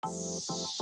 ส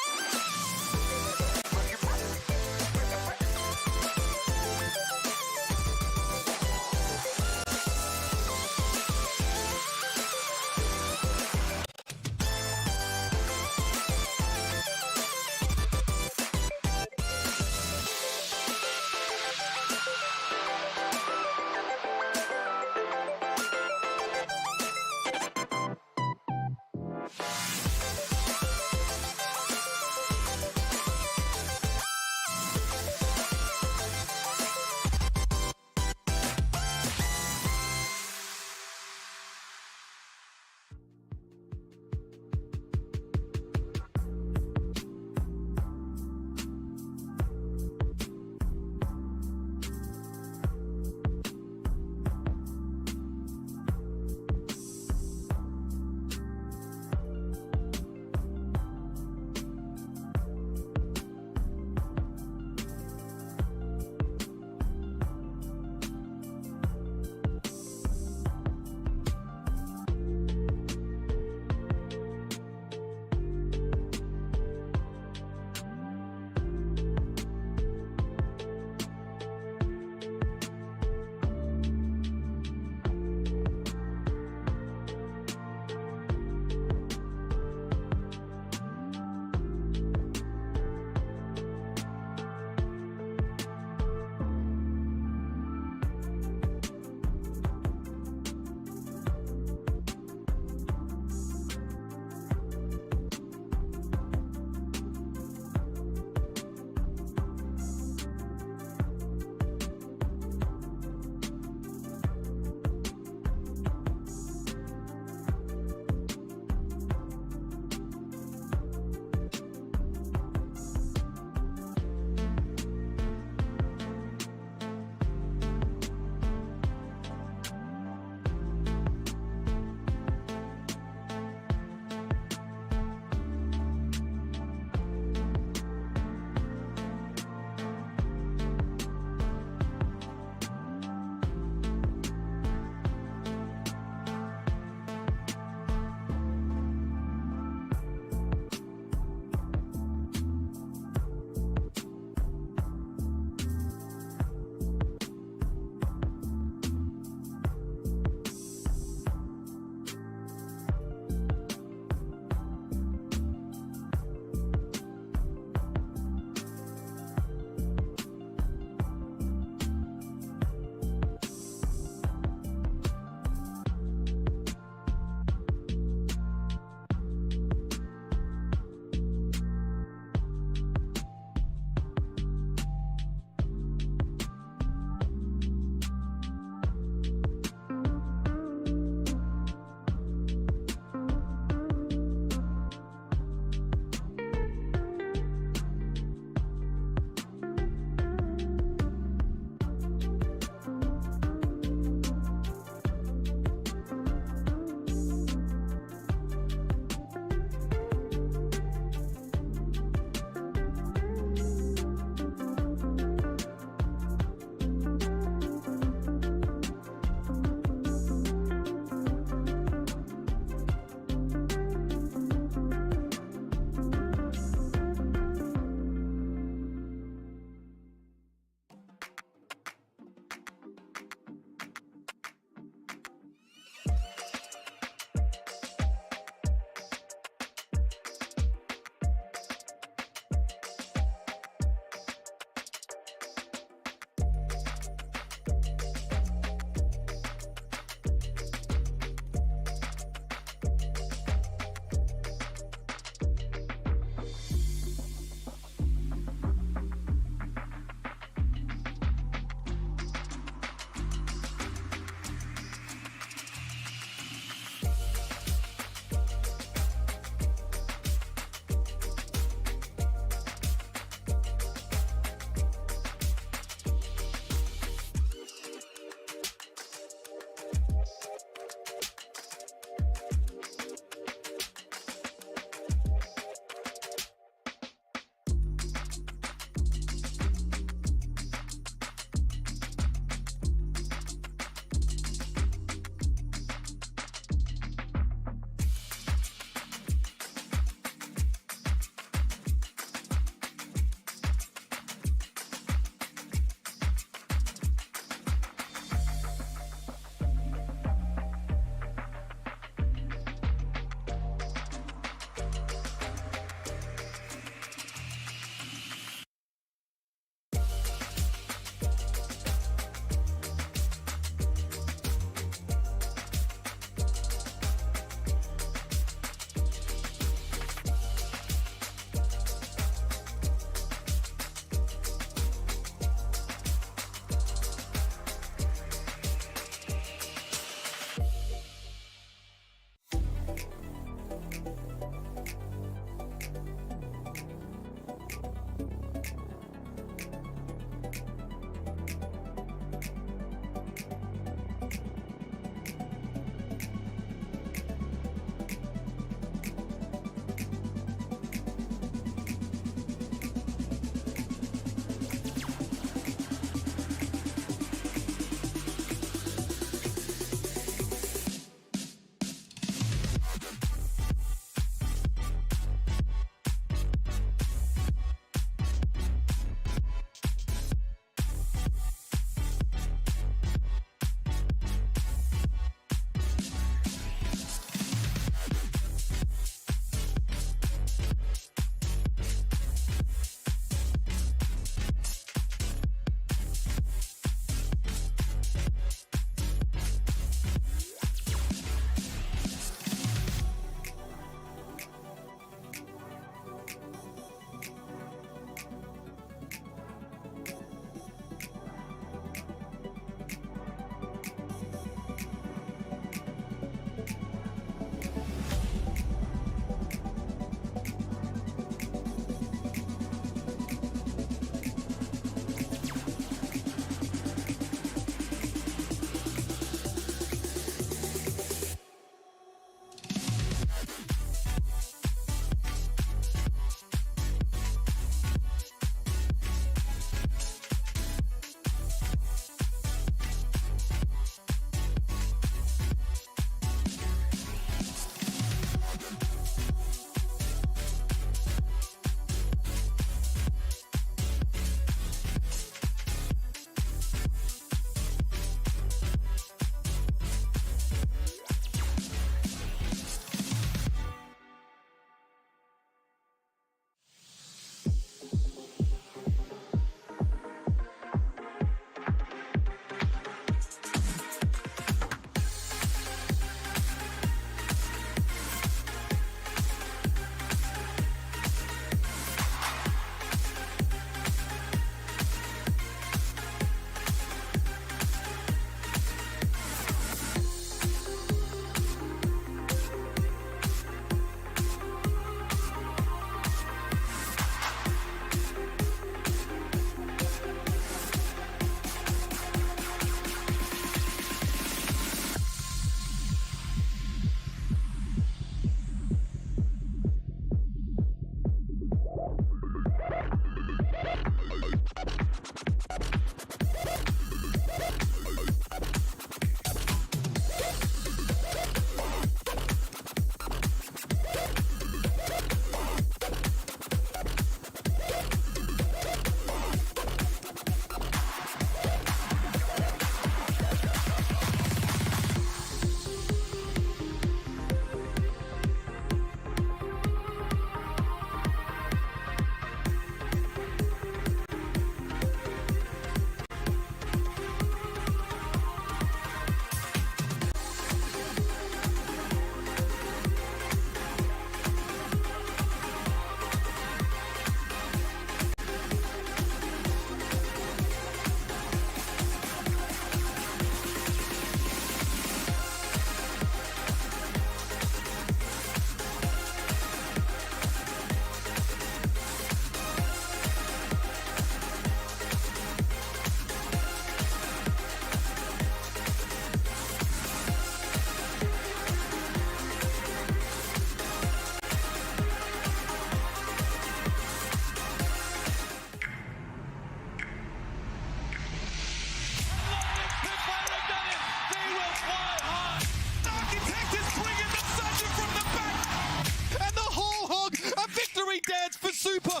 super.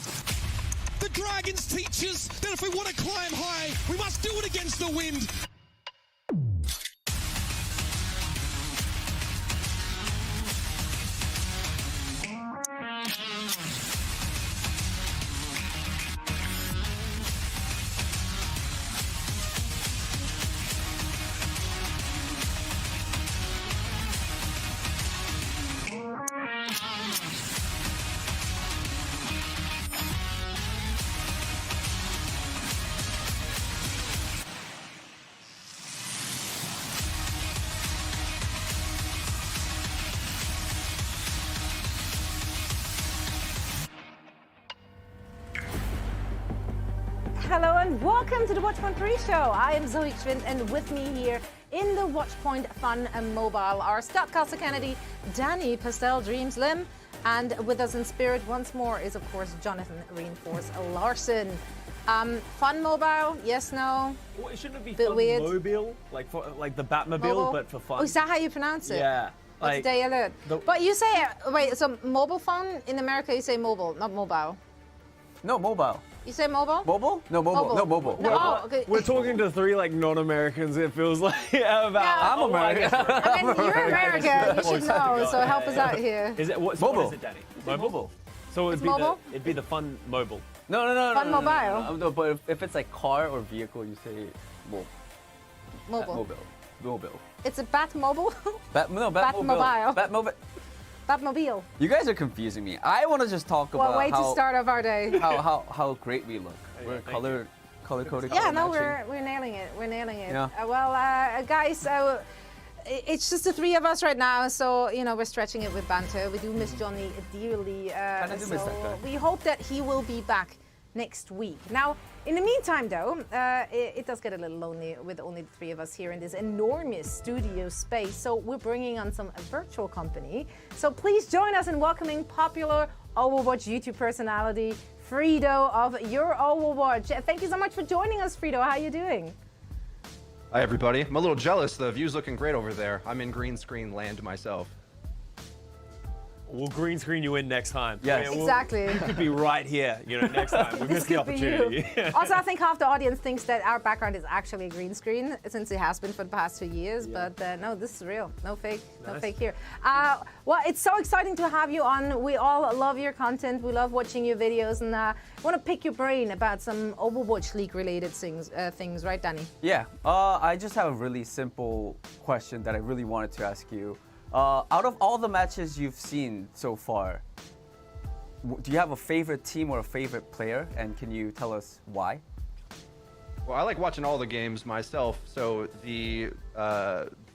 The Dragons teach us that if we want to climb high, we must do it against the wind. Hello and welcome to the Watchpoint pre-show. I am Zoe Schwind, and with me here in the Watchpoint Fun and Mobile are Scott Castle Kennedy, Danny Pastel Dreams Lim, and with us in spirit once more is of course Jonathan Reinforce Larson. Fun Mobile, yes, no? Well, it shouldn't it be Bit fun weird. mobile, like the Batmobile, Mobile? but for fun. Oh, is that how you pronounce it? Yeah. What's Like, day alert? the- But you say, wait, so mobile phone in America you say mobile, not mobile. No, mobile. You say mobile? Mobile? No, mobile. Mobile. No, mobile. No, oh, okay. We're talking to three like non-Americans. It feels like about. Yeah. I'm American. I mean, you're American, you should know, so help us out here. Is it what? So Mobile. what is it, Danny? Mobile. So it'd It's be mobile? it'd be the fun mobile. No. Fun no, mobile. No, but if it's like car or vehicle, you say Mobile. Mobile. It's a Batmobile? Batmobile. Batmobile. Batmobile. You guys are confusing me. I want to just talk What a about way to start off our day. how great we look. We're thank color coded. Yeah, color no, matching. we're nailing it. We're nailing it. Yeah. Guys, it's just the three of us right now, so you know we're stretching it with banter. We do miss Johnny dearly, Kinda do miss that guy. we hope that he will be back next week. Now, in the meantime, though, it does get a little lonely with only the three of us here in this enormous studio space. So we're bringing on some virtual company. So please join us in welcoming popular Overwatch YouTube personality Frido of Your Overwatch. Thank you so much for joining us, Frido. How are you doing? Hi everybody. I'm a little jealous. The view's looking great over there. I'm in green screen land myself. We'll green screen you in next time. Yes. We'll- Exactly. You could be right here, next time. We missed the Could be you. opportunity. Also, I think half the audience thinks that our background is actually a green screen, since it has been for the past 2 years. But no, this is real. No fake. No fake here. Well, it's so exciting to have you on. We all love your content. We love watching your videos, and want to pick your brain about some Overwatch League related things, right, Danny? Yeah. I just have a really simple question that I really wanted to ask you. Out of all the matches you've seen so far, do you have a favorite team or a favorite player? And can you tell us why? Well, I like watching all the games myself, so the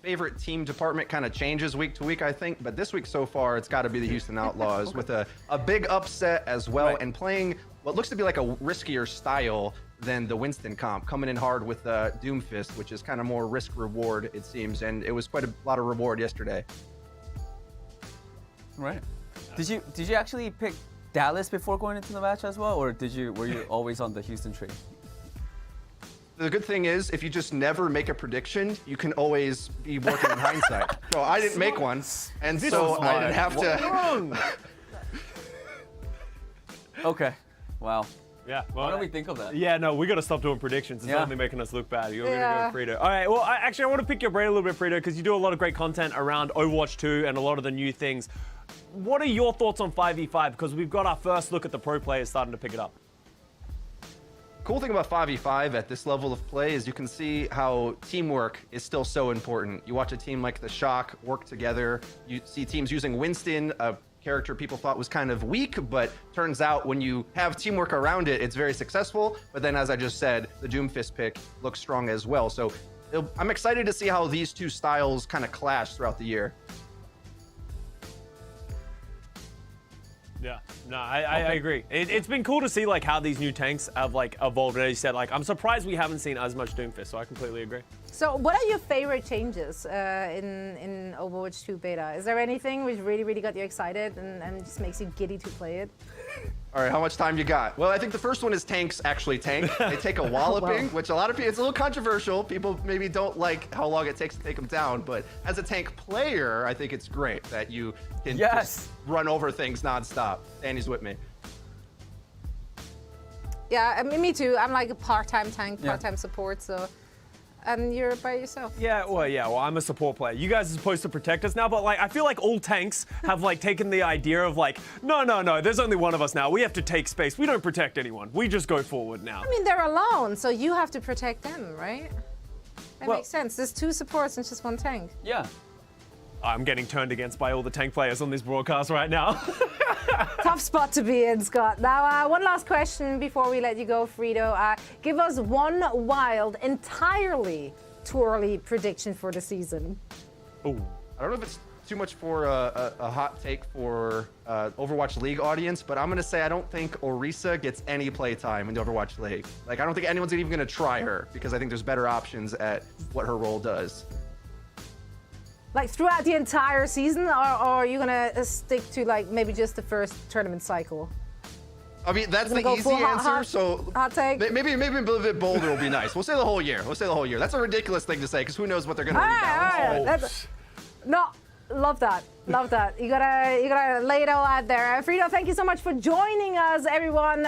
favorite team department kind of changes week to week, I think. But this week so far, it's got to be the Houston Outlaws with a big upset as well, Right. and playing what looks to be like a riskier style than the Winston comp, coming in hard with Doomfist, which is kind of more risk reward, it seems, and it was quite a lot of reward yesterday. Right. Did you actually pick Dallas before going into the match as well, or were you always on the Houston train? The good thing is, if you just never make a prediction, you can always be working in hindsight. So I didn't make one, and so I didn't have to. Okay. Wow. Yeah. Why don't we think of that? Yeah, no, we got to stop doing predictions. It's Yeah. only making us look bad. You're Yeah. going to go, Frito. All right, well, I want to pick your brain a little bit, Frito, because you do a lot of great content around Overwatch 2 and a lot of the new things. What are your thoughts on 5v5? Because we've got our first look at the pro players starting to pick it up. Cool thing about 5v5 at this level of play is you can see how teamwork is still so important. You watch a team like the Shock work together. You see teams using Winston, a character people thought was kind of weak, but turns out when you have teamwork around it, it's very successful. But then, as I just said, the Doomfist pick looks strong as well. So I'm excited to see how these two styles kind of clash throughout the year. Yeah, no, I agree. It's been cool to see like how these new tanks have like evolved. And as you said, like I'm surprised we haven't seen as much Doomfist, so I completely agree. So, what are your favorite changes in Overwatch 2 beta? Is there anything which really got you excited and just makes you giddy to play it? All right, how much time you got? Well, I think the first one is tanks actually tank. They take a walloping, which a lot of people, it's a little controversial. People maybe don't like how long it takes to take them down, but as a tank player, I think it's great that you can just run over things nonstop. Danny's with me. Yeah, I mean, me too. I'm like a part-time tank, part-time support, so... And you're by yourself. Yeah, well, I'm a support player. You guys are supposed to protect us now, but like, I feel like all tanks have like taken the idea of like, no, there's only one of us now. We have to take space. We don't protect anyone. We just go forward now. I mean, they're alone, so you have to protect them, right? That Well- makes sense. There's 2 supports and just 1 tank. Yeah. I'm getting turned against by all the tank players on this broadcast right now. Tough spot to be in, Scott. Now, one last question before we let you go, Frito. Give us one wild, entirely too early prediction for the season. Ooh. I don't know if it's too much for a hot take for Overwatch League audience, but I'm going to say I don't think Orisa gets any play time in the Overwatch League. Like, I don't think anyone's even going to try her because I think there's better options at what her role does. Like throughout the entire season, or are you gonna stick to like maybe just the first tournament cycle? I mean, that's Gonna the go easy full answer. hot- So hot take? maybe a little bit bolder will be nice. We'll say the whole year. That's a ridiculous thing to say because who knows what they're going to All rebalance. right. No, love that. Love that. You gotta lay it all out there. Frito, thank you so much for joining us, everyone.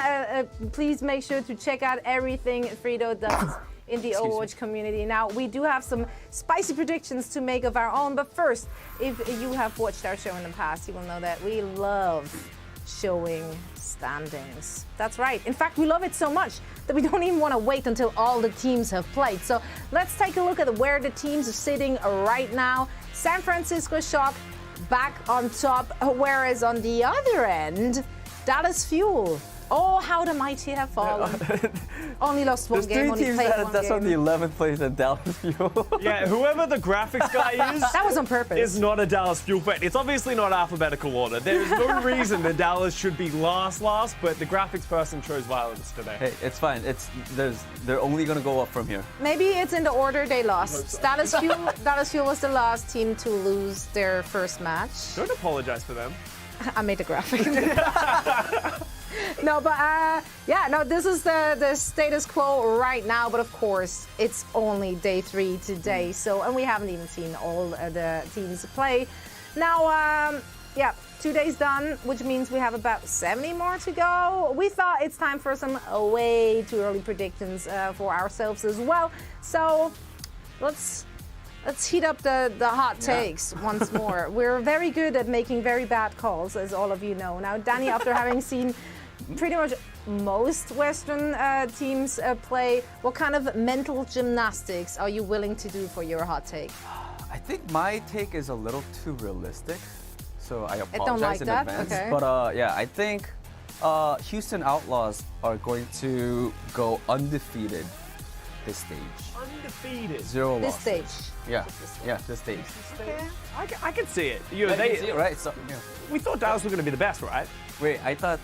Please make sure to check out everything Frito does in the Overwatch community. Now, we do have some spicy predictions to make of our own, but first, if you have watched our show in the past, you will know that we love showing standings. That's right. In fact, we love it so much that we don't even want to wait until all the teams have played. So let's take a look at where the teams are sitting right now. San Francisco Shock back on top, whereas on the other end, Dallas Fuel. Oh, how the mighty have fallen. Only lost one There's game, 3 only teams played that one that's on the game. 11th place at Dallas Fuel. Yeah, whoever the graphics guy is, That was on purpose. is not a Dallas Fuel fan. It's obviously not alphabetical order. There's no reason that Dallas should be last, but the graphics person chose violence today. Hey, it's fine. They're only gonna go up from here. Maybe it's in the order they lost. Dallas Fuel was the last team to lose their first match. Don't apologize for them. I made the graphic. No, but this is the status quo right now. But of course, it's only day 3 today. So, and we haven't even seen all the teams play. Now, 2 days done, which means we have about 70 more to go. We thought it's time for some way too early predictions for ourselves as well. So, let's heat up the hot takes once more. We're very good at making very bad calls, as all of you know. Now, Danny, after having seen pretty much most Western teams play, what kind of mental gymnastics are you willing to do for your hot take? I think my take is a little too realistic, so I apologize don't like in that? advance. Okay. But I think Houston Outlaws are going to go undefeated this stage. Undefeated. 0 This losses. stage. Yeah, this stage. Okay. I can see it. You know, Yeah, you they, can see it, right? So, yeah. we thought Dallas was going to be the best, right? Wait, I thought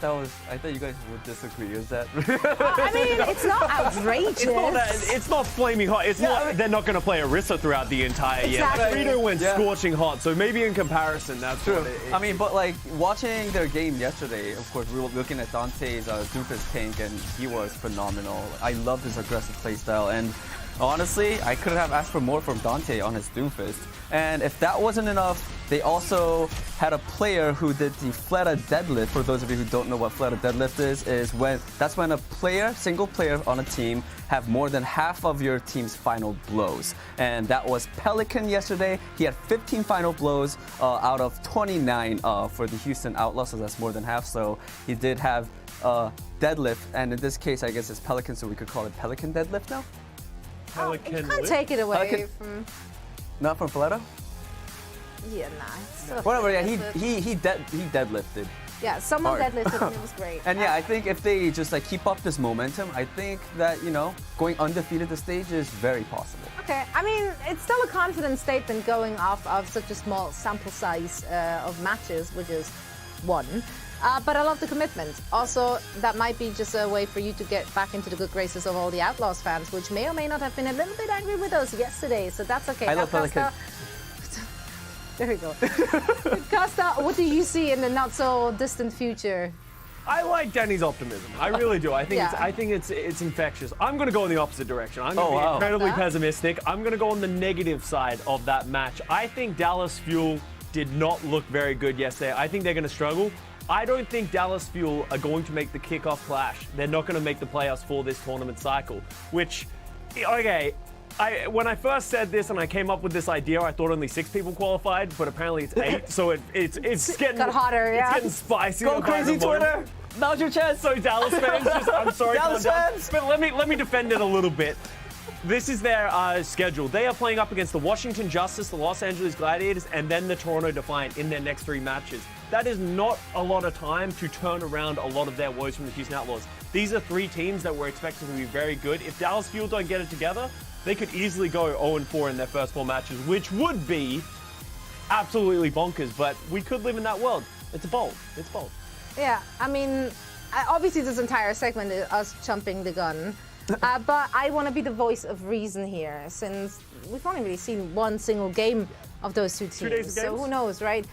you guys would disagree. Is that? I mean, it's not outrageous. It's not flaming hot. It's not. They're not going to play Orisa throughout the entire year. Exactly. Frito went Yeah. scorching hot, so maybe in comparison, that's True. what it is. I mean, but like watching their game yesterday, of course, we were looking at Dante's Doofus tank, and he was phenomenal. I loved his aggressive playstyle, and honestly, I couldn't have asked for more from Dante on his Doomfist. And if that wasn't enough, they also had a player who did the Fleta deadlift. For those of you who don't know what Fleta deadlift is when a single player on a team, have more than half of your team's final blows. And that was Pelican yesterday. He had 15 final blows out of 29 for the Houston Outlaws, so that's more than half. So he did have deadlift, and in this case, I guess it's Pelican, so we could call it Pelican deadlift now. You Pelican can't lift? take it away Pelican- from. Not from Fleta? Yeah, nah. It's still a Whatever, yeah, deadlift. he deadlifted. Yeah, someone hard. deadlifted and it was great. And yeah, I think if they just like keep up this momentum, I think that, going undefeated this stage is very possible. Okay, I mean, it's still a confident statement going off of such a small sample size of matches, which is 1. But I love the commitment. Also, that might be just a way for you to get back into the good graces of all the Outlaws fans, which may or may not have been a little bit angry with us yesterday, so that's okay. I Now, love Pelican. Costa, there we go. Costa, what do you see in the not so distant future? I like Danny's optimism. I really do. I think Yeah. it's infectious. I'm going to go in the opposite direction. I'm going to be wow. incredibly Like that? pessimistic. I'm going to go on the negative side of that match. I think Dallas Fuel did not look very good yesterday. I think they're going to struggle. I don't think Dallas Fuel are going to make the kickoff clash. They're not going to make the playoffs for this tournament cycle, which, okay, when I first said this and I came up with this idea, I thought only 6 people qualified, but apparently it's 8, so it's getting Got hotter, yeah. It's getting spicy. Go crazy, Twitter! Now's your chance. So Dallas fans, I'm sorry, Dallas fans! but let me defend it a little bit. This is their schedule. They are playing up against the Washington Justice, the Los Angeles Gladiators, and then the Toronto Defiant in their next 3 matches. That is not a lot of time to turn around a lot of their woes from the Houston Outlaws. These are 3 teams that we're expecting to be very good. If Dallas Fuel don't get it together, they could easily go 0-4 in their first 4 matches, which would be absolutely bonkers, but we could live in that world. It's bold. It's bold. Yeah, I mean, obviously this entire segment is us jumping the gun. But I want to be the voice of reason here, since we've only really seen one single game of those 2 teams. 2 days of so games? who knows, right?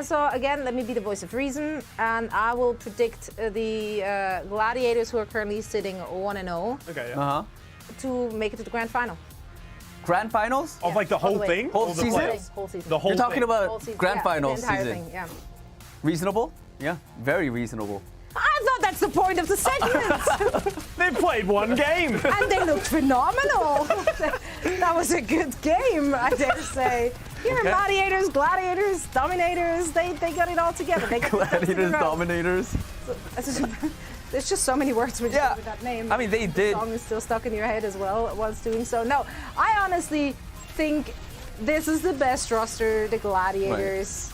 So again, let me be the voice of reason, and I will predict the Gladiators, who are currently sitting 1-0, Okay, yeah. Uh-huh. to make it to the grand final. Grand finals? Of like the all whole the way. thing? Whole Or the season? playoffs? Whole season. The whole You're talking thing. Whole about season, grand yeah, finals the entire season. thing, yeah. Reasonable? Yeah, very reasonable. I thought that's the point of the segment. They played 1 game. And they looked phenomenal. That was a good game, I dare say. Here, Okay. Gladiators, Dominators, they got it all together. They got Gladiators, Dominators. There's just so many words with Yeah. that name. I mean, they The did. song is still stuck in your head as well whilst doing so. No, I honestly think this is the best roster the Gladiators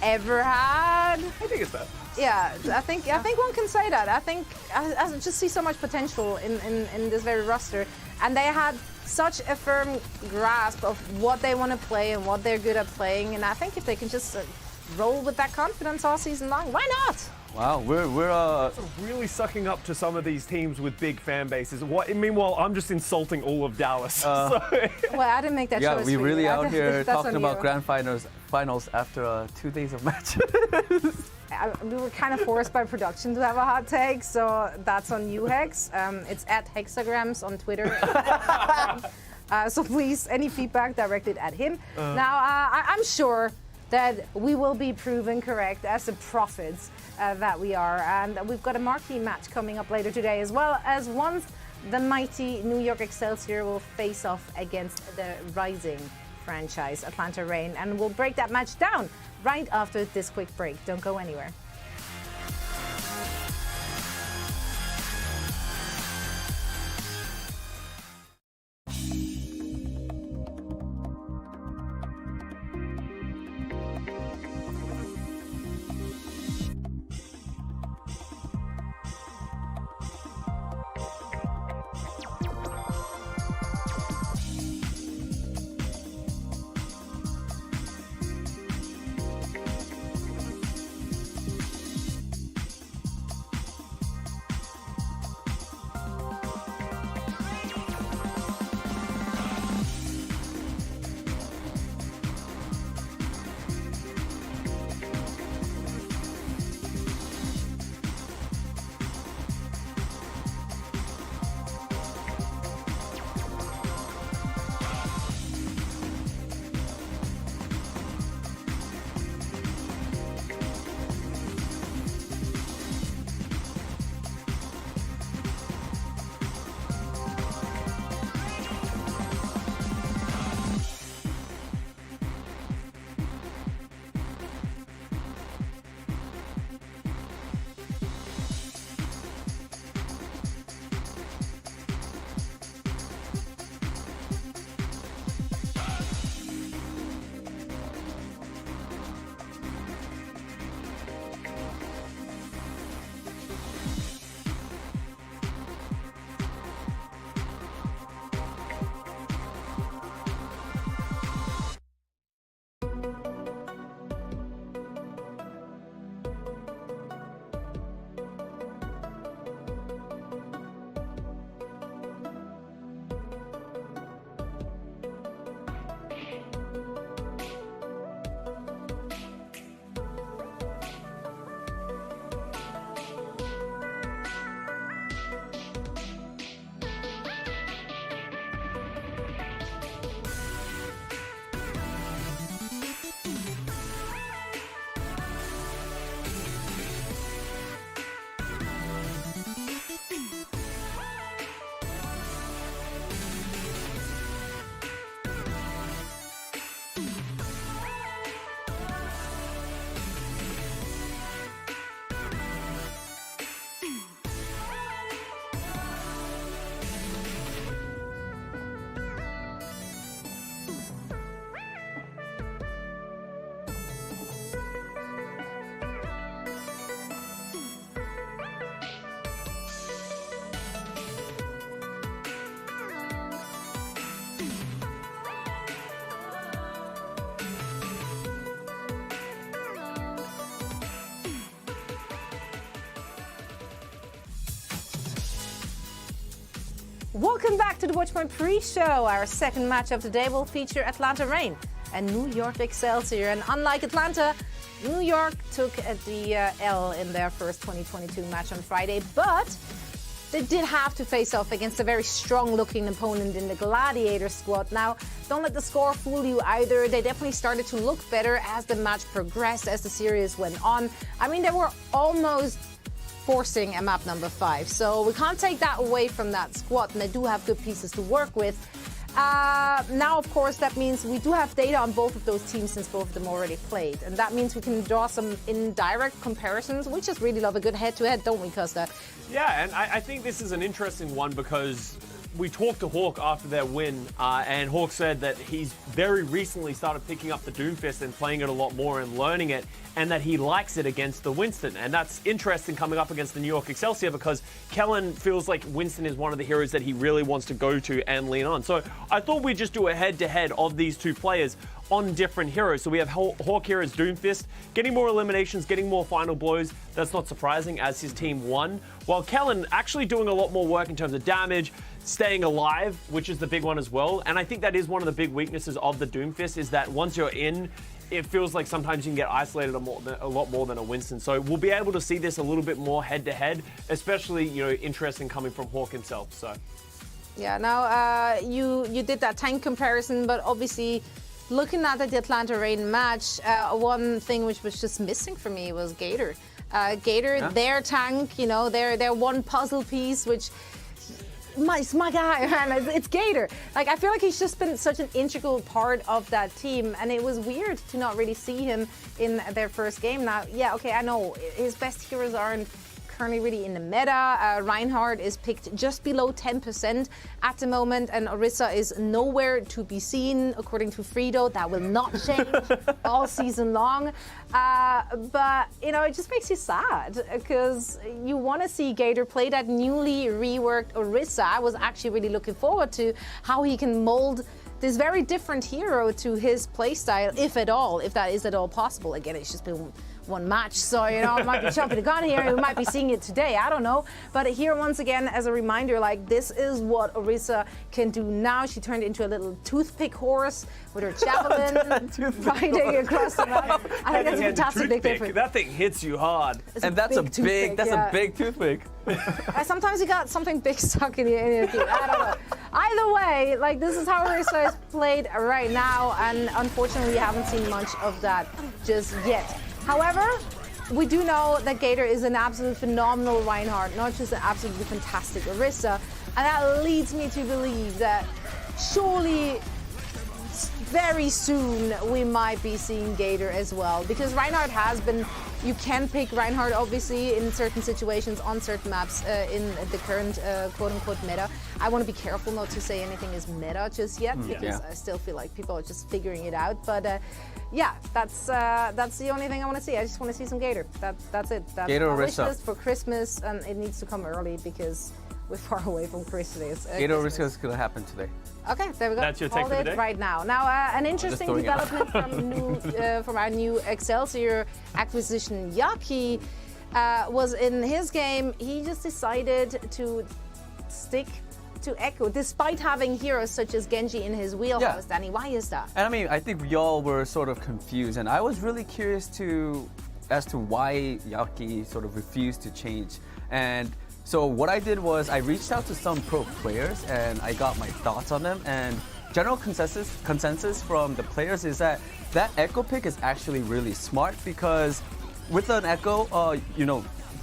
ever had. I think it's that. Yeah, I think one can say that. I think I just see so much potential in this very roster, and they had such a firm grasp of what they want to play and what they're good at playing. And I think if they can just roll with that confidence all season long, why not? Wow, we're Really sucking up to some of these teams with big fan bases. Meanwhile, I'm just insulting all of Dallas. So- Well, I didn't make that yeah, choice. we for really you. out here That's talking on about you. grand finals after 2 days of matches. We were kind of forced by production to have a hot take, so that's on you, Hex. It's at Hexagrams on Twitter. So please, any feedback directed at him. Now, I'm sure that we will be proven correct as the prophets that we are, and we've got a marquee match coming up later today, as well as once the mighty New York Excelsior will face off against the rising franchise Atlanta Reign, and we'll break that match down right after this quick break. Don't go anywhere. Welcome back to the Watchpoint pre-show. Our second match of the day will feature Atlanta Reign and New York Excelsior. And unlike Atlanta, New York took the L in their first 2022 match on Friday, but they did have to face off against a very strong-looking opponent in the Gladiator squad. Now, don't let the score fool you either. They definitely started to look better as the match progressed, as the series went on. I mean, they were almost forcing a map number 5. So we can't take that away from that squad, and they do have good pieces to work with. Now, of course, that means we do have data on both of those teams since both of them already played. And that means we can draw some indirect comparisons. We just really love a good head-to-head, don't we, Costa? Yeah, and I think this is an interesting one because we talked to Hawk after their win, and Hawk said that he's very recently started picking up the Doomfist and playing it a lot more and learning it, and that he likes it against the Winston. And that's interesting coming up against the New York Excelsior because Kellen feels like Winston is one of the heroes that he really wants to go to and lean on. So I thought we'd just do a head-to-head of these two players on different heroes. So we have Hawk here as Doomfist, getting more eliminations, getting more final blows. That's not surprising as his team won. While Kellen actually doing a lot more work in terms of damage, staying alive, which is the big one as well. And I think that is one of the big weaknesses of the Doomfist is that once you're in, it feels like sometimes you can get isolated a lot more than a Winston. So we'll be able to see this a little bit more head-to-head, especially, interesting coming from Hawk himself. So. Yeah, now you did that tank comparison, but obviously looking at the Atlanta Reign match, one thing which was just missing for me was Gator. Gator, their tank, their one puzzle piece, which it's my guy, and it's Gator. Like, I feel like he's just been such an integral part of that team, and it was weird to not really see him in their first game. Now, yeah, okay, I know his best heroes aren't currently really in the meta. Reinhardt is picked just below 10% at the moment, and Orisa is nowhere to be seen, according to Frito. That will not change all season long. But, it just makes you sad because you want to see Gator play that newly reworked Orisa. I was actually really looking forward to how he can mold this very different hero to his playstyle, if that is at all possible. Again, it's just been one match, so I might be jumping the gun here. We might be seeing it today, I don't know. But here, once again, as a reminder, this is what Orisa can do now. She turned into a little toothpick horse with her javelin riding across the map. I think that's a fantastic big difference. That thing hits you hard. And that's a big toothpick. Sometimes you got something big stuck in your teeth. I don't know. Either way, this is how Orisa is played right now, and unfortunately, we haven't seen much of that just yet. However, we do know that Gator is an absolute phenomenal Reinhardt, not just an absolutely fantastic Orisa, and that leads me to believe that surely very soon we might be seeing Gator as well, because Reinhardt has been, you can pick Reinhardt obviously in certain situations on certain maps in the current quote-unquote meta. I want to be careful not to say anything is meta just yet, because I still feel like people are just figuring it out, but yeah, that's the only thing I want to see. I just want to see some Gator. That's it. That's Gator my wish Orisa list for Christmas, and it needs to come early because we're far away from Christmas. Gator Orisa is going to happen today. Okay, there we go. That's your take Hold for the it day? right now. Now, an interesting development from our new Excelsior acquisition, Yaki, was in his game. He just decided to stick to Echo, despite having heroes such as Genji in his wheelhouse. Danny, why is that? And I think we all were sort of confused, and I was really curious as to why Yaki sort of refused to change. And so what I did was I reached out to some pro players and I got my thoughts on them, and general consensus from the players is that Echo pick is actually really smart, because with an Echo,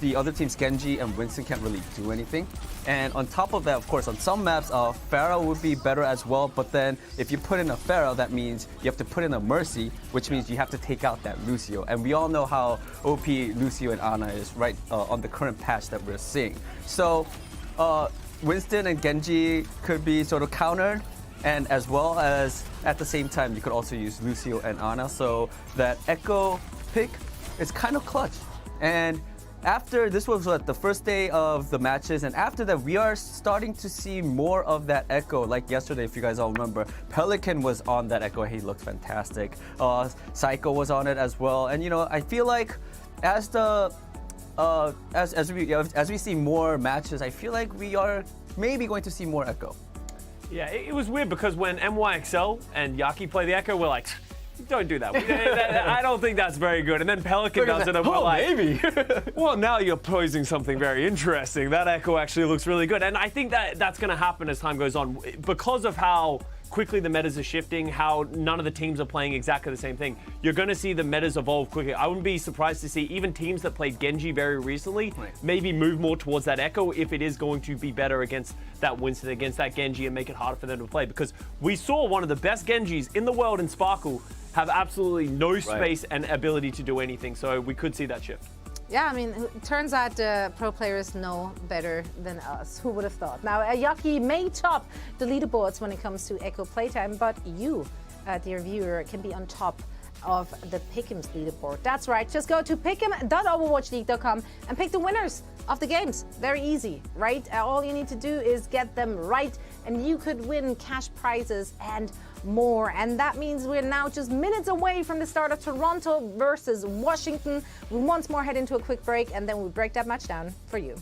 the other team's Genji and Winston can't really do anything. And on top of that, of course, on some maps, Pharah would be better as well. But then if you put in a Pharah, that means you have to put in a Mercy, which means you have to take out that Lucio. And we all know how OP Lucio and Ana is right on the current patch that we're seeing. So Winston and Genji could be sort of countered. And as well as at the same time, you could also use Lucio and Ana. So that Echo pick is kind of clutch. And after this was the first day of the matches, and after that we are starting to see more of that Echo. Like yesterday, if you guys all remember, Pelican was on that Echo. He looked fantastic. Psycho was on it as well. And I feel like as we see more matches, I feel like we are maybe going to see more Echo. Yeah, it was weird because when NYXL and Yaki play the Echo, we're like, don't do that. I don't think that's very good. And then Pelican does it, and we're like, maybe. well, now you're posing something very interesting. That Echo actually looks really good. And I think that that's going to happen as time goes on because of how quickly the metas are shifting, how none of the teams are playing exactly the same thing. You're going to see the metas evolve quickly. I wouldn't be surprised to see even teams that played Genji very recently maybe move more towards that Echo if it is going to be better against that Winston, against that Genji, and make it harder for them to play. Because we saw one of the best Genjis in the world in Sparkle have absolutely no space and ability to do anything. So we could see that shift. Yeah, I mean, it turns out pro players know better than us. Who would have thought? Now, Yaki may top the leaderboards when it comes to Echo playtime, but you, dear viewer, can be on top of the Pick'ems leaderboard. That's right. Just go to pick'em.overwatchleague.com and pick the winners of the games. Very easy, right? All you need to do is get them right, and you could win cash prizes and more. And that means we're now just minutes away from the start of Toronto versus Washington. We once more head into a quick break, and then we break that match down for you.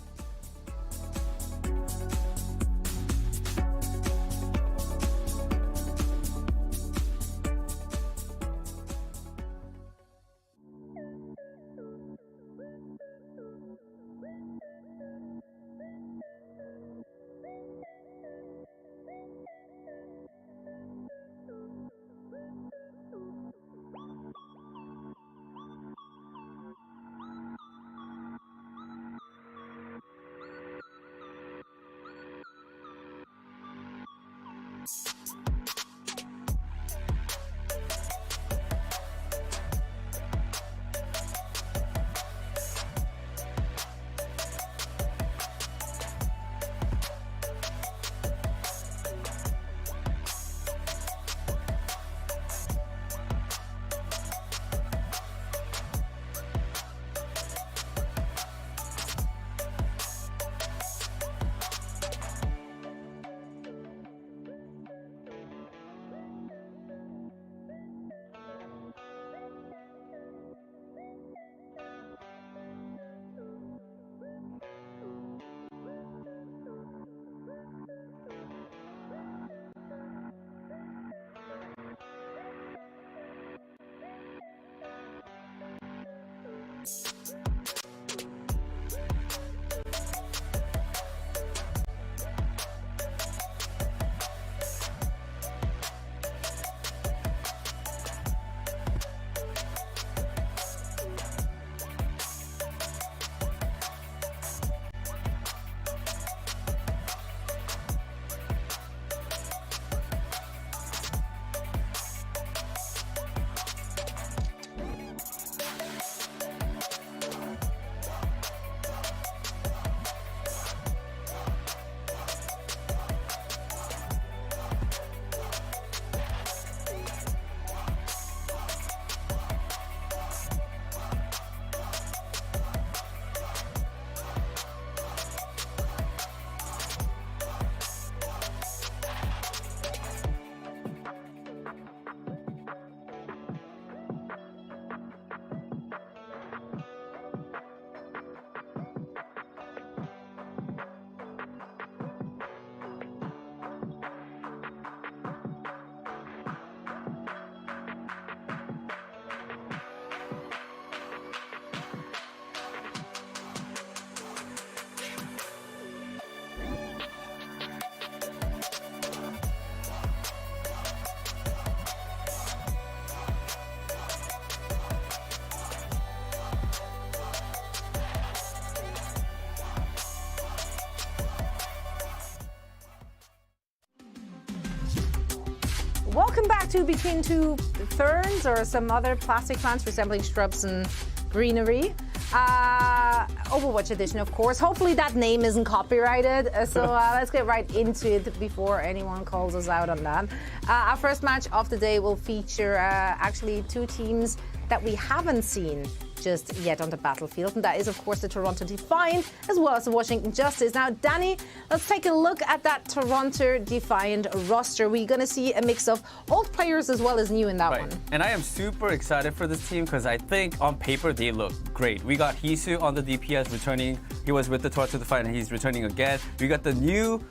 Welcome back to Between Two Ferns, or some other plastic plants resembling shrubs and greenery. Overwatch edition, of course. Hopefully that name isn't copyrighted. So let's get right into it before anyone calls us out on that. Our first match of the day will feature actually two teams that we haven't seen just yet on the battlefield. And that is, of course, the Toronto Defiant as well as the Washington Justice. Now, Danny, let's take a look at that Toronto Defiant roster. We're going to see a mix of old players as well as new in that one. And I am super excited for this team because I think on paper they look great. We got Hisu on the DPS returning. He was with the Toronto Defiant and he's returning again. We got the new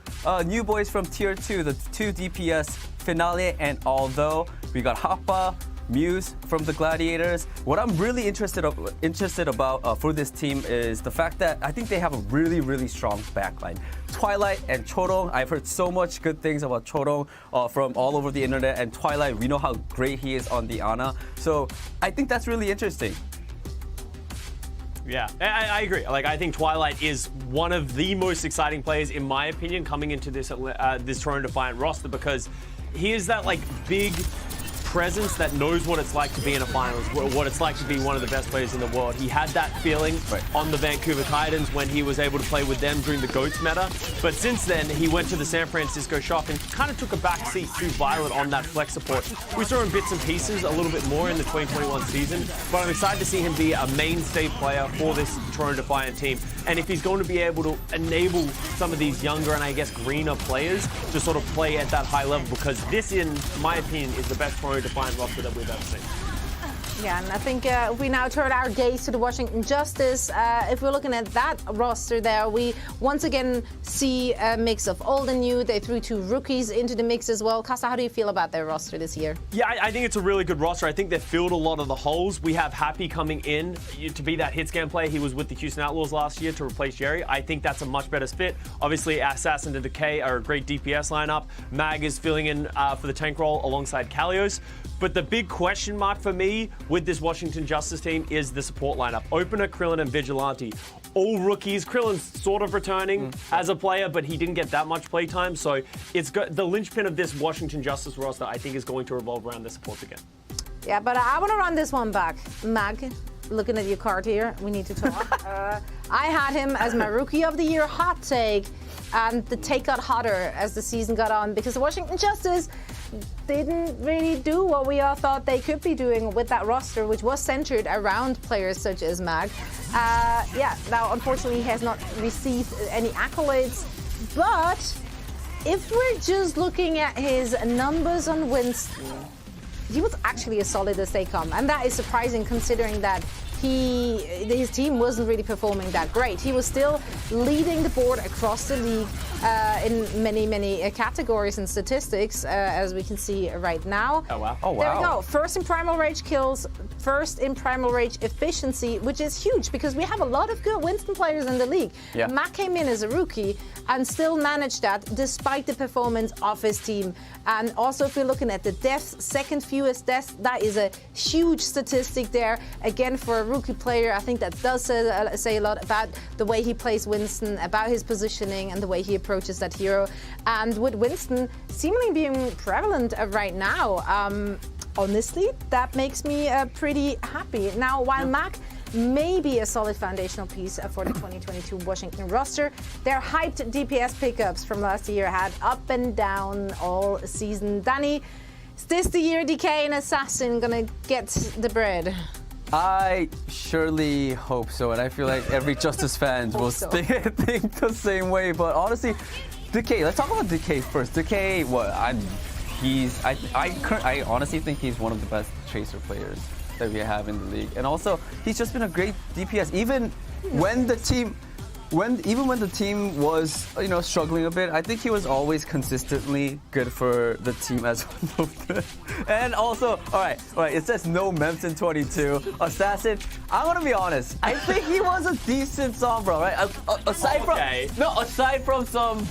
boys from Tier 2, the 2 DPS, Finale and Although. We got Hoppa, Muse from the Gladiators. What I'm really interested about for this team is the fact that I think they have a really, really strong backline. Twilight and Chodong, I've heard so much good things about Chodong from all over the internet, and Twilight, we know how great he is on the Ana. So I think that's really interesting. Yeah, I agree. Like, I think Twilight is one of the most exciting players, in my opinion, coming into this Toronto Defiant roster, because he is that like big presence that knows what it's like to be in a finals, what it's like to be one of the best players in the world. He had that feeling on the Vancouver Titans when he was able to play with them during the GOATS meta. But since then, he went to the San Francisco Shock and kind of took a back seat to Violet on that flex support. We saw him bits and pieces a little bit more in the 2021 season, but I'm excited to see him be a mainstay player for this Toronto Defiant team. And if he's going to be able to enable some of these younger and I guess greener players to sort of play at that high level, because this, in my opinion, is the best Toronto Defiant roster that we've ever seen. Yeah, and I think if we now turn our gaze to the Washington Justice, if we're looking at that roster there, we once again see a mix of old and new. They threw 2 rookies into the mix as well. Kasa, how do you feel about their roster this year? Yeah, I think it's a really good roster. I think they've filled a lot of the holes. We have Happy coming in to be that hit scan player. He was with the Houston Outlaws last year to replace Jerry. I think that's a much better fit. Obviously, Assassin and Decay are a great DPS lineup. Mag is filling in for the tank role alongside Kalios. But the big question mark for me with this Washington Justice team is the support lineup. Opener, Krillin, and Vigilante. All rookies. Krillin's sort of returning as a player, but he didn't get that much playtime. So it's got the linchpin of this Washington Justice roster, I think, is going to revolve around the supports again. Yeah, but I want to run this one back. Mag, looking at your card here, we need to talk. I had him as my Rookie of the Year hot take, and the take got hotter as the season got on because the Washington Justice didn't really do what we all thought they could be doing with that roster, which was centered around players such as Mag. Yeah, now unfortunately he has not received any accolades, but if we're just looking at his numbers on Winston, he was actually as solid as they come, and that is surprising considering that his team wasn't really performing that great. He was still leading the board across the league in many categories and statistics, as we can see right now. Oh, wow. Oh, wow. There we go. First in Primal Rage kills, first in Primal Rage efficiency, which is huge because we have a lot of good Winston players in the league. Yeah. Matt came in as a rookie and still managed that despite the performance of his team. And also, if we're looking at the deaths, second fewest deaths, that is a huge statistic there. Again, for a rookie player, I think that does say a lot about the way he plays Winston, about his positioning and the way he approaches that hero. And with Winston seemingly being prevalent right now, honestly, that makes me pretty happy. Now, while Mac may be a solid foundational piece for the 2022 Washington roster, their hyped DPS pickups from last year had up and down all season. Danny, is this the year DK and Assassin gonna get the bread? I surely hope so, and I feel like every Justice fan will think the same way. But honestly, Decay. Let's talk about Decay first. Decay, I honestly think he's one of the best Tracer players that we have in the league, and also he's just been a great DPS. Even when the team was struggling a bit, I think he was always consistently good for the team as well. And also, all right, it says no mems in 22. Assassin, I'm gonna be honest. I think he was a decent Sombra, right? Aside from some,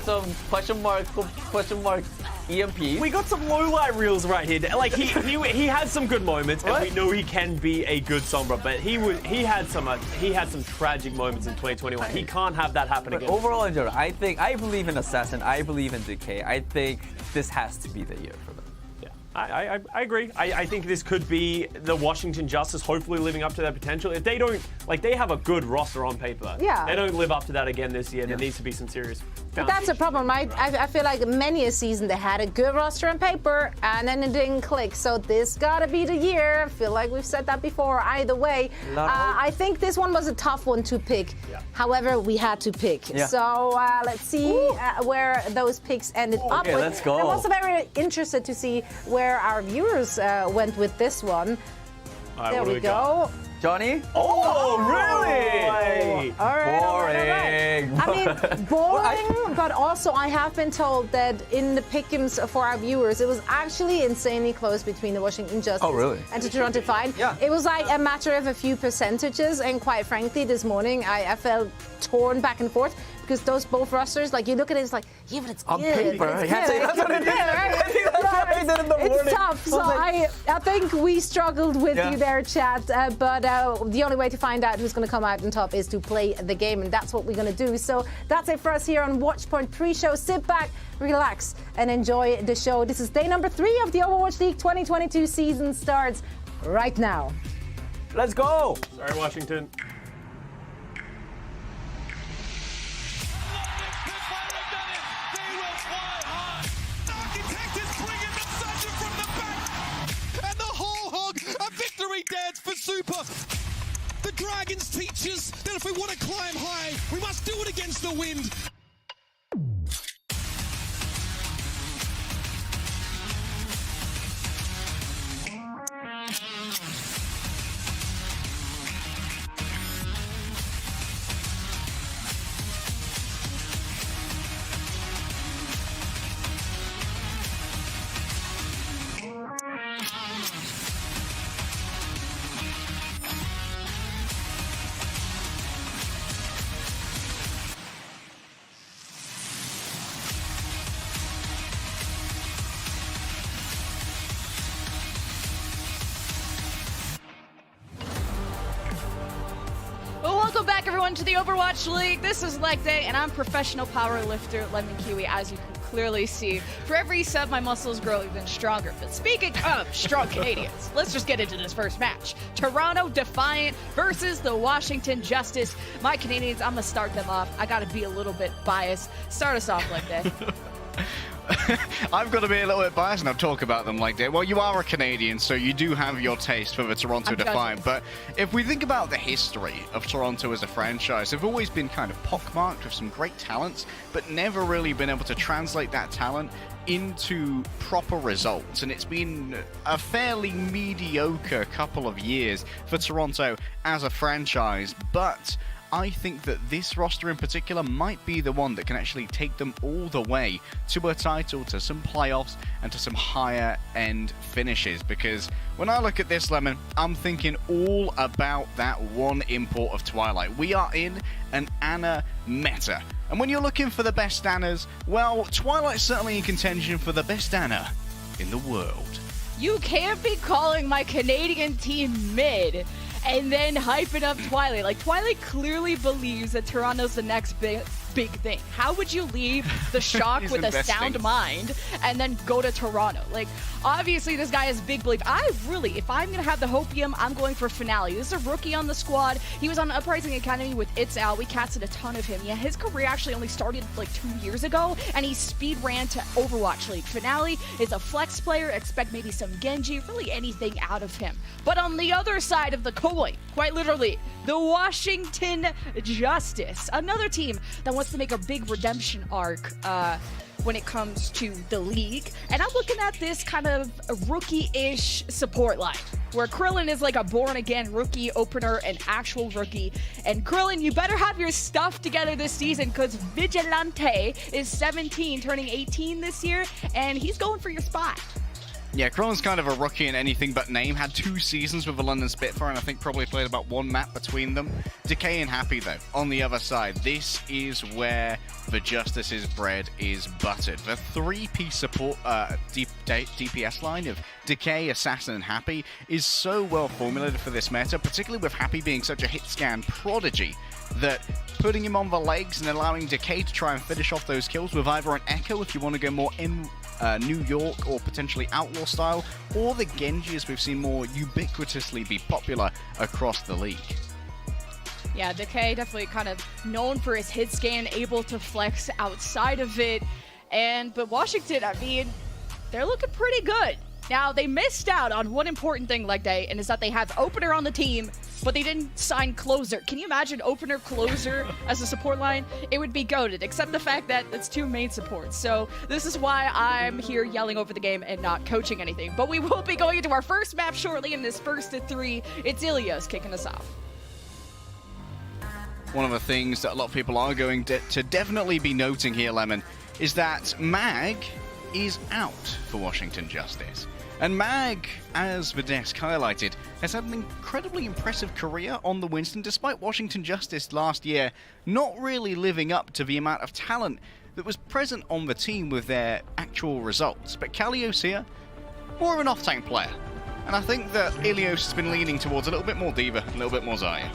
some question mark EMP. We got some low light reels right here. Like he had some good moments, and we know he can be a good Sombra, but he had some tragic moments in 2021. He can't have that happen again. Overall, in general, I believe in Assassin. I believe in Decay. I think this has to be the year for them. Yeah, I agree. I think this could be the Washington Justice hopefully living up to their potential. If they don't, like, they have a good roster on paper. Yeah. They don't live up to that again this year. There needs to be some serious But that's a problem, right? I feel like many a season they had a good roster on paper and then it didn't click. So this gotta be the year. I feel like we've said that before. Either way, I think this one was a tough one to pick. Yeah. However, we had to pick. Yeah. So let's see where those picks ended up okay, with. let's go. I'm also very interested to see where our viewers went with this one. All right, There what do we got? go. Johnny? Oh, All really? right, all right. Boring. I mean, boring, but also I have been told that in the pick'ems for our viewers, it was actually insanely close between the Washington Justice and the Toronto Defiant. Yeah. It was like a matter of a few percentages, and quite frankly, this morning I felt torn back and forth because those both rosters, like you look at it, it's like, yeah, but it's On good. paper, It's yeah, good. that's what it is. Right? I think that's what I did in the morning. It's tough. So I think we struggled with Yeah. you there, chat. But the only way to find out who's going to come out on top is to play the game, and that's what we're going to do. So that's it for us here on Watchpoint pre-show. Sit back, relax, and enjoy the show. This is day number 3 of the Overwatch League 2022 season starts right now. Let's go. Sorry, Washington. And the whole hog, a victory dance for Super. The Dragons teach us that if we want to climb high, we must do it against the wind. Welcome back, everyone, to the Overwatch League. This is leg day, and I'm professional powerlifter Lemon Kiwi, as you can clearly see. For every set, my muscles grow even stronger. But speaking of strong Canadians, let's just get into this first match. Toronto Defiant versus the Washington Justice. My Canadians, I'm going to start them off. I got to be a little bit biased. Start us off leg day. I've got to be a little bit biased and I'll talk about them like that. Well, you are a Canadian, so you do have your taste for the Toronto Defiant. But if we think about the history of Toronto as a franchise, they've always been kind of pockmarked with some great talents, but never really been able to translate that talent into proper results. And it's been a fairly mediocre couple of years for Toronto as a franchise. But I think that this roster in particular might be the one that can actually take them all the way to a title, to some playoffs, and to some higher end finishes. Because when I look at this, Lemon, I'm thinking all about that one import of Twilight. We are in an Ana meta. And when you're looking for the best Anas, well, Twilight's certainly in contention for the best Ana in the world. You can't be calling my Canadian team mid and then hyping up Twilight. Like, Twilight clearly believes that Toronto's the next big thing. How would you leave the Shock with a sound mind and then go to Toronto? Like, obviously this guy has big belief. If I'm gonna have the hopium, I'm going for Finale. This is a rookie on the squad. He was on Uprising Academy with It's Al. We casted a ton of him. Yeah, his career actually only started like 2 years ago, and he speed ran to Overwatch League. Finale is a flex player. Expect maybe some Genji, really anything out of him. But on the other side of the coin, quite literally, the Washington Justice, another team that wants to make a big redemption arc when it comes to the league. And I'm looking at this kind of rookie-ish support line, where Krillin is like a born-again rookie opener, an actual rookie. And Krillin, you better have your stuff together this season, because Vigilante is 17, turning 18 this year, and he's going for your spot. Yeah, Krillin's kind of a rookie in anything but name. Had 2 seasons with the London Spitfire, and I think probably played about 1 map between them. Decay and Happy, though, on the other side. This is where the Justice's bread is buttered. The 3-piece support DPS line of Decay, Assassin, and Happy is so well formulated for this meta, particularly with Happy being such a hit scan prodigy, that putting him on the legs and allowing Decay to try and finish off those kills with either an Echo if you want to go more New York or potentially Outlaw style, or the Genji, as we've seen more ubiquitously be popular across the league? Yeah, Decay definitely kind of known for his hit scan, able to flex outside of it. But Washington, I mean, they're looking pretty good. Now, they missed out on one important thing leg day, and is that they have opener on the team, but they didn't sign closer. Can you imagine opener closer as a support line? It would be goated, except the fact that it's 2 main supports. So this is why I'm here yelling over the game and not coaching anything. But we will be going into our first map shortly in this first of 3. It's Ilios kicking us off. One of the things that a lot of people are going to definitely be noting here, Lemon, is that Mag is out for Washington Justice. And Mag, as Videsk highlighted, has had an incredibly impressive career on the Winston, despite Washington Justice last year not really living up to the amount of talent that was present on the team with their actual results. But Kalios here, more of an off-tank player. And I think that Ilios has been leaning towards a little bit more Diva, a little bit more Zarya.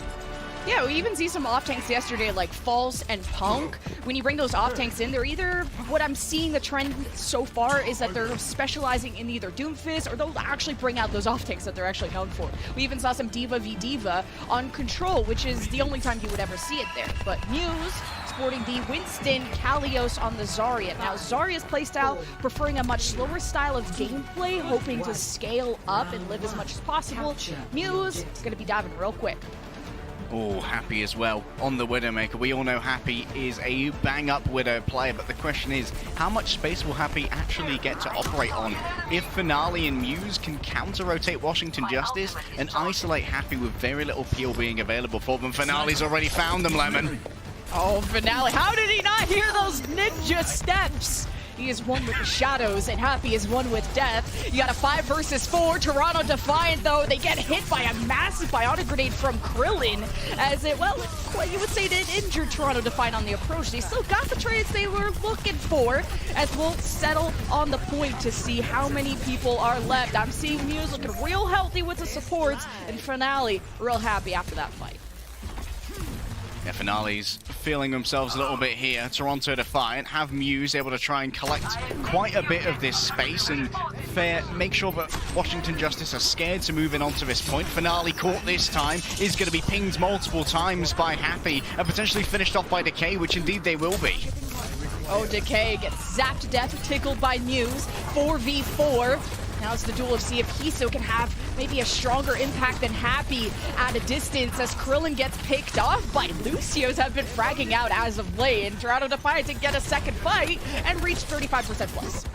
Yeah, we even see some off-tanks yesterday like False and Punk. When you bring those off-tanks in, they're either, what I'm seeing the trend so far is that they're specializing in either Doomfist or they'll actually bring out those off-tanks that they're actually known for. We even saw some Diva v Diva on Control, which is the only time you would ever see it there. But Muse sporting the Winston Kalios on the Zarya. Now, Zarya's playstyle preferring a much slower style of gameplay, hoping to scale up and live as much as possible. Muse is going to be diving real quick. Oh, Happy as well on the Widowmaker. We all know Happy is a bang-up Widow player, but the question is, how much space will Happy actually get to operate on? If Finale and Muse can counter-rotate Washington Justice and isolate Happy with very little peel being available for them, Finale's already found them, Lemon. Oh, Finale, how did he not hear those ninja steps? He is one with the shadows, and Happy is one with death. You got a 5 versus 4. Toronto Defiant, though, they get hit by a massive bionic grenade from Krillin. As it, well, you would say it injured Toronto Defiant on the approach. They still got the trades they were looking for, as we'll settle on the point to see how many people are left. I'm seeing Muse looking real healthy with the supports, and Finale real happy after that fight. Yeah, Finale's feeling themselves a little bit here. Toronto Defiant have Muse able to try and collect quite a bit of this space and make sure that Washington Justice are scared to move in onto this point. Finale caught this time, is going to be pinged multiple times by Happy and potentially finished off by Decay, which indeed they will be. Oh, Decay gets zapped to death, tickled by Muse. 4v4. Now it's the duel of see if Hiso can have maybe a stronger impact than Happy at a distance as Krillin gets picked off by Lucios have been fragging out as of late, and Toronto Defiant to get a second fight and reach 35% plus.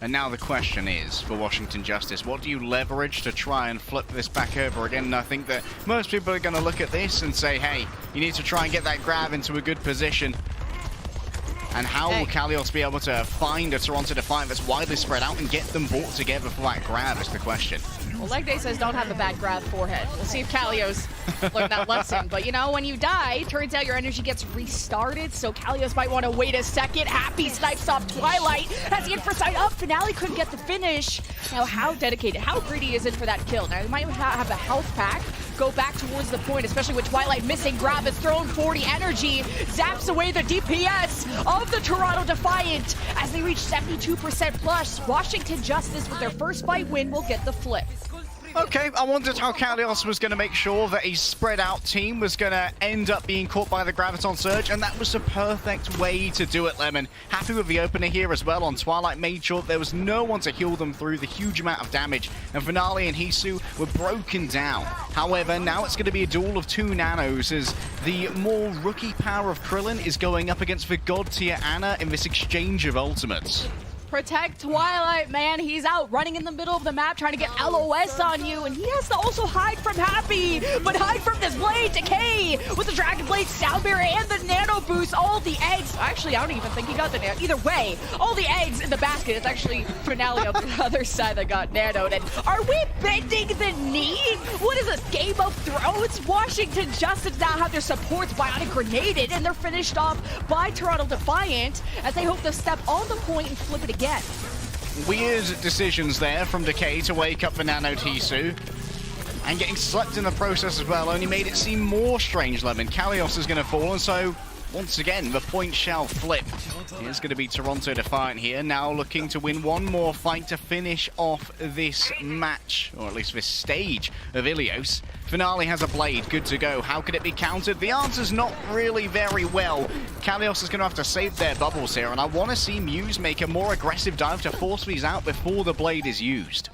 And now the question is, for Washington Justice, what do you leverage to try and flip this back over again? And I think that most people are going to look at this and say, hey, you need to try and get that grab into a good position. And how will Kalios be able to find a Toronto Defiant that's widely spread out and get them brought together for that grab is the question. Well, Leg Day says don't have a bad grab forehead. We'll see if Kalios learned that lesson. But, you know, when you die, turns out your energy gets restarted, so Kalios might want to wait a second. Happy snipes off Twilight. Has the infrasight up. Finale couldn't get the finish. Now, how dedicated, how greedy is it for that kill? Now, he might have a health pack. Go back towards the point, especially with Twilight missing. Grab is thrown 40 energy. Zaps away the DPS of the Toronto Defiant as they reach 72% plus. Washington Justice with their first fight win will get the flip. Okay, I wondered how Kalios was going to make sure that a spread out team was going to end up being caught by the Graviton Surge, and that was the perfect way to do it, Lemon. Happy with the opener here as well on Twilight, made sure there was no one to heal them through the huge amount of damage, and Finale and Hisu were broken down. However, now it's going to be a duel of 2 nanos as the more rookie power of Krillin is going up against the god tier Ana in this exchange of ultimates. Protect Twilight, man. He's out running in the middle of the map trying to get LOS on you, and he has to also hide from Happy, but hide from this blade. Decay with the Dragon Blade, Sound Barrier, and the Nano Boost. All the eggs. Actually, I don't even think he got the Nano. Either way, all the eggs in the basket. It's actually Finale on the other side that got nanoed. And are we bending the knee? What is this, Game of Thrones? Washington Justice now have their supports bionic grenaded, and they're finished off by Toronto Defiant as they hope to step on the point and flip it again. Weird decisions there from Decay to wake up the nanoed Hisu. And getting slept in the process as well only made it seem more strange, Lemon. Kalios is going to fall, and so Once again, the point shall flip. Here's going to be Toronto Defiant here, now looking to win one more fight to finish off this match, or at least this stage of Ilios. Finale has a blade, good to go. How could it be countered? The answer's not really very well. Kalios is going to have to save their bubbles here, and I want to see Muse make a more aggressive dive to force these out before the blade is used.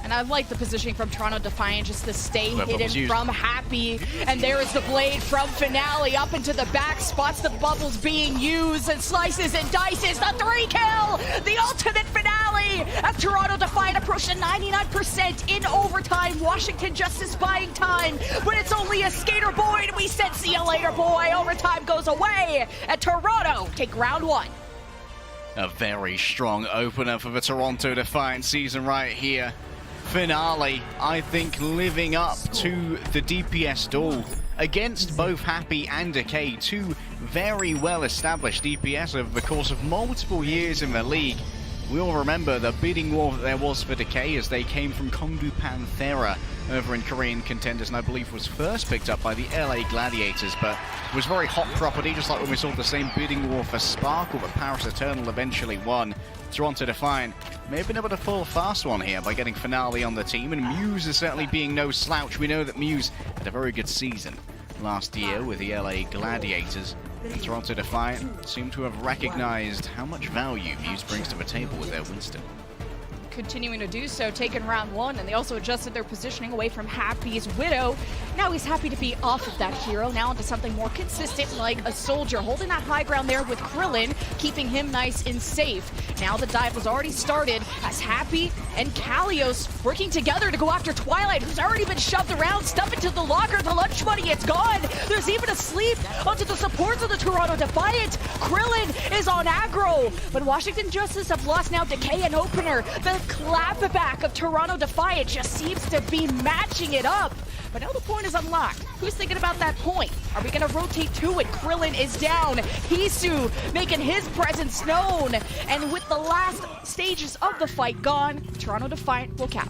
And I like the positioning from Toronto Defiant just to stay hidden from Happy. And there is the blade from Finale up into the back, spots the bubbles being used and slices and dices the 3-kill! The ultimate finale as Toronto Defiant approached 99% in overtime. Washington Justice buying time, but it's only a skater boy, and we said see you later, boy. Overtime goes away, and Toronto take round 1. A very strong opener for the Toronto Defiant season right here. Finale, I think, living up to the DPS duel against both Happy and Decay, two very well-established DPS over the course of multiple years in the league. We all remember the bidding war that there was for Decay as they came from Chengdu Panthera over in Korean Contenders, and I believe was first picked up by the LA Gladiators, but it was very hot property, just like when we saw the same bidding war for Sparkle, but Paris Eternal eventually won. Toronto Defiant may have been able to pull a fast one here by getting Finale on the team, and Muse is certainly being no slouch. We know that Muse had a very good season last year with the LA Gladiators. And Toronto Defiant seem to have recognized how much value Muse brings to the table with their Winston. Continuing to do so, taking round 1, and they also adjusted their positioning away from Happy's Widow. Now he's happy to be off of that hero, now into something more consistent like a soldier, holding that high ground there with Krillin, keeping him nice and safe. Now the dive was already started as Happy and Kalios working together to go after Twilight, who's already been shoved around, stuff into the locker, the lunch money, it's gone. There's even a sleep onto the supports of the Toronto Defiant. Krillin is on aggro, but Washington Justice have lost now Decay and Opener. The clapback of Toronto Defiant just seems to be matching it up. But now the point is unlocked. Who's thinking about that point? Are we going to rotate to it? Krillin is down. Hisu making his presence known. And with the last stages of the fight gone, Toronto Defiant will cap.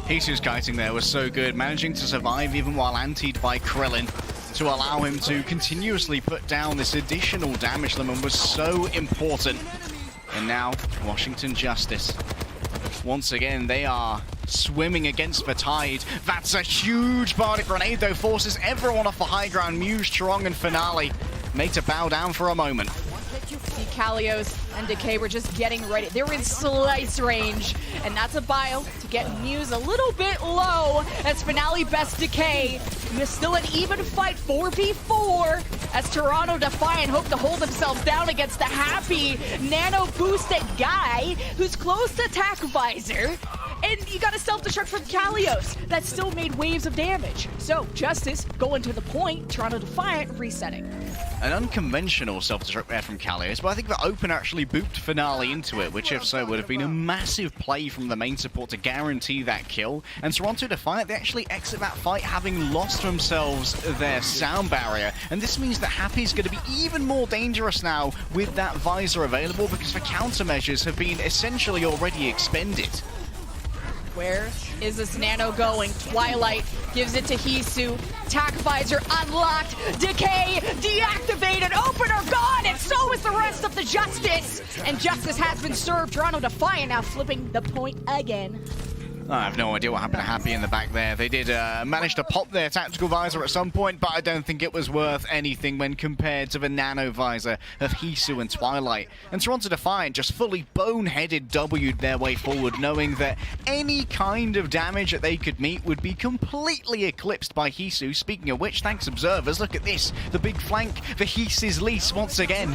Hisu's kiting there was so good, managing to survive even while antied by Krillin to allow him to continuously put down this additional damage limit was so important. And now, Washington Justice. Once again, they are swimming against the tide. That's a huge bardic grenade, though, forces everyone off the high ground. Muse, Trong, and Finale made to bow down for a moment. See, Kalios and Decay were just getting ready. They were in slice range, and that's a bio to get Muse a little bit low as Finale best Decay. It's still an even fight, 4v4, as Toronto Defiant hope to hold themselves down against the Happy nano-boosted guy who's close to attack visor. And you got a self-destruct from Kalios that still made waves of damage. So, Justice going to the point, Toronto Defiant resetting. An unconventional self-destruct there from Kalios, but I think the opener actually booped Finale into it, which if so would have been a massive play from the main support to guarantee that kill. And Toronto Defiant, they actually exit that fight having lost themselves their sound barrier. And this means that Happy's going to be even more dangerous now with that visor available because the countermeasures have been essentially already expended. Where is this nano going? Twilight gives it to Hisu. Attack visor unlocked. Decay deactivated. Opener gone, and so is the rest of the Justice. And Justice has been served. Toronto Defiant now flipping the point again. I have no idea what happened to Happy in the back there. They did manage to pop their tactical visor at some point, but I don't think it was worth anything when compared to the nano visor of Hisu and Twilight. And Toronto Defiant just fully boneheaded W'd their way forward, knowing that any kind of damage that they could meet would be completely eclipsed by Hisu. Speaking of which, thanks observers, look at this. The big flank, the Hisus lease once again.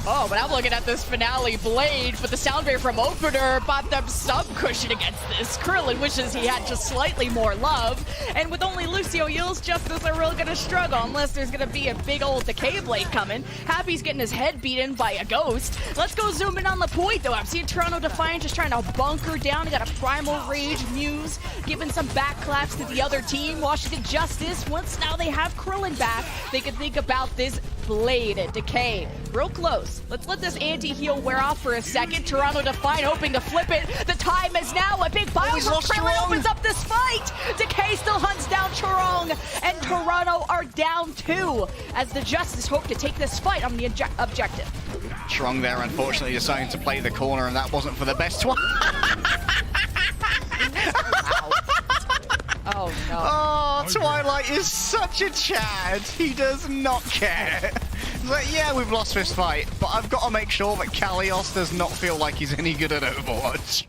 Oh, but I'm looking at this Finale blade, but the sound barrier from Opener bought them some cushion against this. Krillin wishes he had just slightly more love, and with only Lucio Yields, Justice are really gonna struggle unless there's gonna be a big old Decay blade coming. Happy's getting his head beaten by a ghost. Let's go zoom in on the point, though. I'm seeing Toronto Defiant just trying to bunker down. They got a Primal Rage, Muse giving some back claps to the other team. Washington Justice, once now they have Krillin back, they can think about this Blade, Decay, real close. Let's let this anti-heal wear off for a second. Toronto Defiant hoping to flip it. The time is now. A big bio for Krillin opens up this fight. Decay still hunts down Charong, and Toronto are down 2 as the Justice hope to take this fight on the objective. Trong there, unfortunately, deciding to play the corner, and that wasn't for the best one. Oh, no. Oh, Twilight is such a Chad. He does not care. He's like, yeah, we've lost this fight, but I've got to make sure that Kalios does not feel like he's any good at Overwatch.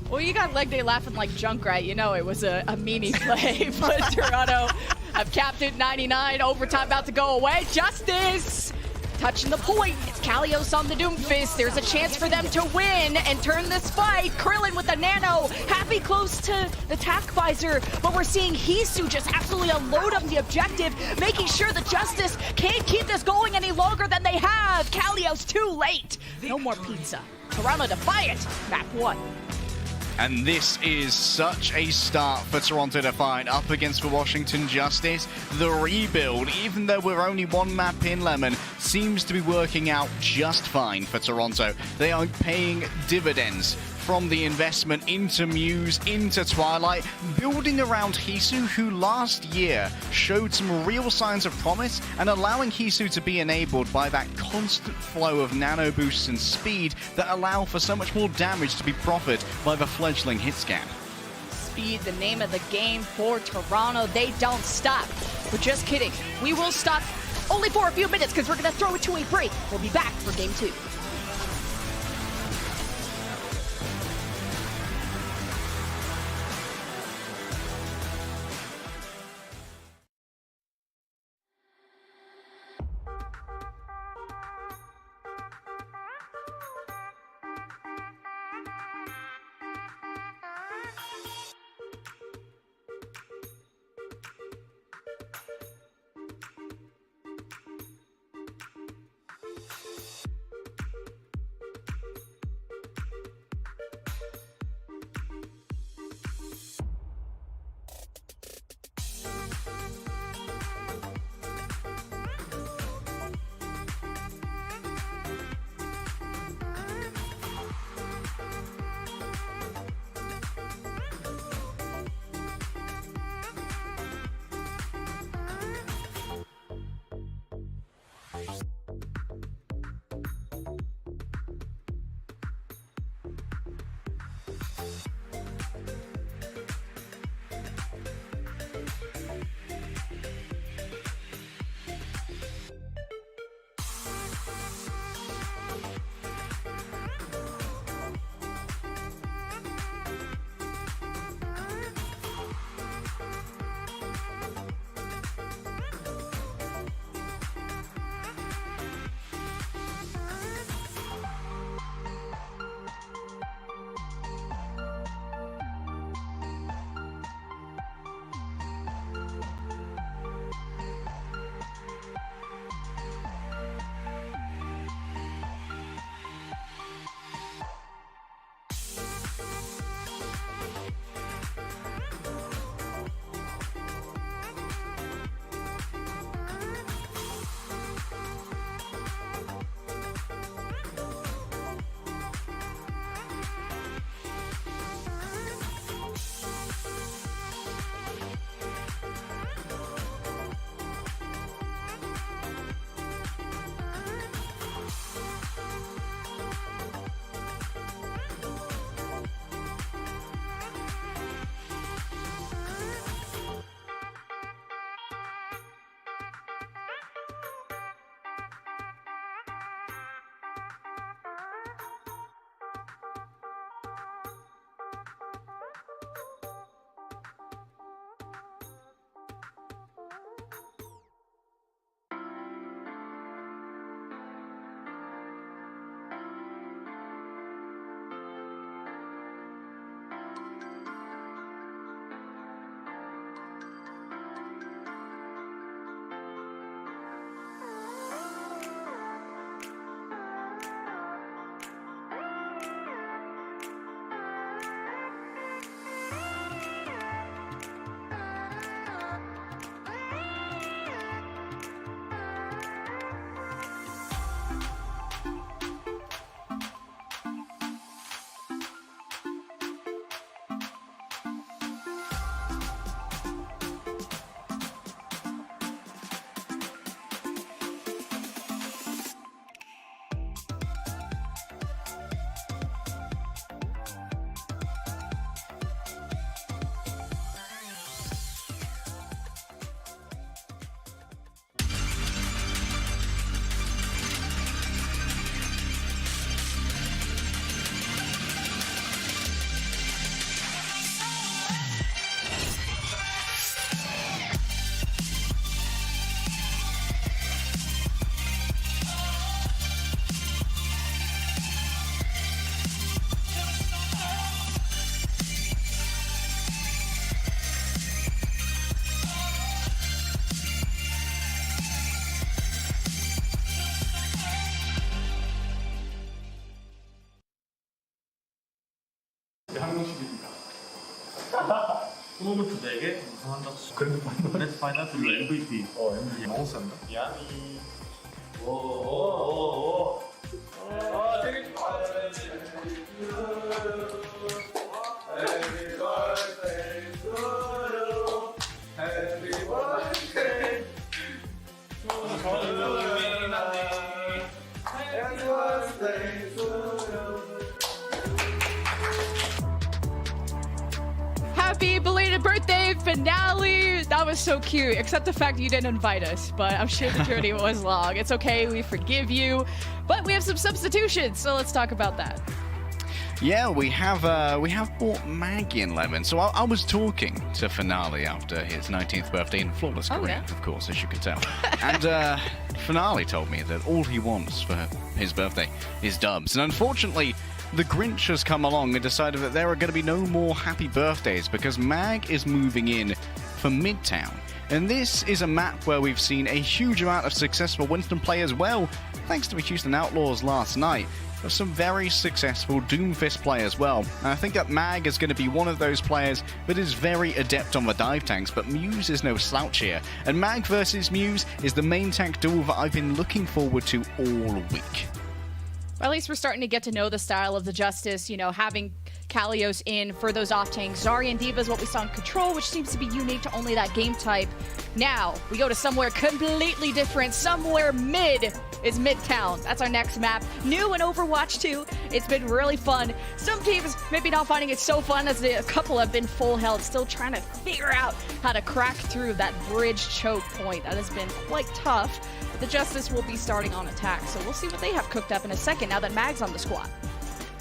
Well, you got Leg Day laughing like Junkrat. You know it was a meanie play, but Toronto have capped it 99. Overtime about to go away. Justice touching the point. It's Kalios on the Doomfist. There's a chance for them to win and turn this fight. Krillin with the nano. Happy close to the tack visor, but we're seeing Hisu just absolutely unload on the objective, making sure the Justice can't keep this going any longer than they have. Kalios too late. No more pizza. Toronto Defiant, map 1. And this is such a start for Toronto Defiant up against the Washington Justice. The rebuild, even though we're only 1 map in, Lemon, seems to be working out just fine for Toronto. They are paying dividends from the investment into Muse, into Twilight, building around Hisu, who last year showed some real signs of promise, and allowing Hisu to be enabled by that constant flow of nano boosts and speed that allow for so much more damage to be proffered by the fledgling hit scan. Speed, the name of the game for Toronto. They don't stop. We're just kidding. We will stop only for a few minutes because we're going to throw it to a break. We'll be back for game 2. 토너먼트 4개 우승한다고. 그래서 파이널 그리고 MVP. MVP. 너무 센다. 야미. 되게 좋아. Happy belated birthday finale! That was so cute, except the fact you didn't invite us, but I'm sure the journey was long. It's okay, we forgive you. But we have some substitutions, so let's talk about that. Yeah, we have brought Maggie and Lemon. So I was talking to Finale after his 19th birthday in flawless career, of course, as you can tell. And Finale told me that all he wants for his birthday is dubs. And unfortunately, the Grinch has come along and decided that there are going to be no more happy birthdays because Mag is moving in for Midtown. And this is a map where we've seen a huge amount of successful Winston play as well, thanks to the Houston Outlaws last night. There's some very successful Doomfist play as well. And I think that Mag is going to be one of those players that is very adept on the dive tanks, but Muse is no slouch here. And Mag versus Muse is the main tank duel that I've been looking forward to all week. At least we're starting to get to know the style of the Justice, you know, having Kalios in for those off tanks. Zarya and D.Va is what we saw in Control, which seems to be unique to only that game type. Now, we go to somewhere completely different. Somewhere mid is Midtown. That's our next map. New in Overwatch 2. It's been really fun. Some teams maybe not finding it so fun as a couple have been full health, still trying to figure out how to crack through that bridge choke point. That has been quite tough. But the Justice will be starting on attack, so we'll see what they have cooked up in a second now that Mag's on the squad.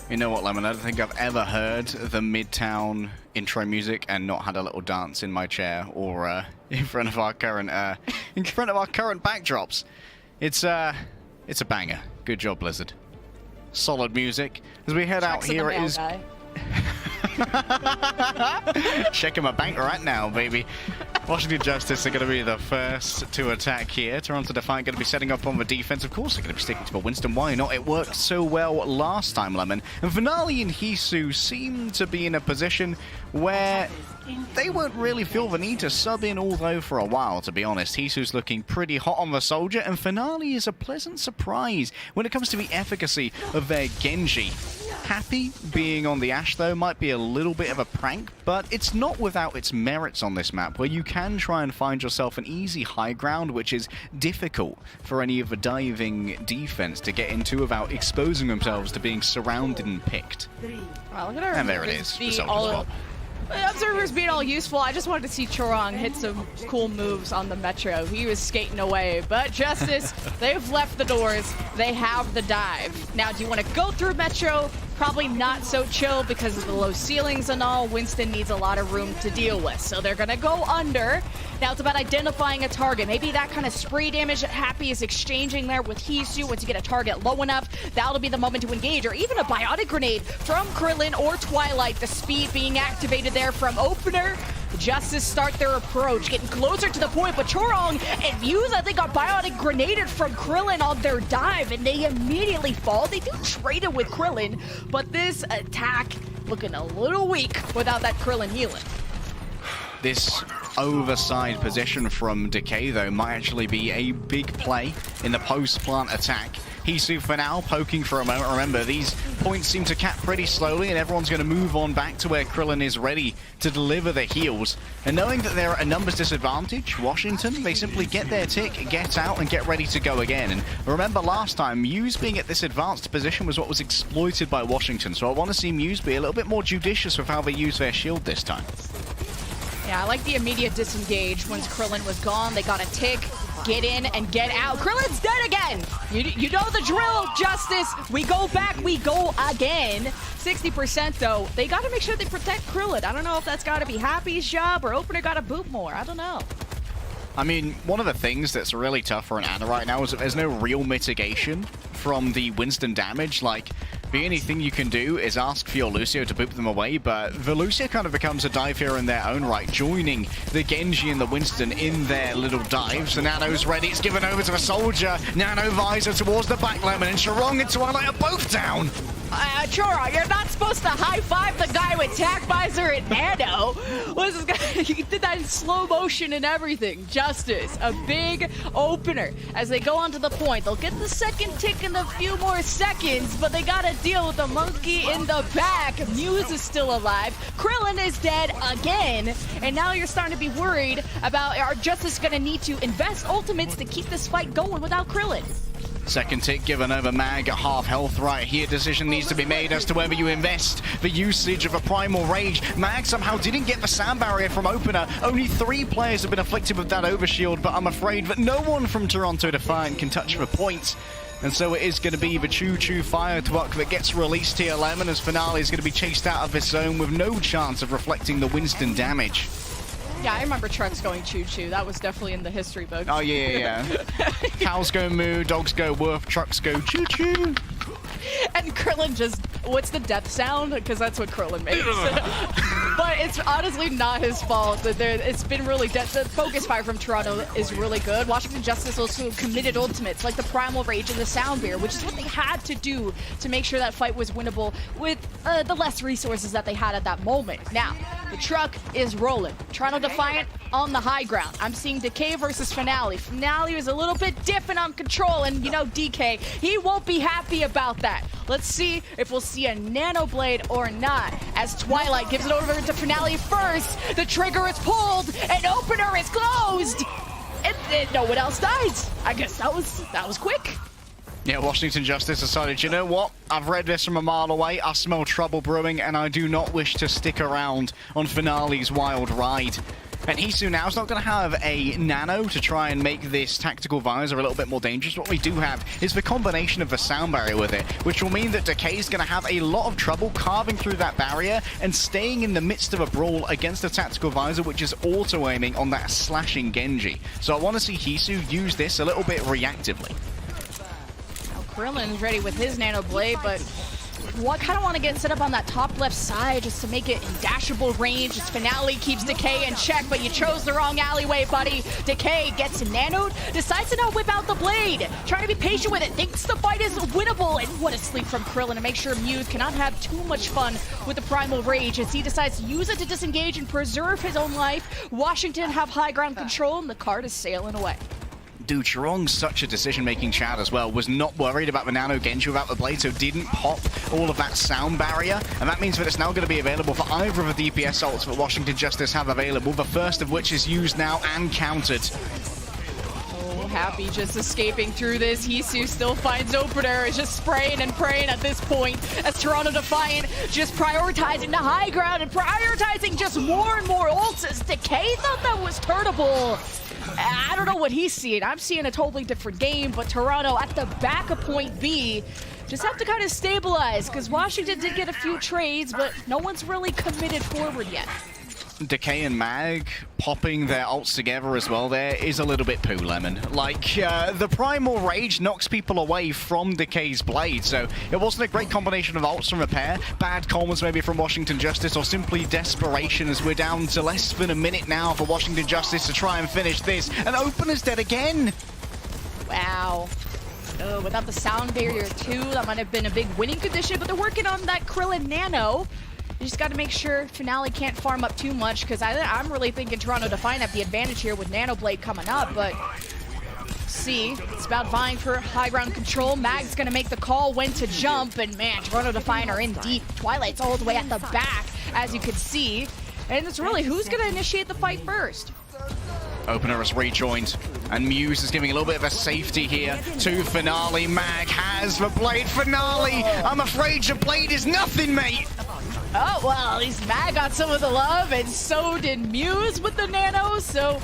You know what, Lemon? I don't think I've ever heard the Midtown intro music and not had a little dance in my chair or in front of our current backdrops. It's a banger. Good job, Blizzard. Solid music. As we head out here, it is. Checking my bank right now, baby. Washington Justice are going to be the first to attack here. Toronto Defiant going to be setting up on the defense. Of course, they're going to be sticking to the Winston. Why not? It worked so well last time, Lemon. And Finale and Hisu seem to be in a position where they won't really feel the need to sub in, although for a while, to be honest. Hisu's looking pretty hot on the Soldier, and Finale is a pleasant surprise when it comes to the efficacy of their Genji. Happy being on the Ashe, though, might be a little bit of a prank, but it's not without its merits on this map, where you can try and find yourself an easy high ground, which is difficult for any of the diving defense to get into without exposing themselves to being surrounded and picked. Wow, look at our and there it is, the Soldier's spot. Observers being all useful. I just wanted to see Chorong hit some cool moves on the Metro. He was skating away, but Justice, they've left the doors. They have the dive. Now, do you want to go through Metro? Probably not so chill because of the low ceilings and all. Winston needs a lot of room to deal with, so they're going to go under. Now it's about identifying a target. Maybe that kind of spray damage that Happy is exchanging there with Hisu. Once you get a target low enough, that'll be the moment to engage. Or even a biotic grenade from Krillin or Twilight. The speed being activated there from Opener. The Justice start their approach, getting closer to the point, but Chorong and Muse, I think, got biotic grenaded from Krillin on their dive, and they immediately fall. They do trade it with Krillin, but this attack looking a little weak without that Krillin healing. This overside position from Decay, though, might actually be a big play in the post-plant attack. Hisu for now, poking for a moment. Remember, these points seem to cap pretty slowly, and everyone's going to move on back to where Krillin is ready to deliver the heals. And knowing that they're at a numbers disadvantage, Washington, they simply get their tick, get out, and get ready to go again. And remember last time, Muse being at this advanced position was what was exploited by Washington. So I want to see Muse be a little bit more judicious with how they use their shield this time. Yeah, I like the immediate disengage. Once Krillin was gone, they got a tick, get in and get out. Krillin's dead again! You know the drill, Justice! We go back, we go again. 60% though, they gotta make sure they protect Krillin. I don't know if that's gotta be Happy's job or Opener gotta boot more, I don't know. I mean, one of the things that's really tough for an Ana right now is that there's no real mitigation from the Winston damage. Like, the only thing you can do is ask for your Lucio to boop them away, but the Lucio kind of becomes a dive hero in their own right, joining the Genji and the Winston in their little dives. The Nano's ready, it's given over to the Soldier. Nano visor towards the back, Lemon, and Chorong and Twilight are both down. Jour, you're not supposed to high-five the guy with Tac Visor and Nano. What's this guy? He did that in slow motion and everything. Justice, a big opener. As they go onto the point, they'll get the second tick in a few more seconds, but they gotta deal with the monkey in the back. Muse is still alive. Krillin is dead again. And now you're starting to be worried about, are Justice gonna need to invest ultimates to keep this fight going without Krillin? Second tick given over Mag at half health right here. Decision needs to be made as to whether you invest the usage of a Primal Rage. Mag somehow didn't get the sound barrier from opener. Only 3 players have been afflicted with that overshield, but I'm afraid that no one from Toronto Defiant can touch the points. And so it is going to be the Choo Choo Fire Truck that gets released here. Lemon, as Finale is going to be chased out of this zone with no chance of reflecting the Winston damage. Yeah, I remember trucks going choo-choo. That was definitely in the history book. Oh, yeah. Cows go moo, dogs go woof, trucks go choo-choo. And Krillin just, what's the death sound? Because that's what Krillin makes. But it's honestly not his fault. It's been really, the focus fire from Toronto is really good. Washington Justice also committed ultimates, like the Primal Rage and the Sound Beer, which is what they had to do to make sure that fight was winnable with the less resources that they had at that moment. Now, the truck is rolling. Toronto Defiant on the high ground. I'm seeing Decay versus Finale. Finale was a little bit dipping on control, and you know DK, he won't be happy about that. Let's see if we'll see a Nano Blade or not, as Twilight gives it over to Finale first. The trigger is pulled, and opener is closed, and no one else dies. I guess that was quick. Yeah, Washington Justice decided, you know what? I've read this from a mile away. I smell trouble brewing, and I do not wish to stick around on Finale's wild ride. And Hisu now is not going to have a nano to try and make this tactical visor a little bit more dangerous. What we do have is the combination of the sound barrier with it, which will mean that Decay is going to have a lot of trouble carving through that barrier and staying in the midst of a brawl against the tactical visor, which is auto-aiming on that slashing Genji. So I want to see Hisu use this a little bit reactively. Krillin's ready with his Nano Blade, but kind of want to get set up on that top left side just to make it in dashable range as Finale keeps Decay in check, but you chose the wrong alleyway, buddy. Decay gets nanoed, decides to not whip out the blade, trying to be patient with it, thinks the fight is winnable, and what a sleep from Krillin to make sure Muse cannot have too much fun with the Primal Rage as he decides to use it to disengage and preserve his own life. Washington have high ground control, and the card is sailing away. Dude, Chirong's such a decision-making Chad as well. Was not worried about the Nano Genji without the blade, so didn't pop all of that sound barrier. And that means that it's now going to be available for either of the DPS ults that Washington Justice have available. The first of which is used now and countered. Oh, Happy just escaping through this. Hisu still finds opener. Is just spraying and praying at this point as Toronto Defiant just prioritizing the high ground and prioritizing just more and more ults as Decay thought that was turnable. I don't know what he's seeing. I'm seeing a totally different game, but Toronto at the back of point B just have to kind of stabilize because Washington did get a few trades, but no one's really committed forward yet. Decay and Mag popping their ults together as well there is a little bit poo, Lemon. Like, the Primal Rage knocks people away from Decay's blade, so it wasn't a great combination of ults and repair. Bad combos maybe from Washington Justice, or simply desperation as we're down to less than a minute now for Washington Justice to try and finish this. And opener's dead again! Wow. Without the sound barrier too, that might have been a big winning condition, but they're working on that Krillin Nano. You just got to make sure Finale can't farm up too much, because I'm really thinking Toronto Defiant have the advantage here with Nano Blade coming up, but see, it's about vying for high ground control. Mag's going to make the call when to jump, and man, Toronto Defiant are in deep. Twilight's all the way at the back, as you can see, and it's really who's going to initiate the fight first. Opener has rejoined, and Muse is giving a little bit of a safety here to Finale. Mag has the blade. Finale, I'm afraid your blade is nothing, mate. Oh, well, at least Mag got some of the love, and so did Muse with the Nano, so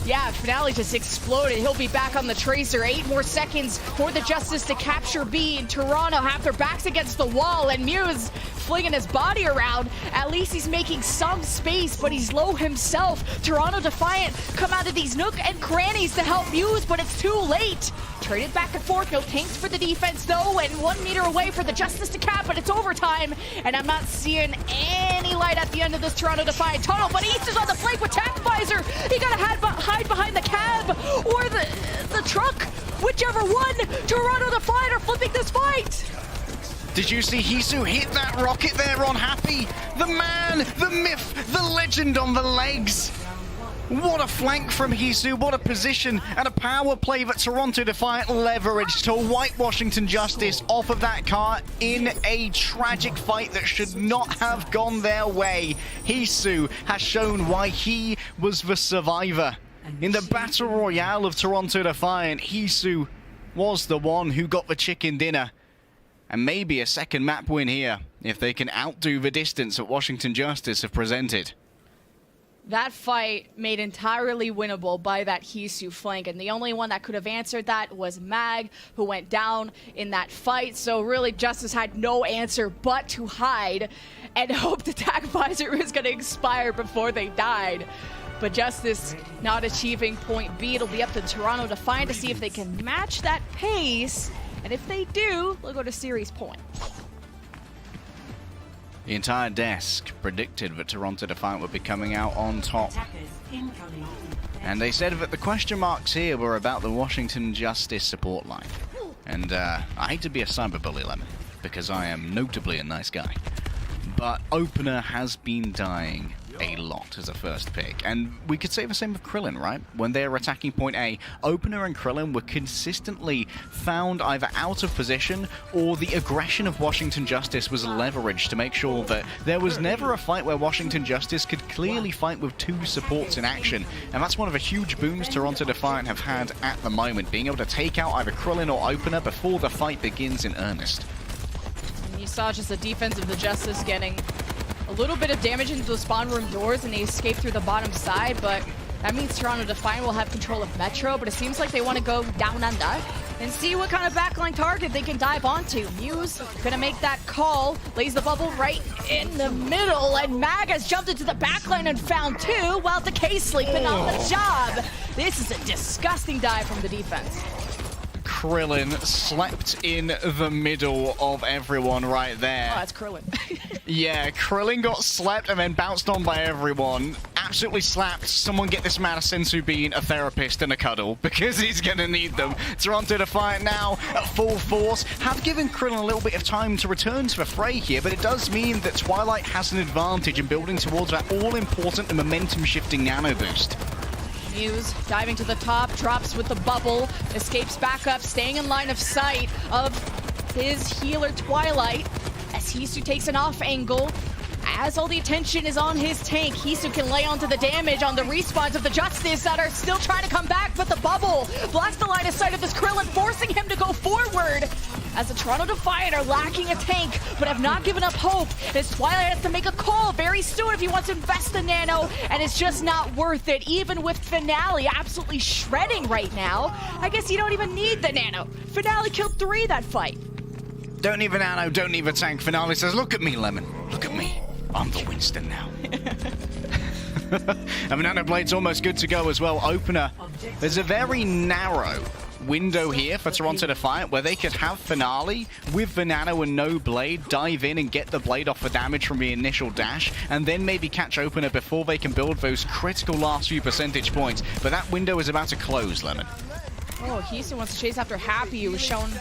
yeah, Finale just exploded. He'll be back on the Tracer. 8 more seconds for the Justice to capture B, and Toronto have their backs against the wall, and Muse flinging his body around. At least he's making some space, but he's low himself. Toronto Defiant come out of these nook and crannies to help Muse, but it's too late. Traded back and forth, no tanks for the defense though, and 1 meter away for the Justice to cap, but it's overtime, and I'm not seeing any light at the end of this Toronto Defiant tunnel, but East is on the flank with Tac Visor. He gotta hide behind the cab or the truck, whichever one. Toronto Defiant are flipping this fight. Did you see Hisu hit that rocket there on Happy? The man, the myth, the legend on the legs. What a flank from Hisu, what a position and a power play that Toronto Defiant leveraged to wipe Washington Justice off of that car in a tragic fight that should not have gone their way. Hisu has shown why he was the survivor. In the Battle Royale of Toronto Defiant, Hisu was the one who got the chicken dinner. And maybe a second map win here, if they can outdo the distance that Washington Justice have presented. That fight made entirely winnable by that Hisu flank, and the only one that could have answered that was Mag, who went down in that fight. So really, Justice had no answer but to hide and hope the attack visor was going to expire before they died. But Justice not achieving point B. It'll be up to Toronto Defiant to see if they can match that pace. And if they do, they'll go to series point. The entire desk predicted that Toronto Defiant would be coming out on top. And they said that the question marks here were about the Washington Justice support line. And I hate to be a cyberbully, Lemon, because I am notably a nice guy. But Opener has been dying a lot as a first pick. And we could say the same with Krillin, right? When they were attacking point A, Opener and Krillin were consistently found either out of position or the aggression of Washington Justice was leveraged to make sure that there was never a fight where Washington Justice could clearly fight with two supports in action. And that's one of the huge boons Toronto Defiant have had at the moment, being able to take out either Krillin or Opener before the fight begins in earnest. And you saw just the defense of the Justice getting a little bit of damage into the spawn room doors, and they escape through the bottom side, but that means Toronto Defiant will have control of Metro, but it seems like they want to go down under and see what kind of backline target they can dive onto. Muse gonna make that call, lays the bubble right in the middle, and Mag has jumped into the backline and found two, while Decay sleeping on the job. This is a disgusting dive from the defense. Krillin slept in the middle of everyone right there. Oh, that's Krillin. Yeah, Krillin got slept and then bounced on by everyone. Absolutely slapped. Someone get this man a Sensu Bean, a therapist, and a cuddle, because he's gonna need them. Toronto Defiant now at full force. Have given Krillin a little bit of time to return to the fray here, but it does mean that Twilight has an advantage in building towards that all-important and momentum-shifting nano boost. Muse diving to the top, drops with the bubble, escapes back up, staying in line of sight of his healer Twilight as Hisu takes an off angle. As all the attention is on his tank, Hisu can lay onto the damage on the respawns of the Justice that are still trying to come back, but the bubble blocks the line of sight of this Krillin, forcing him to go forward. As the Toronto Defiant are lacking a tank, but have not given up hope. As Twilight has to make a call very soon if he wants to invest in Nano, and it's just not worth it, even with Finale absolutely shredding right now. I guess you don't even need the Nano. Finale killed 3 that fight. Don't need the Nano, don't need the tank. Finale says, look at me, Lemon. Look at me. I'm the Winston now. And the Nano Blade's almost good to go as well. Opener. There's a very narrow window here for Toronto Defiant where they could have Finale with the Nano and no Blade, dive in and get the Blade off the damage from the initial dash, and then maybe catch Opener before they can build those critical last few percentage points. But that window is about to close, Lemon. Oh, Hisu wants to chase after Happy, who was showing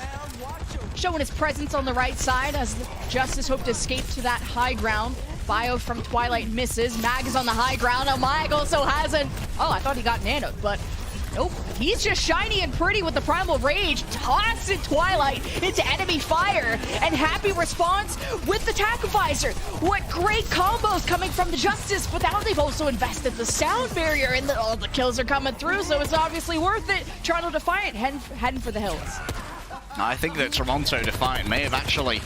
his presence on the right side as Justice hoped to escape to that high ground. Bio from Twilight misses. Mag is on the high ground. Oh, Mag also hasn't. Oh, I thought he got nanoed, but nope. He's just shiny and pretty with the Primal Rage. Tossing Twilight into enemy fire. And Happy responds with the Attack Visor. What great combos coming from the Justice, but now they've also invested the sound barrier, and all the kills are coming through, so it's obviously worth it. Toronto Defiant heading for the hills. I think that Toronto Defiant may have actually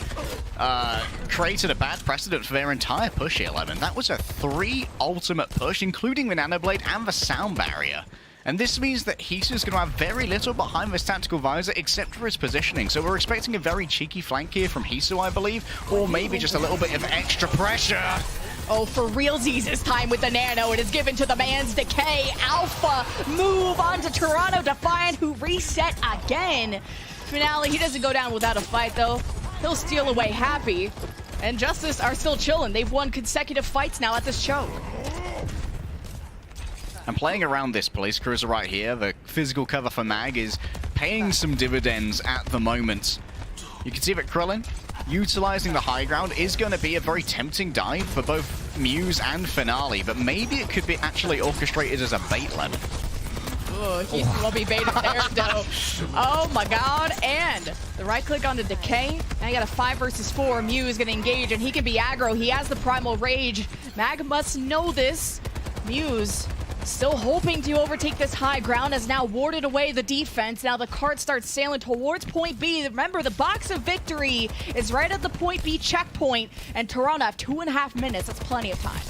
created a bad precedent for their entire push here, Lemon. That was a 3 ultimate push, including the Nano Blade and the sound barrier. And this means that Hisu's going to have very little behind this tactical visor except for his positioning. So we're expecting a very cheeky flank here from Hisu, I believe, or maybe just a little bit of extra pressure. Oh, for realsies this time with the Nano. It is given to the man's Decay. Alpha move on to Toronto Defiant, who reset again. Finale, he doesn't go down without a fight, though. He'll steal away Happy. And Justice are still chilling. They've won consecutive fights now at this choke. And playing around this police cruiser right here, the physical cover for Mag is paying some dividends at the moment. You can see that Krillin utilizing the high ground is going to be a very tempting dive for both Muse and Finale, but maybe it could be actually orchestrated as a bait, Lemon. Oh, he will be baited there, though. Oh my god, and the right click on the Decay. Now you got a 5 versus 4. Muse gonna engage, and he can be aggro. He has the Primal Rage. Mag must know this. Muse still hoping to overtake this high ground, has now warded away the defense. Now the cart starts sailing towards point B. Remember, the box of victory is right at the point B checkpoint, and Toronto have 2.5 minutes. That's plenty of time.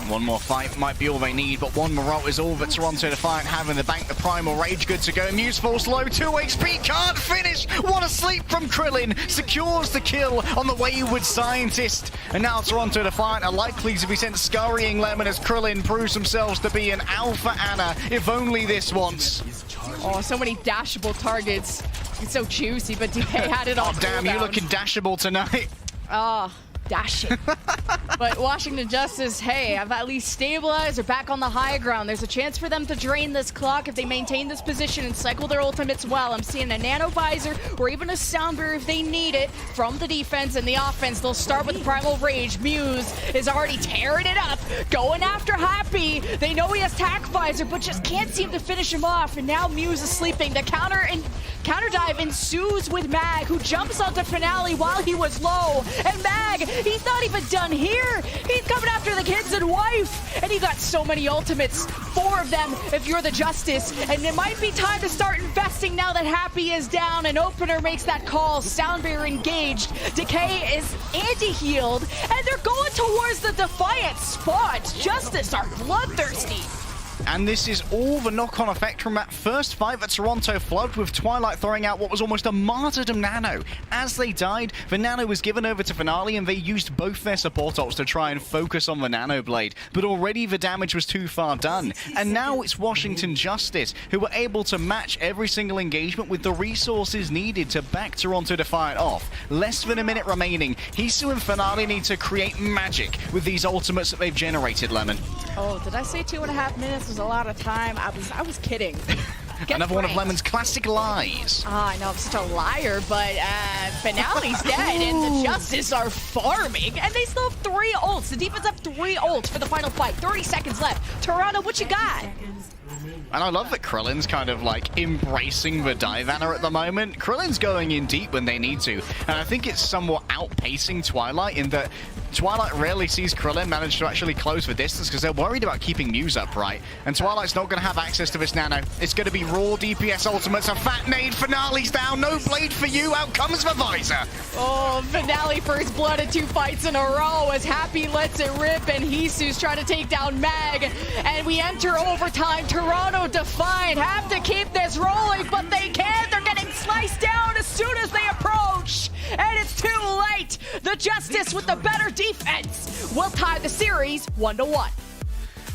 One more fight might be all they need, but one morale is all that Toronto Defiant have in the bank. The Primal Rage good to go. Muse falls low, 2 HP, can't finish. What a sleep from Krillin. Secures the kill on the wayward Scientist. And now Toronto Defiant are likely to be sent scurrying, Lemon, as Krillin proves themselves to be an alpha Ana, if only this once. Oh, so many dashable targets. It's so juicy, but DK had it all. Oh, damn, you looking dashable tonight. Oh, dashing. But Washington Justice, hey, have at least stabilized. They're back on the high ground. There's a chance for them to drain this clock if they maintain this position and cycle their ultimates well. I'm seeing a Nano Visor or even a Sound Barrier if they need it from the defense and the offense. They'll start with Primal Rage. Muse is already tearing it up, going after Happy. They know he has Tac Visor, but just can't seem to finish him off. And now Muse is sleeping. The counter dive ensues with Mag, who jumps onto Finale while he was low. And Mag, he's not even done here. He's coming after the kids and wife. And he got so many ultimates, 4 of them if you're the Justice. And it might be time to start investing now that Happy is down. And Opener makes that call. Sound Barrier engaged. Decay is anti-healed. And they're going towards the Defiant spot. Justice are bloodthirsty. And this is all the knock-on effect from that first fight that Toronto flubbed, with Twilight throwing out what was almost a martyrdom nano. As they died, the nano was given over to Finale, and they used both their support ults to try and focus on the nano blade. But already the damage was too far done. And now it's Washington Justice, who were able to match every single engagement with the resources needed to back Toronto Defiant off. Less than a minute remaining. Hisu and Finale need to create magic with these ultimates that they've generated, Lemon. Oh, did I say 2.5 minutes was a lot of time? I was kidding. Another one of Lemon's classic lies. I know, I'm such a liar, but Finale's dead and the Justice are farming, and they still have 3 ults. The defense have 3 ults for the final fight. 30 seconds left. Toronto, what you got? And I love that Krillin's kind of like embracing the dive Ana at the moment. Krillin's going in deep when they need to. And I think it's somewhat outpacing Twilight in that Twilight rarely sees Krillin manage to actually close the distance because they're worried about keeping Muse upright. And Twilight's not going to have access to this nano. It's going to be raw DPS ultimates. A fat nade. Finale's down. No blade for you. Out comes the visor. Oh, Finale first blood in 2 fights in a row as Happy lets it rip and Hisu's trying to take down Mag. And we enter overtime. Toronto Defiant have to keep this rolling, but they can't. They're getting sliced down as soon as they approach. And it's too late. The Justice with the better defense will tie the series 1-1.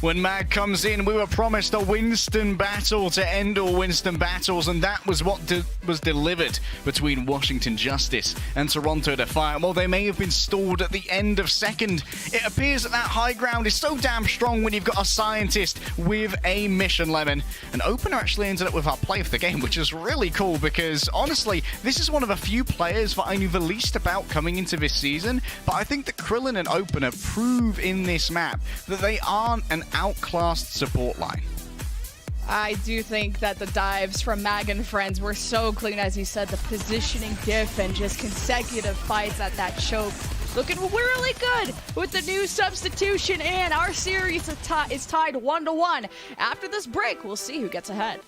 When Mag comes in, we were promised a Winston battle to end all Winston battles, and that was what was delivered between Washington Justice and Toronto Defiant. Well, they may have been stalled at the end of second. It appears that high ground is so damn strong when you've got a Scientist with a mission, Lemon. And Opener actually ended up with our play of the game, which is really cool because, honestly, this is one of a few players that I knew the least about coming into this season, but I think that Krillin and Opener prove in this map that they aren't an outclassed support line. I do think that the dives from Mag and friends were so clean, as you said, the positioning diff and just consecutive fights at that choke. Looking really good with the new substitution, and our series is tied 1-1. After this break, we'll see who gets ahead.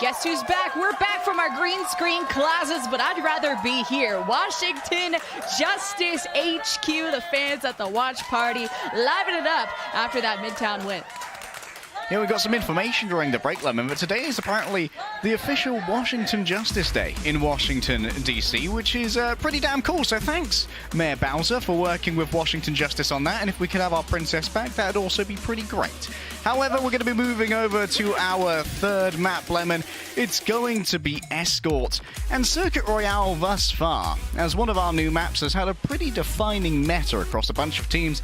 Guess who's back? We're back from our green screen closets, but I'd rather be here. Washington Justice HQ, the fans at the watch party, liven it up after that Midtown win. Yeah, we got some information during the break, Lemon, but today is apparently the official Washington Justice Day in Washington, D.C., which is pretty damn cool. So thanks, Mayor Bowser, for working with Washington Justice on that. And if we could have our princess back, that'd also be pretty great. However, we're going to be moving over to our third map, Lemon. It's going to be Escort. And Circuit Royale thus far, as one of our new maps, has had a pretty defining meta across a bunch of teams.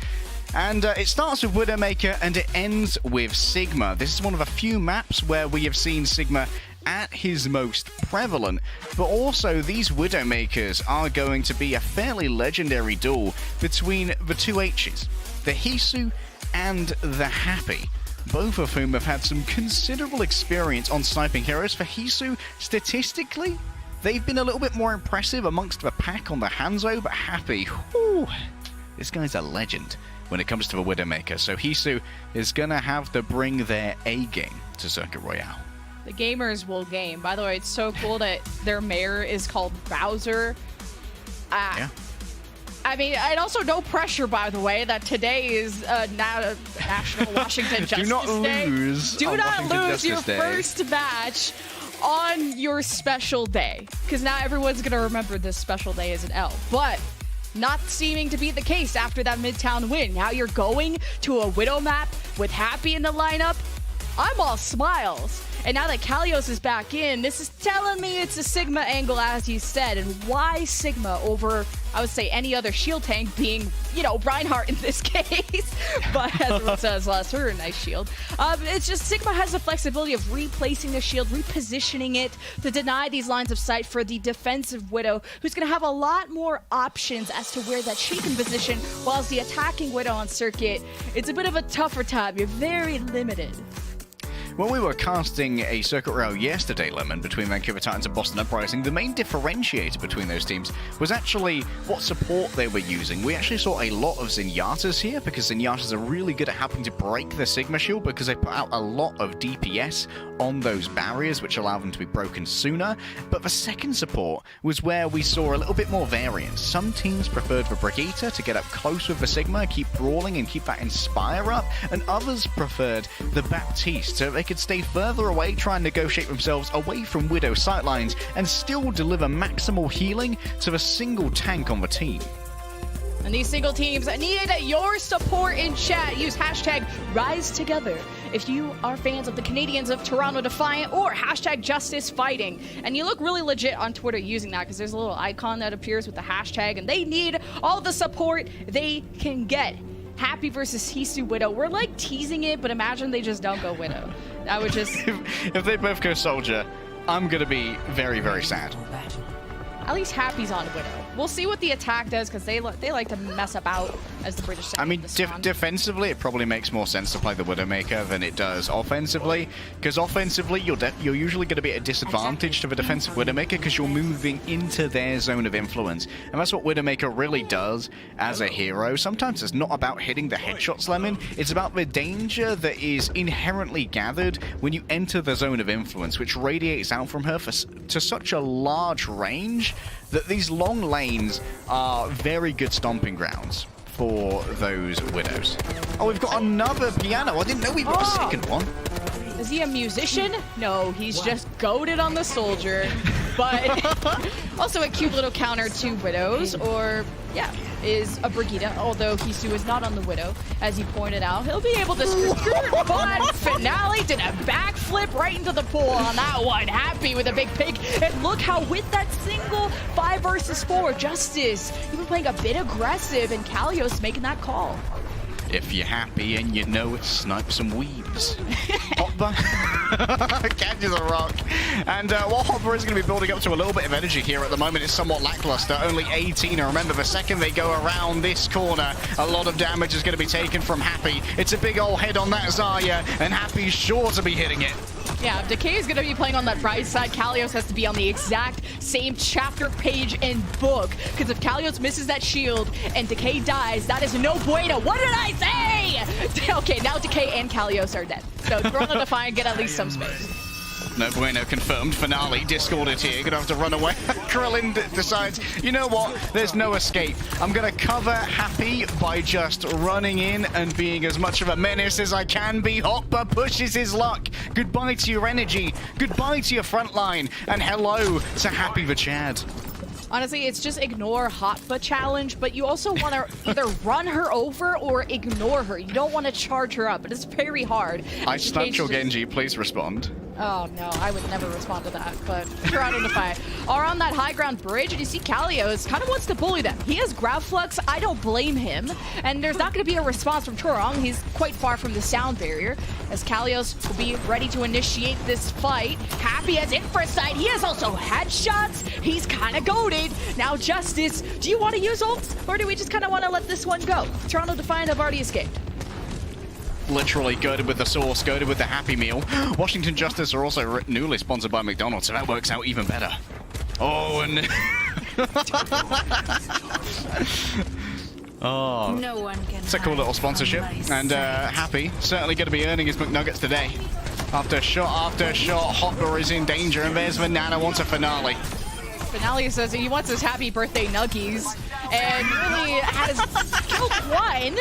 And it starts with Widowmaker and it ends with Sigma. This is one of a few maps where we have seen Sigma at his most prevalent, but also these Widowmakers are going to be a fairly legendary duel between the two H's, the Hisu and the Happy, both of whom have had some considerable experience on sniping heroes. For Hisu, statistically, they've been a little bit more impressive amongst the pack on the Hangzhou, but Happy, whew, this guy's a legend when it comes to the Widowmaker. So Hisu is going to have to bring their A-game to Circuit Royale. The gamers will game. By the way, it's so cool that their mayor is called Bowser. Yeah. I mean, and also no pressure, by the way, that today is National Washington Justice Day. Do not lose. Do not lose your Day. first match on your special day, because now everyone's going to remember this special day as an L. But not seeming to be the case after that Midtown win. Now you're going to a Widow map with Happy in the lineup. I'm all smiles. And now that Kalios is back in, this is telling me it's a Sigma angle, as you said. And why Sigma over, I would say, any other shield tank, being, you know, Reinhardt in this case. But as everyone says, last her, nice shield. It's just Sigma has the flexibility of replacing the shield, repositioning it to deny these lines of sight for the defensive Widow, who's going to have a lot more options as to where that she can position, whilst the attacking Widow on circuit, it's a bit of a tougher time. You're very limited. When we were casting a Circuit Royale yesterday, Lemon, between Vancouver Titans and Boston Uprising, the main differentiator between those teams was actually what support they were using. We actually saw a lot of Zenyatas here, because Zenyatas are really good at helping to break the Sigma shield, because they put out a lot of DPS on those barriers, which allow them to be broken sooner. But the second support was where we saw a little bit more variance. Some teams preferred the Brigitte to get up close with the Sigma, keep brawling and keep that Inspire up, and others preferred the Baptiste, so they could stay further away, try and negotiate themselves away from Widow sightlines, and still deliver maximal healing to the single tank on the team. And these single teams need your support in chat. Use hashtag #RiseTogether if you are fans of the Canadians of Toronto Defiant, or hashtag #JusticeFighting. And you look really legit on Twitter using that, because there's a little icon that appears with the hashtag, and they need all the support they can get. Happy versus Hisu Widow. We're like teasing it, but imagine they just don't go Widow. That would just... if they both go Soldier, I'm going to be very, very sad. At least Happy's on Widow. We'll see what the attack does, because they like to mess about, as the British say. I mean, defensively, it probably makes more sense to play the Widowmaker than it does offensively, because offensively, you're usually going to be at a disadvantage to the defensive Widowmaker, because you're moving into their zone of influence. And that's what Widowmaker really does as a hero. Sometimes it's not about hitting the headshots, Lemon. It's about the danger that is inherently gathered when you enter the zone of influence, which radiates out from her to such a large range that these long lanes are very good stomping grounds for those Widows. Oh, we've got another piano. I didn't know we've got a second one. Is he a musician? No, he's just goated on the Soldier. But also a cute little counter to Widows, or, yeah, is a Brigitte, although Hisu is not on the Widow, as he pointed out. He'll be able to skirt, but Finale did a backflip right into the pool on that one. Happy with a big pick. And look how with that single 5 versus 4, Justice, you've been playing a bit aggressive, and Kalios making that call. If you're happy and you know it, snipe some weaves. Hopper catches a rock. And while Hopper is going to be building up to a little bit of energy here at the moment, it's somewhat lackluster. Only 18. And remember, the second they go around this corner, a lot of damage is going to be taken from Happy. It's a big old head on that Zarya, and Happy's sure to be hitting it. Yeah, if Decay is going to be playing on that right side, Kalios has to be on the exact same chapter, page, and book. Because if Kalios misses that shield and Decay dies, that is no bueno. What did I say? Okay, now Decay and Kalios are dead. So Toronto Defiant get at least some space. No bueno, confirmed. Finale, discorded here. Gonna have to run away. Krillin decides, you know what? There's no escape. I'm gonna cover Happy by just running in and being as much of a menace as I can be. Hopper pushes his luck. Goodbye to your energy. Goodbye to your front line. And hello to Happy the Chad. Honestly, it's just ignore Hotba challenge, but you also want to either run her over or ignore her. You don't want to charge her up, but it's very hard. I stunned your Genji, please respond. Oh no, I would never respond to that, but Toronto Defiant are on that high ground bridge, and you see Kalios kind of wants to bully them. He has grab flux, I don't blame him, and there's not going to be a response from Chorong. He's quite far from the sound barrier, as Kalios will be ready to initiate this fight. Happy has Infrasight, he has also headshots, he's kind of goated. Now Justice, do you want to use ults, or do we just kind of want to let this one go? Toronto Defiant have already escaped. Literally goaded with the sauce, goaded with the Happy Meal. Washington Justice are also newly sponsored by McDonald's, so that works out even better. Oh, and... oh, no one can. It's a cool little sponsorship. And Happy certainly going to be earning his McNuggets today. After shot, Hopper is in danger, and there's Vanana wants a finale. Finale says he wants his happy birthday nuggies, and really has killed one.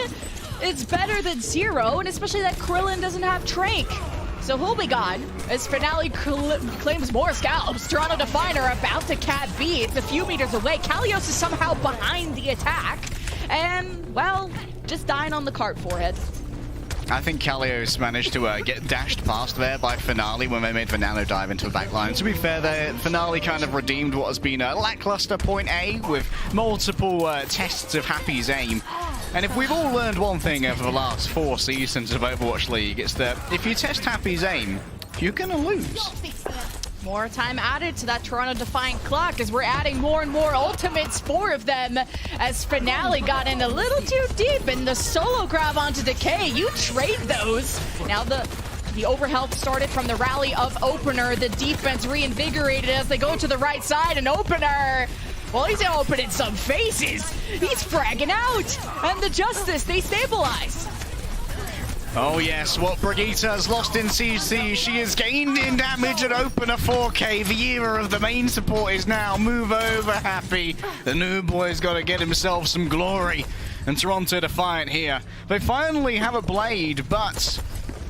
It's better than 0, and especially that Krillin doesn't have Trank. So he'll be gone as Finale claims more scalps. Toronto Defiant are about to cat B. It's a few meters away. Kalios is somehow behind the attack, and, well, just dying on the cart forehead. I think Kalios managed to get dashed past there by Finale when they made the nano dive into the backline. To be fair, there, Finale kind of redeemed what has been a lackluster point A with multiple tests of Happy's aim. And if we've all learned one thing over the last 4 seasons of Overwatch League, it's that if you test Happy's aim, you're gonna lose. More time added to that Toronto Defiant clock as we're adding more and more ultimates, 4 of them, as Finale got in a little too deep and the solo grab onto Decay. You trade those. Now the overhealth started from the rally of Opener. The defense reinvigorated as they go to the right side, and Opener, well, he's opening some faces. He's fragging out, and the Justice, they stabilize. Oh yes, what Brigitte has lost in CC, she has gained in damage at Opener 4K. The era of the main support is now. Move over, Happy. The new boy's got to get himself some glory. And Toronto Defiant here. They finally have a blade, but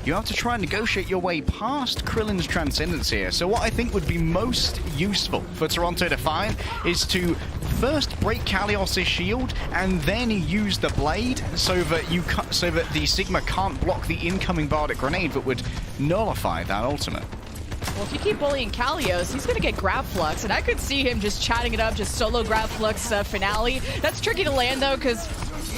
you have to try and negotiate your way past Krillin's Transcendence here. So what I think would be most useful for Toronto Defiant is to first break Kalios' shield and then use the blade so that the Sigma can't block the incoming Bardic Grenade that would nullify that ultimate. Well, if you keep bullying Kalios, he's going to get grab flux, and I could see him just chatting it up, just solo grab flux Finale. That's tricky to land, though, because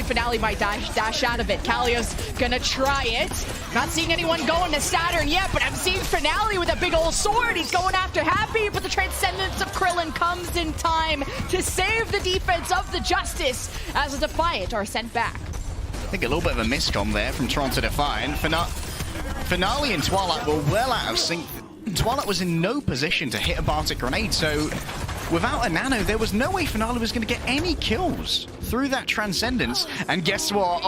Finale might dash out of it. Kalios gonna try it. Not seeing anyone going to Saturn yet, but I'm seeing Finale with a big old sword. He's going after Happy, but the Transcendence of Krillin comes in time to save the defense of the Justice as the Defiant are sent back. I think a little bit of a miscom there from Toronto Defiant. Finale and Twilight were well out of sync. Twilight was in no position to hit a Bardic Grenade, so without a nano, there was no way Finale was going to get any kills through that Transcendence. And guess what?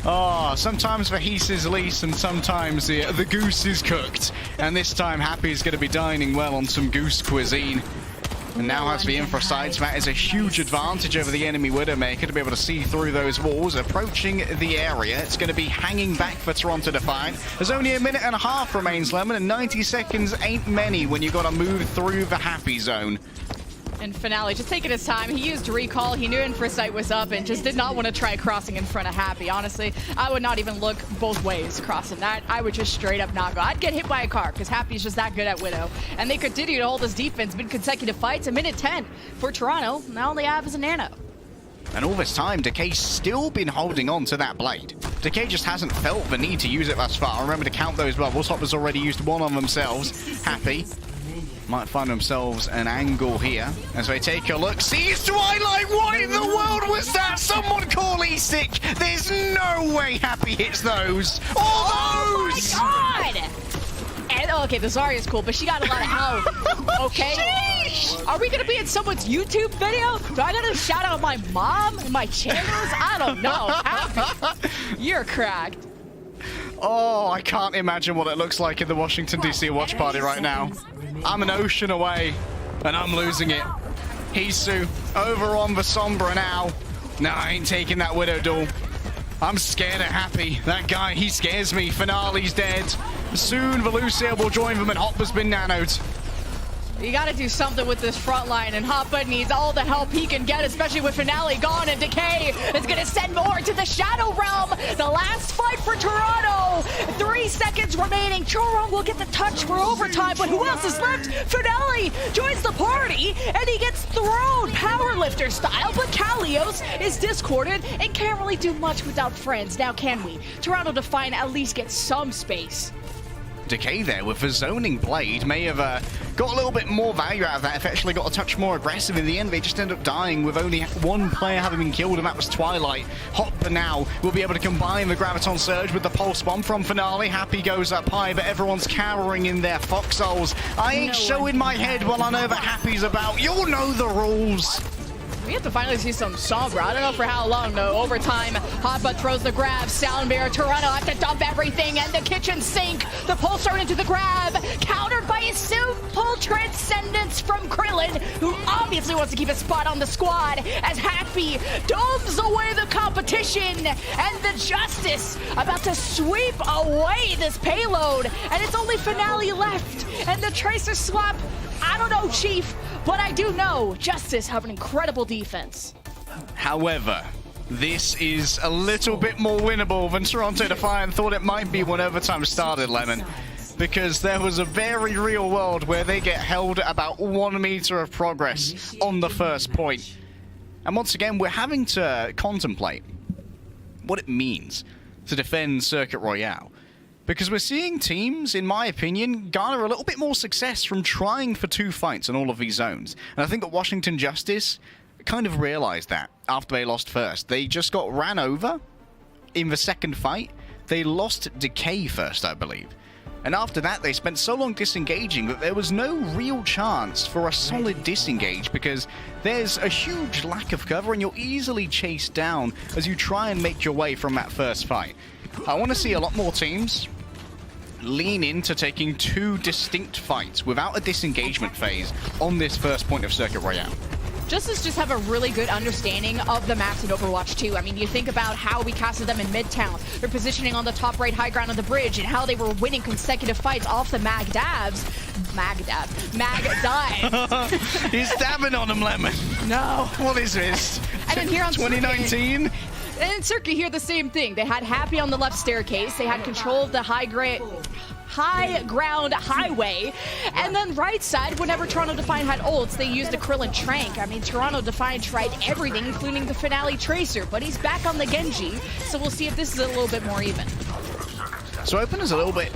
Oh, sometimes the heat is least and sometimes the goose is cooked. And this time Happy is going to be dining well on some goose cuisine. And now has the infra sight, so that is a huge advantage over the enemy Widowmaker to be able to see through those walls. Approaching the area, it's going to be hanging back for Toronto Defiant. There's only a minute and a half remains, Lemon, and 90 seconds ain't many when you've got to move through the Happy zone. And Finale just taking his time. He used recall. He knew Infrasight was up and just did not want to try crossing in front of Happy. Honestly, I would not even look both ways crossing that. I would just straight up not go. I'd get hit by a car because Happy's just that good at Widow. And they continue to hold his defense mid-consecutive fights. A minute 10 for Toronto. Now all they have is a nano. And all this time, Decay's still been holding on to that blade. Decay just hasn't felt the need to use it thus far. Remember to count those bubbles. Hopper's already used one on themselves. Happy might find themselves an angle here as they take a look. Sees Twilight! What in the world was that? Someone call E-Sick! There's no way Happy hits those! All those! Oh my god! And, okay, the Zarya's cool, but she got a lot of health. Okay? Sheesh. Are we gonna be in someone's YouTube video? Do I gotta shout out my mom and my channels? I don't know. Happy. You're cracked. Oh, I can't imagine what it looks like in the Washington, D.C. watch party right now. I'm an ocean away, and I'm losing it. Hisu over on the Sombra now. No, I ain't taking that Widow duel. I'm scared of Happy. That guy, he scares me. Finale's dead. Soon, Velucia will join them, and Hopper's been nanoed. You gotta do something with this front line, and Hoppa needs all the help he can get, especially with Finale gone, and Decay is gonna send more to the Shadow Realm. The last fight for Toronto. 3 seconds remaining. Chorong will get the touch for overtime, but who else is left? Finale joins the party, and he gets thrown powerlifter style, but Kalios is discorded and can't really do much without friends. Now can we? Toronto Defiant at least get some space. Decay there with the zoning blade may have got a little bit more value out of that if actually got a touch more aggressive. In the end, they just end up dying with only one player having been killed, and that was Twilight. Hopper now will be able to combine the Graviton Surge with the Pulse Bomb from Finale. Happy goes up high, but everyone's cowering in their foxholes. I ain't showing my head while I know that Happy's about. You'll know the rules. We have to finally see some Sombra. I don't know for how long, though. Overtime, Hoppa throws the grab. Soundbear, Toronto have to dump everything, and the kitchen sink. The Pulsar into the grab, countered by a simple transcendence from Krillin, who obviously wants to keep a spot on the squad, as Happy domes away the competition, and the Justice about to sweep away this payload, and it's only Finale left, and the Tracer swap. I don't know, Chief, but I do know Justice have an incredible defense. However, this is a little bit more winnable than Toronto Defiant thought it might be when overtime started, Lemon. Because there was a very real world where they get held at about 1 meter of progress on the first point. And once again, we're having to contemplate what it means to defend Circuit Royale. Because we're seeing teams, in my opinion, garner a little bit more success from trying for 2 fights in all of these zones. And I think that Washington Justice kind of realized that after they lost first. They just got ran over in the second fight. They lost Decay first, I believe. And after that, they spent so long disengaging that there was no real chance for a solid disengage, because there's a huge lack of cover and you're easily chased down as you try and make your way from that first fight. I want to see a lot more teams lean into taking 2 distinct fights without a disengagement phase on this first point of Circuit Royale. Justice just have a really good understanding of the maps in Overwatch 2. I mean, you think about how we casted them in Midtown, their positioning on the top right high ground of the bridge, and how they were winning consecutive fights off the Mag dives. He's dabbing on him, Lemon. No. What is this? And then here on 2019? And in Circuit here, the same thing. They had Happy on the left staircase. They had control of the high ground highway. And then right side, whenever Toronto Defiant had ults, they used a Krillin Trank. I mean, Toronto Defiant tried everything, including the Finale Tracer, but he's back on the Genji, so we'll see if this is a little bit more even. So Open is a little bit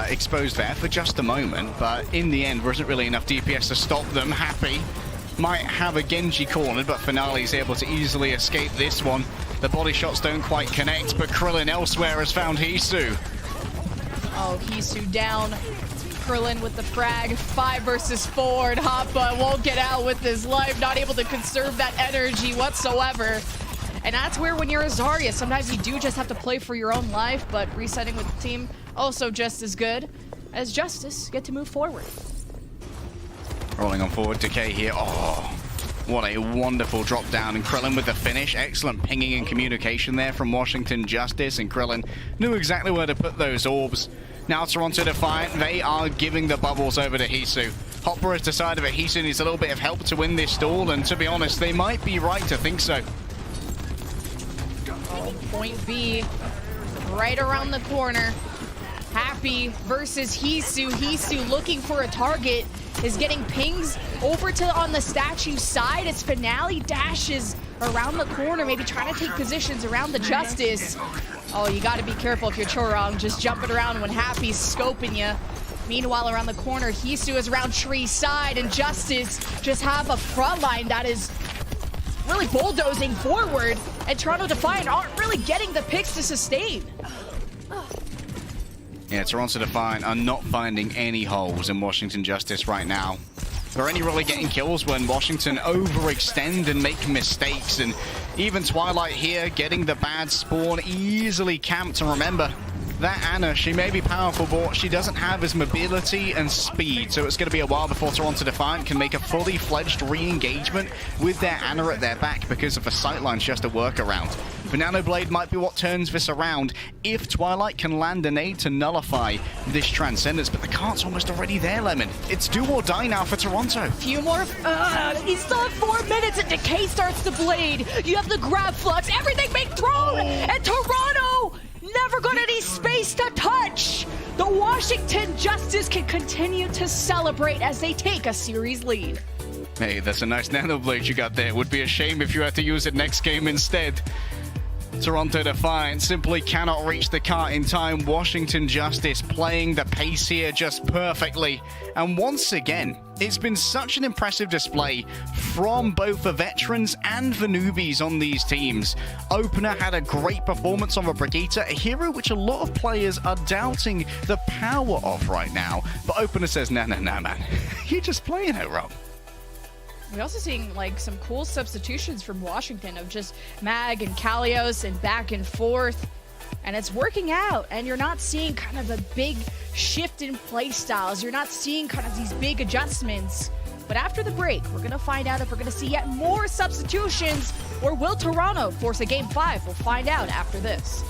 exposed there for just a moment, but in the end, there isn't really enough DPS to stop them. Happy might have a Genji cornered, but Finale is able to easily escape this one. The body shots don't quite connect, but Krillin elsewhere has found Hisu. Oh, Hisu down. Krillin with the frag. 5 versus 4, and Hoppa won't get out with his life, not able to conserve that energy whatsoever. And that's where, when you're a Zarya, sometimes you do just have to play for your own life, but resetting with the team also just as good as Justice get to move forward. Rolling on forward, Decay here. Oh, what a wonderful drop down. And Krillin with the finish. Excellent pinging and communication there from Washington Justice. And Krillin knew exactly where to put those orbs. Now Toronto Defiant, they are giving the bubbles over to Hisu. Hopper has decided that Hisu needs a little bit of help to win this stall. And to be honest, they might be right to think so. Oh, point B, right around the corner. Happy versus Hisu. Hisu looking for a target, is getting pings over to on the statue side as Finale dashes around the corner, maybe trying to take positions around the Justice. Oh, you got to be careful if you're Chorong, just jumping around when Happy's scoping you. Meanwhile, around the corner, Hisu is around tree side, and Justice just have a front line that is really bulldozing forward, and Toronto Defiant aren't really getting the picks to sustain. Yeah, Toronto Defiant are not finding any holes in Washington Justice right now. They're only really getting kills when Washington overextend and make mistakes, and even Twilight here getting the bad spawn easily camped. And remember, that Ana, she may be powerful, but she doesn't have his mobility and speed, so it's going to be a while before Toronto Defiant can make a fully fledged re-engagement with their Ana at their back because of the sightlines just a workaround. Banana Blade might be what turns this around if Twilight can land a nade to nullify this Transcendence, but the cart's almost already there, Lemon. It's do or die now for Toronto. Few more. You still have 4 minutes and Decay starts the blade. You have the grab flux, everything being thrown, and Toronto never got any space to touch. The Washington Justice can continue to celebrate as they take a series lead. Hey, that's a nice nano blade you got there. Would be a shame if you had to use it next game instead. Toronto Defiant simply cannot reach the cart in time. Washington Justice playing the pace here just perfectly. And once again, it's been such an impressive display from both the veterans and the newbies on these teams. Opener had a great performance on the Brigitte, a hero which a lot of players are doubting the power of right now. But Opener says, no, man, you're just playing it wrong. We're also seeing like some cool substitutions from Washington of just Mag and Kalios and back and forth. And it's working out, and you're not seeing kind of a big shift in play styles. You're not seeing kind of these big adjustments. But after the break, we're going to find out if we're going to see yet more substitutions, or will Toronto force a Game 5? We'll find out after this.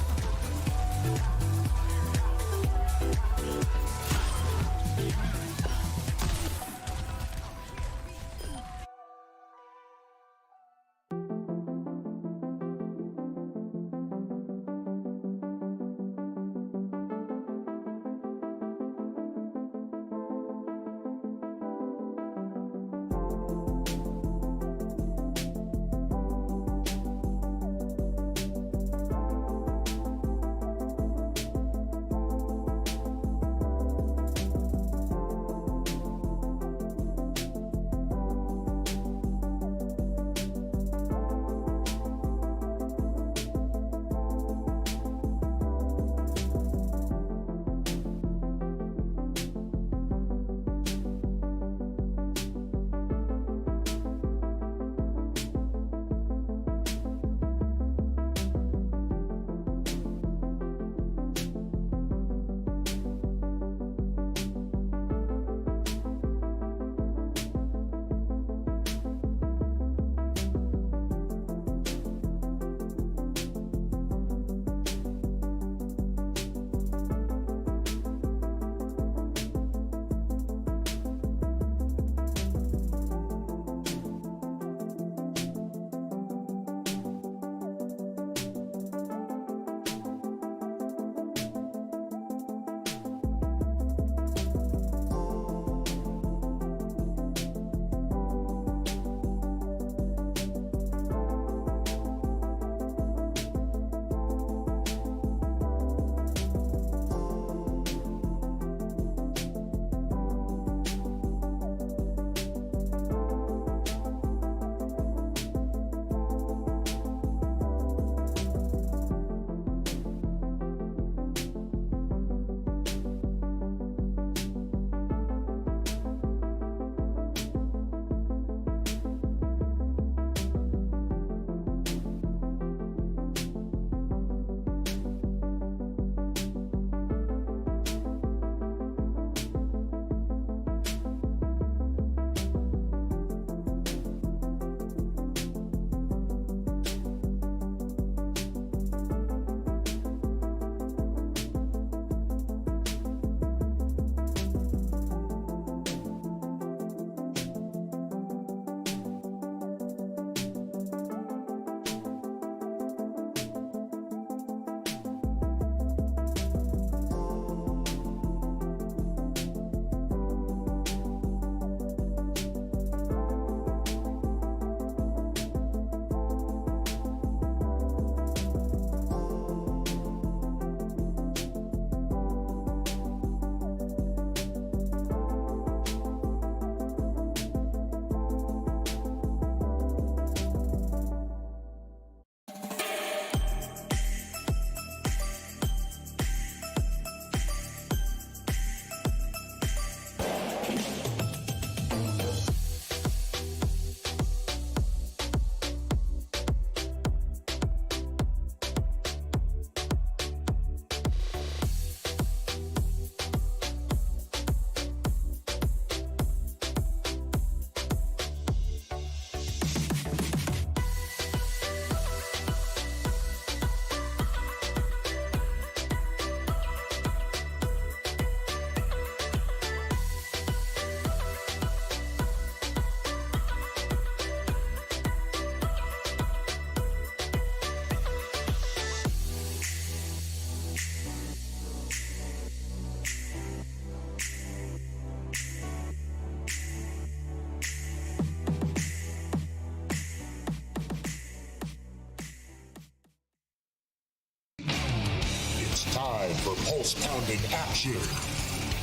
time for pulse-pounding action.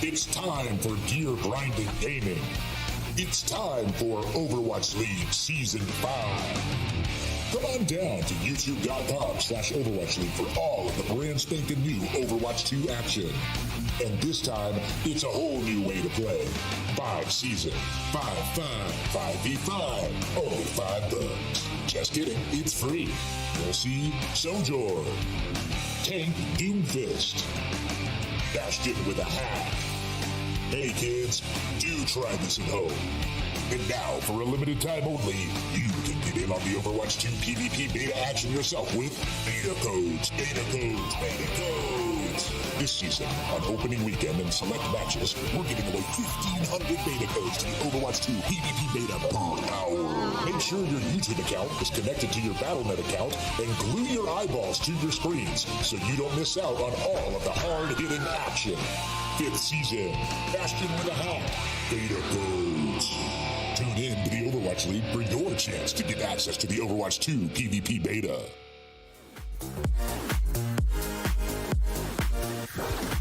It's time for gear-grinding gaming. It's time for Overwatch League Season 5. Come on down to youtube.com/Overwatch League for all of the brand spanking new Overwatch 2 action. And this time, it's a whole new way to play. 5 season, 5v5, only $5. Just kidding, it's free. You'll see Jour, Tank Doomfist, Bastion with a hat. Hey kids, do try this at home. And now, for a limited time only, you can get in on the Overwatch 2 PvP beta action yourself with beta codes, beta codes, beta codes. This season, on opening weekend and select matches, we're giving away 1,500 beta codes to the Overwatch 2 PvP beta per hour. Make sure your YouTube account is connected to your Battle.net account and glue your eyeballs to your screens so you don't miss out on all of the hard-hitting action. 5th season, Bastion with a hat, beta codes. Tune in to the Overwatch League for your chance to get access to the Overwatch 2 PvP beta.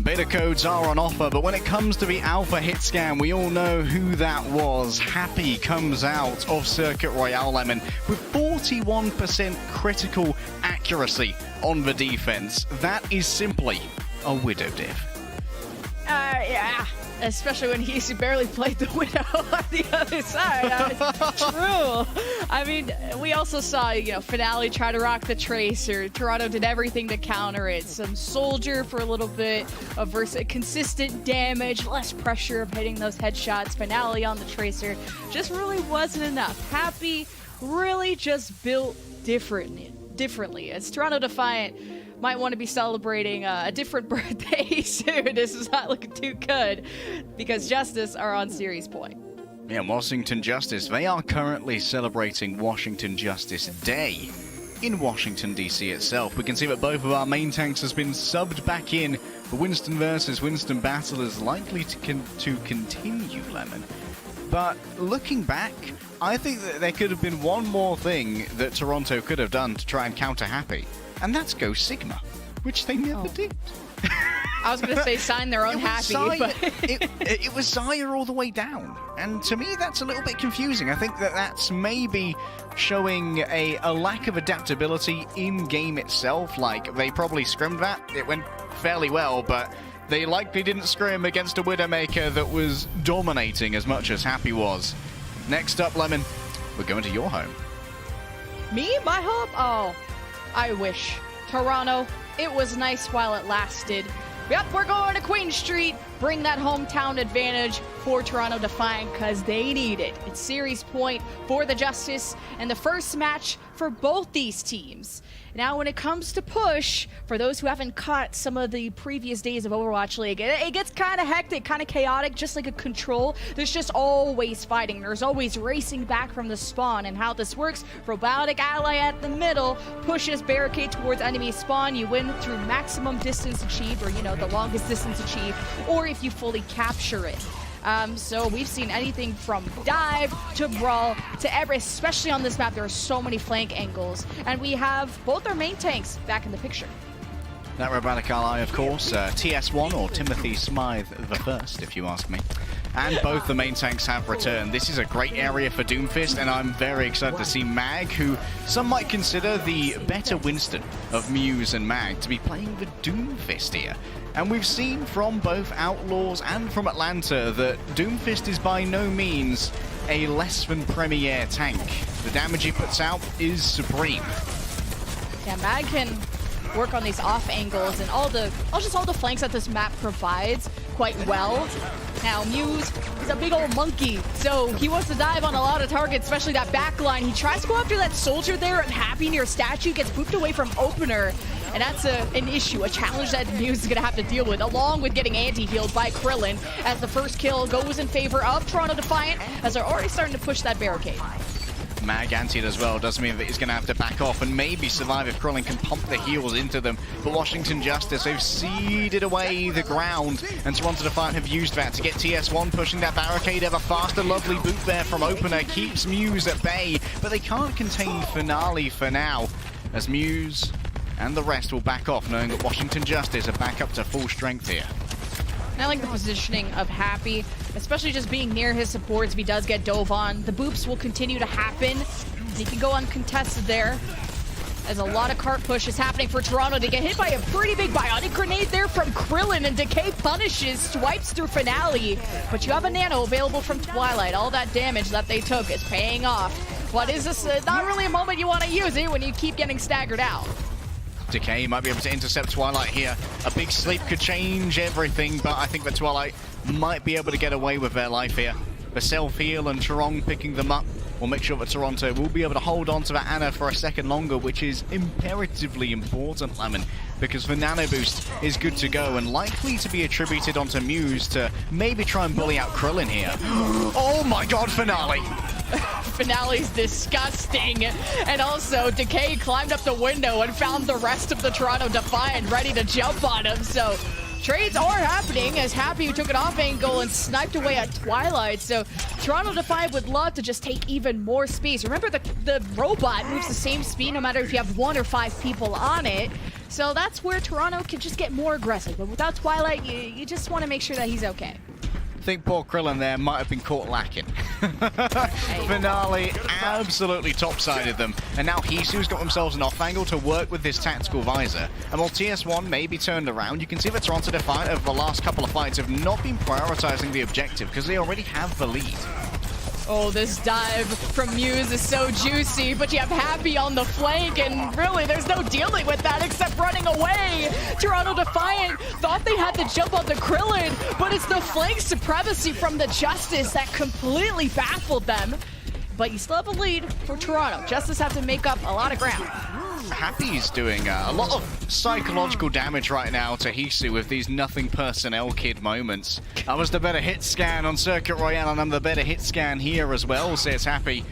Beta codes are on offer, but when it comes to the alpha hit scan, we all know who that was. Happy comes out of Circuit Royale Lemon with 41% critical accuracy on the defense. That is simply a Widow diff. Yeah, especially when he's barely played the Widow on the other side. True. I mean, we also saw, Finale try to rock the Tracer. Toronto did everything to counter it. Some Soldier for a little bit of consistent damage, less pressure of hitting those headshots. Finale on the Tracer just really wasn't enough. Happy really just built differently. As Toronto Defiant might want to be celebrating a different birthday soon. This is not looking too good because Justice are on series point. Yeah, Washington Justice, they are currently celebrating Washington Justice Day in Washington, D.C. itself. We can see that both of our main tanks has been subbed back in. The Winston versus Winston battle is likely to continue, Lemon. But looking back, I think that there could have been one more thing that Toronto could have done to try and counter Happy. And that's go Sigma, which they never did. I was going to say sign their own Happy, but it was Xayah all the way down. And to me, that's a little bit confusing. I think that that's maybe showing a lack of adaptability in game itself. Like, they probably scrimmed that. It went fairly well, but they likely didn't scrim against a Widowmaker that was dominating as much as Happy was. Next up, Lemon, we're going to your home. Me? My home? Oh, I wish. Toronto, it was nice while it lasted. Yep, we're going to Queen Street. Bring that hometown advantage for Toronto Defiant because they need it. It's series point for the Justice and the first match for both these teams. Now, when it comes to push, for those who haven't caught some of the previous days of Overwatch League, it gets kind of hectic, kind of chaotic, just like a control. There's just always fighting. There's always racing back from the spawn. And how this works, robotic ally at the middle pushes barricade towards enemy spawn. You win through maximum distance achieved, or, the longest distance achieved, or if you fully capture it. So we've seen anything from dive to brawl to every, especially on this map, there are so many flank angles. And we have both our main tanks back in the picture. That robotic ally, of course, TS1 or Timothy Smythe the First, if you ask me. And both the main tanks have returned. This is a great area for Doomfist, and I'm very excited to see Mag, who some might consider the better Winston of Muse and Mag, to be playing with Doomfist here. And we've seen from both Outlaws and from Atlanta that Doomfist is by no means a less than premier tank. The damage he puts out is supreme. Yeah, Mag can work on these off angles and all the flanks that this map provides quite well. Now, Muse is a big old monkey, so he wants to dive on a lot of targets, especially that back line. He tries to go after that Soldier there, and Happy near statue gets booped away from opener. And that's an issue, a challenge that Muse is going to have to deal with, along with getting anti-healed by Krillin, as the first kill goes in favor of Toronto Defiant, as they're already starting to push that barricade. Mag anti as well does mean that he's going to have to back off and maybe survive if Krillin can pump the heals into them. But Washington Justice, they've ceded away the ground, and Toronto Defiant have used that to get TS1 pushing that barricade ever faster. Lovely boot there from opener, keeps Muse at bay, but they can't contain Finale for now, as Muse and the rest will back off, knowing that Washington Justice are back up to full strength here. I like the positioning of Happy, especially just being near his supports if he does get dove on. The boops will continue to happen. He can go uncontested there, as a lot of cart push is happening for Toronto to get hit by a pretty big bionic grenade there from Krillin, and Decay punishes, swipes through Finale. But you have a nano available from Twilight. All that damage that they took is paying off. What is this? Not really a moment you want to use it when you keep getting staggered out. Decay might be able to intercept Twilight here. A big sleep could change everything, but I think that Twilight might be able to get away with their life here. The self-heal and Charong picking them up will make sure that Toronto will be able to hold on to that Ana for a second longer, which is imperatively important, Lemon, because the Nano Boost is good to go and likely to be attributed onto Muse to maybe try and bully out Krillin here. Oh my god, Finale! Finale's disgusting. And also, Decay climbed up the window and found the rest of the Toronto Defiant ready to jump on him. So trades are happening as Happy took an off angle and sniped away at Twilight. So Toronto Defiant would love to just take even more space. Remember, the robot moves the same speed no matter if you have 1 or 5 people on it. So that's where Toronto can just get more aggressive. But without Twilight, you just want to make sure that he's okay. I think poor Krillin there might have been caught lacking. Finale absolutely top-sided them, and now Hisu's got themselves an off angle to work with this tactical visor. And while TS1 may be turned around, you can see that Toronto Defiant over the last couple of fights have not been prioritizing the objective because they already have the lead. Oh, this dive from Muse is so juicy, but you have Happy on the flank, and really, there's no dealing with that except running away. Toronto Defiant thought they had to jump on the Krillin, but it's the flank supremacy from the Justice that completely baffled them. But you still have a lead for Toronto. Justice have to make up a lot of ground. Happy's doing a lot of psychological damage right now to Hisu with these nothing personnel kid moments. I was the better hit scan on Circuit Royale, and I'm the better hit scan here as well, says Happy.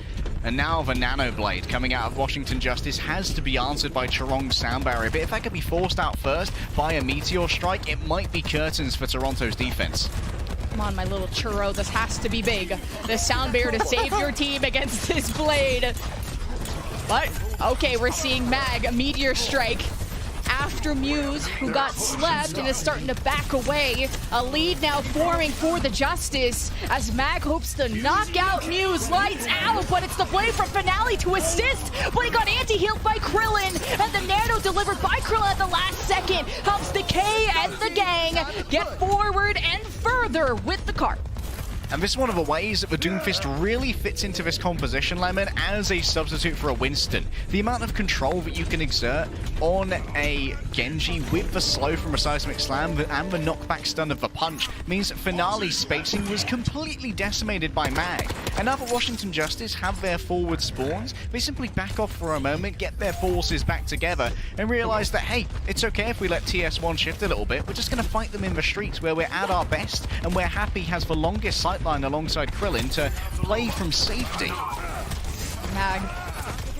And now the Nano Blade coming out of Washington Justice has to be answered by Charong's sound barrier. But if that could be forced out first by a Meteor Strike, it might be curtains for Toronto's defense. Come on, my little churro, this has to be big. The sound barrier to save your team against this blade. But, okay, we're seeing Mag, a Meteor Strike, after Muse, who got slept and is starting to back away. A lead now forming for the Justice as Mag hopes to knock out Muse. Lights out, but it's the blade from Finale to assist, but he got anti-healed by Krillin, and the Nano delivered by Krillin at the last second helps Decay and the gang get forward and further with the cart. And this is one of the ways that the Doomfist really fits into this composition, Lemon, as a substitute for a Winston. The amount of control that you can exert on a Genji with the slow from a Seismic Slam and the knockback stun of the punch means that Finale's spacing was completely decimated by Mag. And now that Washington Justice have their forward spawns, they simply back off for a moment, get their forces back together, and realize that, hey, it's okay if we let TS1 shift a little bit. We're just going to fight them in the streets where we're at our best and where Happy has the longest sight line alongside Krillin to play from safety. Mag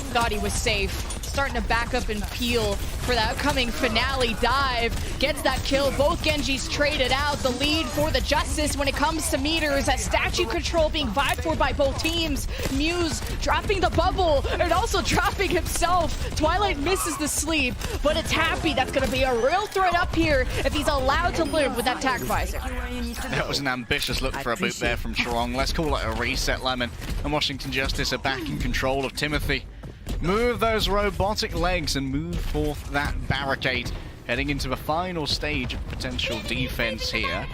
thought he was safe. Starting to back up and peel for that coming Finale dive. Gets that kill. Both Genjis traded out. The lead for the Justice when it comes to meters. That statue control being vied for by both teams. Muse dropping the bubble and also dropping himself. Twilight misses the sleep, but it's Happy that's going to be a real threat up here if he's allowed to live with that tag visor. That was an ambitious look for a boot there from Charong. Let's call it a reset, Lemon. And Washington Justice are back in control of Timothy. Move those robotic legs and move forth that barricade. Heading into the final stage of potential defense here.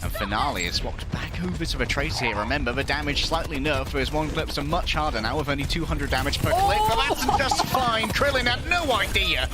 And Finale is swapped back over to the Trace here. Remember, the damage slightly nerfed, whereas one clips are much harder now with only 200 damage per clip. But that's just fine. Krillin had no idea.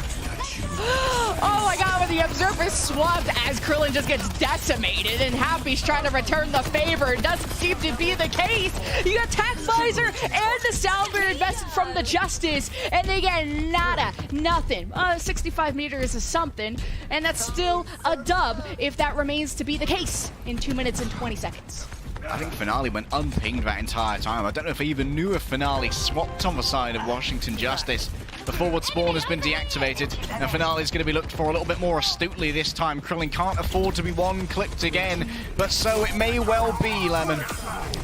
Oh my god, when the Observer swapped as Krillin just gets decimated and Happy's trying to return the favor. Doesn't seem to be the case. You got Tac Visor and the sound barrier invested from the Justice, and they get nada, nothing. 65 meters is something, and that's still a dub if that remains to be the case in 2 minutes and 20 seconds. I think Finale went unpinged that entire time. I don't know if they even knew if Finale swapped on the side of Washington Justice. The forward spawn has been deactivated, and Finale is going to be looked for a little bit more astutely this time. Krillin can't afford to be one-clipped again, but so it may well be, Lemon.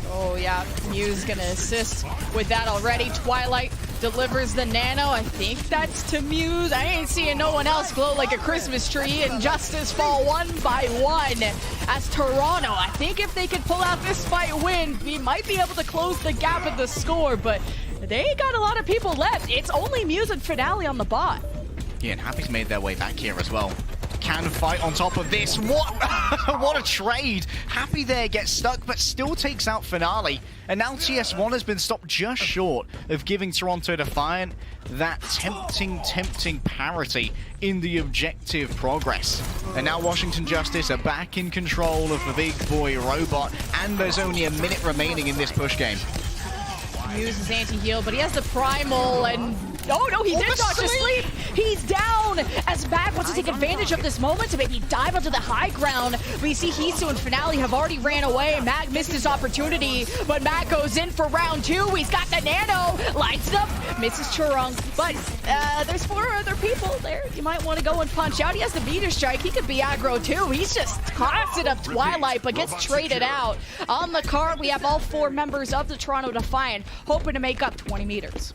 Oh yeah, Muse gonna assist with that already. Twilight delivers the nano. I think that's to Muse. I ain't seeing no one else glow like a Christmas tree, and Justice fall 1 by 1 as Toronto. I think if they could pull out this fight win, we might be able to close the gap in the score, but they ain't got a lot of people left. It's only Muse and Finale on the bot. Yeah, and Happy's made their way back here as well. Can fight on top of this. What? What a trade. Happy there gets stuck, but still takes out Finale. And now TS1 has been stopped just short of giving Toronto Defiant that tempting parity in the objective progress. And now Washington Justice are back in control of the big boy robot, and there's only a minute remaining in this push game. Uses anti-heal, but he has the primal, and oh no, he did not just sleep. He's down as Mag wants to take advantage of this moment to maybe dive onto the high ground. We see Hisu and Finale have already ran away. Mag missed his opportunity, but Mag goes in for round 2. He's got the nano, lights it up, misses Churung, but there's 4 other people there. You might want to go and punch out. He has the meter strike. He could be aggro too. He's just constant up Twilight, but gets traded out. On the card, we have all 4 members of the Toronto Defiant hoping to make up 20 meters.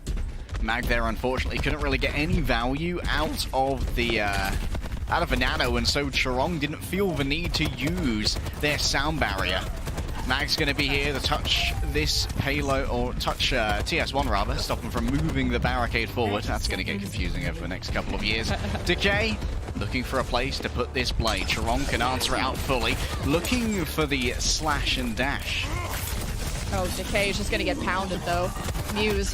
Mag there, unfortunately, couldn't really get any value out of the nano, and so Churong didn't feel the need to use their sound barrier. Mag's going to be here to touch this payload, or touch TS1 rather, stop him from moving the barricade forward. That's going to get confusing over the next couple of years. Decay looking for a place to put this blade. Churong can answer it out fully, looking for the slash and dash. Oh, Decay is just going to get pounded though. Muse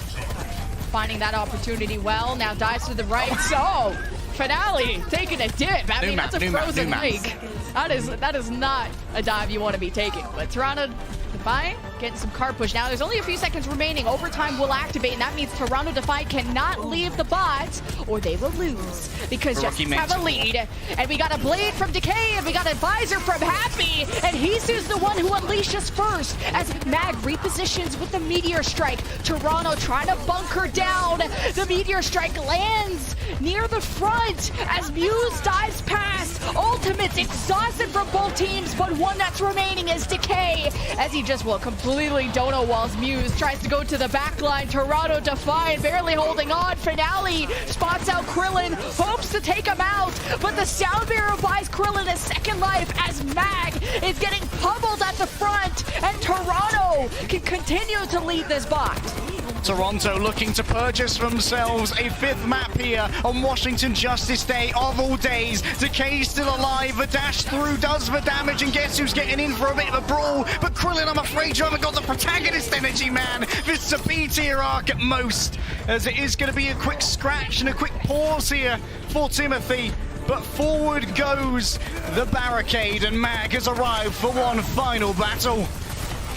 finding that opportunity well, now dives to the right. So, Finale taking a dip. I mean, that's a frozen lake. That is not a dive you want to be taking. But Toronto Defiant getting some card push. Now, there's only a few seconds remaining. Overtime will activate, and that means Toronto Defiant cannot leave the bot, or they will lose. Because Justice have a lead. And we got a blade from Decay, and we got a visor from Happy, and Hisu's the one who unleashes first as Mag repositions with the Meteor Strike. Toronto trying to bunker down. The Meteor Strike lands near the front as Muse dives past. Ultimates exhausted from both teams, but one that's remaining is Decay as he just, well, completely dono walls Muse, tries to go to the back line. Toronto Defiant barely holding on. Finale spots out Krillin, hopes to take him out, but the sound barrier buys Krillin a second life as Mag is getting pummeled at the front, and Toronto can continue to lead this bot. Toronto looking to purchase themselves a 5th map here on Washington Justice Day of all days. Decay's still alive, the dash through does the damage, and guess who's getting in for a bit of a brawl? But Krillin, I'm afraid you haven't got the protagonist energy, man. This is a B-tier arc at most, as it is going to be a quick scratch and a quick pause here for Timothy. But forward goes the barricade, and Mag has arrived for one final battle.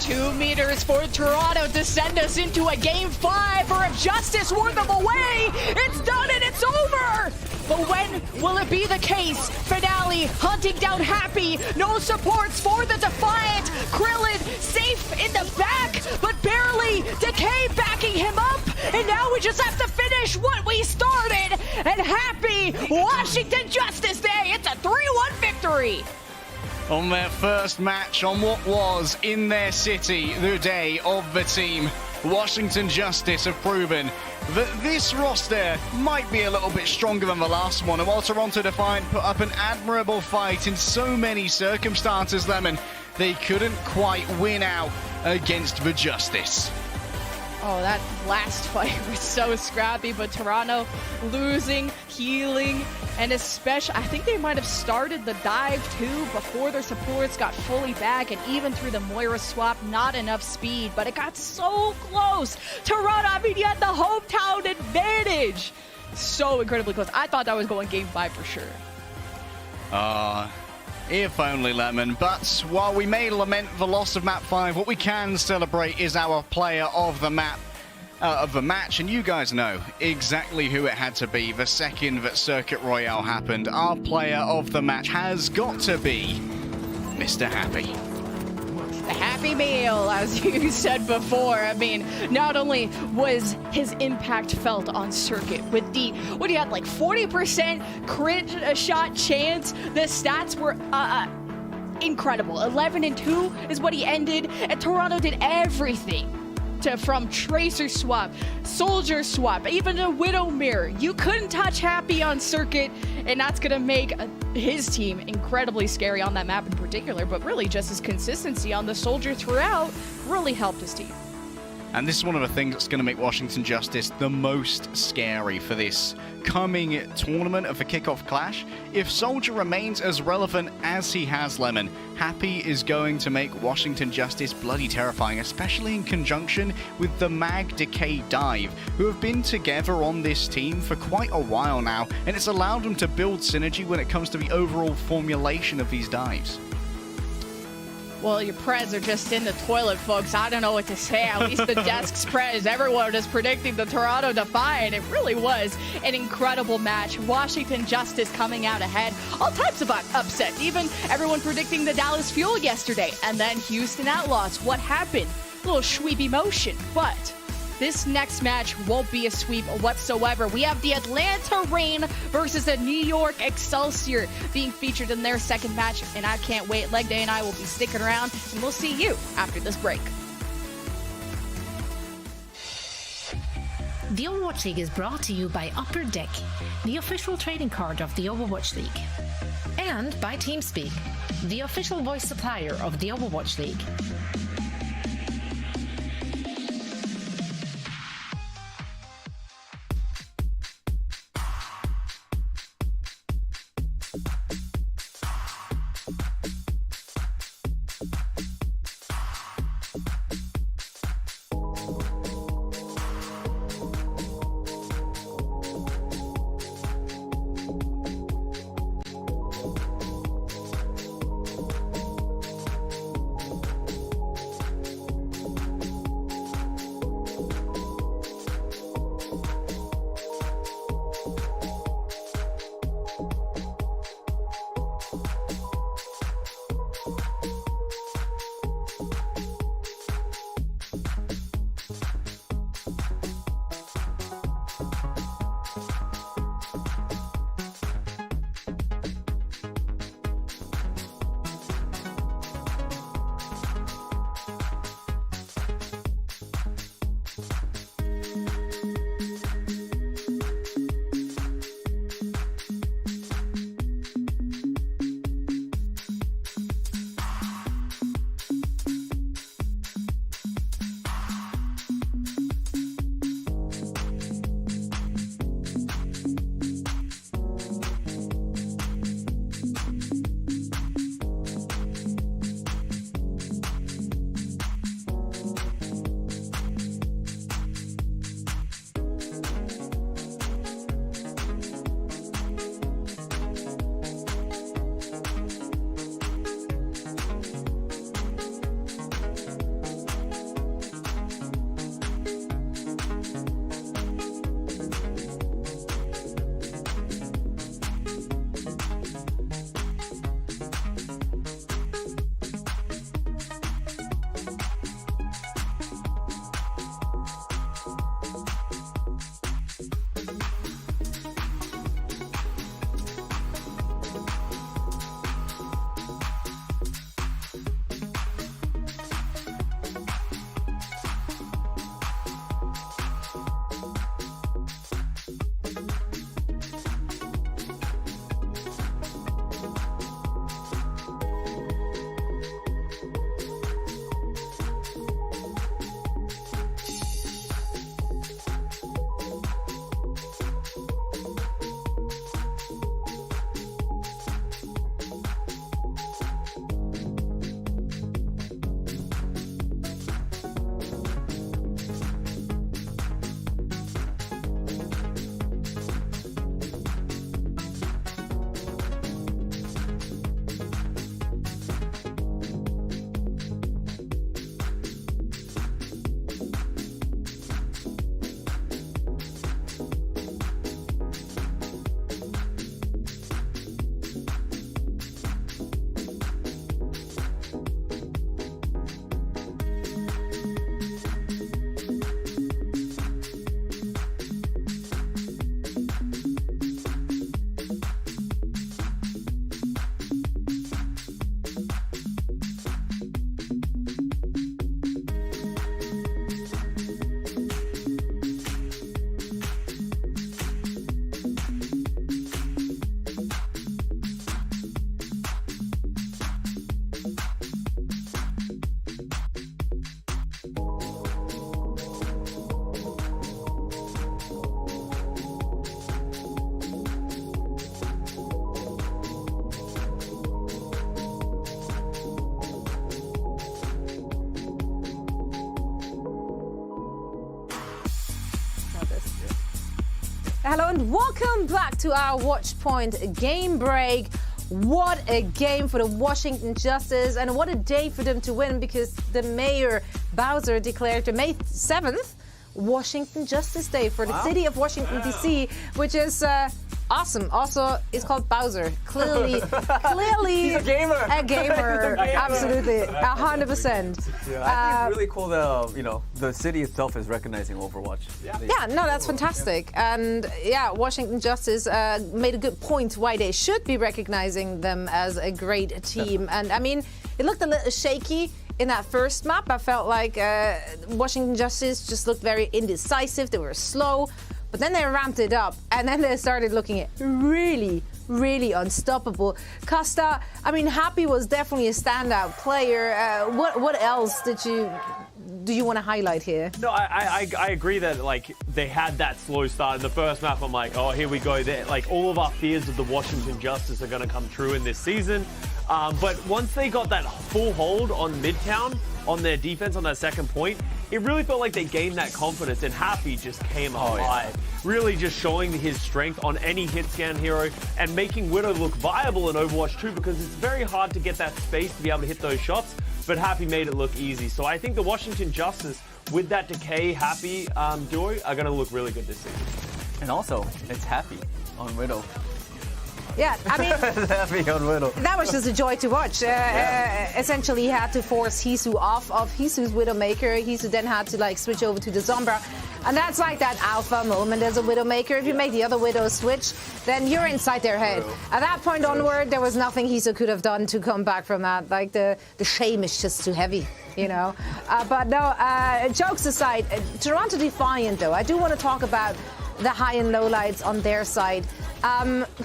2 meters for Toronto to send us into a game 5, or if Justice wore them away, it's done and it's over! But when will it be the case? Finale hunting down Happy, no supports for the Defiant. Krillin safe in the back, but barely. Decay backing him up, and now we just have to finish what we started. And Happy, Washington Justice Day, it's a 3-1 victory. On their first match on what was in their city, the day of the team, Washington Justice have proven that this roster might be a little bit stronger than the last one. And while Toronto Defiant put up an admirable fight in so many circumstances, Lemon, they couldn't quite win out against the Justice. Oh, that last fight was so scrappy, but Toronto losing, healing, and especially, I think they might have started the dive too before their supports got fully back, and even through the Moira swap, not enough speed, but it got so close. Toronto, I mean, you had the hometown advantage. So incredibly close. I thought that was going game 5 for sure. If only, Lemon. But while we may lament the loss of map 5, what we can celebrate is our player of the map. Of the match, and you guys know exactly who it had to be the second that Circuit Royale happened. Our player of the match has got to be Mr. Happy. The Happy Meal, as you said before. I mean, not only was his impact felt on Circuit with the, what he had, like 40% crit shot chance, the stats were incredible. 11-2 is what he ended, and Toronto did everything from Tracer swap, Soldier swap, even a Widow mirror. You couldn't touch Happy on circuit, and that's going to make his team incredibly scary on that map in particular, but really just his consistency on the Soldier throughout really helped his team. And this is one of the things that's going to make Washington Justice the most scary for this coming tournament of the Kickoff Clash. If Soldier remains as relevant as he has, Lemon, Happy is going to make Washington Justice bloody terrifying, especially in conjunction with the Mag Decay Dive, who have been together on this team for quite a while now, and it's allowed them to build synergy when it comes to the overall formulation of these dives. Well, your Preds are just in the toilet, folks. I don't know what to say. At least the desk's Preds. Everyone is predicting the Toronto Defiant. It really was an incredible match. Washington Justice coming out ahead. All types of upsets. Even everyone predicting the Dallas Fuel yesterday. And then Houston Outlaws. What happened? A little sweepy motion. But this next match won't be a sweep whatsoever. We have the Atlanta Reign versus the New York Excelsior being featured in their second match, and I can't wait. Leg Day and I will be sticking around, and we'll see you after this break. The Overwatch League is brought to you by Upper Deck, the official trading card of the Overwatch League, and by TeamSpeak, the official voice supplier of the Overwatch League. Hello and welcome back to our Watchpoint game break. What a game for the Washington Justice, and what a day for them to win, because the mayor Bowser declared the May 7th Washington Justice Day for the city of Washington, D.C., which is awesome. Also, it's called Bowser. Clearly, He's a gamer. Absolutely, 100%. I think it's really cool that the city itself is recognizing Overwatch. Yeah, no, that's fantastic. And yeah, Washington Justice made a good point why they should be recognizing them as a great team. And I mean, it looked a little shaky in that first map. I felt like Washington Justice just looked very indecisive. They were slow, but then they ramped it up, and then they started looking at really unstoppable. Costa, I mean, Happy was definitely a standout player. What else do you want to highlight here? No, I agree that like they had that slow start in the first map. I'm like, oh, here we go. Like all of our fears of the Washington Justice are going to come true in this season. But once they got that full hold on Midtown, on their defense, on that second point, it really felt like they gained that confidence, and Happy just came alive. Really just showing his strength on any hit scan hero and making Widow look viable in Overwatch 2, because it's very hard to get that space to be able to hit those shots, but Happy made it look easy. So I think the Washington Justice, with that Decay Happy duo, are going to look really good this season. And also, it's Happy on Widow. Yeah, I mean, Happy on Widow. That was just a joy to watch. Essentially, he had to force Hisu off of Hisu's Widowmaker. Hisu then had to switch over to the Sombra. And that's like that alpha moment as a Widowmaker. If you make the other Widow switch, then you're inside their head. At that point onward, there was nothing Hisu could have done to come back from that. Like, the shame is just too heavy, But no, jokes aside, Toronto Defiant, though, I do want to talk about the high and low lights on their side.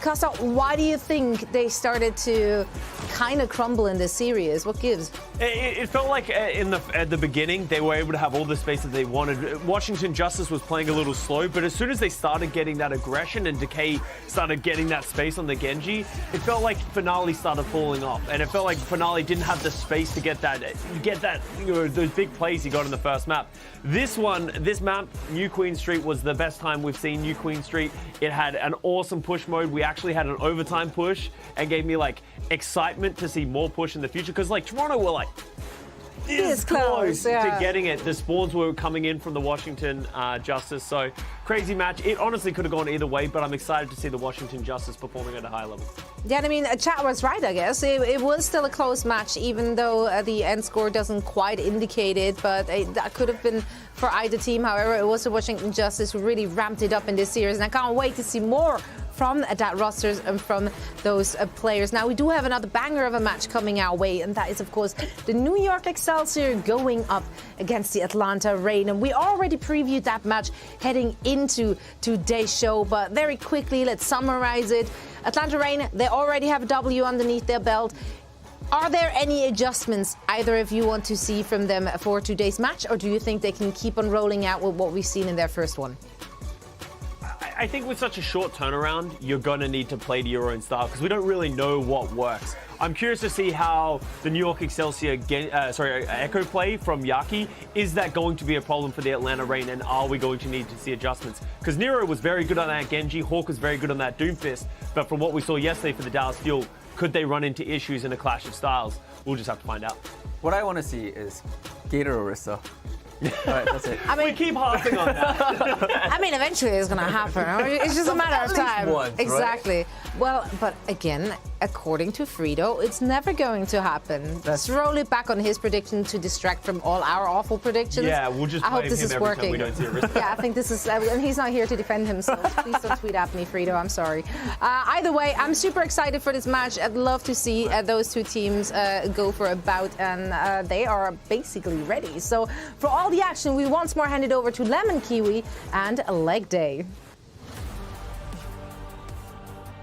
Costa, why do you think they started to kind of crumble in this series? What gives? It felt like at the beginning they were able to have all the space that they wanted. Washington Justice was playing a little slow, but as soon as they started getting that aggression and Decay started getting that space on the Genji, it felt like Finale started falling off, and it felt like Finale didn't have the space to get that those big plays he got in the first map. This map, New Queen Street, was the best time we've seen New Queen Street. It had an awesome push mode. We actually had an overtime push, and gave me excitement to see more push in the future, because Toronto were this close to getting it. The spawns were coming in from the Washington Justice, so crazy match. It honestly could have gone either way, but I'm excited to see the Washington Justice performing at a high level. Yeah, I mean, chat was right, I guess. It was still a close match, even though the end score doesn't quite indicate it, but that could have been for either team. However, it was the Washington Justice who really ramped it up in this series, and I can't wait to see more from that rosters and from those players. Now, we do have another banger of a match coming our way, and that is, of course, the New York Excelsior going up against the Atlanta Reign. And we already previewed that match heading into today's show, but very quickly, let's summarize it. Atlanta Reign, they already have a W underneath their belt. Are there any adjustments either of you want to see from them for today's match, or do you think they can keep on rolling out with what we've seen in their first one? I think with such a short turnaround, you're going to need to play to your own style, because we don't really know what works. I'm curious to see how the New York Excelsior Echo play from Yaki, is that going to be a problem for the Atlanta Reign, and are we going to need to see adjustments? Because Nero was very good on that Genji, Hawk was very good on that Doomfist, but from what we saw yesterday for the Dallas Fuel, could they run into issues in a clash of styles? We'll just have to find out. What I want to see is Gator Orisa. All right, that's it. I mean, we keep harping on that. I mean, eventually it's going to happen. It's just a matter of time. Once, exactly. Right? Well, but again, according to Frito, it's never going to happen. Let's roll it back on his prediction to distract from all our awful predictions. Yeah, we'll just blame him every time we don't see a risk. Yeah, I think this is, and he's not here to defend himself. Please don't tweet at me, Frito. I'm sorry. Either way, I'm super excited for this match. I'd love to see those two teams go for a bout, and they are basically ready. So for all the action, we once more hand it over to Lemon Kiwi and Leg Day.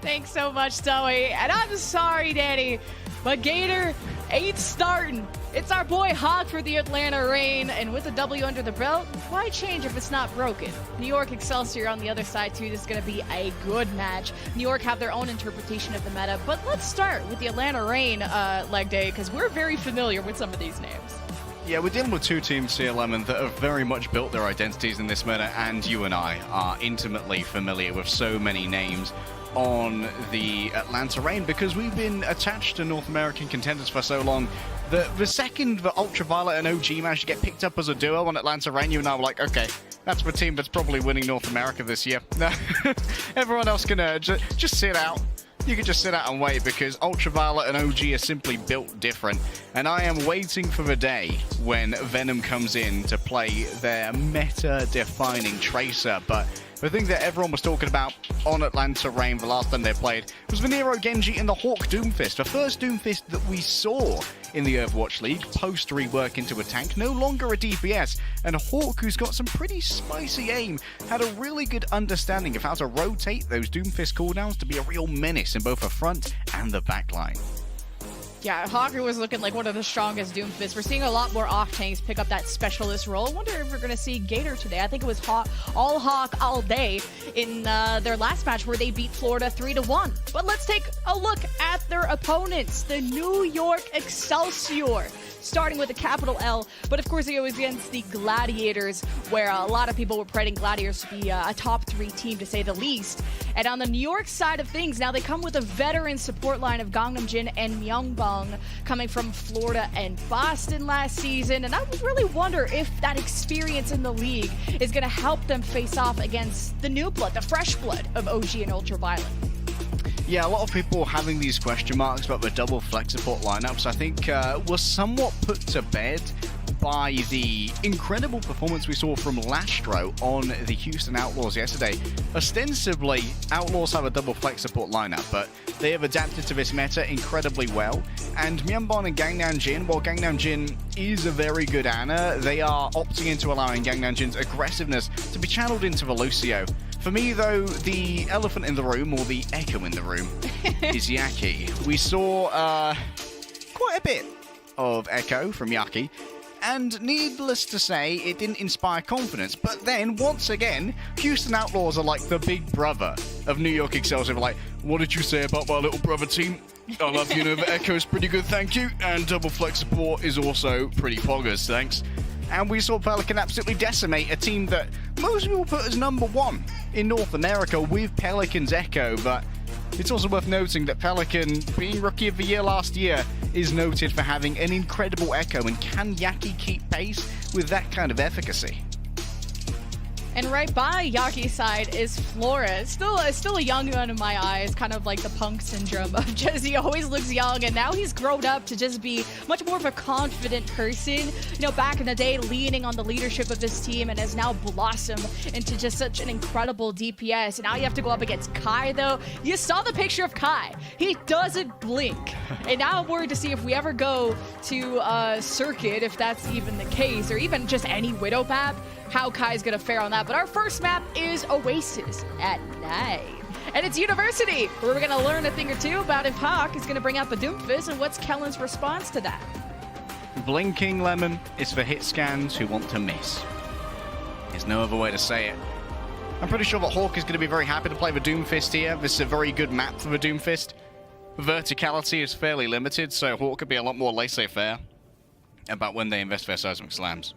Thanks so much, Zoe. And I'm sorry, Danny, but Gator ain't starting. It's our boy Hawk for the Atlanta Reign, and with a W under the belt, why change if it's not broken? New York Excelsior on the other side, too. This is going to be a good match. New York have their own interpretation of the meta, but let's start with the Atlanta Reign Leg Day, because we're very familiar with some of these names. Yeah, we're dealing with two teams here, Lemon, that have very much built their identities in this meta, and you and I are intimately familiar with so many names on the Atlanta Reign because we've been attached to North American contenders for so long that the second the Ultraviolet and OG managed to get picked up as a duo on Atlanta Reign, you and I were like, okay, that's the team that's probably winning North America this year. Everyone else can just sit out. You can just sit out and wait because Ultraviolet and OG are simply built different. And I am waiting for the day when Venom comes in to play their meta-defining Tracer. But the thing that everyone was talking about on Atlanta Reign the last time they played was the Nero Genji and the Hawk Doomfist. The first Doomfist that we saw in the Overwatch League post rework into a tank, no longer a DPS. And Hawk, who's got some pretty spicy aim, had a really good understanding of how to rotate those Doomfist cooldowns to be a real menace in both the front and the back line. Yeah, Hawker was looking like one of the strongest Doomfists. We're seeing a lot more off-tanks pick up that specialist role. I wonder if we're going to see Gator today. I think it was all Hawk all day in their last match where they beat Florida 3-1. But let's take a look at their opponents, the New York Excelsior. Starting with a capital L, but of course it was against the Gladiators, where a lot of people were predicting Gladiators to be a top 3 team to say the least. And on the New York side of things, now they come with a veteran support line of Gangnam Jin and Myungbong coming from Florida and Boston last season. And I really wonder if that experience in the league is going to help them face off against the new blood, the fresh blood of OG and Ultraviolet. Yeah, a lot of people having these question marks about the double flex support lineups, I think, was somewhat put to bed by the incredible performance we saw from Lastro on the Houston Outlaws yesterday. Ostensibly, Outlaws have a double flex support lineup, but they have adapted to this meta incredibly well. And Myungbong and Gangnam Jin, while Gangnam Jin is a very good Ana, they are opting into allowing Gangnam Jin's aggressiveness to be channeled into the Lucio. For me, though, the elephant in the room, or the echo in the room, is Yaki. We saw quite a bit of echo from Yaki, and needless to say, it didn't inspire confidence. But then, once again, Houston Outlaws are like the big brother of New York Excelsior. Like, what did you say about my little brother team? I love you know, the echo is pretty good, thank you. And double flex support is also pretty poggers, thanks. And we saw Pelican absolutely decimate a team that most people put as #1 in North America with Pelican's Echo, but it's also worth noting that Pelican, being Rookie of the Year last year, is noted for having an incredible Echo, and can Yaki keep pace with that kind of efficacy? And right by Yaki's side is Flora. Still a young one in my eyes, kind of like the punk syndrome of just he always looks young, and now he's grown up to just be much more of a confident person. You know, back in the day, leaning on the leadership of this team, and has now blossomed into just such an incredible DPS. And now you have to go up against Kai, though. You saw the picture of Kai. He doesn't blink. And now I'm worried to see if we ever go to Circuit, if that's even the case, or even just any Widow map, how Kai's gonna fare on that. But our first map is Oasis at night. And it's University, where we're gonna learn a thing or two about if Hawk is gonna bring out the Doomfist and what's Kellen's response to that. Blinking Lemon is for hit scans who want to miss. There's no other way to say it. I'm pretty sure that Hawk is going to be very happy to play the Doomfist here. This is a very good map for the Doomfist. Verticality is fairly limited, so Hawk could be a lot more laissez-faire about when they invest their seismic slams.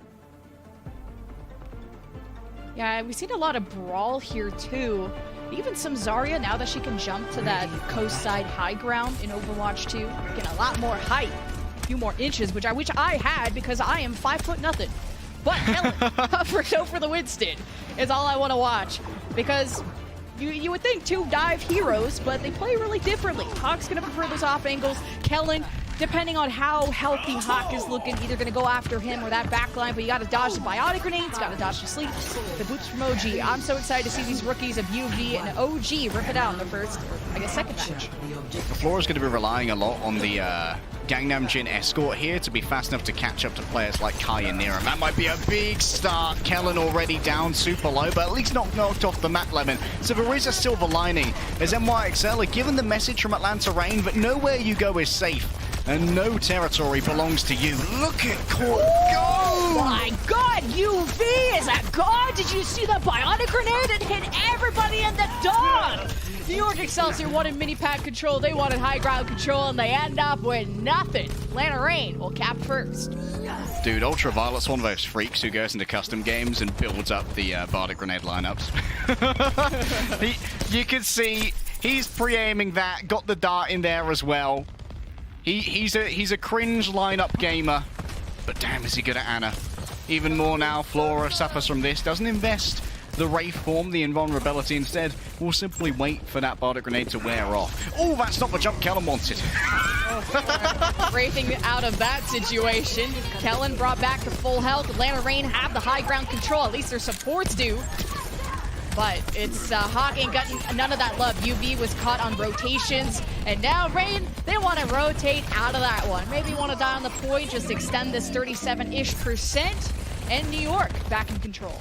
Yeah, we've seen a lot of brawl here too. Even some Zarya, now that she can jump to that coast side high ground in Overwatch 2, getting a lot more height, a few more inches, which I wish I had because I am 5'0". But Helen, for the Winston is all I want to watch, because you would think two dive heroes, but they play really differently. Hawk's going to prefer those off angles. Kellen, depending on how healthy Hawk is looking, either going to go after him or that backline, but you got to dodge the biotic grenades, got to dodge the sleep, the boots from OG. I'm so excited to see these rookies of UV and OG rip it out in the first, I guess, second match. Flora's going to be relying a lot on the Gangnam Jin escort here to be fast enough to catch up to players like Kai and Nira. That might be a big start. Kellen already down super low, but at least not knocked off the map, Lemon. So there is a silver lining, as NYXL are given the message from Atlanta Reign that nowhere you go is safe, and no territory belongs to you. Look at Court go! Oh my god, UV is a god! Did you see the biotic grenade? It hit everybody in the dog! New York Excelsior wanted mini-pack control, they wanted high ground control, and they end up with nothing. Atlanta Reign will cap first. Dude, Ultraviolet's one of those freaks who goes into custom games and builds up the Bardic Grenade lineups. You can see he's pre-aiming that, got the dart in there as well. He's a cringe lineup gamer, but damn is he good at Ana. Even more now, Flora suffers from this, doesn't invest the Wraith form, the invulnerability, instead will simply wait for that Bardic Grenade to wear off. Oh, that's not the jump Kellen wanted. Wraithing out of that situation. Kellen brought back to full health. Atlanta Reign have the high ground control, at least their supports do. But it's Hawk ain't got none of that love. UV was caught on rotations, and now Reign, they want to rotate out of that one. Maybe want to die on the point, just extend this 37-ish%, and New York back in control.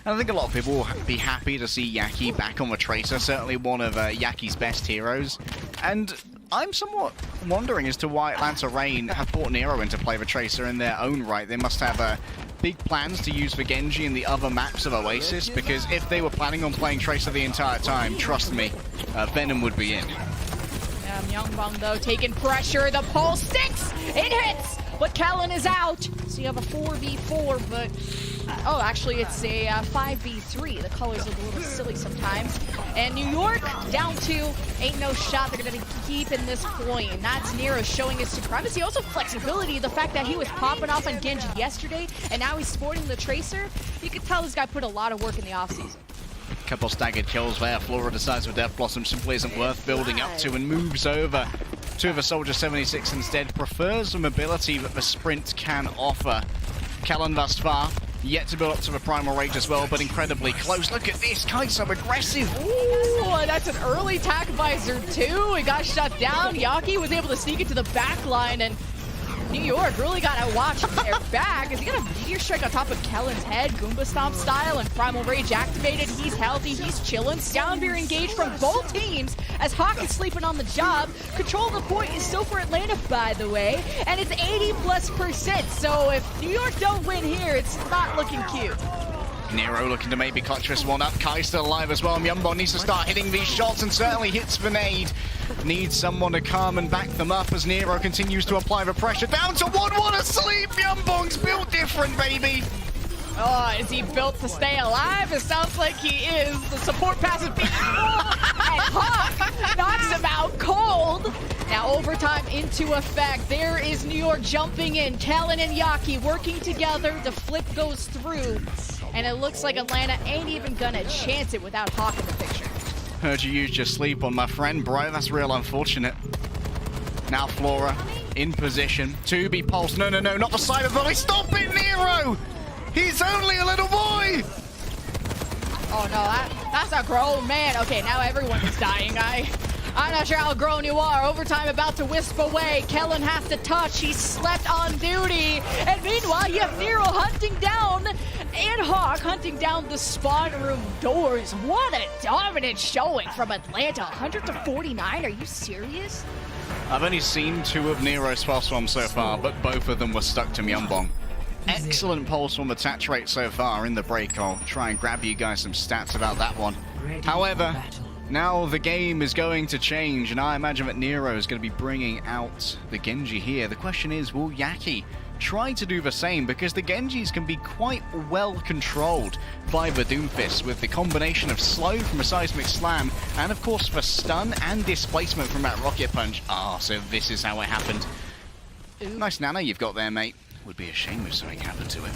And I think a lot of people will be happy to see Yaki back on the Tracer, certainly one of Yaki's best heroes. And I'm somewhat wondering as to why Atlanta Reign have brought Nero into play the Tracer in their own right. They must have big plans to use the Genji in the other maps of Oasis, because if they were planning on playing Tracer the entire time, trust me, Venom would be in. Myungbong, though, taking pressure. The pulse sticks! It hits! But Kellen is out. So you have a 4v4, but... Oh, actually, it's a 5v3. The colors look a little silly sometimes. And New York, down 2. Ain't no shot they're going to keep in this point. And that's Nero showing his supremacy. Also flexibility. The fact that he was popping off on Genji yesterday, and now he's sporting the Tracer. You can tell this guy put a lot of work in the offseason. Couple staggered kills there. Flora decides with Death Blossom simply isn't worth building up to and moves over to the Soldier 76 instead. Prefers the mobility that the Sprint can offer. Kellen thus far yet to build up to the Primal Rage as well, but incredibly close. Look at this, Kai's so aggressive. Ooh, that's an early attack visor too. It got shut down. Yaki was able to sneak into the back line, and New York really got to watch their back. Is he got a meteor strike on top of Kellen's head, Goomba Stomp style, and Primal Rage activated. He's healthy, he's chilling. Soundbeer engaged from both teams as Hawk is sleeping on the job. Control of the point is still for Atlanta, by the way, and it's 80+%. So if New York don't win here, it's not looking cute. Nero looking to maybe clutch this one up. Kai's still alive as well. Myungbong needs to start hitting these shots and certainly hits the nade. Needs someone to come and back them up as Nero continues to apply the pressure. Down to 1-1 asleep. Myungbong's built different, baby. Oh, is he built to stay alive? It sounds like he is. The support pass is being and Hawk knocks him out cold. Now overtime into effect. There is New York jumping in. Kellen and Yaki working together. The flip goes through. And it looks like Atlanta ain't even gonna chance it without Hawk in the picture. Heard you used your sleep on my friend, bro. That's real unfortunate. Now Flora in position to be pulsed. No, not the side of the volley. Stop it, Nero! He's only a little boy! Oh no, that's a grown man. Okay, now everyone is dying. I'm not sure how grown you are. Overtime about to wisp away. Kellen has to touch. He slept on duty. And meanwhile, you have Nero hunting down and Hawk hunting down the spawn room doors. What a dominant showing from Atlanta. 100-49. Are you serious? I've only seen 2 of Nero's pulse bombs so far, but both of them were stuck to Myungbong. Excellent pulse bomb attach rate so far in the break. I'll try and grab you guys some stats about that one. However, now the game is going to change, and I imagine that Nero is going to be bringing out the Genji here. The question is, will Yaki try to do the same? Because the Genjis can be quite well controlled by the Doomfist with the combination of slow from a seismic slam and of course the stun and displacement from that rocket punch. So this is how it happened. Nice nano you've got there, mate. Would be a shame if something happened to it.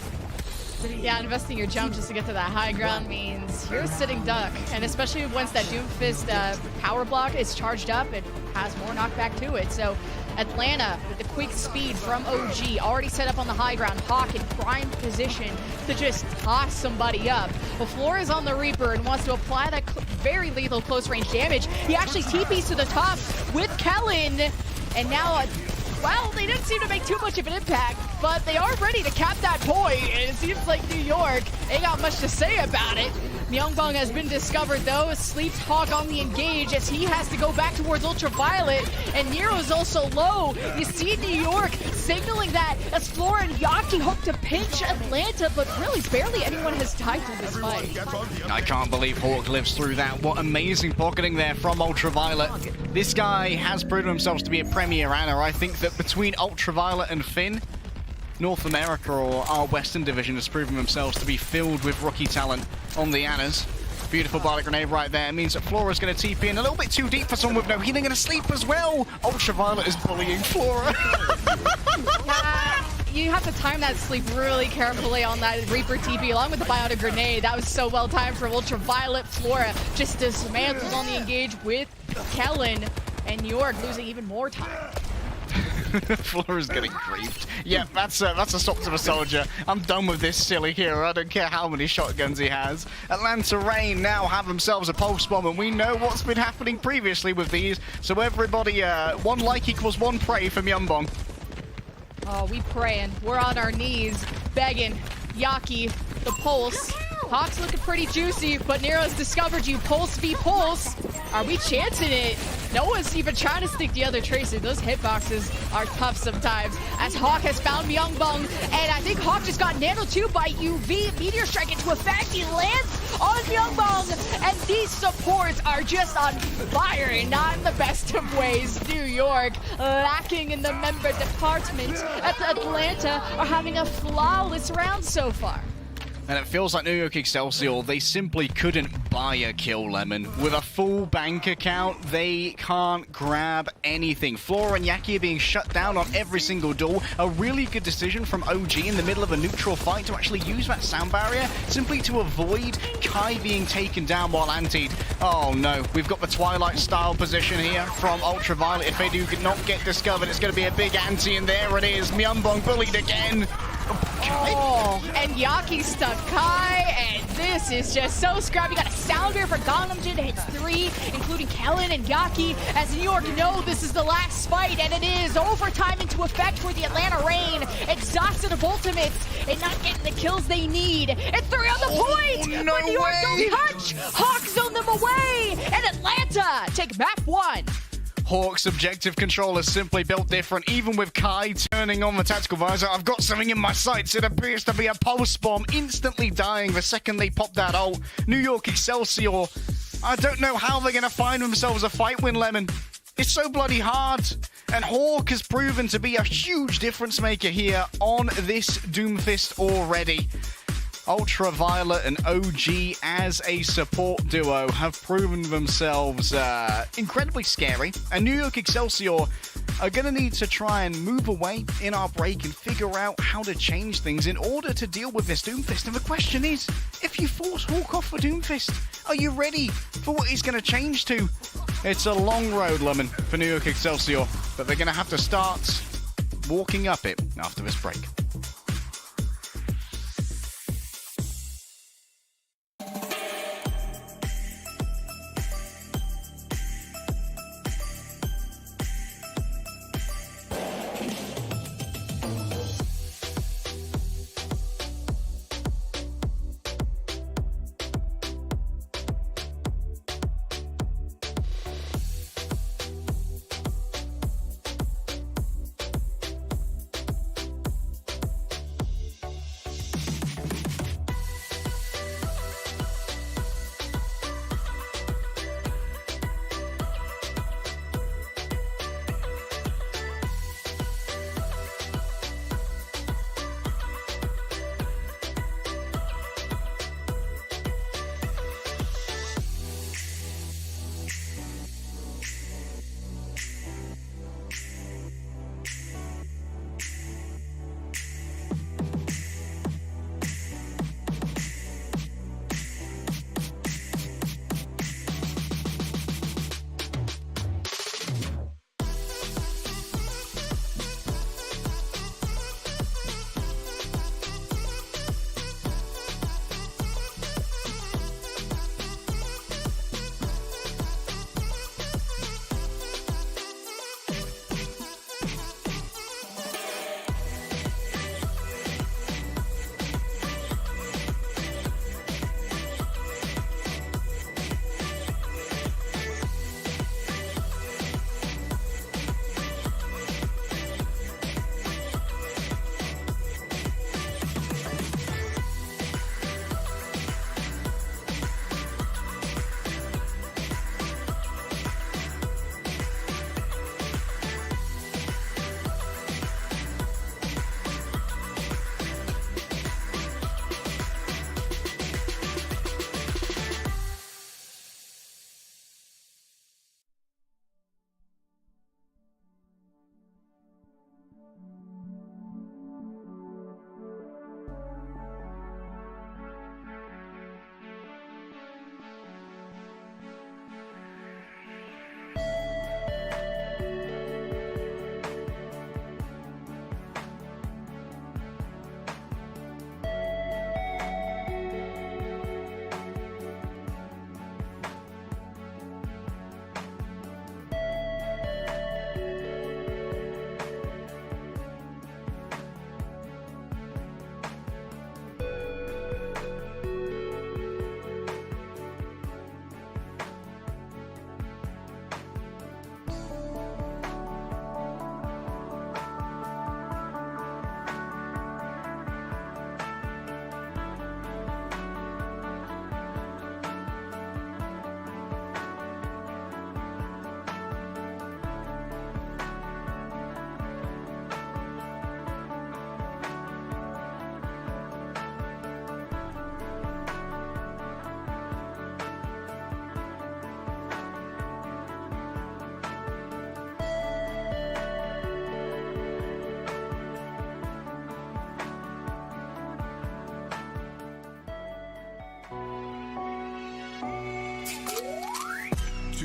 Yeah, investing your jump just to get to that high ground means you're a sitting duck. And especially once that Doomfist power block is charged up, it has more knockback to it. So Atlanta, with the quick speed from OG, already set up on the high ground. Hawk in prime position to just toss somebody up. But Flora's on the Reaper and wants to apply that very lethal close range damage. He actually TPs to the top with Kellen. And now, well, they didn't seem to make too much of an impact, but they are ready to cap that point. And it seems like New York ain't got much to say about it. Myungbong has been discovered though. Sleeps Hawk on the engage as he has to go back towards Ultraviolet, and Nero's also low. You see New York signaling that as Flora and Yaki hope to pinch Atlanta, but really barely anyone has died through this fight. I can't believe Hawk lives through that. What amazing pocketing there from Ultraviolet. This guy has proven himself to be a premier Ana. I think that between Ultraviolet and Finn, North America or our Western division has proven themselves to be filled with rookie talent on the Anas. Beautiful bardic grenade right there. It means that Flora's going to TP in a little bit too deep for someone with no healing and asleep as well. Ultraviolet is bullying Flora. You have to time that sleep really carefully on that Reaper TP along with the biotic grenade. That was so well timed for Ultraviolet. Flora just dismantled on the engage with Kellen, and York losing even more time. Flora's getting griefed. Yeah, that's a stop to the soldier. I'm done with this silly hero. I don't care how many shotguns he has. Atlanta Reign now have themselves a pulse bomb, and we know what's been happening previously with these. So everybody, one like equals one pray from Yumbong. Oh, we praying. We're on our knees, begging. Yaki, the pulse. Hawk's looking pretty juicy, but Nero's discovered you. Pulse v Pulse. Are we chancing it? No one's even trying to stick the other Tracer. Those hitboxes are tough sometimes. As Hawk has found Myungbong, and I think Hawk just got nanoed too by UV. Meteor Strike into effect. He lands on Myungbong, and these supports are just on fire, and not in the best of ways. New York lacking in the member department. Atlanta are having a flawless round so far. And it feels like New York Excelsior, they simply couldn't buy a kill, Lemon. With a full bank account, they can't grab anything. Flora and Yaki are being shut down on every single door. A really good decision from OG in the middle of a neutral fight to actually use that sound barrier simply to avoid Kai being taken down while antied. Oh no, we've got the Twilight style position here from Ultraviolet. If they do not get discovered, it's going to be a big anti, and there it is. Myungbong bullied again. Oh, and Yaki stuck Kai, and this is just so scrappy. Got a sounder for Gangnam-jin, hits 3, including Kellen and Yaki, as New York know this is the last fight, and it is overtime into effect for the Atlanta Reign. Exhausted of ultimates and not getting the kills they need. And 3 on the point, no but New York way. don't touch. Hawk zone them away, and Atlanta take map 1. Hawk's objective control is simply built different, even with Kai turning on the tactical visor. I've got something in my sights. It appears to be a pulse bomb, instantly dying the second they pop that ult. New York Excelsior, I don't know how they're going to find themselves a fight win, Lemon. It's so bloody hard. And Hawk has proven to be a huge difference maker here on this Doomfist already. Ultraviolet and OG as a support duo have proven themselves incredibly scary, and New York Excelsior are going to need to try and move away in our break and figure out how to change things in order to deal with this Doomfist. And the question is, if you force Hawk off for Doomfist, are you ready for what he's going to change to? It's a long road, Lemon, for New York Excelsior, but they're going to have to start walking up it after this break.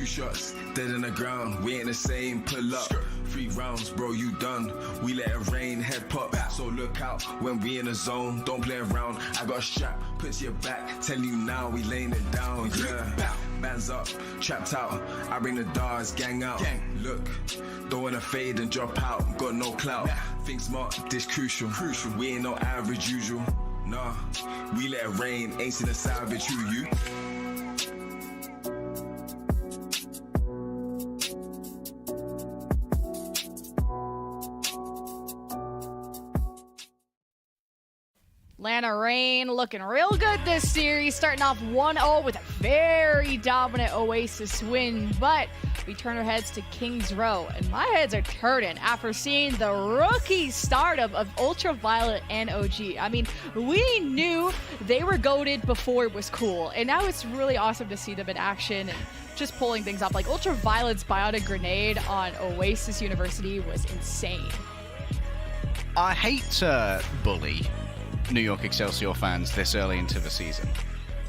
2 shots, dead in the ground, we ain't the same, pull up. 3 rounds, bro, you done. We let it rain, head pop. So look out when we in the zone, don't play around. I got a strap, puts your back, telling you now, we laying it down, yeah. Bands up, trapped out, I bring the darts, gang out. Look, don't wanna fade and drop out, got no clout. Think smart, this crucial. We ain't no average usual. Nah, we let it rain, ain't seen a savage, who you? Atlanta Reign looking real good this series, starting off 1-0 with a very dominant Oasis win, but we turn our heads to Kings Row, and my heads are turning after seeing the rookie startup of Ultraviolet and OG. I mean, we knew they were goated before it was cool, and now it's really awesome to see them in action and just pulling things up. Like, Ultraviolet's biotic grenade on Oasis University was insane. I hate to bully New York Excelsior fans this early into the season,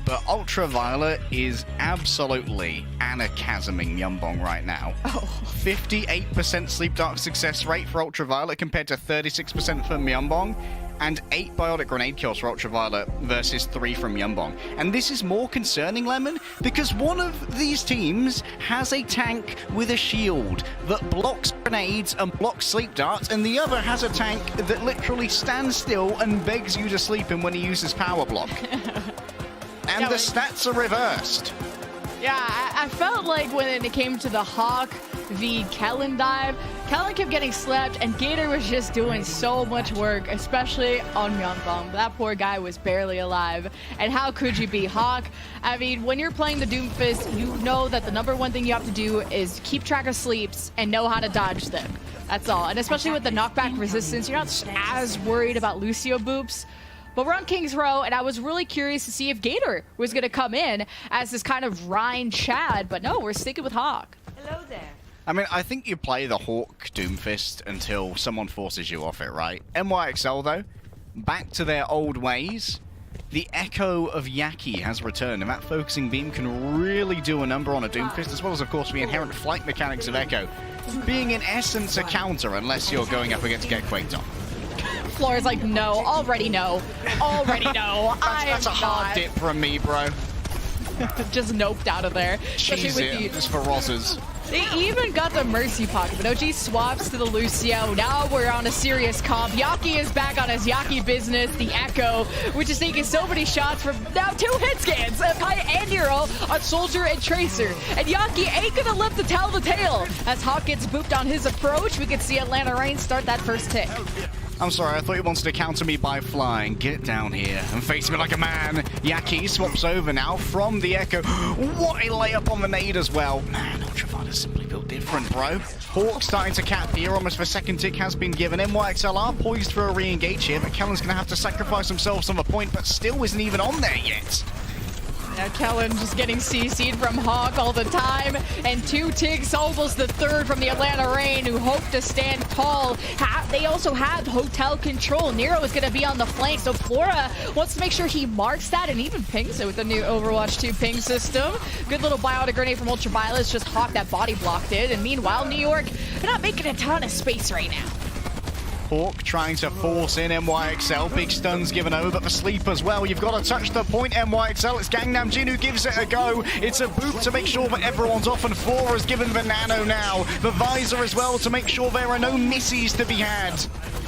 but Ultraviolet is absolutely anachasming Yumbong right now. 58% Sleep Dark success rate for Ultraviolet compared to 36% from Yumbong, and 8 biotic grenade kills for Ultraviolet versus 3 from Yumbong. And this is more concerning, Lemon, because one of these teams has a tank with a shield that blocks grenades and blocks sleep darts, and the other has a tank that literally stands still and begs you to sleep in when he uses power block. And the stats are reversed. Yeah, I felt like when it came to the Hawk v. Kellen dive, Kellen kept getting slept, and Gator was just doing so much work, especially on Yumbong. That poor guy was barely alive. And how could you be Hawk? I mean, when you're playing the Doomfist, you know that the #1 thing you have to do is keep track of sleeps and know how to dodge them. That's all. And especially with the knockback resistance, you're not as worried about Lucio boops. But we're on Kings Row, and I was really curious to see if Gator was going to come in as this kind of Rhine Chad, but no, we're sticking with Hawk. Hello there. I mean, I think you play the Hawk Doomfist until someone forces you off it, right? NYXL, though, back to their old ways. The echo of Yaki has returned, and that focusing beam can really do a number on a Doomfist, as well as, of course, the inherent flight mechanics of Echo, being in essence a counter unless you're going up against Get Quaked on. Flora's like, no, already no. Already no. That's a hard dip from me, bro. Just noped out of there. Cheese it. It's for Rozzers. They even got the Mercy Pocket, but OG swaps to the Lucio. Now we're on a serious comp. Yaki is back on his Yaki business, the Echo, which is taking so many shots from now 2 hit scans by Nero on Soldier and Tracer. And Yaki ain't gonna live to tell the tale. As Hawk gets booped on his approach, we can see Atlanta Reign start that first tick. I'm sorry, I thought you wanted to counter me by flying. Get down here and face me like a man. Yaki swaps over now from the Echo. What a layup on the nade as well. Man, Ultraviolet's simply built different, bro. Hawk starting to cap here, almost the second tick has been given. NYXL are poised for a re-engage here, but Kellen's going to have to sacrifice themselves on the point, but still isn't even on there yet. Now Kellen just getting CC'd from Hawk all the time, and 2 ticks, almost the 3rd from the Atlanta Reign, who hope to stand tall. They also have hotel control. Nero is going to be on the flank, so Flora wants to make sure he marks that and even pings it with the new Overwatch 2 ping system. Good little biotic grenade from Ultraviolet. It's just Hawk that body blocked it, and meanwhile, New York, they're not making a ton of space right now. Hawk trying to force in NYXL. Big stuns given over for Sleep as well. You've got to touch the point, NYXL. It's Gangnam Jin who gives it a go. It's a boot to make sure that everyone's off, and Flora has given the nano now. The visor as well to make sure there are no missies to be had.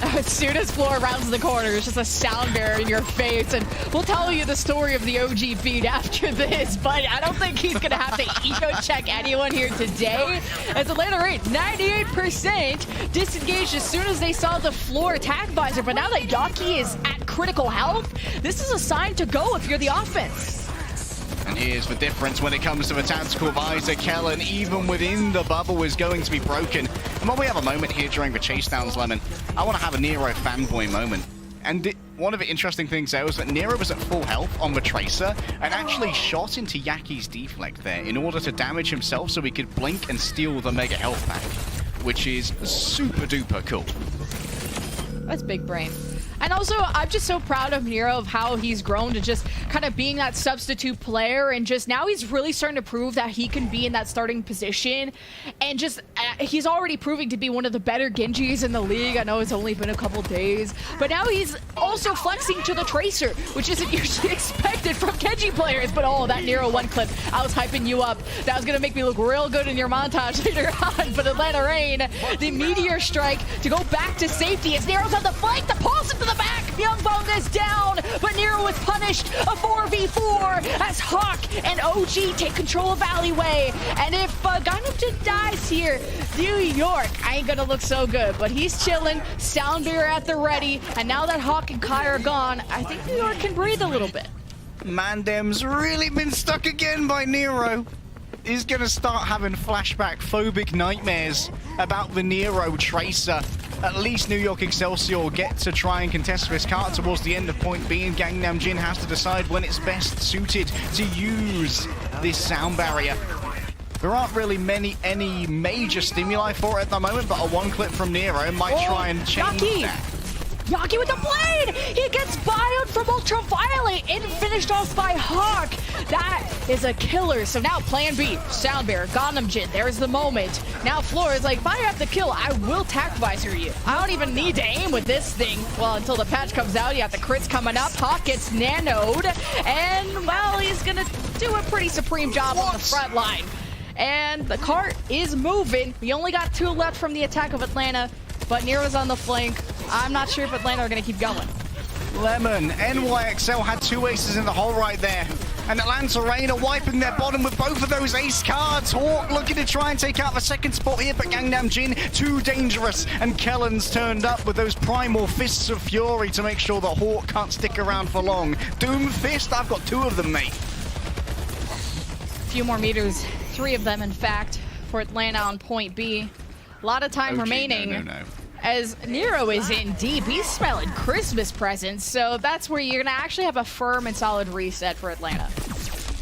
As soon as Flora rounds the corner, it's just a sound barrier in your face, and we'll tell you the story of the OG beat after this, but I don't think he's going to have to eco-check anyone here today. As Atlanta Reign, 98% disengaged as soon as they saw the floor attack visor, but now that Yaki is at critical health, this is a sign to go if you're the offense. And here's the difference when it comes to the tactical visor. Kellen, even within the bubble, is going to be broken. And while we have a moment here during the chase downs, Lemon, I want to have a Nero fanboy moment. And one of the interesting things there was that Nero was at full health on the Tracer and actually shot into Yaki's deflect there in order to damage himself so he could blink and steal the mega health pack, which is super duper cool. That's big brain. And also, I'm just so proud of Nero of how he's grown to just kind of being that substitute player, and just now he's really starting to prove that he can be in that starting position, and just he's already proving to be one of the better Genjis in the league. I know it's only been a couple days, but now he's also flexing to the Tracer, which isn't usually expected from Genji players. But oh, that Nero 1 clip, I was hyping you up. That was going to make me look real good in your montage later on. But Atlanta Rain, the Meteor Strike to go back to safety. As Nero's on the flank, the pulse into the back. Myungbong is down, but Nero is punished. A 4v4 as Hawk and OG take control of Alleyway. And if Gangnam dies here, New York ain't gonna look so good. But he's chilling, Soundbeer at the ready, and now that Hawk and Kai are gone, I think New York can breathe a little bit. Mandem's really been stuck again by Nero. He's going to start having flashback phobic nightmares about the Nero Tracer. At least New York Excelsior get to try and contest this card towards the end of point B, and Gangnam Jin has to decide when it's best suited to use this sound barrier. There aren't really any major stimuli for it at the moment, but a 1 clip from Nero might try and change that. Yaki with the blade! He gets bioed from Ultraviolet and finished off by Hawk. That is a killer. So now plan B, Soundbear, Gangnam Jin, there's the moment. Now Floor is like, if I have the kill, I will tack visor you. I don't even need to aim with this thing. Well, until the patch comes out, you have the crits coming up. Hawk gets nanoed, and well, he's gonna do a pretty supreme job on the front line. And the cart is moving. We only got 2 left from the attack of Atlanta, but Nero's on the flank. I'm not sure if Atlanta are going to keep going. Lemon, NYXL had 2 aces in the hole right there. And Atlanta Rain are wiping their bottom with both of those ace cards. Hawk looking to try and take out the 2nd spot here, but Gangnam Jin too dangerous. And Kellen's turned up with those primal fists of fury to make sure that Hawk can't stick around for long. Doom Fist, I've got 2 of them, mate. A few more meters, 3 of them in fact, for Atlanta on point B. A lot of time remaining. No. As Nero is in deep. He's smelling Christmas presents, so that's where you're gonna actually have a firm and solid reset for Atlanta.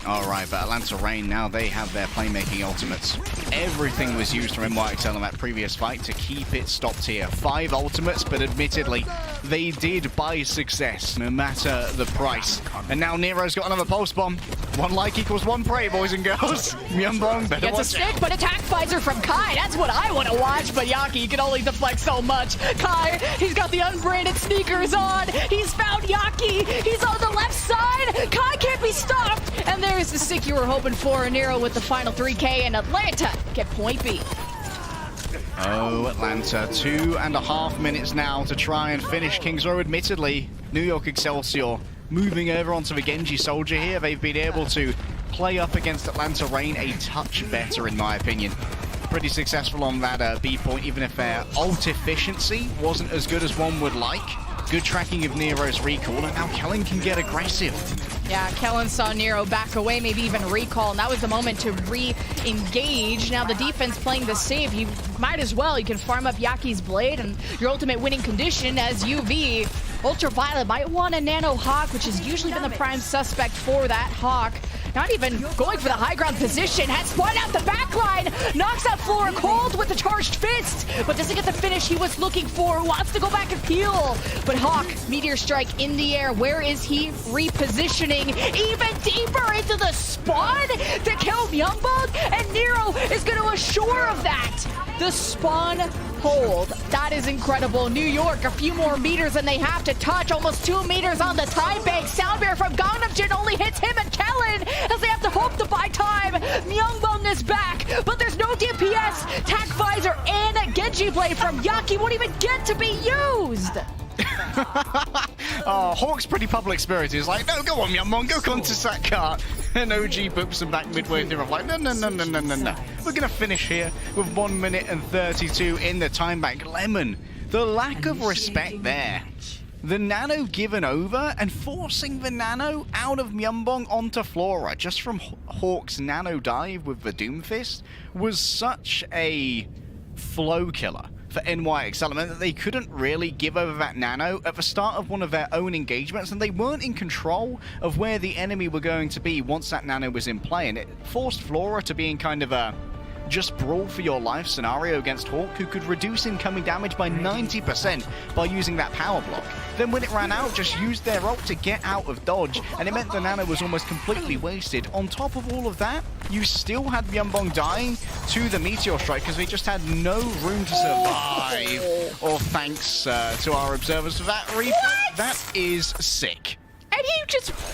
All right, but Atlanta Rain, now they have their playmaking ultimates. Everything was used from NYXL in that previous fight to keep it stopped here. 5 ultimates, but admittedly, they did buy success, no matter the price. And now Nero's got another pulse bomb. 1 like equals 1 prey, boys and girls. Myungbong better Gets a stick, but attack visor from Kai. That's what I want to watch, but Yaki can only deflect so much. Kai, he's got the unbranded sneakers on. He's found Yaki. He's on the left side. Kai can't be stopped. And there's the stick you were hoping for. Nero with the final 3K, and Atlanta get point B. Oh, Atlanta, 2.5 minutes now to try and finish King's Row. Admittedly, New York Excelsior moving over onto the Genji Soldier here. They've been able to play up against Atlanta Rain a touch better, in my opinion. Pretty successful on that B point, even if their ult efficiency wasn't as good as one would like. Good tracking of Nero's recall, and now Kellen can get aggressive. Yeah, Kellen saw Nero back away, maybe even recall, and that was the moment to re-engage. Now the defense playing the safe, you might as well. You can farm up Yaki's blade and your ultimate winning condition as UV. Ultraviolet might want a Nano Hawk, which has usually been the prime suspect for that Hawk. Not even going for the high ground position, has spun out the backline, knocks out Flora Cold with the charged fist, but doesn't get the finish he was looking for, wants to go back and peel. But Hawk, Meteor Strike in the air, where is he repositioning? Even deeper into the spawn to kill Myungbong, and Nero is going to assure of that. The spawn hold, that is incredible. New York, a few more meters than they have to touch, almost 2 meters on the time bank. Soundbear from Gangnam Jin only hits him and Kellen as they have to hope to buy time. Myungbong is back, but there's no DPS. Tack visor and Genji blade from Yaki won't even get to be used. Oh, Hawk's pretty public spirited. He's like, no, go on, Myungbong, go contest that cart. And OG boops him back midway through. I'm like, no. We're going to finish here with 1 minute and 32 in the time bank. Lemon, the lack of respect there. The Nano given over and forcing the Nano out of Myungbong onto Flora just from Hawk's Nano dive with the Doomfist was such a flow killer for NYXL that they couldn't really give over that Nano at the start of one of their own engagements, and they weren't in control of where the enemy were going to be once that Nano was in play, and it forced Flora to be in kind of a just brawl for your life scenario against Hawk, who could reduce incoming damage by 90% by using that power block. Then when it ran out, just used their ult to get out of dodge, and it meant the nano was almost completely wasted. On top of all of that, you still had Myunbong dying to the Meteor Strike because they just had no room to survive. Or thanks to our observers for that replay. That is sick. And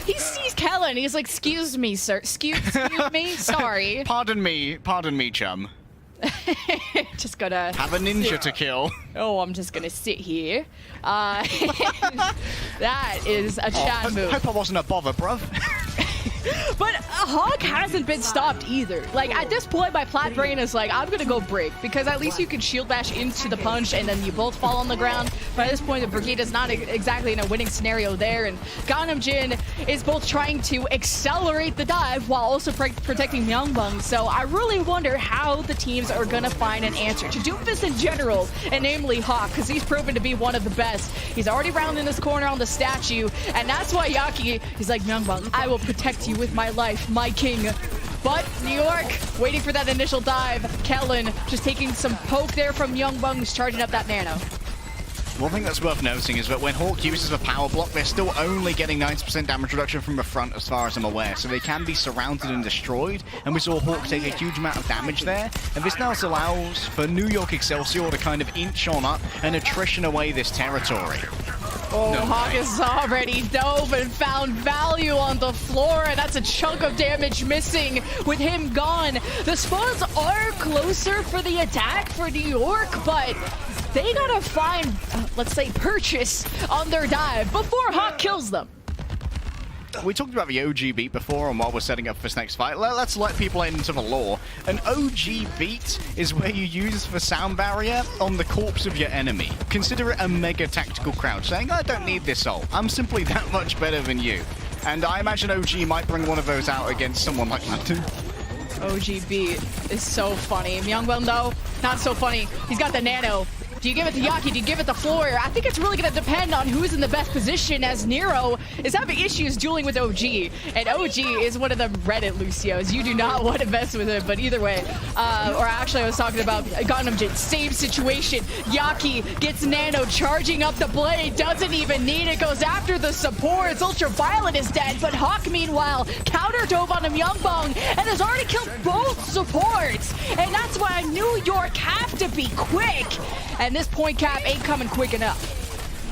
he sees Kellen. He's like, excuse me, sir. Excuse me. Sorry. Pardon me, chum. Just gonna have a ninja to kill. Oh, I'm just gonna sit here. That is a Chad move. Hope I wasn't a bother, bruv. But Hawk hasn't been stopped either. Like, at this point, my plat brain is like, I'm gonna go break, because at least you can shield bash into the punch and then you both fall on the ground. But at this point, the Brigade is not exactly in a winning scenario there, and Gangnam Jin is both trying to accelerate the dive while also protecting Myunbong. So I really wonder how the teams are gonna find an answer to Doomfist in general, and namely Hawk, because he's proven to be one of the best. He's already rounding this corner on the statue, and that's why Yaki, he's like, Myunbong, I will protect you with my life, my king. But New York waiting for that initial dive. Kellen just taking some poke there from Myunbong, who's charging up that nano. One thing that's worth noting is that when Hawk uses a power block, they're still only getting 90% damage reduction from the front as far as I'm aware, so they can be surrounded and destroyed, and we saw Hawk take a huge amount of damage there, and this now allows for New York Excelsior to kind of inch on up and attrition away this territory. Oh, no, Hawk is already dove and found value on the floor, and that's a chunk of damage missing with him gone. The spawns are closer for the attack for New York, but they gotta find, let's say, purchase on their dive before Hawk kills them. We talked about the OG beat before and while we're setting up for this next fight. Let's let people into the lore. An OG beat is where you use the sound barrier on the corpse of your enemy. Consider it a mega tactical crouch, saying, I don't need this ult. I'm simply that much better than you. And I imagine OG might bring one of those out against someone like that too. OG beat is so funny. Myunbong, though, not so funny. He's got the nano. Do you give it to Yaki? Do you give it to Floyer? I think it's really going to depend on who's in the best position, as Nero is having issues dueling with OG. And OG is one of the Reddit Lucios. You do not want to mess with him, but either way. Or actually, I was talking about Gangnam Jin. Same situation. Yaki gets nano, charging up the blade, doesn't even need it, goes after the supports. Ultraviolet is dead, but Hawk, meanwhile, counter dove on Myunbong and has already killed both supports. And that's why New York have to be quick. And this point cap ain't coming quick enough.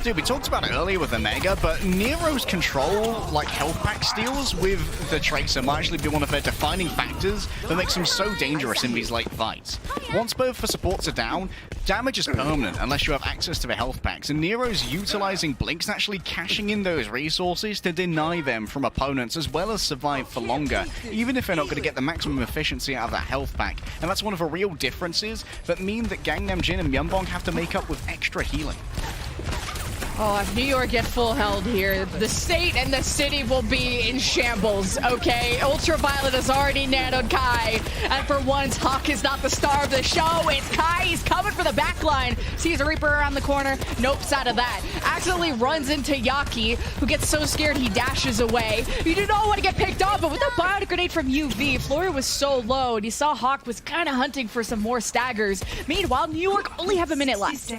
Dude, we talked about it earlier with the Mega, but Nero's control, like health pack steals with the Tracer, might actually be one of their defining factors that makes him so dangerous in these late fights. Once both the supports are down, damage is permanent unless you have access to the health packs, and Nero's utilizing Blinks and actually cashing in those resources to deny them from opponents as well as survive for longer, even if they're not going to get the maximum efficiency out of that health pack. And that's one of the real differences that mean that Gangnam Jin and Myunbong have to make up with extra healing. Oh, if New York get full held here, the state and the city will be in shambles, okay? Ultraviolet has already nanoed Kai, and for once, Hawk is not the star of the show. It's Kai. He's coming for the backline. Sees a Reaper around the corner. Nopes out of that. Accidentally runs into Yaki, who gets so scared he dashes away. You do not want to get picked off, but with that bionic grenade from UV, Flory was so low, and he saw Hawk was kind of hunting for some more staggers. Meanwhile, New York only have a minute left.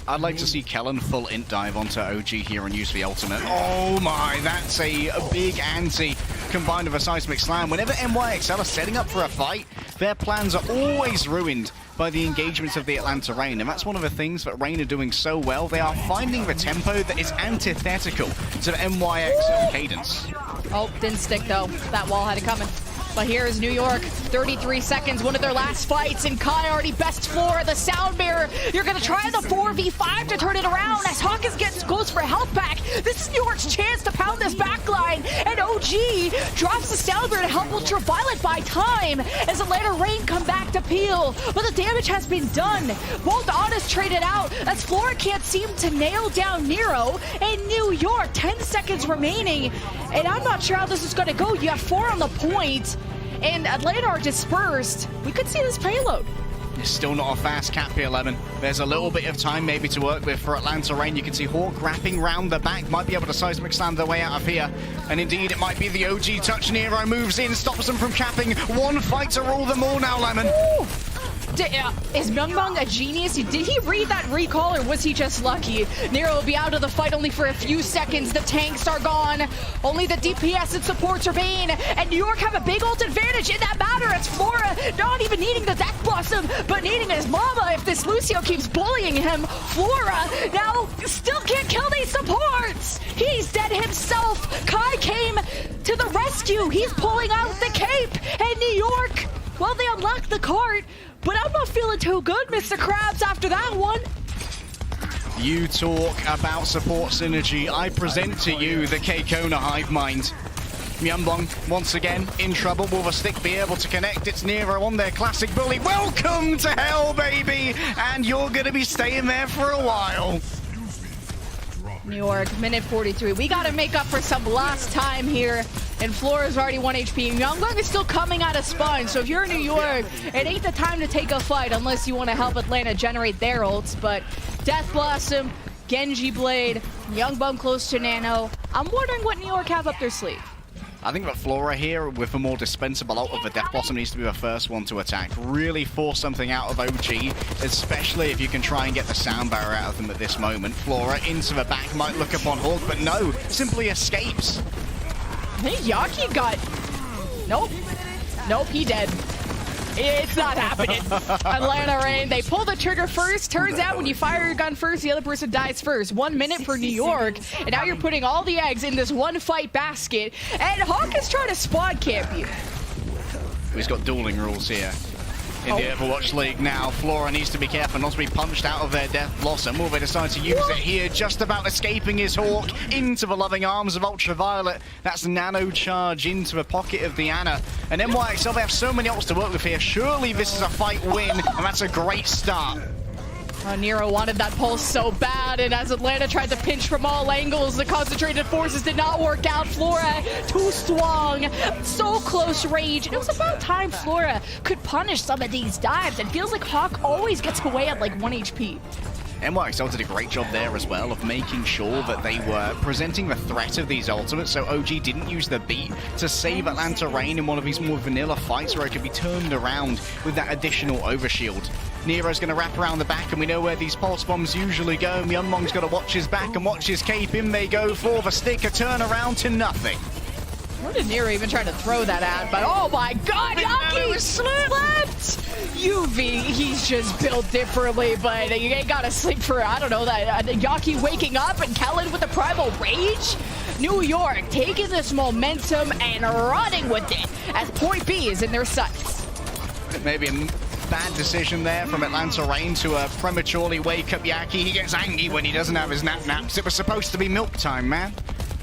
I'd like to see Kellen full int dive onto OG here and use the ultimate. Oh my, that's a big anti combined with a seismic slam. Whenever NYXL are setting up for a fight, their plans are always ruined by the engagements of the Atlanta Reign, and that's one of the things that Reign are doing so well. They are finding the tempo that is antithetical to the NYXL cadence. Oh, didn't stick though. That wall had it coming. But here is New York, 33 seconds, one of their last fights, and Kai already best floor, the sound mirror. You're gonna try the 4v5 to turn it around as Hawkins gets close for health back. This is New York's chance to pound this backline, and OG drops the sound mirror to help Ultraviolet buy time as Atlanta Reign come back to peel. But the damage has been done. Both Honest traded out as Flora can't seem to nail down Nero, and New York, 10 seconds remaining. And I'm not sure how this is gonna go. You have 4 on the point. And Atlanta are dispersed. We could see this payload. It's still not a fast cap here, Lemon. There's a little bit of time maybe to work with for Atlanta Reign. You can see Hawk wrapping round the back. Might be able to seismic slam their way out of here. And indeed, it might be the OG touch. Nero moves in, stops them from capping. One fight to rule them all now, Lemon. Ooh. Is Myungbong a genius? Did he read that recall or was he just lucky? Nero will be out of the fight only for a few seconds. The tanks are gone. Only the DPS and supports remain. And New York have a big ult advantage in that matter. It's Flora not even needing the Death Blossom, but needing his mama if this Lucio keeps bullying him. Flora now still can't kill these supports. He's dead himself. Kai came to the rescue. He's pulling out the cape. And New York, well, they unlocked the cart, but I'm not feeling too good, Mr. Krabs, after that one. You talk about support synergy. I present to you the K-Kona hive mind. Myungbong, once again, in trouble. Will the stick be able to connect? It's Nero on their classic bully. Welcome to hell, baby! And you're going to be staying there for a while. New York, minute 43. We got to make up for some lost time here. And Flora's already 1 HP. Myungbong is still coming out of spawn. So if you're in New York, it ain't the time to take a fight unless you want to help Atlanta generate their ults. But Death Blossom, Genji Blade, Myungbong close to Nano. I'm wondering what New York have up their sleeve. I think that Flora here, with a more dispensable ult of the Death Blossom, needs to be the first one to attack. Really force something out of OG, especially if you can try and get the sound barrier out of them at this moment. Flora into the back, might look upon Hawk, but no, simply escapes. I think Yaki got... Nope. Nope, he dead. It's not happening. Atlanta Reign, they pull the trigger first. Turns out when you fire your gun first, the other person dies first. 1 minute for New York, and now you're putting all the eggs in this one fight basket. And Hawk is trying to spawn camp you. He's got dueling rules here. In the Overwatch League now, Flora needs to be careful not to be punched out of their Death Blossom. Will they decide to use it here? Just about escaping his Hawk into the loving arms of Ultraviolet. That's Nano Charge into the pocket of the Ana. And NYXL, they have so many ults to work with here. Surely this is a fight win, and that's a great start. Nero wanted that pulse so bad, and as Atlanta tried to pinch from all angles, the concentrated forces did not work out. Flora, too strong, so close range. It was about time Flora could punish some of these dives. It feels like Hawk always gets away at like 1 HP. NYXL did a great job there as well of making sure that they were presenting the threat of these ultimates, so OG didn't use the beat to save Atlanta Reign in one of these more vanilla fights where it could be turned around with that additional overshield. Nero's going to wrap around the back, and we know where these pulse bombs usually go. Myungbong's got to watch his back and watch his cape. In they go for the stick, a turnaround to nothing. Where did Nero even try to throw that at? But oh my god, Yaki slept! UV, he's just built differently, but you ain't gotta sleep for, I don't know, that Yaki waking up and Kellen with the primal rage? New York taking this momentum and running with it as point B is in their sights. Maybe a bad decision there from Atlanta Reign to prematurely wake up Yaki. He gets angry when he doesn't have his naps. It was supposed to be milk time, man.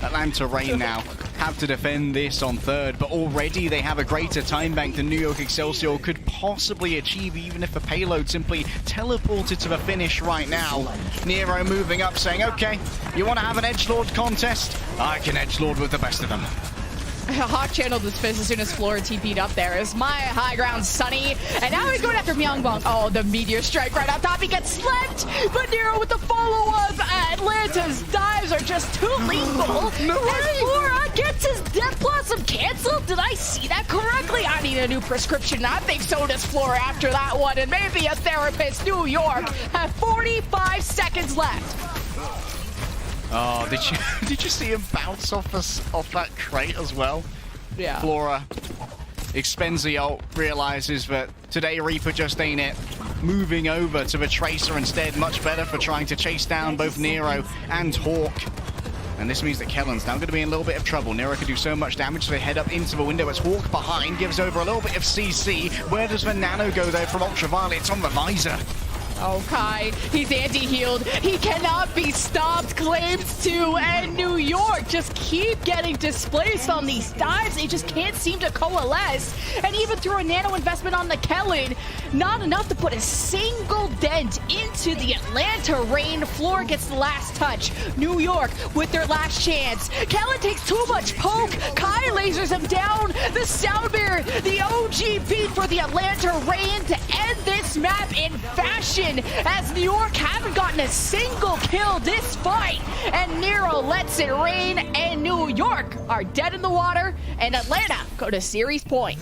Atlanta Reign now have to defend this on third, but already they have a greater time bank than New York Excelsior could possibly achieve, even if the payload simply teleported to the finish right now. Nero moving up, saying, okay, you want to have an edgelord contest? I can edgelord with the best of them. Hawk channeled his fist as soon as Flora TP'd up there. It's my high ground, Sunny. And now he's going after Myungbong. Oh, the meteor strike right on top. He gets slept. But Nero with the follow-up. Atlanta's dives are just too lethal. No way. And Flora gets his Death Blossom canceled. Did I see that correctly? I need a new prescription. I think so does Flora after that one. And maybe a therapist. New York have 45 seconds left. Oh, did you see him bounce off that crate as well? Yeah. Flora expends the ult, realizes that today Reaper just ain't it. Moving over to the Tracer instead, much better for trying to chase down both Nero and Hawk. And this means that Kellen's now going to be in a little bit of trouble. Nero can do so much damage, so they head up into the window as Hawk behind gives over a little bit of CC. Where does the Nano go though from Ultraviolet? It's on the visor. Oh, Kai, he's anti-healed. He cannot be stopped. Claims to, and New York just keep getting displaced on these dives. They just can't seem to coalesce. And even through a nano investment on the Kellen, not enough to put a single dent into the Atlanta Reign. Floor gets the last touch. New York with their last chance. Kellen takes too much poke. Kai lasers him down. The sound barrier, the OG beat for the Atlanta Reign to end this map in fashion, as New York haven't gotten a single kill this fight, and Nero lets it Semaine and New York are dead in the water, and Atlanta go to series point.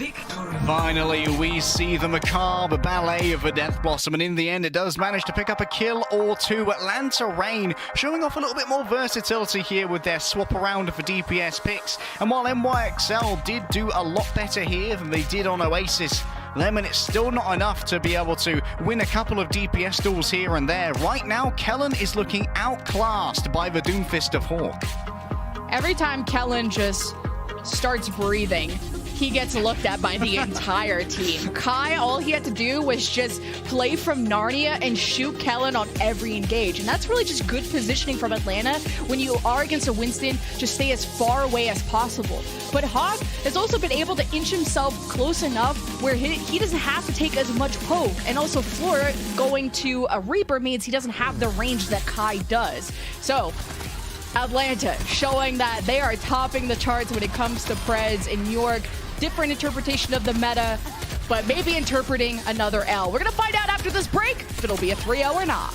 Finally, we see the macabre ballet of the Death Blossom, and in the end, it does manage to pick up a kill or two. Atlanta Reign showing off a little bit more versatility here with their swap around for DPS picks. And while NYXL did do a lot better here than they did on Oasis, Lemon, it's still not enough to be able to win a couple of DPS duels here and there. Right now, Kellen is looking outclassed by the Doomfist of Hawk. Every time Kellen just starts breathing, he gets looked at by the entire team. Kai, all he had to do was just play from Narnia and shoot Kellen on every engage. And that's really just good positioning from Atlanta. When you are against a Winston, just stay as far away as possible. But Hawk has also been able to inch himself close enough where he doesn't have to take as much poke. And also Floor going to a Reaper means he doesn't have the range that Kai does. So Atlanta showing that they are topping the charts when it comes to Preds. In New York, different interpretation of the meta, but maybe interpreting another L. We're going to find out after this break if it'll be a 3-0 or not.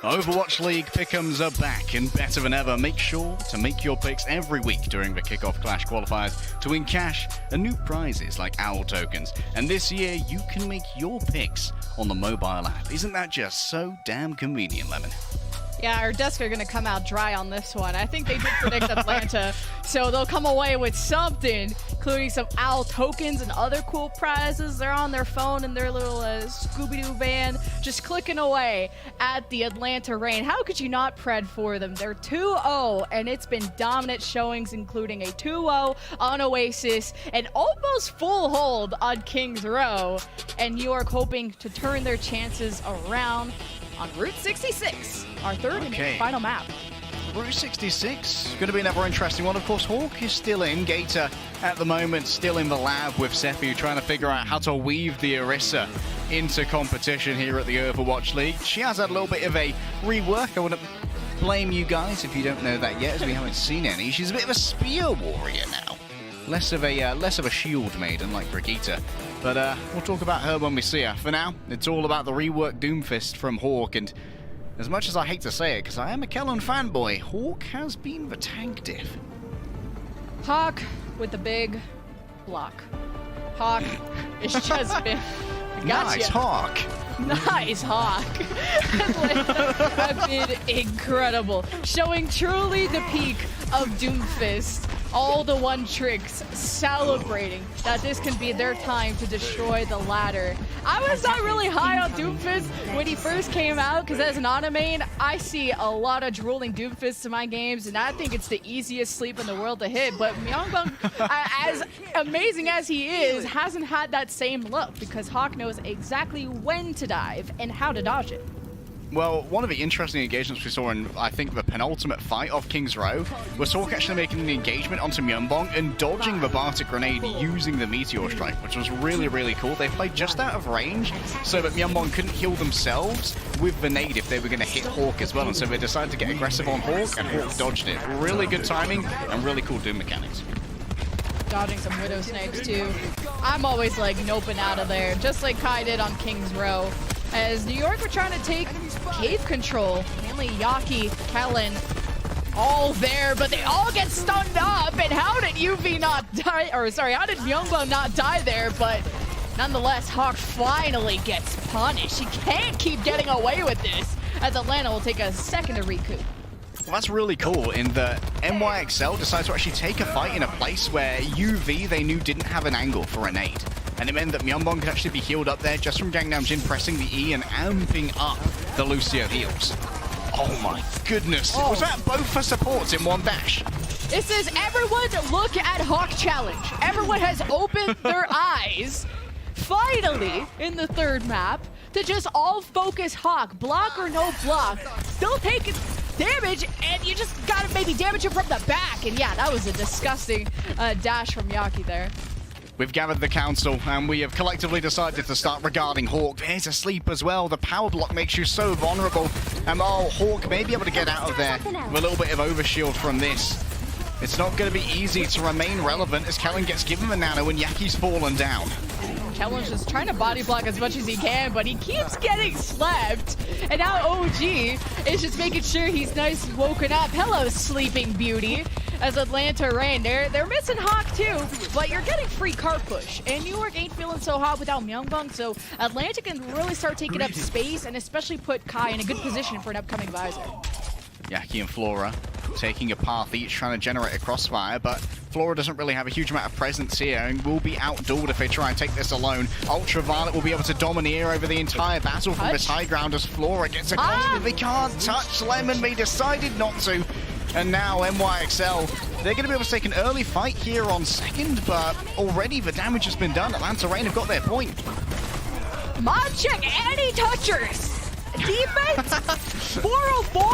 Overwatch League pick'ems are back and better than ever. Make sure to make your picks every week during the Kickoff Clash qualifiers to win cash and new prizes like OWL tokens. And this year, you can make your picks on the mobile app. Isn't that just so damn convenient, Lemon? Yeah, our desks are going to come out dry on this one. I think they did predict Atlanta, so they'll come away with something, including some OWL tokens and other cool prizes. They're on their phone in their little Scooby-Doo van, just clicking away at the Atlanta Reign. How could you not pred for them? They're 2-0, and it's been dominant showings, including a 2-0 on Oasis, and almost full hold on Kings Row, and York hoping to turn their chances around on Route 66, our third and final map. Route 66, going to be another interesting one. Of course, Hawk is still in. Gator at the moment still in the lab with Seppi, trying to figure out how to weave the Orisa into competition here at the Overwatch League. She has had a little bit of a rework. I wouldn't blame you guys if you don't know that yet, as we haven't seen any. She's a bit of a spear warrior now. Less of a shield maiden like Brigitte. But we'll talk about her when we see her. For now, it's all about the reworked Doomfist from Hawk, and as much as I hate to say it, because I am a Kellen fanboy, Hawk has been the tank diff. Hawk with the big block. Hawk, it's just been... Nice Hawk. Nice Hawk. Have been incredible. Showing truly the peak of Doomfist. All the one tricks, celebrating that this can be their time to destroy the ladder. I was not really high on Doomfist when he first came out, because as an auto main, I see a lot of drooling Doomfists in my games, and I think it's the easiest sleep in the world to hit. But Myungbong, as amazing as he is, hasn't had that same look, because Hawk knows exactly when to dive and how to dodge it. Well, one of the interesting engagements we saw in, I think, the penultimate fight of Kings Row was Hawk actually making the engagement onto Myungbong and dodging the Bartek grenade using the Meteor Strike, which was really, really cool. They played just out of range so that Myungbong couldn't heal themselves with the nade if they were going to hit Hawk as well, and so they decided to get aggressive on Hawk, and Hawk dodged it. Really good timing and really cool Doom mechanics. Dodging some Widow Snakes too. I'm always like noping out of there, just like Kai did on Kings Row. As New York were trying to take cave control, mainly Yaki, Kellen, all there, but they all get stunned up. And how did UV not die? Or sorry, how did Myungbong not die there? But nonetheless, Hawk finally gets punished. He can't keep getting away with this, as Atlanta will take a second to recoup. Well, that's really cool in that NYXL decides to actually take a fight in a place where UV they knew didn't have an angle for a nade. And it meant that Myungbong could actually be healed up there just from Gangnam Jin pressing the E and amping up the Lucio heals. Oh my goodness. Oh. Was that both for supports in one dash? This is everyone look at Hawk Challenge. Everyone has opened their eyes, finally, in the third map, to just all focus Hawk. Block or no block. Still taking damage, and you just gotta maybe damage him from the back. And yeah, that was a disgusting dash from Yaki there. We've gathered the council, and we have collectively decided to start regarding Hawk. He's asleep as well. The power block makes you so vulnerable. And Hawk may be able to get out of there with a little bit of overshield from this. It's not going to be easy to remain relevant as Kellen gets given the nano and Yaki's fallen down. Kellen's just trying to body block as much as he can, but he keeps getting slapped. And now OG is just making sure he's nice and woken up. Hello, Sleeping Beauty. As Atlanta Reign, they're missing Hawk too, but you're getting free cart push. And New York ain't feeling so hot without Myungbong, so Atlanta can really start taking up space and especially put Kai in a good position for an upcoming visor. Yaki and Flora taking a path each, trying to generate a crossfire, but Flora doesn't really have a huge amount of presence here and will be outdueled if they try and take this alone. Ultraviolet will be able to domineer over the entire battle from this high ground as Flora gets accosted. They can't touch Lemon, they decided not to. And now NYXL, they're going to be able to take an early fight here on second, but already the damage has been done. Atlanta Reign have got their point. Mod check, any touchers? Defense? 404?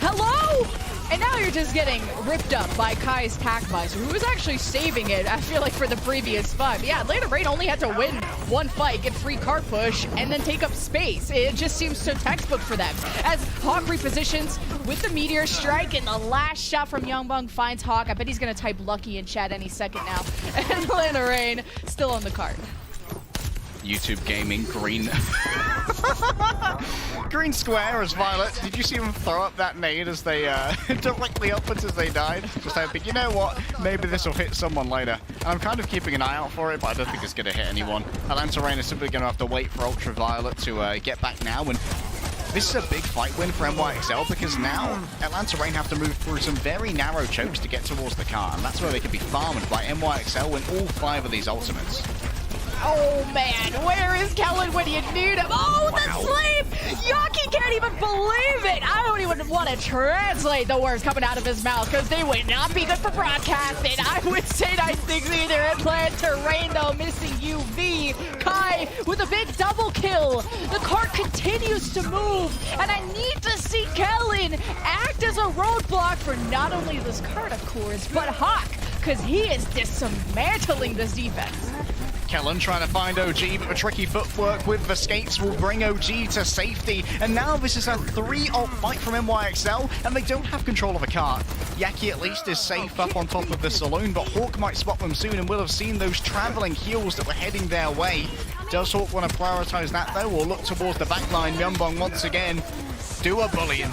Hello? And now you're just getting ripped up by Kai's Tac Visor, who was actually saving it, I feel like, for the previous fight. But yeah, Atlanta Reign only had to win one fight, get free cart push, and then take up space. It just seems so textbook for them. As Hawk repositions with the Meteor Strike, and the last shot from Myungbong finds Hawk. I bet he's going to type lucky in chat any second now. And Atlanta Reign still on the card. YouTube Gaming Green. Green square as Violet. Did you see them throw up that nade as they directly upwards as they died? Just hoping, you know what? Maybe this will hit someone later. And I'm kind of keeping an eye out for it, but I don't think it's going to hit anyone. Atlanta Reign is simply going to have to wait for Ultraviolet to get back now. And this is a big fight win for NYXL because now Atlanta Reign have to move through some very narrow chokes to get towards the car. And that's where they can be farmed by NYXL win all 5 of these ultimates. Oh man, where is Kellen when you need him? Oh, the sleep! Yaki can't even believe it! I don't even want to translate the words coming out of his mouth because they would not be good for broadcasting. I would say nice things either. Atlanta Reign though missing UV. Kai with a big double kill. The cart continues to move, and I need to see Kellen act as a roadblock for not only this cart, of course, but Hawk, because he is dismantling this defense. Kellen trying to find OG, but the tricky footwork with the skates will bring OG to safety. And now this is a 3-ult fight from NYXL, and they don't have control of a cart. Yaki at least is safe up on top of the saloon, but Hawk might spot them soon and will have seen those traveling heals that were heading their way. Does Hawk want to prioritize that though, or look towards the back line? Myeonbong once again do a bullying.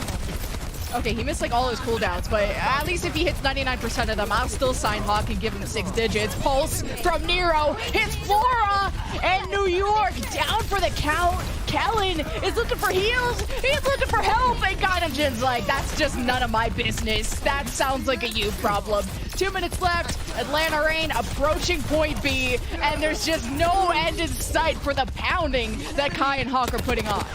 Okay, he missed like all his cooldowns, but at least if he hits 99% of them, I'll still sign Hawk and give him the 6 digits. Pulse from Nero hits Flora, and New York down for the count. Kellen is looking for heals, he's looking for help, and Gaijin's like, that's just none of my business. That sounds like a you problem. 2 minutes left, Atlanta Reign approaching point B, and there's just no end in sight for the pounding that Kai and Hawk are putting on.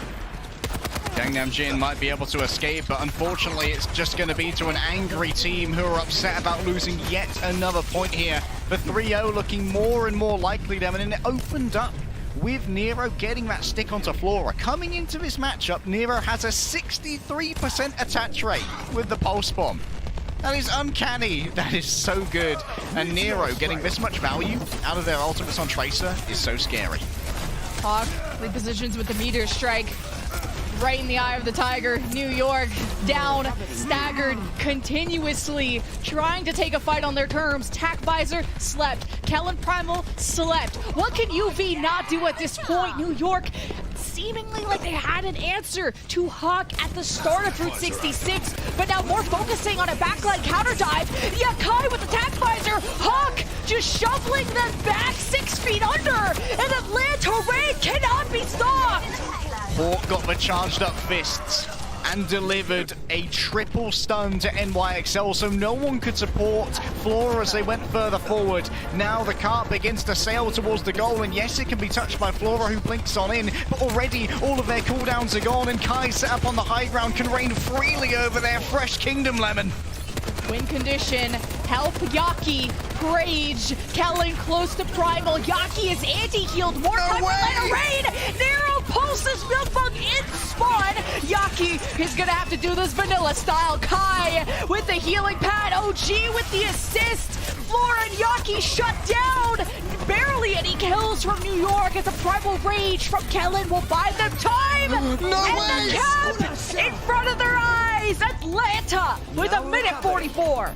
Gangnam Jin might be able to escape, but unfortunately it's just going to be to an angry team who are upset about losing yet another point here. The 3-0 looking more and more likely then, and it opened up with Nero getting that stick onto Flora. Coming into this matchup, Nero has a 63% attach rate with the pulse bomb. That is uncanny. That is so good. And Nero getting this much value out of their ultimates on Tracer is so scary. Hawk repositions with the meteor strike. Right in the eye of the tiger. New York down, staggered, continuously trying to take a fight on their terms. Tac Visor slept. Kellen Primal slept. What can UV not do at this point? New York seemingly like they had an answer to Hawk at the start of Route 66, but now more focusing on a backline counter dive. Yeah, Kai with the Tac Visor. Hawk just shoveling them back 6 feet under, and Atlanta Reign cannot be stopped. Hawk got the charged up fists and delivered a triple stun to NYXL, so no one could support Flora as they went further forward. Now the cart begins to sail towards the goal, and yes, it can be touched by Flora, who blinks on in, but already all of their cooldowns are gone, and Kai set up on the high ground can reign freely over their fresh Kingdom Lemon. Win condition, help Yaki, Rage, Kellen close to Primal, Yaki is anti-healed, more time for Atlanta Reign, Nero pulses Milkbug in spawn, Yaki is gonna have to do this vanilla style, Kai with the healing pad, OG with the assist, Flora and Yaki shut down, barely any kills from New York as a Primal Rage from Kellen will buy them time, and the cap in front of their eyes, Atlanta with a minute 44.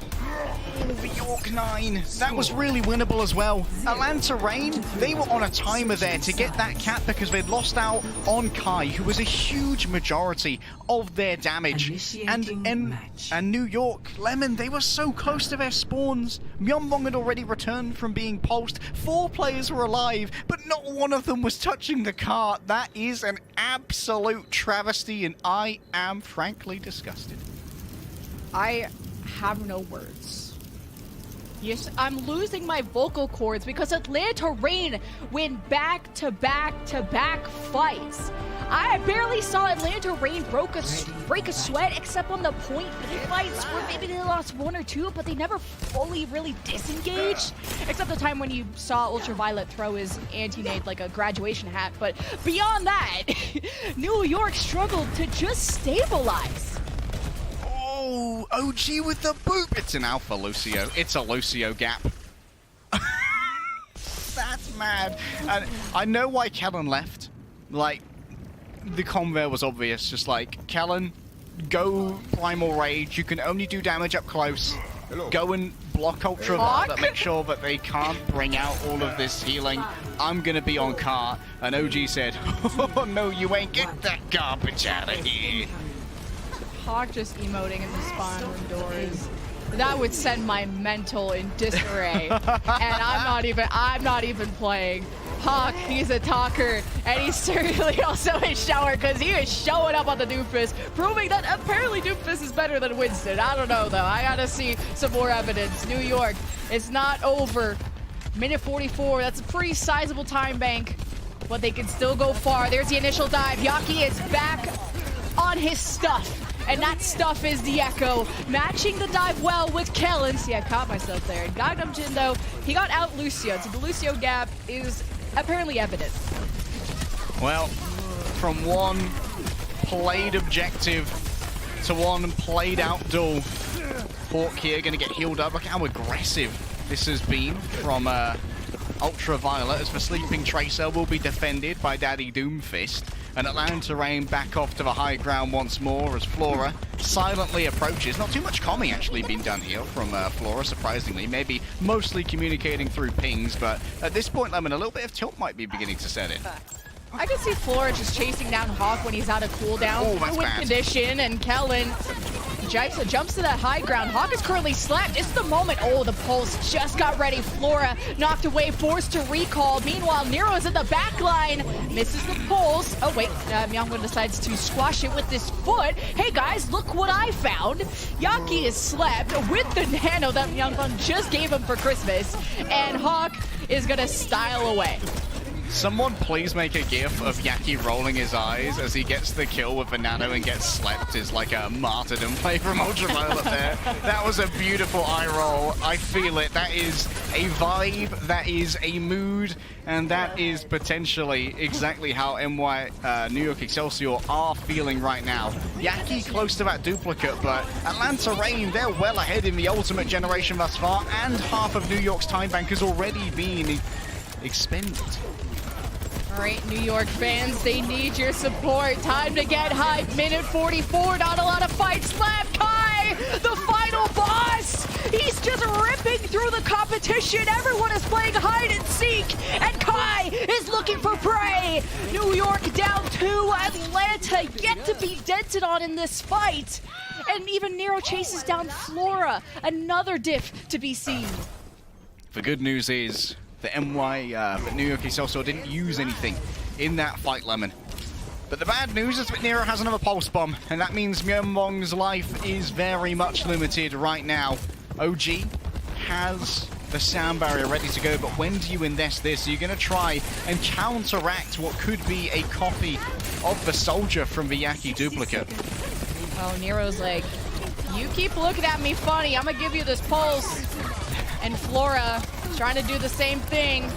The York 9, that was really winnable as well. Atlanta Reign, they were on a timer there to get that cap because they'd lost out on Kai, who was a huge majority of their damage. And New York, Lemon, they were so close to their spawns. Myeonbong had already returned from being pulsed. 4 players were alive, but not one of them was touching the cart. That is an absolute travesty, and I am frankly disgusted. I have no words. Yes, I'm losing my vocal cords because Atlanta Reign win back-to-back-to-back fights. I barely saw Atlanta Reign break a sweat except on the point B fights where maybe they lost 1 or 2, but they never fully really disengaged. Except the time when you saw Ultraviolet throw his anti-nade like a graduation hat. But beyond that, New York struggled to just stabilize. Oh, OG with the boop. It's an alpha Lucio. It's a Lucio gap. That's mad. And I know why Kellen left. Like, the convo was obvious. Just like, Kellen, go Primal Rage. You can only do damage up close. Go and block Ultraviolet. Make sure that they can't bring out all of this healing. I'm going to be on cart. And OG said, oh, no, you ain't. Get that garbage out of here. Hawk just emoting in the spawn room doors. That would send my mental in disarray. And I'm not even playing. Hawk, he's a talker, and he's certainly also a shower because he is showing up on the Doofus, proving that apparently Doofus is better than Winston. I don't know, though. I gotta see some more evidence. New York, it's not over. Minute 44, that's a pretty sizable time bank, but they can still go far. There's the initial dive. Yaki is back on his stuff. And that stuff is the Echo, matching the dive well with Kellen. See, I caught myself there. And Gangnam Jin, though, he got out Lucio. So the Lucio gap is apparently evident. Well, from one played objective to one played out duel, Hawk here going to get healed up. Look at how aggressive this has been from Ultraviolet, as the sleeping Tracer will be defended by Daddy Doomfist. And Atlanta Rain back off to the high ground once more as Flora silently approaches. Not too much calming actually been done here from Flora, surprisingly. Maybe mostly communicating through pings, but at this point, Lemon, a little bit of tilt might be beginning to set in. I can see Flora just chasing down Hawk when he's out of cooldown. Fluid condition, and Kellen jumps to that high ground. Hawk is currently slapped. It's the moment. Oh, the pulse just got ready. Flora knocked away, forced to recall. Meanwhile, Nero's in the back line. Misses the pulse. Oh, wait. Myungwon decides to squash it with his foot. Hey, guys, look what I found. Yaki is slapped with the nano that Myungwon just gave him for Christmas. And Hawk is going to style away. Someone please make a gif of Yaki rolling his eyes as he gets the kill with the nano and gets slept is like a martyrdom play from Ultraviolet there. That was a beautiful eye roll. I feel it. That is a vibe, that is a mood, and that is potentially exactly how New York Excelsior are feeling right now. Yaki close to that duplicate, but Atlanta Rain, they're well ahead in the ultimate generation thus far, and half of New York's time bank has already been expended. All right, New York fans, they need your support. Time to get hyped. Minute 44, not a lot of fights left. Kai, the final boss. He's just ripping through the competition. Everyone is playing hide and seek, and Kai is looking for prey. New York down 2, Atlanta yet to be dented on in this fight. And even Nero chases down Flora. Another diff to be seen. The good news is the New York Excelsior didn't use anything in that fight, Lemon. But the bad news is that Nero has another pulse bomb, and that means Myungwon's life is very much limited right now. OG has the sound barrier ready to go, but when do you invest this? Are you going to try and counteract what could be a copy of the soldier from the Yaki duplicate? Oh, Nero's like, you keep looking at me funny, I'm going to give you this pulse. And Flora trying to do the same thing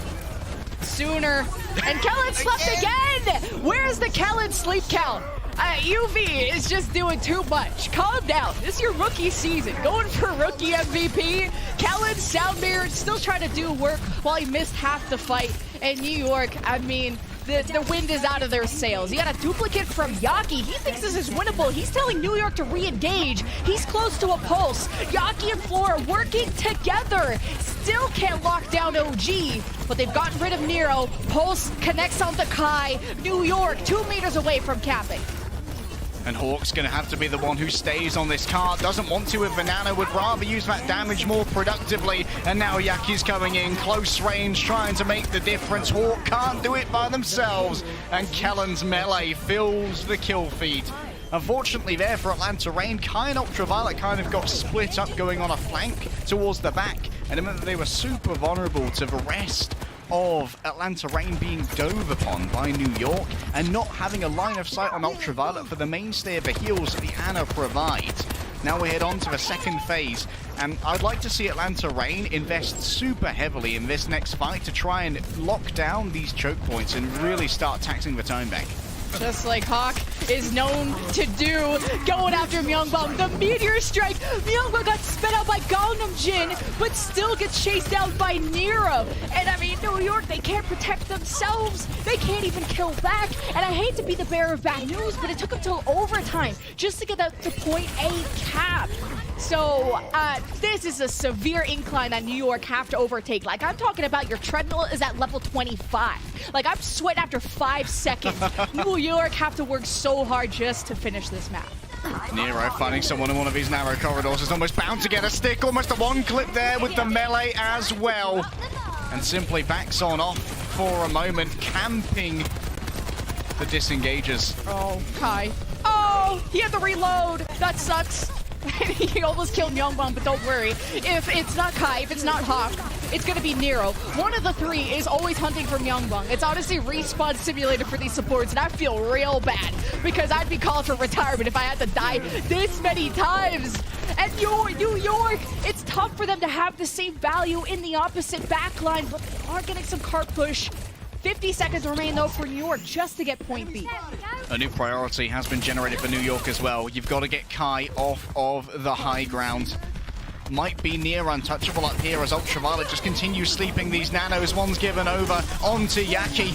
sooner. And Kellen slept again! Where's the Kellen sleep count? UV is just doing too much. Calm down. This is your rookie season. Going for rookie MVP. Kellen, Soundbeard, still trying to do work while he missed half the fight. And New York, I mean, the wind is out of their sails. You got a duplicate from Yaki. He thinks this is winnable. He's telling New York to re-engage. He's close to a pulse. Yaki and Flora working together. Still can't lock down OG, but they've gotten rid of Nero. Pulse connects on the Kai. New York 2 meters away from capping. And Hawk's going to have to be the one who stays on this card. Doesn't want to with Banana, would rather use that damage more productively. And now Yaki's coming in, close range, trying to make the difference. Hawk can't do it by themselves. And Kellen's melee fills the kill feed. Unfortunately there for Atlanta Rain, Kai and Ultraviolet kind of got split up going on a flank towards the back. And it meant that they were super vulnerable to the rest of Atlanta Rain being dove upon by New York and not having a line of sight on Ultraviolet for the mainstay of the heals that the Ana provides. Now we head on to the second phase, and I'd like to see Atlanta Rain invest super heavily in this next fight to try and lock down these choke points and really start taxing the time bank. just like Hawk is known to do, going after Myungbong. The Meteor Strike, Myungbong got sped out by Gangnam Jin, but still gets chased down by Nero. And I mean, New York, they can't protect themselves. They can't even kill back. And I hate to be the bearer of bad news, but it took them till overtime just to get that to point A cap. So this is a severe incline that New York have to overtake. Like, I'm talking about your treadmill is at level 25. Like, I'm sweating after 5 seconds. New York have to work so hard just to finish this map. Nero finding someone in one of his narrow corridors is almost bound to get a stick. Almost a one clip there with the melee as well. And simply backs on off for a moment, camping the disengagers. Oh, Kai. Oh, he had to reload. That sucks. He almost killed Myungbong, but don't worry. If it's not Kai, if it's not Hawk, it's going to be Nero. One of the three is always hunting for Myungbong. It's honestly respawn simulated for these supports, and I feel real bad because I'd be called for retirement if I had to die this many times. And New York, it's tough for them to have the same value in the opposite backline, but they are getting some cart push. 50 seconds remain, though, for New York just to get point B. A new priority has been generated for New York as well. You've got to get Kai off of the high ground. Might be near untouchable up here as Ultraviolet just continues sleeping these nanos. One's given over onto Yaki.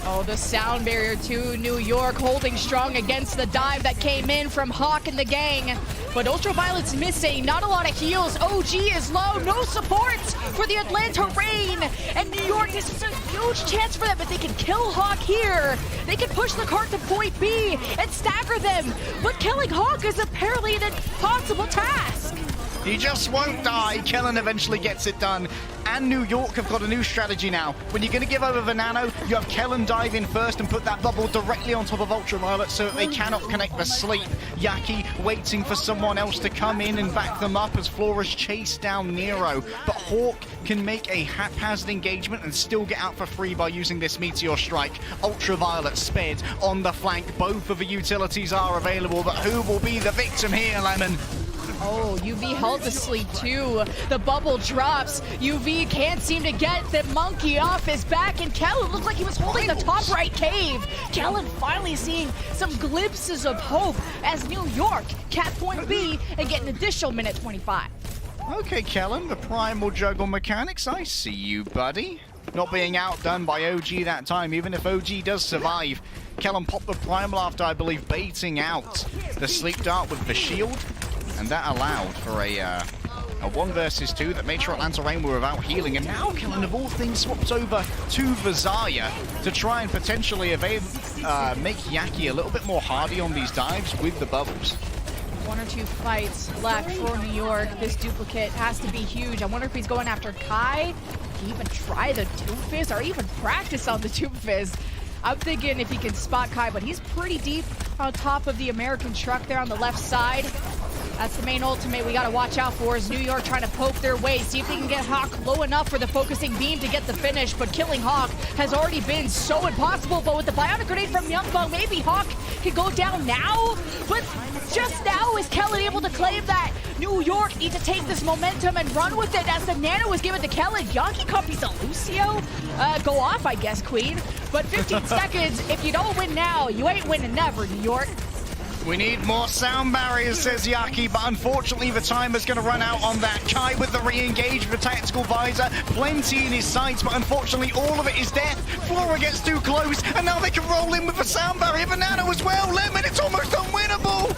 Oh, the sound barrier to New York holding strong against the dive that came in from Hawk and the gang. But Ultraviolet's missing, not a lot of heals. OG is low, no supports for the Atlanta Rain. And New York, this is a huge chance for them. If they can kill Hawk here, they can push the cart to point B and stagger them. But killing Hawk is apparently an impossible task. He just won't die. Kellen eventually gets it done. And New York have got a new strategy now. When you're going to give over the nano, you have Kellen dive in first and put that bubble directly on top of Ultraviolet so that they cannot connect the sleep. Yaki waiting for someone else to come in and back them up as Flora's chase down Nero. But Hawk can make a haphazard engagement and still get out for free by using this Meteor Strike. Ultraviolet spared on the flank. Both of the utilities are available, but who will be the victim here, Lemon? Oh, UV held to sleep too. The bubble drops. UV can't seem to get the monkey off his back, and Kellen looked like he was holding the top right cave. Kellen finally seeing some glimpses of hope as New York cap point B and get an additional minute 25. Okay, Kellen, the primal juggle mechanics. I see you, buddy. Not being outdone by OG that time, even if OG does survive. Kellen popped the primal after, I believe, baiting out the sleep dart with the shield. And that allowed for a 1 versus 2 that made sure Atlanta Rain were without healing. And now Kellen, of all things, swaps over to Vazaya to try and potentially evade, make Yaki a little bit more hardy on these dives with the bubbles. 1 or 2 fights left for New York. This duplicate has to be huge. I wonder if he's going after Kai. Can he even try the Doomfist or even practice on the Doomfist? I'm thinking if he can spot Kai, but he's pretty deep on top of the American truck there on the left side. That's the main ultimate we got to watch out for is New York trying to poke their way, see if they can get Hawk low enough for the focusing beam to get the finish, but killing Hawk has already been so impossible, but with the bionic grenade from Myungbong, maybe Hawk can go down now, but just now is Kellen able to claim that. New York need to take this momentum and run with it as the nano is given to Kellen. Yaki copies to Lucio. Go off, I guess, Queen. But 15 seconds, if you don't win now, you ain't winning never, New York. We need more sound barriers, says Yaki, but unfortunately the timer's going to run out on that. Kai with the re-engage, the tactical visor, plenty in his sights, but unfortunately all of it is death. Flora gets too close, and now they can roll in with the sound barrier. Banana as well. Lemon, it's almost unwinnable.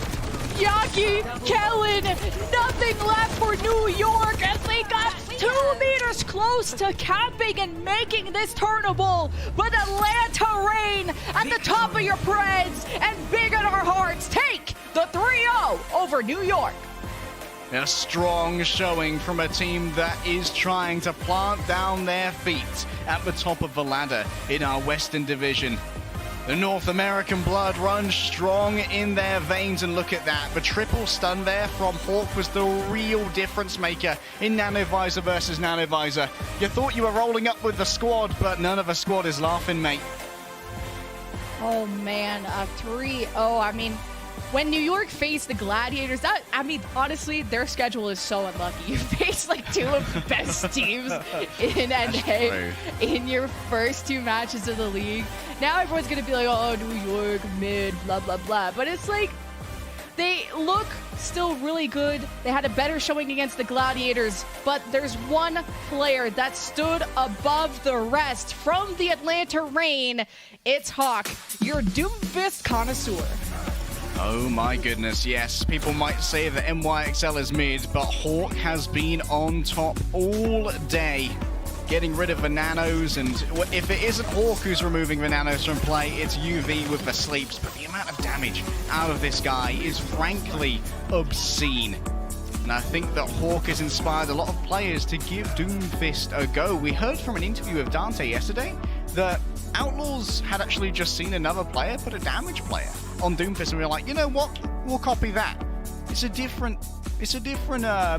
Yaki, Kellen, nothing left for New York as they got 2 meters close to capping and making this turnable. But Atlanta Rain at the top of your Preds and big in our hearts take the 3-0 over New York. A strong showing from a team that is trying to plant down their feet at the top of the ladder in our Western Division. The North American blood runs strong in their veins, and look at that. The triple stun there from Hawk was the real difference maker in Nanovisor versus Nanovisor. You thought you were rolling up with the squad, but none of the squad is laughing, mate. Oh man, a 3-0. I mean, when New York faced the Gladiators, honestly, their schedule is so unlucky. You face like two of the best teams in NA in your first two matches of the league. Now everyone's going to be like, oh, New York, mid, blah, blah, blah. But it's like, they look still really good. They had a better showing against the Gladiators, but there's one player that stood above the rest from the Atlanta Reign. It's Hawk, your Doomfist connoisseur. Oh my goodness, yes. People might say that NYXL is mid, but Hawk has been on top all day, getting rid of the nanos, and if it isn't Hawk who's removing the nanos from play, it's UV with the sleeps, but the amount of damage out of this guy is frankly obscene. And I think that Hawk has inspired a lot of players to give Doomfist a go. We heard from an interview with Dante yesterday that Outlaws had actually just seen another player put a damage player on Doomfist, and we were like, you know what, we'll copy that. It's a different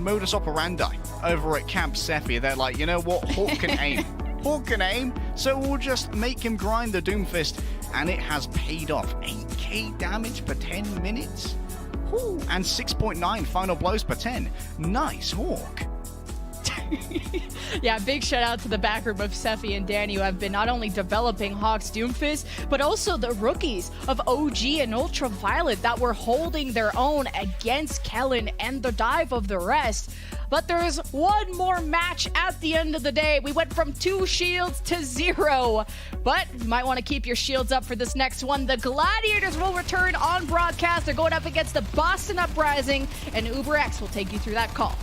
modus operandi over at Camp Sephi. They're like, you know what, Hawk can aim. Hawk can aim, so we'll just make him grind the Doomfist, and it has paid off. 8k damage per 10 minutes? Ooh, and 6.9 final blows per 10. Nice, Hawk. Yeah, big shout out to the backroom of Sephi and Danny, who have been not only developing Hawk's Doomfist, but also the rookies of OG and Ultraviolet that were holding their own against Kellen and the dive of the rest. But there's one more match at the end of the day. We went from 2 shields to 0. But you might want to keep your shields up for this next one. The Gladiators will return on broadcast. They're going up against the Boston Uprising, and UberX will take you through that call.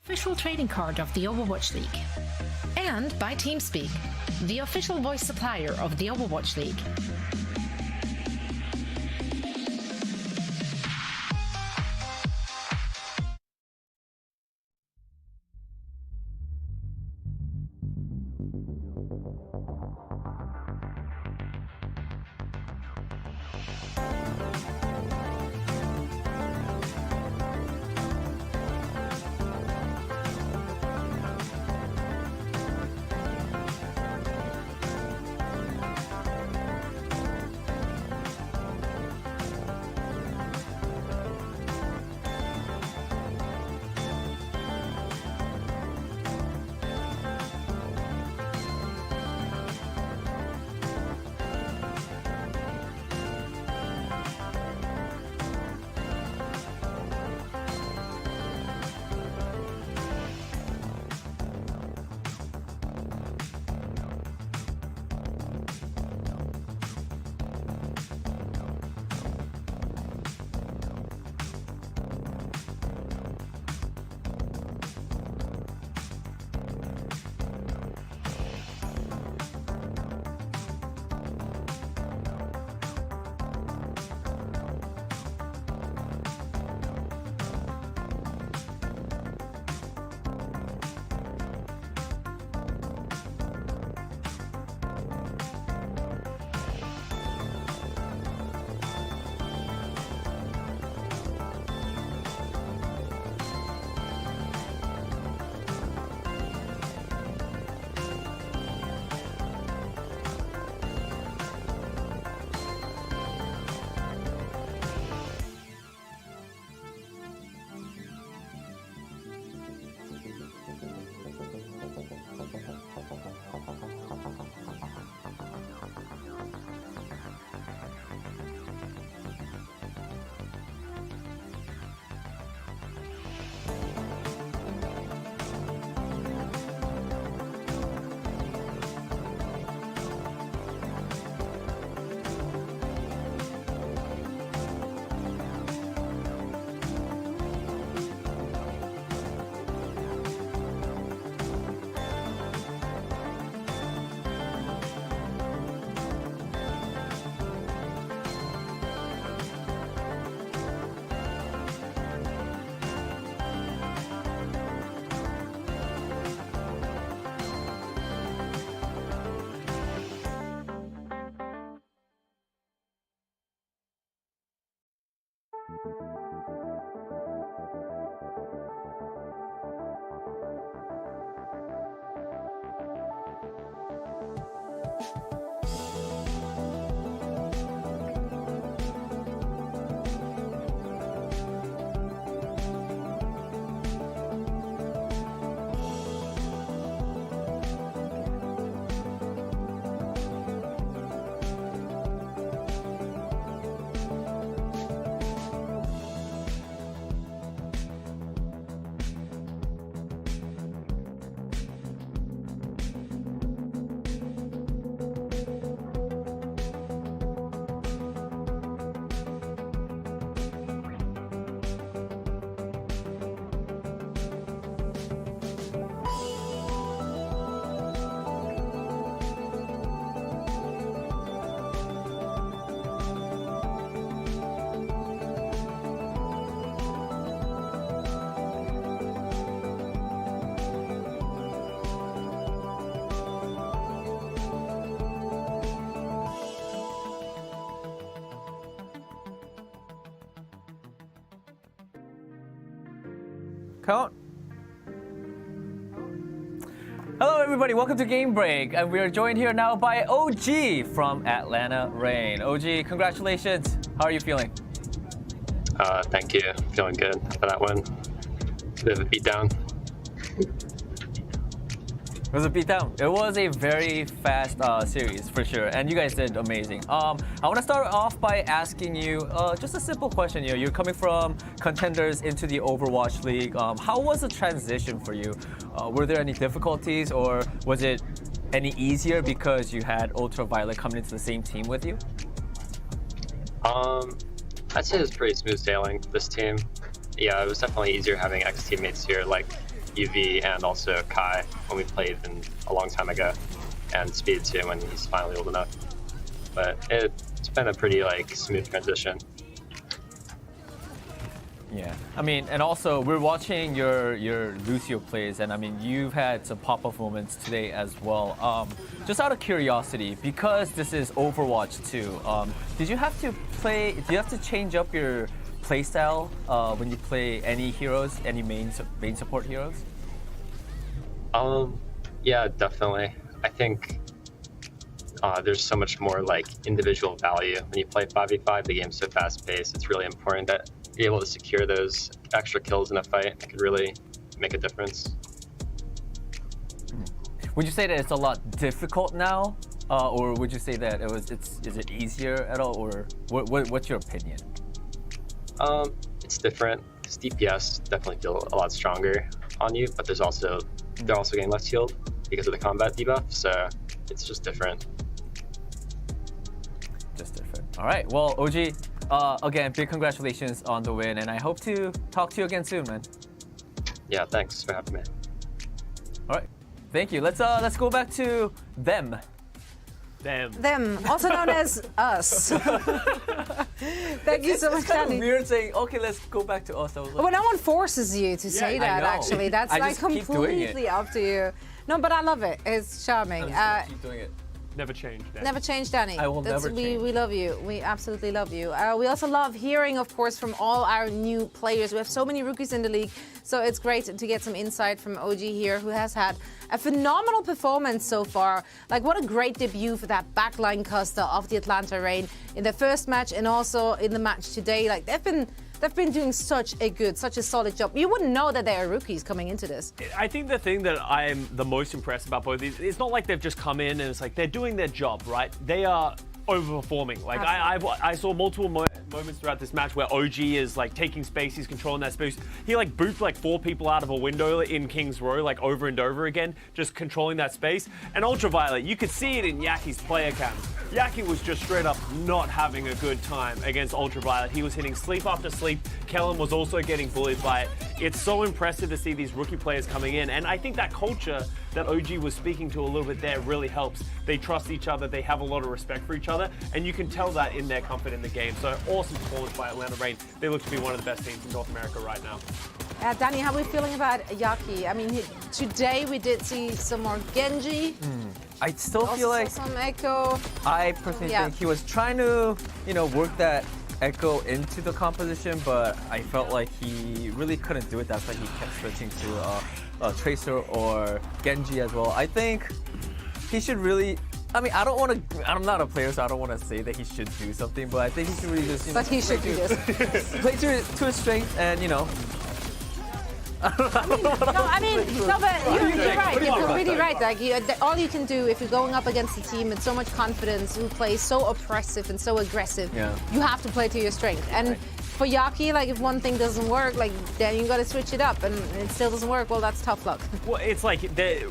Official trading card of the Overwatch League. And by TeamSpeak, the official voice supplier of the Overwatch League. Count. Hello everybody, welcome to Game Break, and we are joined here now by OG from Atlanta Reign. OG, congratulations. How are you feeling? Thank you. Feeling good after that win. Bit of a beatdown. It was a beatdown. It was a very fast series for sure, and you guys did amazing. I want to start off by asking you just a simple question. You know, you're coming from contenders into the Overwatch League. How was the transition for you? Were there any difficulties, or was it any easier because you had Ultraviolet coming into the same team with you? I'd say it was pretty smooth sailing, this team. Yeah, it was definitely easier having ex-teammates here like UV and also Kai when we played a long time ago, and Speed too when he's finally old enough. But it's been a pretty smooth transition. Yeah, I mean, and also we're watching your Lucio plays, and I mean you've had some pop-up moments today as well. Just out of curiosity, because this is Overwatch 2, did you have to change up your playstyle when you play any heroes, any main support heroes? Yeah, definitely. I think there's so much more individual value when you play 5v5. The game's so fast-paced. It's really important that you're able to secure those extra kills in a fight. It could really make a difference. Would you say that it's a lot difficult now, or would you say that is it easier at all, or what's your opinion? It's different. Because DPS definitely feel a lot stronger on you, but they're also getting less healed because of the combat debuff. So it's just different. Just different. All right. Well, OG, again, big congratulations on the win, and I hope to talk to you again soon, man. Yeah, thanks for having me. All right. Thank you. Let's go back to them. Them, also known as us. Thank you so much, It's kind Danny. of weird saying, okay, let's go back to us. Well, no one forces you to say Yeah, I that, know. actually. That's I just keep doing it. completely up to you. No, but I love it. It's charming. I'm just gonna keep doing it. Never change, Danny. Never change, Danny. I will never change. We love you. We absolutely love you. We also love hearing, of course, from all our new players. We have so many rookies in the league, so it's great to get some insight from OG here, who has had a phenomenal performance so far. What a great debut for that backline caster of the Atlanta Reign in the first match and also in the match today. They've been doing such a solid job. You wouldn't know that they are rookies coming into this. I think the thing that I'm the most impressed about both of these, it's not like they've just come in and it's like they're doing their job, right? They are overperforming. I saw multiple moments throughout this match where OG is taking space, he's controlling that space. He booped 4 people out of a window in King's Row over and over again, just controlling that space. And Ultraviolet, you could see it in Yaki's player cams. Yaki was just straight up not having a good time against Ultraviolet. He was hitting sleep after sleep. Kellen was also getting bullied by it. It's so impressive to see these rookie players coming in, and I think that culture that OG was speaking to a little bit there really helps. They trust each other, they have a lot of respect for each other, and you can tell that in their comfort in the game. So awesome performance by Atlanta Reign. They look to be one of the best teams in North America right now. Danny, how are we feeling about Yaki? I mean, today we did see some more Genji. I still feel like some Echo. I personally think he was trying to, work that Echo into the composition, but I felt like he really couldn't do it. That's why he kept switching to Tracer or Genji as well. I think he should really. I mean, I'm not a player, so I don't want to say that he should do something, but I think he should really just. But he should do this. Play to his strength, and you know. But you're right. You're really right. Like, all you can do if you're going up against a team with so much confidence, who plays so oppressive and so aggressive, you have to play to your strength. And for Yaki, like if one thing doesn't work, like then you got to switch it up, and it still doesn't work. Well, that's tough luck. Well, it's like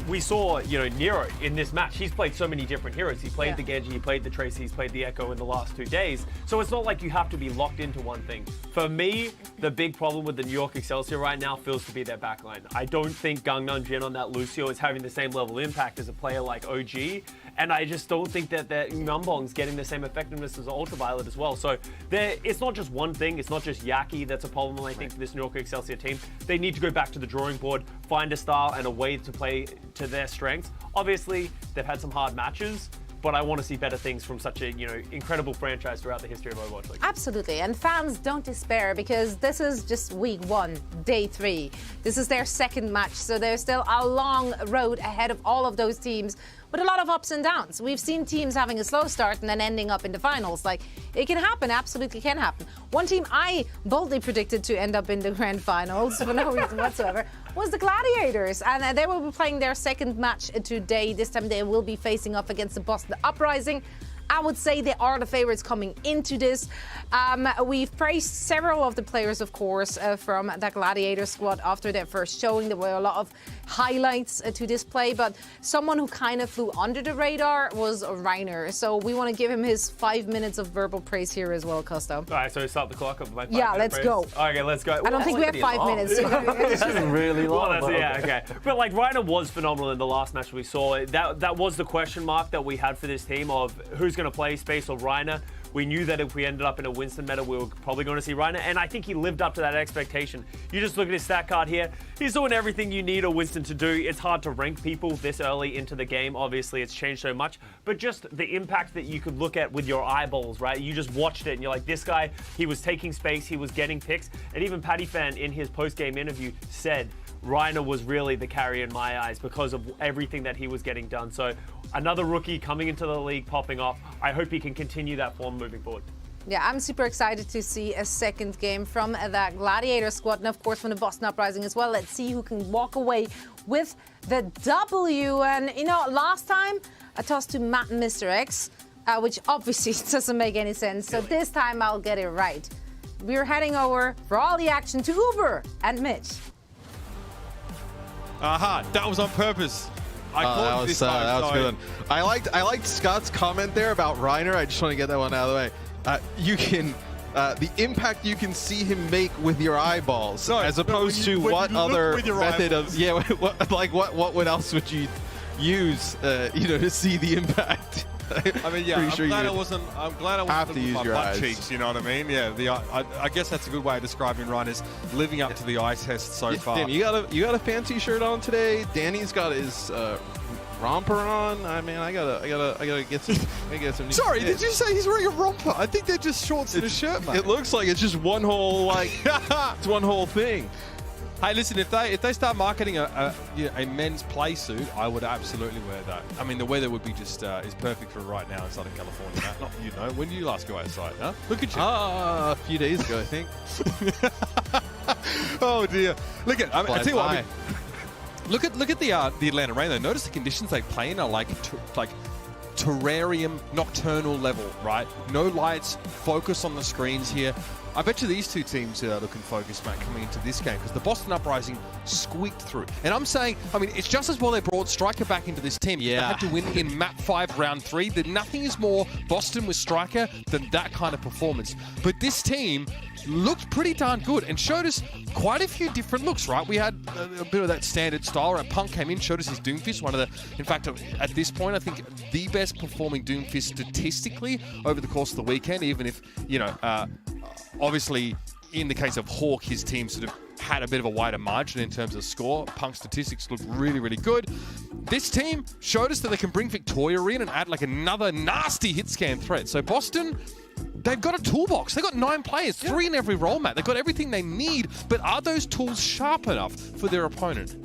we saw, Nero in this match. He's played so many different heroes. He played the Genji, he played the Tracer, he's played the Echo in the last 2 days. So it's not like you have to be locked into one thing. For me, the big problem with the New York Excelsior right now feels to be their backline. I don't think Gangnam Jin on that Lucio is having the same level of impact as a player like OG, and I just don't think that Numbong's getting the same effectiveness as Ultraviolet as well. So it's not just one thing. It's not just Yaki that's a problem, I think, for this New York Excelsior team. They need to go back to the drawing board, find a style and a way to play to their strengths. Obviously, they've had some hard matches, but I want to see better things from such a incredible franchise throughout the history of Overwatch League. Absolutely, and fans, don't despair, because this is just week 1, day 3. This is their second match, so there's still a long road ahead of all of those teams, with a lot of ups and downs. We've seen teams having a slow start and then ending up in the finals. Like, it can happen, absolutely can happen. One team I boldly predicted to end up in the grand finals for no reason whatsoever was the Gladiators, and they will be playing their second match today. This time they will be facing up against the Boston Uprising. I would say they are the favorites coming into this. We've praised several of the players, of course, from the Gladiator squad after their first showing. There were a lot of highlights to display, but someone who kind of flew under the radar was Reiner. So we want to give him his 5 minutes of verbal praise here as well, Costo. All right, so start the clock of my 5 Yeah, let's praise. go. Okay, let's go. I don't think we have 5 minutes. That's really long. Well, okay. But like Reiner was phenomenal in the last match we saw. That was the question mark that we had for this team of who's going to play Space or Reiner. We knew that if we ended up in a Winston meta, we were probably going to see Reiner, and I think he lived up to that expectation. You just look at his stat card here. He's doing everything you need a Winston to do. It's hard to rank people this early into the game. Obviously, it's changed so much, but just the impact that you could look at with your eyeballs, right? You just watched it, and you're like, this guy, he was taking space, he was getting picks, and even Patty Fan in his post-game interview said, Reiner was really the carry in my eyes because of everything that he was getting done. So another rookie coming into the league, popping off. I hope he can continue that form moving forward. Yeah, I'm super excited to see a second game from that Gladiator squad, and of course from the Boston Uprising as well. Let's see who can walk away with the W. And last time I tossed to Matt and Mr. X, which obviously doesn't make any sense. So this time I'll get it right. We're heading over for all the action to Uber and Mitch. Aha, that was on purpose. I called this time. That was a good one. I liked Scott's comment there about Reiner. I just want to get that one out of the way. You can the impact you can see him make with your eyeballs, as opposed to what other method of what else would you use to see the impact? I mean, yeah, I'm glad I wasn't looking at my butt cheeks, you know what I mean? Yeah, I guess that's a good way of describing Reiner's living up to the eye test so far. Damn, you got a fancy shirt on today. Danny's got his romper on. I mean, I gotta get some. Sorry, did you say he's wearing a romper? I think they're just shorts and a shirt, mate. It looks like it's just one whole it's one whole thing. Hey, listen, if they start marketing a men's play suit, I would absolutely wear that. I mean, the weather would be just is perfect for right now in Southern California. Not, when did you last go outside? Huh? Look at you. A few days ago, I think. Oh dear. Look at. I tell you what. I mean, look at the Atlanta Rain though. Notice the conditions they play in are like terrarium nocturnal level, right? No lights, focus on the screens here. I bet you these two teams are looking focused, Matt, coming into this game, because the Boston Uprising squeaked through. And I'm saying, it's just as well they brought Striker back into this team. Yeah. They had to win in map 5, round 3. Nothing is more Boston with Striker than that kind of performance. But this team looked pretty darn good and showed us quite a few different looks, right? We had a bit of that standard style, right? Punk came in, showed us his Doomfist, in fact, at this point, I think the best performing Doomfist statistically over the course of the weekend, even if, obviously, in the case of Hawk, his team sort of had a bit of a wider margin in terms of score. Punk statistics look really, really good. This team showed us that they can bring Victoria in and add like another nasty hit scan threat. So Boston, they've got a toolbox. They've got 9 players, 3 in every role, Matt. They've got everything they need, but are those tools sharp enough for their opponent?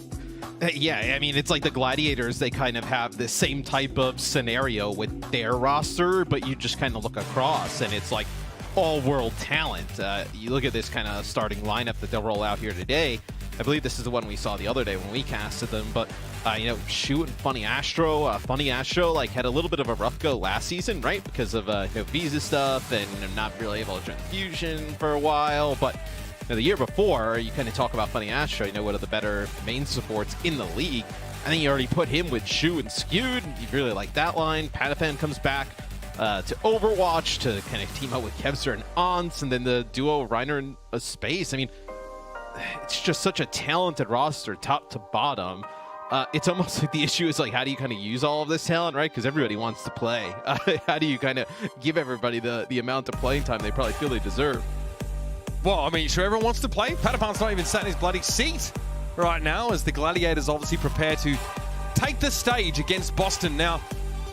Yeah, I mean, it's like the Gladiators, they kind of have the same type of scenario with their roster, but you just kind of look across, and it's like all-world talent. You look at this kind of starting lineup that they'll roll out here today. I believe this is the one we saw the other day when we casted them, but, you know, Shu and Funny Astro. Funny Astro, like, had a little bit of a rough go last season, right? Because of, you know, visa stuff and not really able to join Fusion for a while, but the year before, you kind of talk about Funny Astro, you know, one of the better main supports in the league. I think you already put him with Shu and Skewed. You really like that line. Pataphan comes back to Overwatch to kind of team up with Kevster and Ants, and then the duo Reiner and Space. I mean, it's just such a talented roster, top to bottom. It's almost like the issue is like, how do you kind of use all of this talent, right? Because everybody wants to play. How do you kind of give everybody the amount of playing time they probably feel they deserve? Well, I mean, sure, everyone wants to play. Pataphan's not even sat in his bloody seat right now as the Gladiators obviously prepare to take the stage against Boston. Now,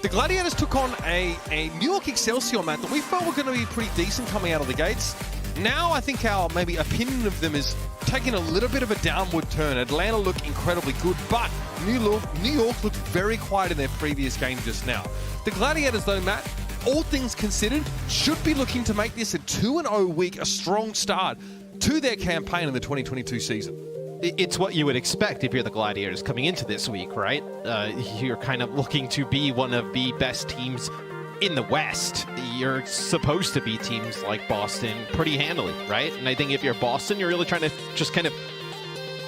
the Gladiators took on a New York Excelsior, Matt, that we felt were going to be pretty decent coming out of the gates. Now, I think our maybe opinion of them is taking a little bit of a downward turn. Atlanta looked incredibly good, but New York looked very quiet in their previous game just now. The Gladiators, though, Matt, all things considered, should be looking to make this a 2-0 week, a strong start to their campaign in the 2022 season. It's what you would expect if you're the Gladiators coming into this week, right? You're kind of looking to be one of the best teams in the West. You're supposed to beat teams like Boston pretty handily, right? And I think if you're Boston, you're really trying to just kind of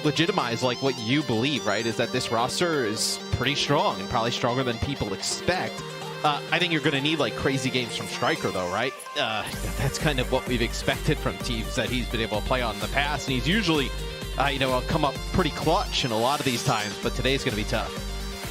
legitimize like what you believe, right? Is that this roster is pretty strong and probably stronger than people expect. I think you're going to need like crazy games from Striker, though, right? That's kind of what we've expected from teams that he's been able to play on in the past, and he's usually, you know, come up pretty clutch in a lot of these times, but today's going to be tough.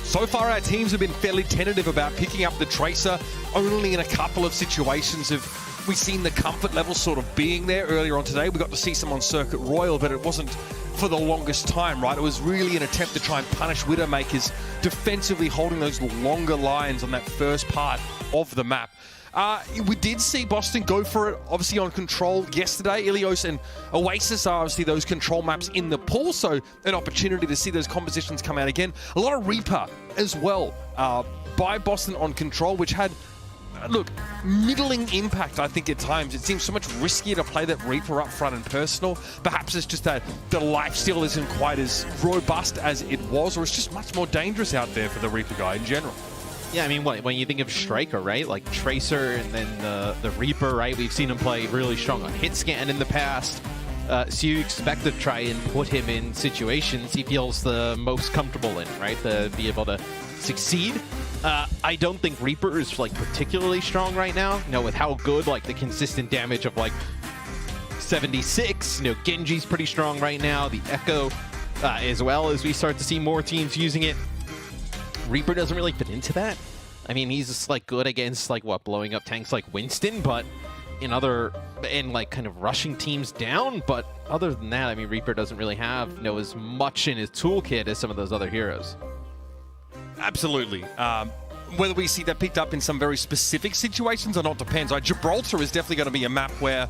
So far, our teams have been fairly tentative about picking up the Tracer. Only in a couple of situations have we seen the comfort level sort of being there. Earlier on today, we got to see some on Circuit Royal, but it wasn't for the longest time, right? It was really an attempt to try and punish Widowmakers defensively holding those longer lines on that first part of the map. We did see Boston go for it, obviously on Control yesterday. Ilios and Oasis are obviously those Control maps in the pool, so an opportunity to see those compositions come out again. A lot of Reaper as well by Boston on Control, which had, look, middling impact, I think, at times. It seems so much riskier to play that Reaper up front and personal. Perhaps it's just that the lifesteal isn't quite as robust as it was, or it's just much more dangerous out there for the Reaper guy in general. Yeah, I mean, when you think of Striker, right? Like Tracer and then the Reaper, right? We've seen him play really strong on hit scan in the past. So you expect to try and put him in situations he feels the most comfortable in, right? To be able to succeed. I don't think Reaper is like particularly strong right now. You know, with how good like the consistent damage of like 76. You know, Genji's pretty strong right now. The Echo, as well, as we start to see more teams using it. Reaper doesn't really fit into that. I mean, he's just like good against like what, blowing up tanks like Winston, but in like kind of rushing teams down. But other than that, I mean, Reaper doesn't really have, you know, as much in his toolkit as some of those other heroes. Absolutely. Whether we see that picked up in some very specific situations or not depends. Gibraltar is definitely going to be a map where,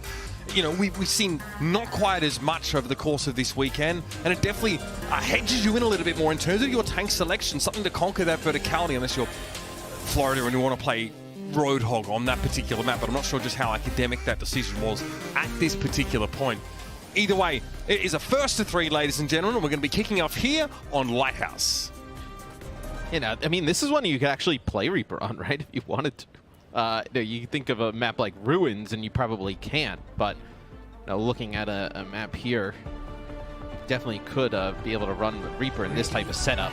you know, we've seen not quite as much over the course of this weekend, and it definitely hedges you in a little bit more in terms of your tank selection, something to conquer that verticality, unless you're Florida and you want to play Roadhog on that particular map, but I'm not sure just how academic that decision was at this particular point. Either way, it is a first to 3, ladies and gentlemen, and we're going to be kicking off here on Lighthouse. You know, I mean, this is one you could actually play Reaper on, right? If you wanted to. You know, you think of a map like Ruins, and you probably can't. But you know, looking at a map here, definitely could be able to run the Reaper in this type of setup.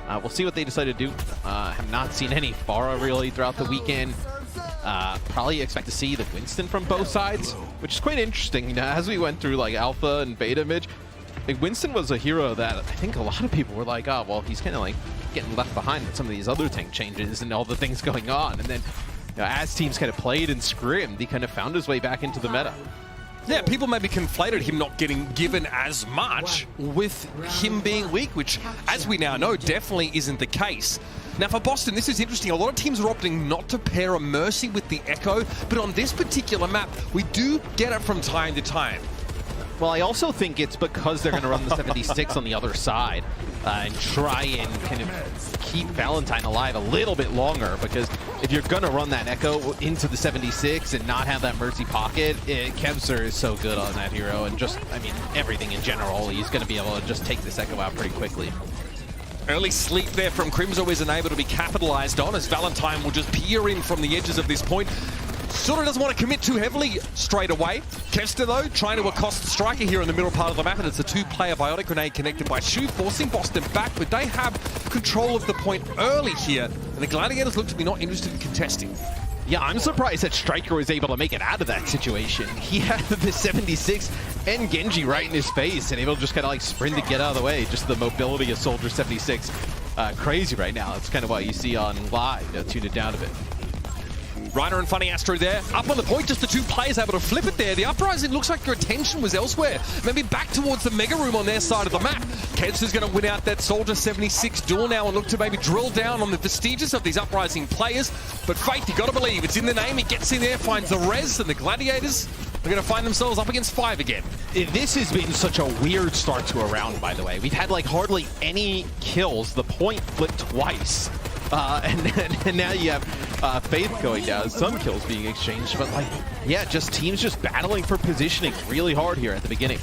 We'll see what they decide to do. Have not seen any Pharah really throughout the weekend. Probably expect to see the Winston from both sides, which is quite interesting. You know, as we went through like alpha and beta Midge, like Winston was a hero that I think a lot of people were like, oh, well, he's kind of like getting left behind with some of these other tank changes and all the things going on. And then, you know, as teams kind of played and scrimmed, he kind of found his way back into the meta. Yeah, people maybe conflated him not getting given as much with him being weak, which, as we now know, definitely isn't the case. Now for Boston, this is interesting. A lot of teams are opting not to pair a Mercy with the Echo, but on this particular map, we do get it from time to time. Well, I also think it's because they're going to run the 76 on the other side and try and kind of keep Valentine alive a little bit longer, because if you're going to run that Echo into the 76 and not have that Mercy pocket, Kevser is so good on that hero, and just, I mean, everything in general, he's going to be able to just take this Echo out pretty quickly. Early sleep there from Crimzo isn't able to be capitalized on, as Valentine will just peer in from the edges of this point. Sort of doesn't want to commit too heavily straight away. Kevster, though, trying to accost Striker here in the middle part of the map, and it's a two-player Biotic Grenade connected by Shu, forcing Boston back, but they have control of the point early here, and the Gladiators look to be not interested in contesting. Yeah, I'm surprised that Striker was able to make it out of that situation. He had the 76 and Genji right in his face, and able to just kind of like sprint to get out of the way. Just the mobility of Soldier 76, crazy right now. That's kind of what you see on live. Tune it down a bit. Reiner and Funny Astro there, up on the point, just the two players able to flip it there. The Uprising looks like their attention was elsewhere. Maybe back towards the Mega Room on their side of the map. Kevster's going to win out that Soldier 76 duel now and look to maybe drill down on the vestiges of these Uprising players. But Faith, you got to believe, it's in the name. He gets in there, finds the res, and the Gladiators are going to find themselves up against 5 again. This has been such a weird start to a round, by the way. We've had like hardly any kills. The point flipped twice. And now you have Faith going down, some kills being exchanged, but like, yeah, just teams just battling for positioning really hard here at the beginning.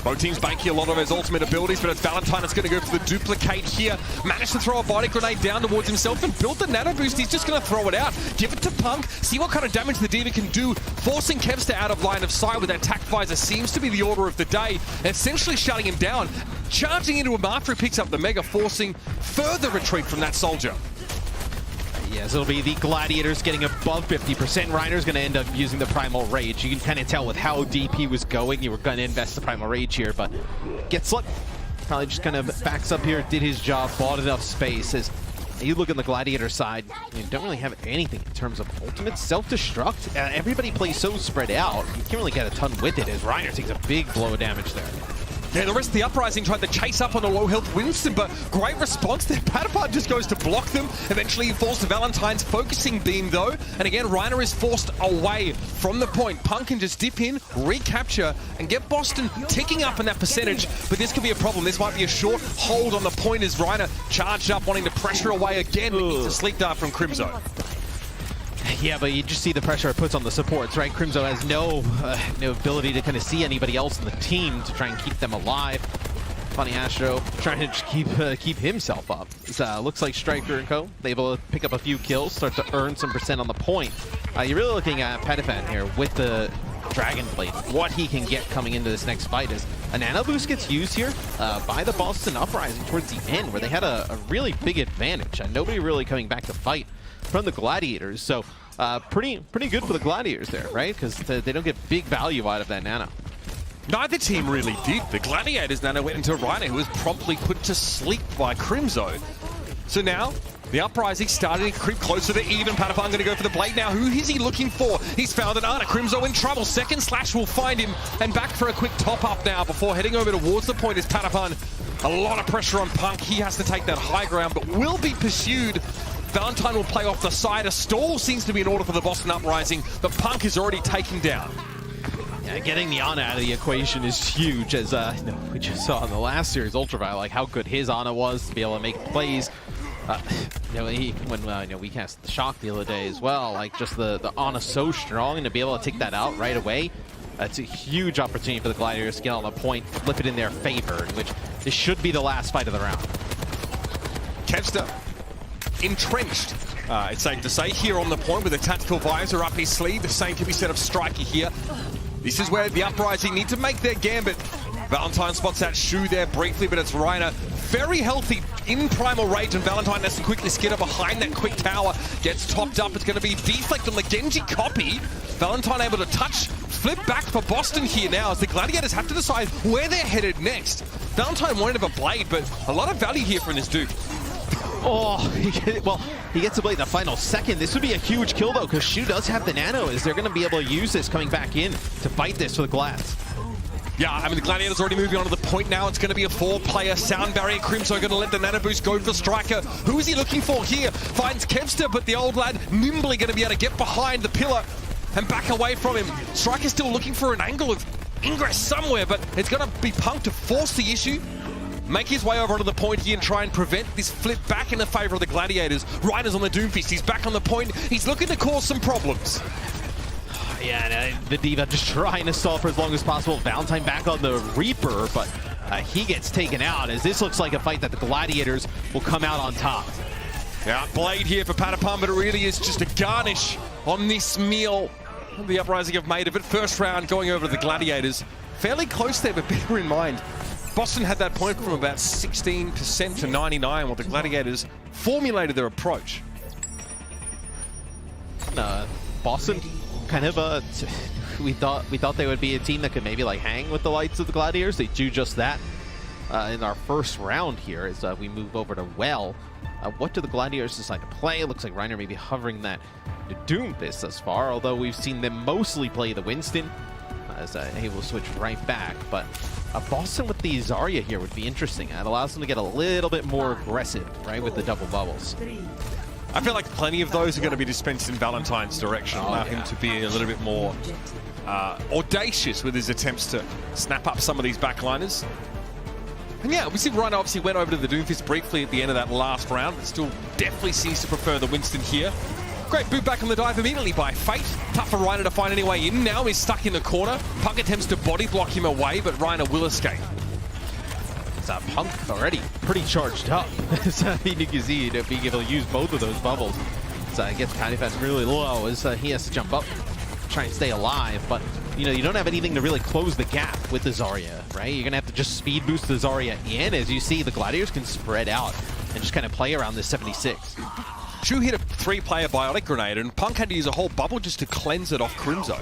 Both teams banking a lot of his ultimate abilities, but it's Valentine that's going to go for the duplicate here. Managed to throw a body grenade down towards himself and build the nano boost. He's just going to throw it out. Give it to Punk. See what kind of damage the Diva can do. Forcing Kevster out of line of sight with that attack visor seems to be the order of the day. Essentially shutting him down. Charging into him after he picks up the Mega, forcing further retreat from that Soldier. Yes, it'll be the Gladiators getting above 50%. Reiner's going to end up using the Primal Rage. You can kind of tell with how deep he was going, you were going to invest the Primal Rage here, but gets slipped. Probably just kind of backs up here, did his job, bought enough space. As you look on the Gladiator side, you don't really have anything in terms of ultimate self-destruct. Everybody plays so spread out, you can't really get a ton with it, as Reiner takes a big blow of damage there. Yeah, the rest of the Uprising tried to chase up on a low-health Winston, but great response there. Patapad just goes to block them. Eventually he falls to Valentine's focusing beam, though. And again, Reiner is forced away from the point. Punk can just dip in, recapture, and get Boston ticking up in that percentage. But this could be a problem. This might be a short hold on the point as Reiner charged up, wanting to pressure away again. But needs a sleep dart from Crimzo. Yeah, but you just see the pressure it puts on the supports, right? Crimzo has no ability to kind of see anybody else in the team to try and keep them alive. Funny Astro trying to just keep himself up. Looks like Striker and co. They able to pick up a few kills, start to earn some percent on the point. You're really looking at Petafan here with the Dragon Blade. What he can get coming into this next fight is a nano boost gets used here by the Boston Uprising towards the end, where they had a really big advantage. Nobody really coming back to fight from the Gladiators, so pretty good for the Gladiators there, right? Because they don't get big value out of that nano. Neither team really did. The Gladiators nano went into Reiner, who was promptly put to sleep by Crimzo. So now, the Uprising starting to creep closer to even. Pataphan going to go for the blade now. Who is he looking for? He's found an Ana. Crimzo in trouble. Second Slash will find him. And back for a quick top-up now before heading over towards the point is Pataphan. A lot of pressure on Punk. He has to take that high ground, but will be pursued. Valentine will play off the side. A stall seems to be in order for the Boston Uprising, but Punk is already taken down. Yeah, getting the Ana out of the equation is huge, as we just saw in the last series, Ultraviolet, like how good his Ana was to be able to make plays. When we cast the Shock the other day as well, like just the Ana so strong, and to be able to take that out right away, that's a huge opportunity for the Gladiators to get on a point, flip it in their favor, which this should be the last fight of the round. Kevster entrenched, it's safe to say, here on the point with a tactical visor up his sleeve. The same can be said of Striker here. This is where the Uprising need to make their gambit. Valentine spots that Shu there briefly, but it's Reiner very healthy in Primal Rage, and Valentine has to quickly skitter behind that quick tower. Gets topped up. It's going to be deflect on the Genji copy. Valentine able to touch, flip back for Boston here now as the Gladiators have to decide where they're headed next. Valentine wanted a blade, but a lot of value here from this dude. Oh, well, he gets to play the final second. This would be a huge kill, though, because Shu does have the nano. Is they're going to be able to use this coming back in to fight this for the Glads? Yeah, I mean, the Gladiators already moving on to the point now. It's going to be a 4-player sound barrier. Crimso going to let the nano boost go for Striker. Who is he looking for here? Finds Kevster, but the old lad nimbly going to be able to get behind the pillar and back away from him. Striker's still looking for an angle of ingress somewhere, but it's going to be Punk to force the issue. Make his way over onto the point here and try and prevent this flip back in the favor of the Gladiators. Reiner's on the Doomfist. He's back on the point. He's looking to cause some problems. Yeah, the Diva just trying to stall for as long as possible. Valentine back on the Reaper, but he gets taken out as this looks like a fight that the Gladiators will come out on top. Yeah, Blade here for Patapon, but it really is just a garnish on this meal the Uprising have made of it. First round going over to the Gladiators. Fairly close there, but bear in mind, Boston had that point from about 16% to 99 while the Gladiators formulated their approach. Boston kind of we thought they would be a team that could maybe like hang with the likes of the Gladiators. They do just that in our first round here as we move over to Well. What do the Gladiators decide to play? It looks like Reiner may be hovering that Doomfist thus far, although we've seen them mostly play the Winston as he will switch right back. But Boston with the Zarya here would be interesting. It allows them to get a little bit more aggressive, right, with the double bubbles. I feel like plenty of those are going to be dispensed in Valentine's direction, allow him to be a little bit more audacious with his attempts to snap up some of these backliners. And yeah, we see Reiner obviously went over to the Doomfist briefly at the end of that last round, but still definitely seems to prefer the Winston here. Great boot back on the dive immediately by Fate. Tough for Reiner to find any way in. Now he's stuck in the corner. Punk attempts to body block him away, but Reiner will escape. Punk already pretty charged up. So you can see being able to use both of those bubbles. So it gets kind of really low as he has to jump up, try and stay alive. But you know, you don't have anything to really close the gap with the Zarya, right? You're gonna have to just speed boost the Zarya in. As you see, the Gladiators can spread out and just kind of play around this 76. Jour hit a 3-player biotic grenade, and Punk had to use a whole bubble just to cleanse it off Crimso.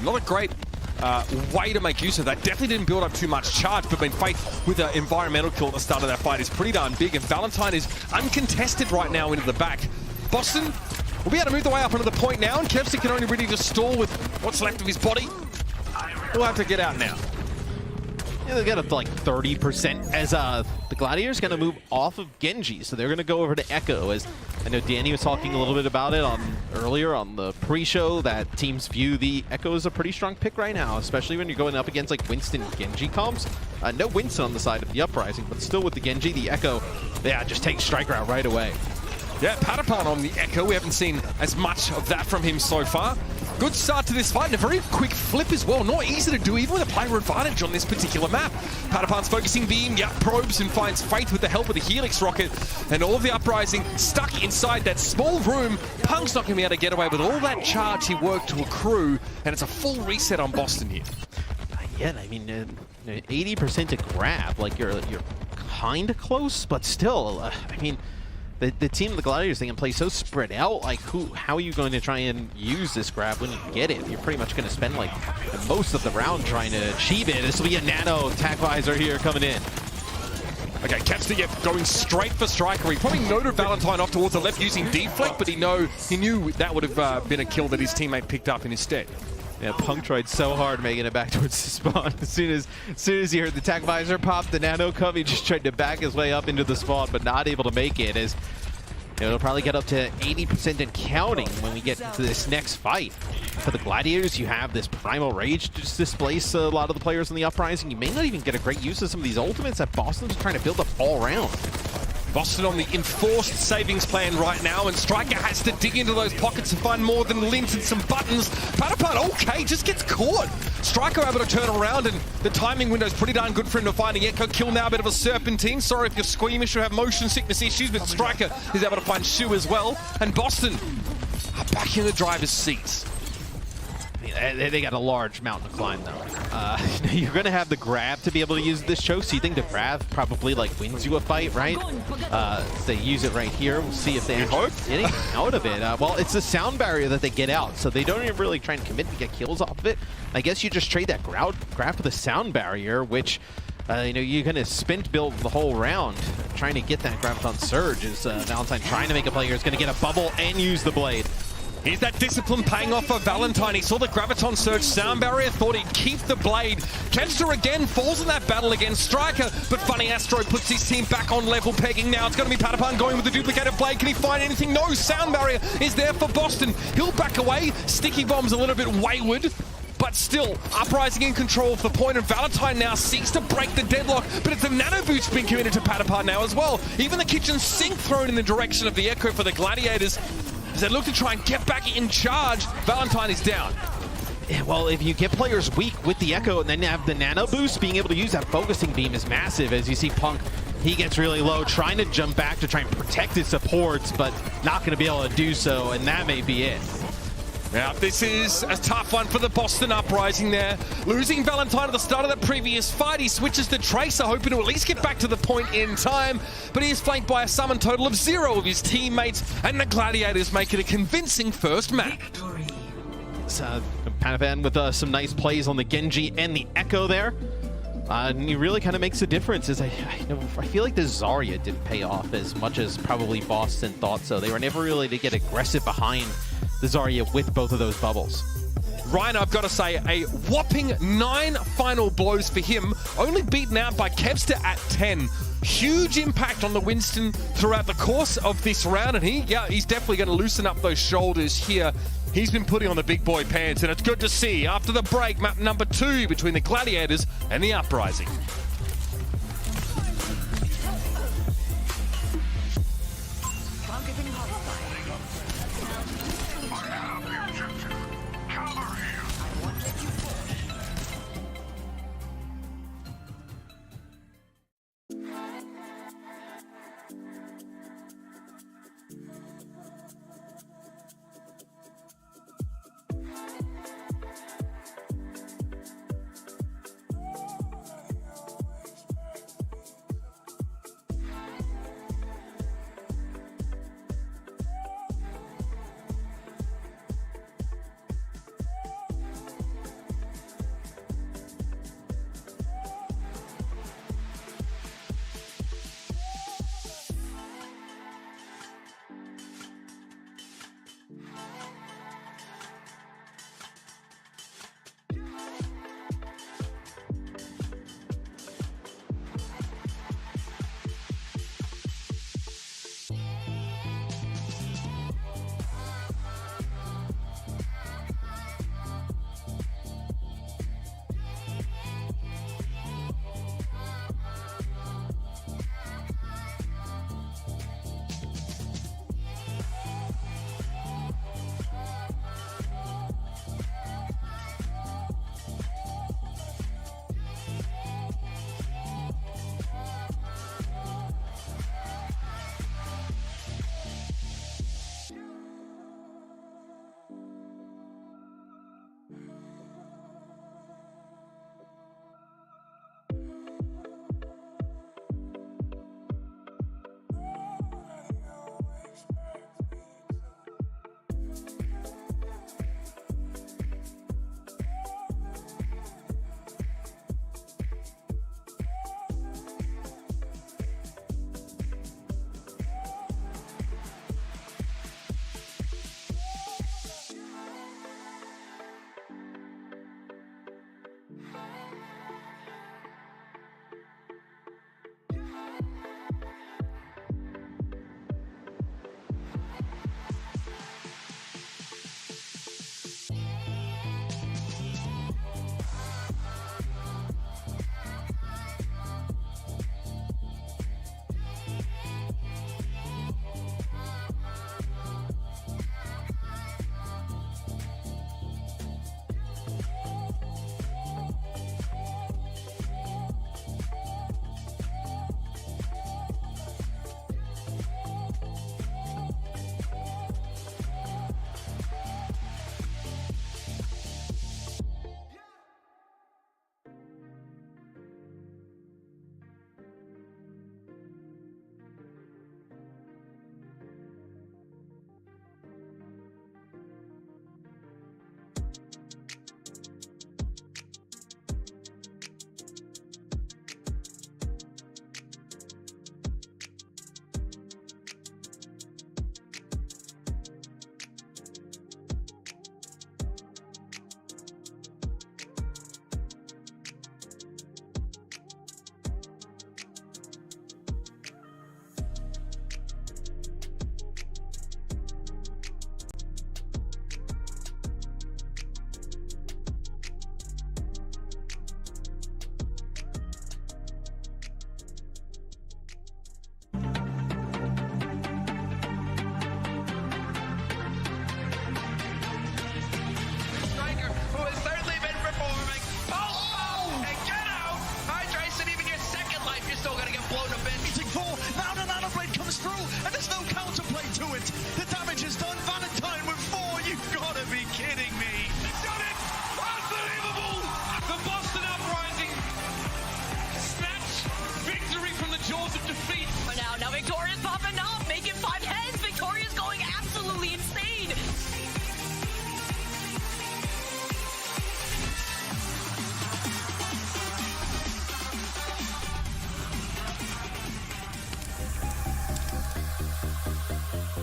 Not a great way to make use of that. Definitely didn't build up too much charge, but being Fate with an environmental kill at the start of that fight is pretty darn big, and Valentine is uncontested right now into the back. Boston will be able to move the way up onto the point now, and Kevster can only really just stall with what's left of his body. He'll have to get out now. Yeah, they get up to like 30% as the Gladiators going to move off of Genji, so they're going to go over to Echo. As I know Danny was talking a little bit about it earlier on the pre-show, that teams view the Echo as a pretty strong pick right now, especially when you're going up against like Winston Genji comps. No Winston on the side of the Uprising, but still with the Genji, the Echo, yeah, just takes Striker out right away. Yeah, Patapon on the Echo. We haven't seen as much of that from him so far. Good start to this fight and a very quick flip as well. Not easy to do, even with a player advantage on this particular map. Patapon's focusing beam, probes and finds Faith with the help of the Helix rocket. And all of the Uprising stuck inside that small room. Punk's not going to be able to get away with all that charge he worked to accrue. And it's a full reset on Boston here. Yeah, I mean, 80% to grab. Like, you're kind of close, but still, I mean, the team of the Gladiators, they can play so spread out. Like, how are you going to try and use this grab when you get it? You're pretty much going to spend like most of the round trying to achieve it. This will be a nano attack visor here coming in. Okay, Kevster going straight for Striker. He probably noted Valentine off towards the left using deflect, but he knew that would have been a kill that his teammate picked up in his stead. Yeah, Punk tried so hard making it back towards the spawn. As soon as he heard the attack visor pop, the nano come, he just tried to back his way up into the spawn, but not able to make it. As it'll probably get up to 80% and counting when we get into this next fight. For the Gladiators, you have this Primal Rage to just displace a lot of the players in the Uprising. You may not even get a great use of some of these ultimates that Boston's trying to build up all around. Boston on the enforced savings plan right now, and Striker has to dig into those pockets to find more than lint and some buttons. Patapon, okay, just gets caught. Striker able to turn around, and the timing window's pretty darn good for him to find the Echo kill now. A bit of a serpentine. Sorry if you're squeamish or have motion sickness issues, but Striker is able to find Shu as well. And Boston are back in the driver's seat. They got a large mountain to climb, though. You're going to have the grab to be able to use this choke, so you think the grab probably like wins you a fight, right? They use it right here. We'll see if they actually getting out of it. Well, it's the sound barrier that they get out, so they don't even really try and commit to get kills off of it. I guess you just trade that grab for the sound barrier, which You know, you're going to sprint build the whole round, trying to get that Graviton Surge as Valentine trying to make a play here. Is going to get a bubble and use the blade. Here's that discipline paying off for Valentine. He saw the Graviton Surge sound barrier, thought he'd keep the blade. Chengdu again falls in that battle against Striker, but Funny Astro puts his team back on level pegging now. It's going to be Patapon going with the duplicated blade. Can he find anything? No, sound barrier is there for Boston. He'll back away. Sticky Bomb's a little bit wayward, but still, Uprising in control of the point, and Valentine now seeks to break the deadlock, but it's a nano boost being committed to Patapon now as well. Even the kitchen sink thrown in the direction of the Echo for the Gladiators. As they look to try and get back in charge, Valentine is down. Yeah, well, if you get players weak with the Echo and then have the nano boost, being able to use that focusing beam is massive. As you see Punk, he gets really low, trying to jump back to try and protect his supports, but not going to be able to do so, and that may be it. Now, this is a tough one for the Boston Uprising there. Losing Valentine at the start of the previous fight, he switches to Tracer, hoping to at least get back to the point in time, but he is flanked by a summon total of 0 of his teammates, and the Gladiators make it a convincing first map. Panapan with some nice plays on the Genji and the Echo there. And he really kind of makes a difference. As I feel like the Zarya didn't pay off as much as probably Boston thought so. They were never really to get aggressive behind the Zarya with both of those bubbles. Ryan, I've got to say, a whopping 9 final blows for him, only beaten out by Kevster at 10. Huge impact on the Winston throughout the course of this round, and he's definitely going to loosen up those shoulders here. He's been putting on the big boy pants, and it's good to see after the break, map number 2 between the Gladiators and the Uprising.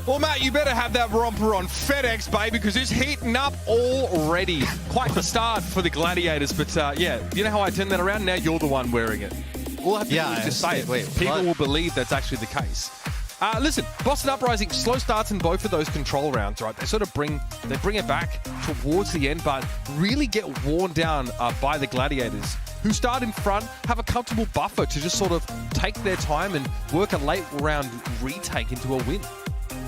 Well, Matt, you better have that romper on FedEx, baby, because it's heating up already. Quite the start for the Gladiators, but yeah, you know how I turned that around? Now you're the one wearing it. All I have to do is just say it. Wait, people what? will believe that's actually the case. Listen, Boston Uprising, slow starts in both of those control rounds, right? They sort of bring it back towards the end, but really get worn down by the Gladiators, who start in front, have a comfortable buffer to just sort of take their time and work a late round retake into a win.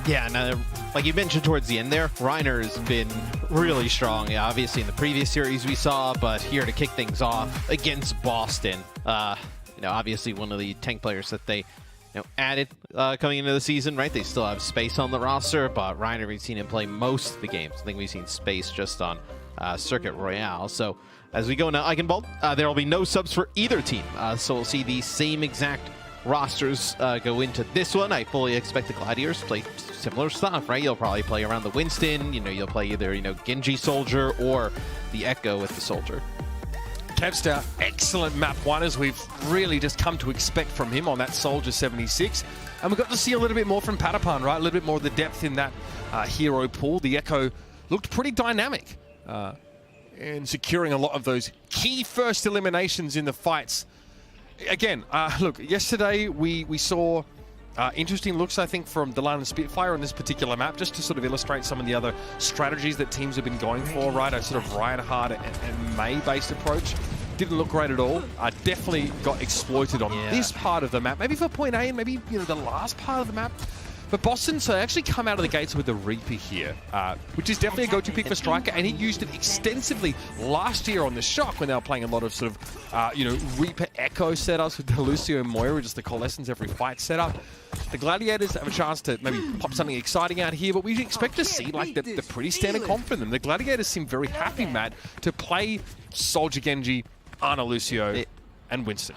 Yeah, and like you mentioned towards the end there, Reiner has been really strong. Yeah, obviously in the previous series we saw, but here to kick things off against Boston. Obviously one of the tank players that they added coming into the season, right? They still have Space on the roster, but Reiner, we've seen him play most of the games. I think we've seen Space just on Circuit Royale. So as we go into Eichenwald, there will be no subs for either team. So we'll see the same exact rosters go into this one. I fully expect the Gladiators to play similar stuff, right? You'll probably play around the Winston. You'll play either, Genji Soldier or the Echo with the Soldier. Kevster, excellent map one, as we've really just come to expect from him on that Soldier 76. And we got to see a little bit more from Patapan, right? A little bit more of the depth in that hero pool. The Echo looked pretty dynamic in securing a lot of those key first eliminations in the fights. Again, look, yesterday we saw interesting looks, I think, from Delan and Spitfire on this particular map, just to sort of illustrate some of the other strategies that teams have been going for, right? A sort of Reinhardt and Mei-based approach. Didn't look great at all. Definitely got exploited on this part of the map. Maybe for point A and maybe, the last part of the map. But Boston, so they actually come out of the gates with the Reaper here, which is definitely a go-to pick for Striker, and he used it extensively last year on the Shock when they were playing a lot of sort of, Reaper Echo setups with the Lucio and Moira, just the Coalescence every fight setup. The Gladiators have a chance to maybe pop something exciting out here, but we expect to see like the pretty standard comp for them. The Gladiators seem very happy, Matt, to play Soldier Genji, Ana Lucio, and Winston.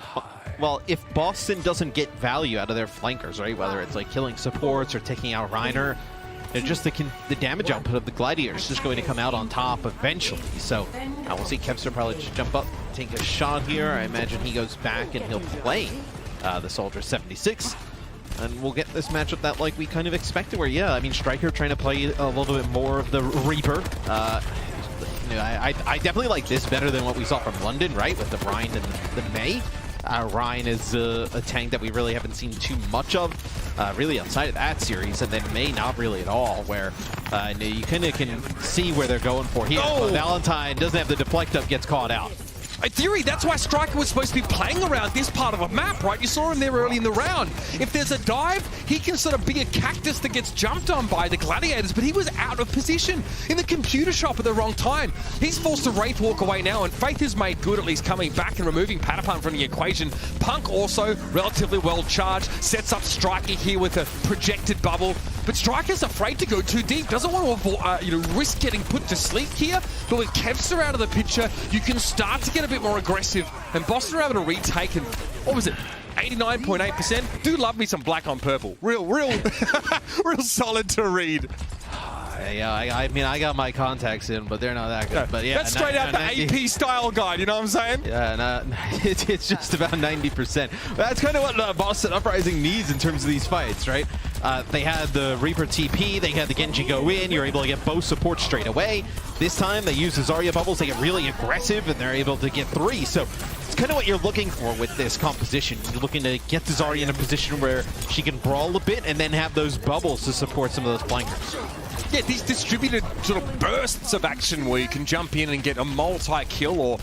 Well, if Boston doesn't get value out of their flankers, right, whether it's like killing supports or taking out Reiner, just the damage output of the Gladiators is just going to come out on top eventually. So we'll see Kevster probably just jump up, take a shot here. I imagine he goes back and he'll play the Soldier 76. And we'll get this matchup that like we kind of expected, where, yeah, I mean, Striker trying to play a little bit more of the Reaper. I definitely like this better than what we saw from London, right, with the Rhine and the Mei. Rhine is a tank that we really haven't seen too much of, really outside of that series, and then Mei not really at all, where you kind of can see where they're going for here. Oh. But Valentine doesn't have the deflect up, gets caught out. In theory, that's why Striker was supposed to be playing around this part of a map, right? You saw him there early in the round. If there's a dive, he can sort of be a cactus that gets jumped on by the Gladiators, but he was out of position in the computer shop at the wrong time. He's forced to Wraith walk away now, and Faith is made good, at least coming back and removing Patapan from the equation. Punk also relatively well charged, sets up Striker here with a projected bubble, but Striker's afraid to go too deep, doesn't want to risk getting put to sleep here, but with Kevster out of the picture, you can start to get a bit more aggressive, and Boston are able to retake, and what was it, 89.8%? Do love me some black on purple. Real solid to read. Yeah, I mean, I got my contacts in, but they're not that good. But yeah, that's straight out the AP style guide, you know what I'm saying? Yeah, it's just about 90%. That's kind of what Boston Uprising needs in terms of these fights, right? They had the Reaper TP, they had the Genji go in, you're able to get both supports straight away. This time they use the Zarya bubbles, they get really aggressive, and they're able to get 3. So it's kind of what you're looking for with this composition. You're looking to get the Zarya in a position where she can brawl a bit and then have those bubbles to support some of those flankers. Yeah, these distributed sort of bursts of action where you can jump in and get a multi-kill, or,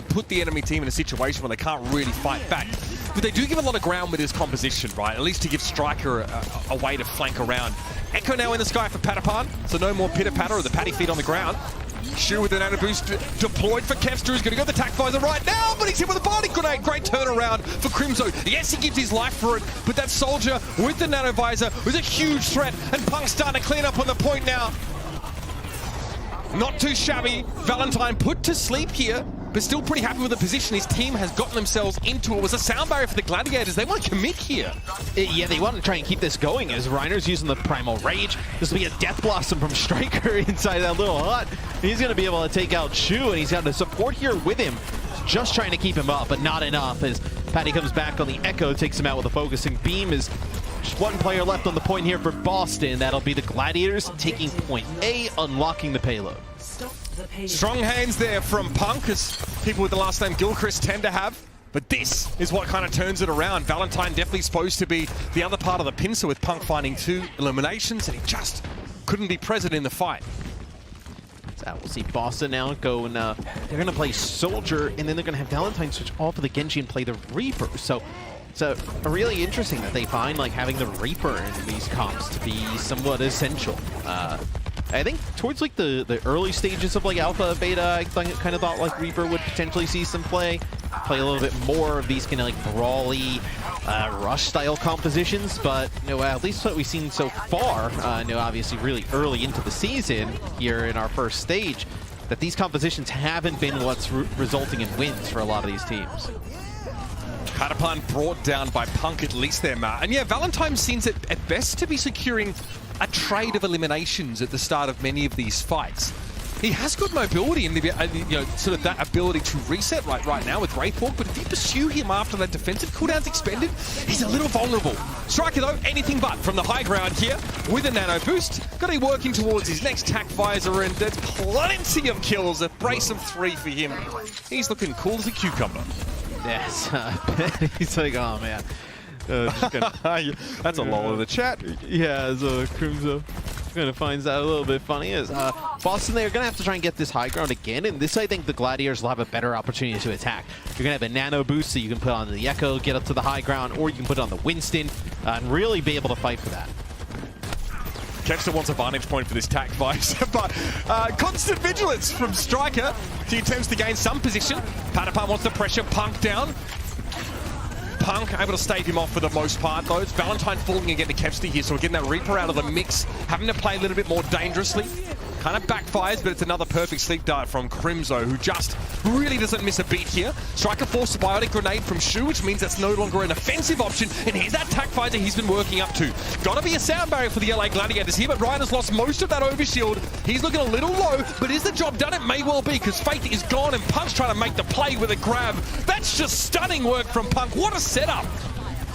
put the enemy team in a situation where they can't really fight back. But they do give a lot of ground with this composition, right? At least to give Striker a way to flank around. Echo now in the sky for Patapan, so no more pitter-patter or the patty feet on the ground. Jour with an nano boost deployed for Kevster, who's going to go the tac visor right now, but he's hit with a body grenade. Great turnaround for Crimzo. Yes, he gives his life for it, but that Soldier with the nano visor was a huge threat, and Punk's starting to clean up on the point now. Not too shabby. Valentine put to sleep here, but still pretty happy with the position his team has gotten themselves into. It was a sound barrier for the Gladiators. They want to commit here. Yeah, they want to try and keep this going as Reiner's using the Primal Rage. This will be a Death Blossom from Striker inside that little hut. He's going to be able to take out Chu, and he's got the support here with him, just trying to keep him up, but not enough as Patty comes back on the Echo, takes him out with a focusing beam as Just one player left on the point here for Boston. That'll be the Gladiators taking point A, unlocking the payload. Strong hands there from Punk, as people with the last name Gilchrist tend to have. But this is what kind of turns it around. Valentine definitely supposed to be the other part of the pincer, with Punk finding 2 eliminations, and he just couldn't be present in the fight. So we'll see Boston now go and they're going to play Soldier, and then they're going to have Valentine switch off of the Genji and play the Reaper. So it's really interesting that they find like having the Reaper in these comps to be somewhat essential. I think towards like the early stages of like Alpha, Beta, I kind of thought like Reaper would potentially see some play a little bit more of these kind of like brawly, rush-style compositions. But at least what we've seen so far, obviously really early into the season here in our first stage, that these compositions haven't been what's resulting in wins for a lot of these teams. Patapon brought down by Punk, at least there, Matt. And yeah, Valentine seems at best to be securing a trade of eliminations at the start of many of these fights. He has good mobility and sort of that ability to reset right now with Wraithwalk, but if you pursue him after that defensive cooldown's expended, he's a little vulnerable. Striker though, anything but from the high ground here with a nano boost. Got to be working towards his next tack visor, and there's plenty of kills. A brace of 3 for him. He's looking cool as a cucumber. Yes, he's like, oh man. That's a lol in the chat. Yeah, so Crimzo kind of finds that a little bit funny. As Boston, they're going to have to try and get this high ground again, and this I think the Gladiators will have a better opportunity to attack. You're going to have a nano boost, so you can put on the Echo, get up to the high ground, or you can put it on the Winston, and really be able to fight for that. Kevster wants a vantage point for this tack visor, but constant vigilance from Striker. He attempts to gain some position. Patapon wants to pressure Punk down. Punk able to stave him off for the most part, though. It's Valentine falling again to Kevster here, so we're getting that Reaper out of the mix, having to play a little bit more dangerously. Kind of backfires, but it's another perfect sleep dart from Crimzo, who just really doesn't miss a beat here. Striker forced a biotic grenade from Shu, which means that's no longer an offensive option, and here's that tack visor he's been working up to. Gotta be a sound barrier for the LA Gladiators here, but Ryan has lost most of that overshield. He's looking a little low, but is the job done? It may well be, because Faith is gone, and Punk's trying to make the play with a grab. That's just stunning work from Punk. What a setup!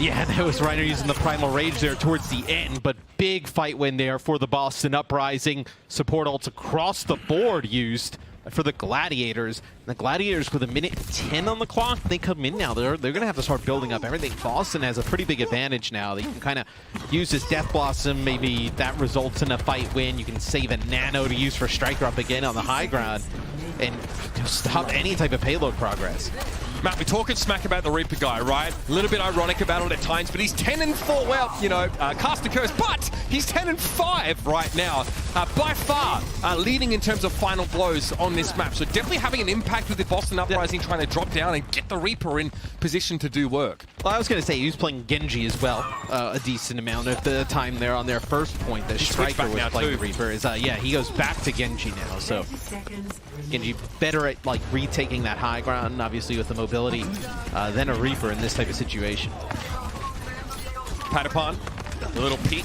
Yeah, that was Reiner using the Primal Rage there towards the end, but big fight win there for the Boston Uprising. Support ults across the board used for the Gladiators. The Gladiators with 1:10 on the clock, they come in now. They're going to have to start building up everything. Boston has a pretty big advantage now. They can kind of use this Death Blossom. Maybe that results in a fight win. You can save a nano to use for Striker up again on the high ground and stop any type of payload progress. Matt, we're talking smack about the Reaper guy, right? A little bit ironic about it at times, but he's 10-4. Well, cast a curse, but he's 10-5 right now. By far, leading in terms of final blows on this map. So definitely having an impact with the Boston Uprising trying to drop down and get the Reaper in position to do work. Well, I was going to say he was playing Genji as well, a decent amount of the time there on their first point. The Striker was playing the Reaper. Yeah, he goes back to Genji now. So Genji better at like retaking that high ground, obviously with the mobility. Than a Reaper in this type of situation. Patapon, a little peek.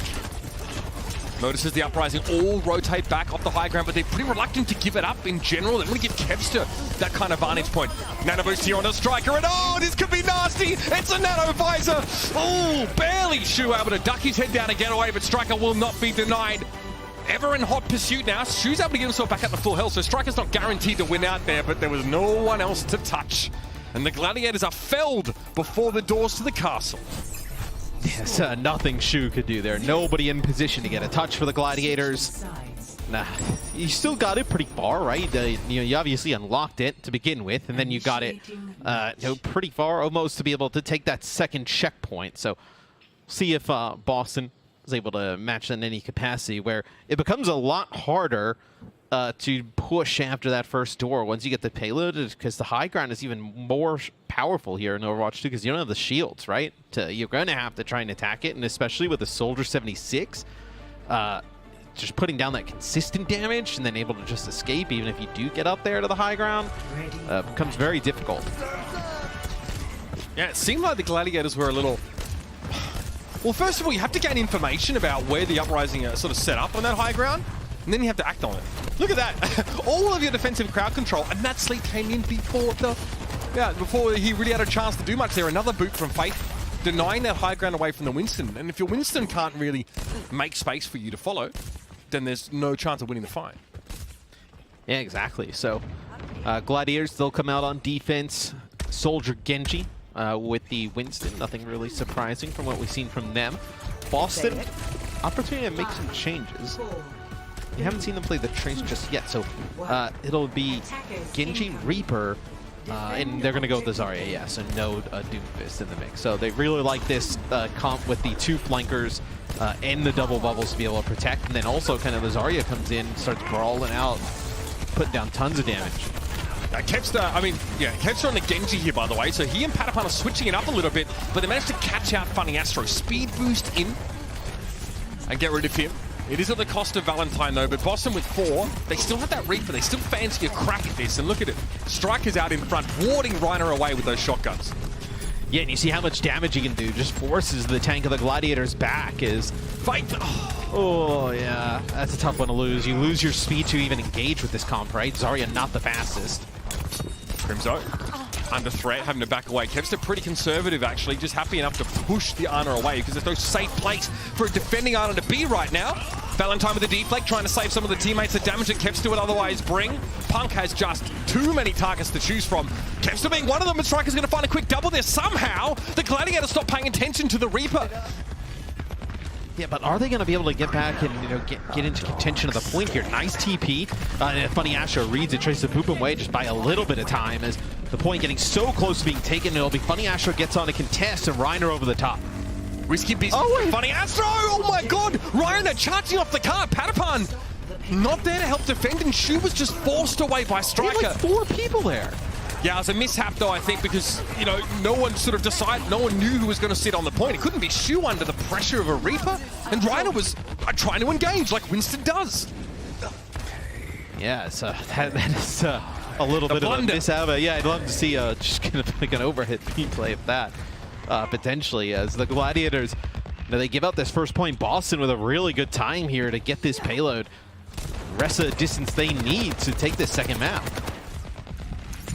Notices the Uprising all rotate back off the high ground, but they're pretty reluctant to give it up in general. They want to give Kevster that kind of vantage point. Nano boost here on the Striker, and oh, this could be nasty! It's a nano visor! Oh, barely Shu able to duck his head down and get away, but Striker will not be denied. Ever in hot pursuit now. Shu's able to get himself back up to full health, so Striker's not guaranteed to win out there, but there was no one else to touch. And the Gladiators are felled before the doors to the castle. Yes, nothing Shu could do there. Nobody in position to get a touch for the Gladiators. Nah, you still got it pretty far, right? You obviously unlocked it to begin with, and then you got it pretty far almost to be able to take that second checkpoint. So see if Boston is able to match that in any capacity, where it becomes a lot harder to push after that first door once you get the payload, because the high ground is even more powerful here in Overwatch 2 because you don't have the shields, right? You're going to have to try and attack it, and especially with the Soldier 76, just putting down that consistent damage and then able to just escape even if you do get up there to the high ground becomes very difficult. Yeah, it seemed like the Gladiators were a little... Well, first of all, you have to gain information about where the Uprising are sort of set up on that high ground, and then you have to act on it. Look at that. All of your defensive crowd control, and that sleep came in before he really had a chance to do much there. Another boot from Faith. denying that high ground away from the Winston. And if your Winston can't really make space for you to follow, then there's no chance of winning the fight. Yeah, exactly. So Gladiators, they'll come out on defense. Soldier Genji with the Winston. Nothing really surprising from what we've seen from them. Boston, opportunity to make some changes. You haven't seen them play the Trace just yet, so it'll be Genji, Reaper, and they're going to go with the Zarya, yeah, so no Doomfist in the mix. So they really like this comp with the 2 flankers and the double bubbles to be able to protect, and then also kind of the Zarya comes in, starts brawling out, putting down tons of damage. Kepster, I mean, yeah, Kepster on the Genji here, by the way, so he and Patapan are switching it up a little bit, but they managed to catch out Funny Astro. Speed boost in and get rid of him. It is at the cost of Valentine, though, but Boston with 4, they still have that Reaper. They still fancy a crack at this, and look at it. Striker's out in front, warding Reiner away with those shotguns. Yeah, and you see how much damage he can do. Just forces the tank of the Gladiators back as fight. Oh, yeah. That's a tough one to lose. You lose your speed to even engage with this comp, right? Zarya not the fastest. Crimzo under threat, having to back away. Kevster pretty conservative, actually, just happy enough to push the Ana away because there's no safe place for a defending Ana to be right now. Valentine with the deflect, trying to save some of the teammates. The damage that Kevster would otherwise bring. Punk has just too many targets to choose from. Kevster being one of them, and Striker's going to find a quick double there. Somehow, the Gladiators stop paying attention to the Reaper. Yeah, but are they going to be able to get back and get into contention of the point here? Nice TP. And Funny Astro reads it, tries to poop him away just by a little bit of time as the point getting so close to being taken. It'll be Funny Astro gets on a contest and Reiner over the top. Risky business. Oh, Funny Astro! Oh my god! Reiner charging off the car. Patapan not there to help defend, and Shu was just forced away by Striker. Like 4 people there. Yeah, it was a mishap though, I think, because, you know, no one sort of decided, no one knew who was going to sit on the point. It couldn't be Shu under the pressure of a Reaper, and Reiner was trying to engage like Winston does. Yeah, so that is a little bit of a mishap. Yeah, I'd love to see just kind of like an overhit play of that, potentially, as the Gladiators, they give out this first point. Boston with a really good time here to get this payload. The rest of the distance they need to take this second map.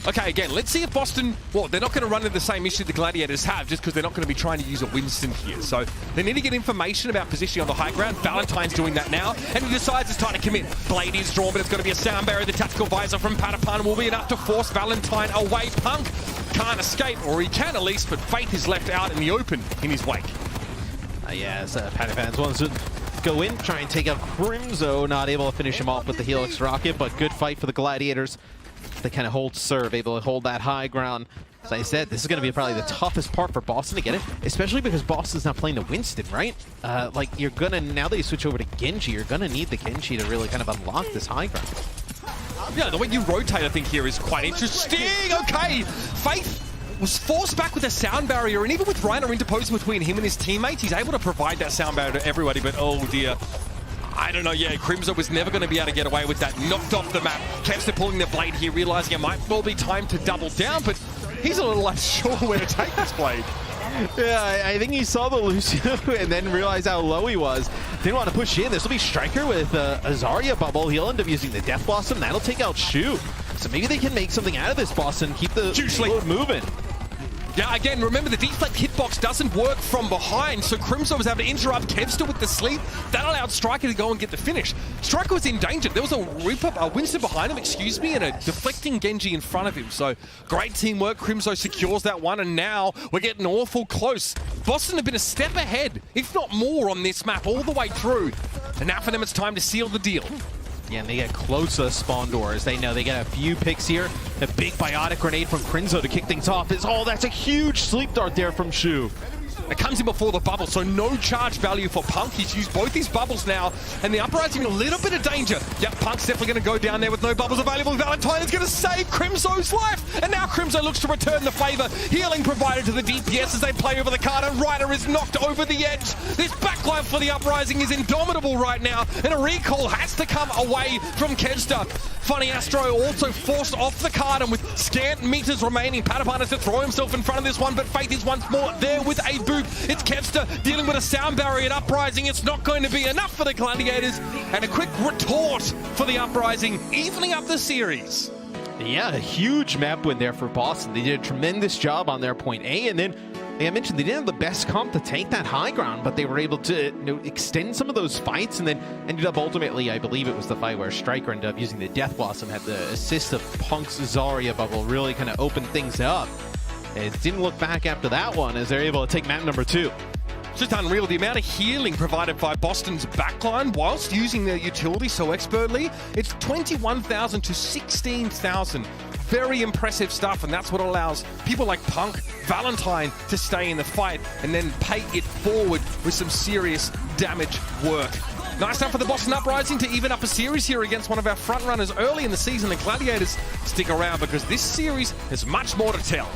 Okay, again, let's see if Boston, well, they're not going to run into the same issue the Gladiators have just because they're not going to be trying to use a Winston here. So they need to get information about positioning on the high ground. Valentine's doing that now, and he decides it's time to commit. Blade is drawn, but it's going to be a sound barrier. The tactical visor from Patapan will be enough to force Valentine away. Punk can't escape, or he can at least, but Faith is left out in the open in his wake. Yes, Patapan wants to go in, try and take out Crimzo, not able to finish him off with the Helix Rocket, but good fight for the Gladiators. They kind of hold serve, able to hold that high ground. As I said, this is going to be probably the toughest part for Boston to get it, especially because Boston's not playing the Winston, right? Like, you're going to, now that you switch over to Genji, you're going to need the Genji to really kind of unlock this high ground. Yeah, the way you rotate, I think, here is quite interesting. Okay, Faith was forced back with a sound barrier, and even with Reiner interposing between him and his teammates, he's able to provide that sound barrier to everybody, but oh dear. I don't know, yeah, Crimzo was never going to be able to get away with that. Knocked off the map. Kevster pulling the blade here, realizing it might well be time to double down, but he's a little unsure where to take this blade. Yeah, I think he saw the Lucio and then realized how low he was. Didn't want to push in. This will be Striker with a Zarya bubble. He'll end up using the Death Blossom. That'll take out Shu. So maybe they can make something out of this, Boston. Keep the load moving. Yeah, again, remember the deflect hitbox doesn't work from behind, so Crimzo was able to interrupt Kevster with the sleep. That allowed Striker to go and get the finish. Striker was in danger. There was a Winston behind him, and a deflecting Genji in front of him. So great teamwork. Crimzo secures that one, and now we're getting awful close. Boston have been a step ahead, if not more, on this map all the way through. And now for them, it's time to seal the deal. Yeah, and they get close to the spawn doors. They know they get a few picks here. A big biotic grenade from Crimzo to kick things off. Oh, that's a huge sleep dart there from Shu. It comes in before the bubble, so no charge value for Punk. He's used both his bubbles now, and the Uprising a little bit of danger. Yep, Punk's definitely going to go down there with no bubbles available. Valentine is going to save Crimzo's life, and now Crimzo looks to return the favor. Healing provided to the DPS as they play over the card, and Reiner is knocked over the edge. This backline for the Uprising is indomitable right now, and a recall has to come away from Kevster. Funny Astro also forced off the card, and with scant meters remaining, Patapan has to throw himself in front of this one, but Faith is once more there with a boot. It's Kevster dealing with a sound barrier at Uprising. It's not going to be enough for the Gladiators, and a quick retort for the Uprising, evening up the series. Yeah, a huge map win there for Boston. They did a tremendous job on their point A, and then I mentioned they didn't have the best comp to take that high ground, but they were able to extend some of those fights, and then ended up ultimately, I believe it was the fight where Striker ended up using the Death Blossom, had the assist of Punk's Zarya bubble, really kind of opened things up. It didn't look back after that one as they're able to take map number 2. It's just unreal, the amount of healing provided by Boston's backline whilst using their utility so expertly. It's 21,000 to 16,000. Very impressive stuff, and that's what allows people like Punk, Valentine to stay in the fight and then pay it forward with some serious damage work. Nice time for the Boston Uprising to even up a series here against one of our front runners early in the season. The Gladiators stick around because this series has much more to tell.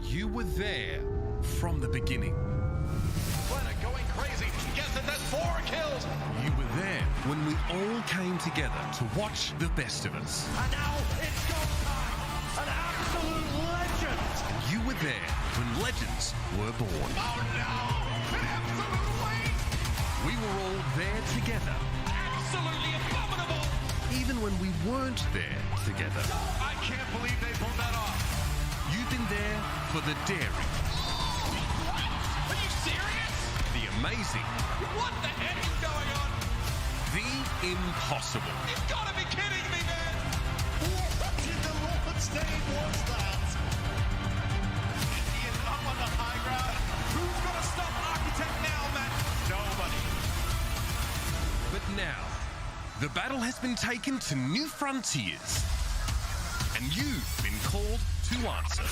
You were there from the beginning. Going crazy. Gets it, that's 4 kills. You were there when we all came together to watch the best of us. And now it's go time. An absolute legend. You were there when legends were born. Oh no! Absolutely! We were all there together. Absolutely abominable! Even when we weren't there together. I can't believe they pulled that off. You've been there for the daring. Are you serious? The amazing. What the heck is going on? The impossible. You've got to be kidding me, man! What in the Lord's name was that? He is up on the high ground. Who's going to stop Architect now, man? Nobody. But now, the battle has been taken to new frontiers. And you've been called to answer.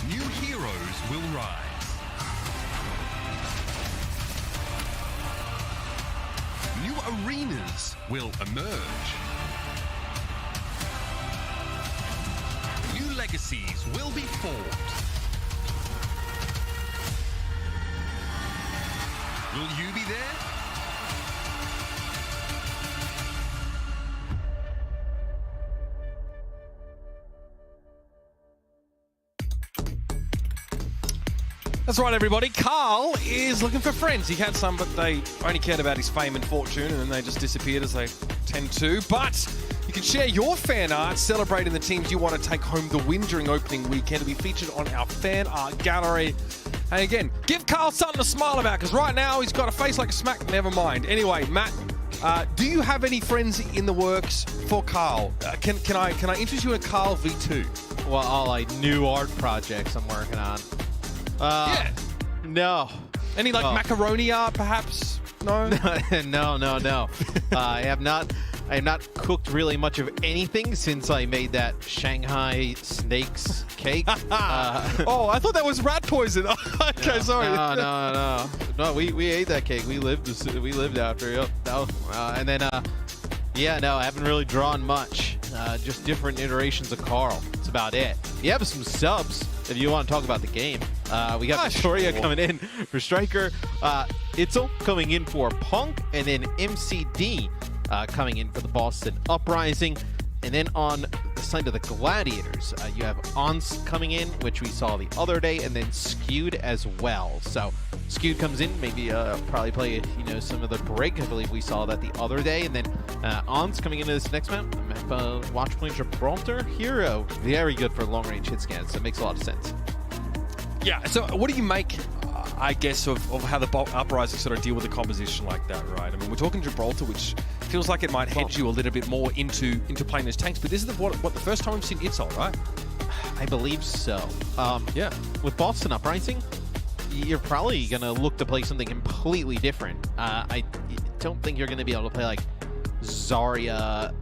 New heroes will rise. New arenas will emerge. New legacies will be formed. Will you be there? That's right, everybody. Carl is looking for friends. He had some, but they only cared about his fame and fortune, and then they just disappeared as they tend to. But you can share your fan art celebrating the teams you want to take home the win during opening weekend. It'll be featured on our fan art gallery. And again, give Carl something to smile about, because right now he's got a face like a smack. Never mind. Anyway, Matt, do you have any friends in the works for Carl? Can I interest you in a Carl V2? Well, all new art projects I'm working on. Yeah. No. Any macaroni art, perhaps? No. No. I have not cooked really much of anything since I made that Shanghai snakes cake. Oh, I thought that was rat poison. Okay, sorry. No. We ate that cake. We lived after. Yep. No. And then I haven't really drawn much. Just different iterations of Carl. That's about it. You have some subs if you want to talk about the game. We got Victoria coming in for Striker, Itzel coming in for Punk, and then MCD coming in for the Boston Uprising. And then on the side of the Gladiators, you have Ons coming in, which we saw the other day, and then Skewed as well. So Skewed comes in, maybe probably play some of the Brig. I believe we saw that the other day. And then Ons coming into this next map, Watchpoint Gibraltar here. Very good for long-range hit scans. So it makes a lot of sense. Yeah, so what do you make, I guess, of how the Uprising sort of deal with a composition like that, right? I mean, we're talking Gibraltar, which feels like it might hedge you a little bit more into playing those tanks, but this is what the first time we've seen Itzel, right? I believe so. Yeah. With Boston Uprising, you're probably going to look to play something completely different. I don't think you're going to be able to play like Zarya,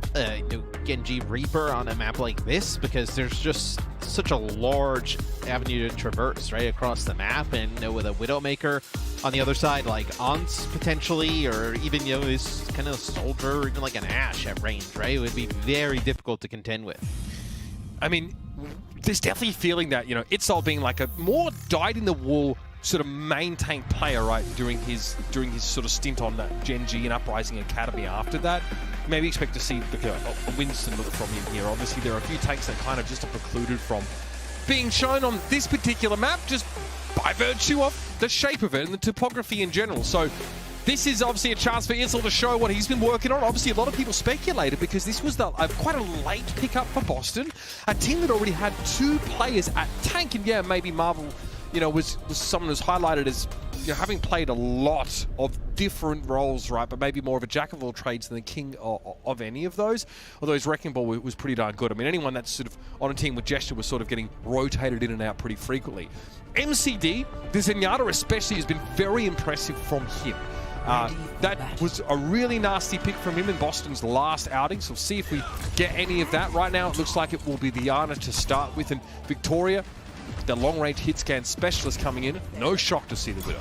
Genji Reaper on a map like this, because there's just such a large avenue to traverse right across the map, and with a Widowmaker on the other side, like Ons potentially, or even this kind of soldier, or even like an Ashe at range, right? It would be very difficult to contend with. I mean, there's definitely a feeling that Itzel being like a more dyed-in-the-wool sort of main tank player, right, during his sort of stint on that Genji and Uprising Academy after that. Maybe expect to see a Winston look from him here. Obviously, there are a few tanks that kind of just are precluded from being shown on this particular map, just by virtue of the shape of it and the topography in general. So this is obviously a chance for Itzel to show what he's been working on. Obviously, a lot of people speculated because this was quite a late pickup for Boston. A team that already had 2 players at tank, and yeah, maybe Marvel was someone who's highlighted as having played a lot of different roles, right? But maybe more of a jack of all trades than the king of any of those. Although his wrecking ball was pretty darn good. I mean, anyone that's sort of on a team with Gesture was sort of getting rotated in and out pretty frequently. MCD, the Zenyatta especially, has been very impressive from him. That was a really nasty pick from him in Boston's last outing, so we'll see if we get any of that. Right now, it looks like it will be Diana to start with, and Victoria, the long-range hit scan specialist, coming in. No shock to see the Widow.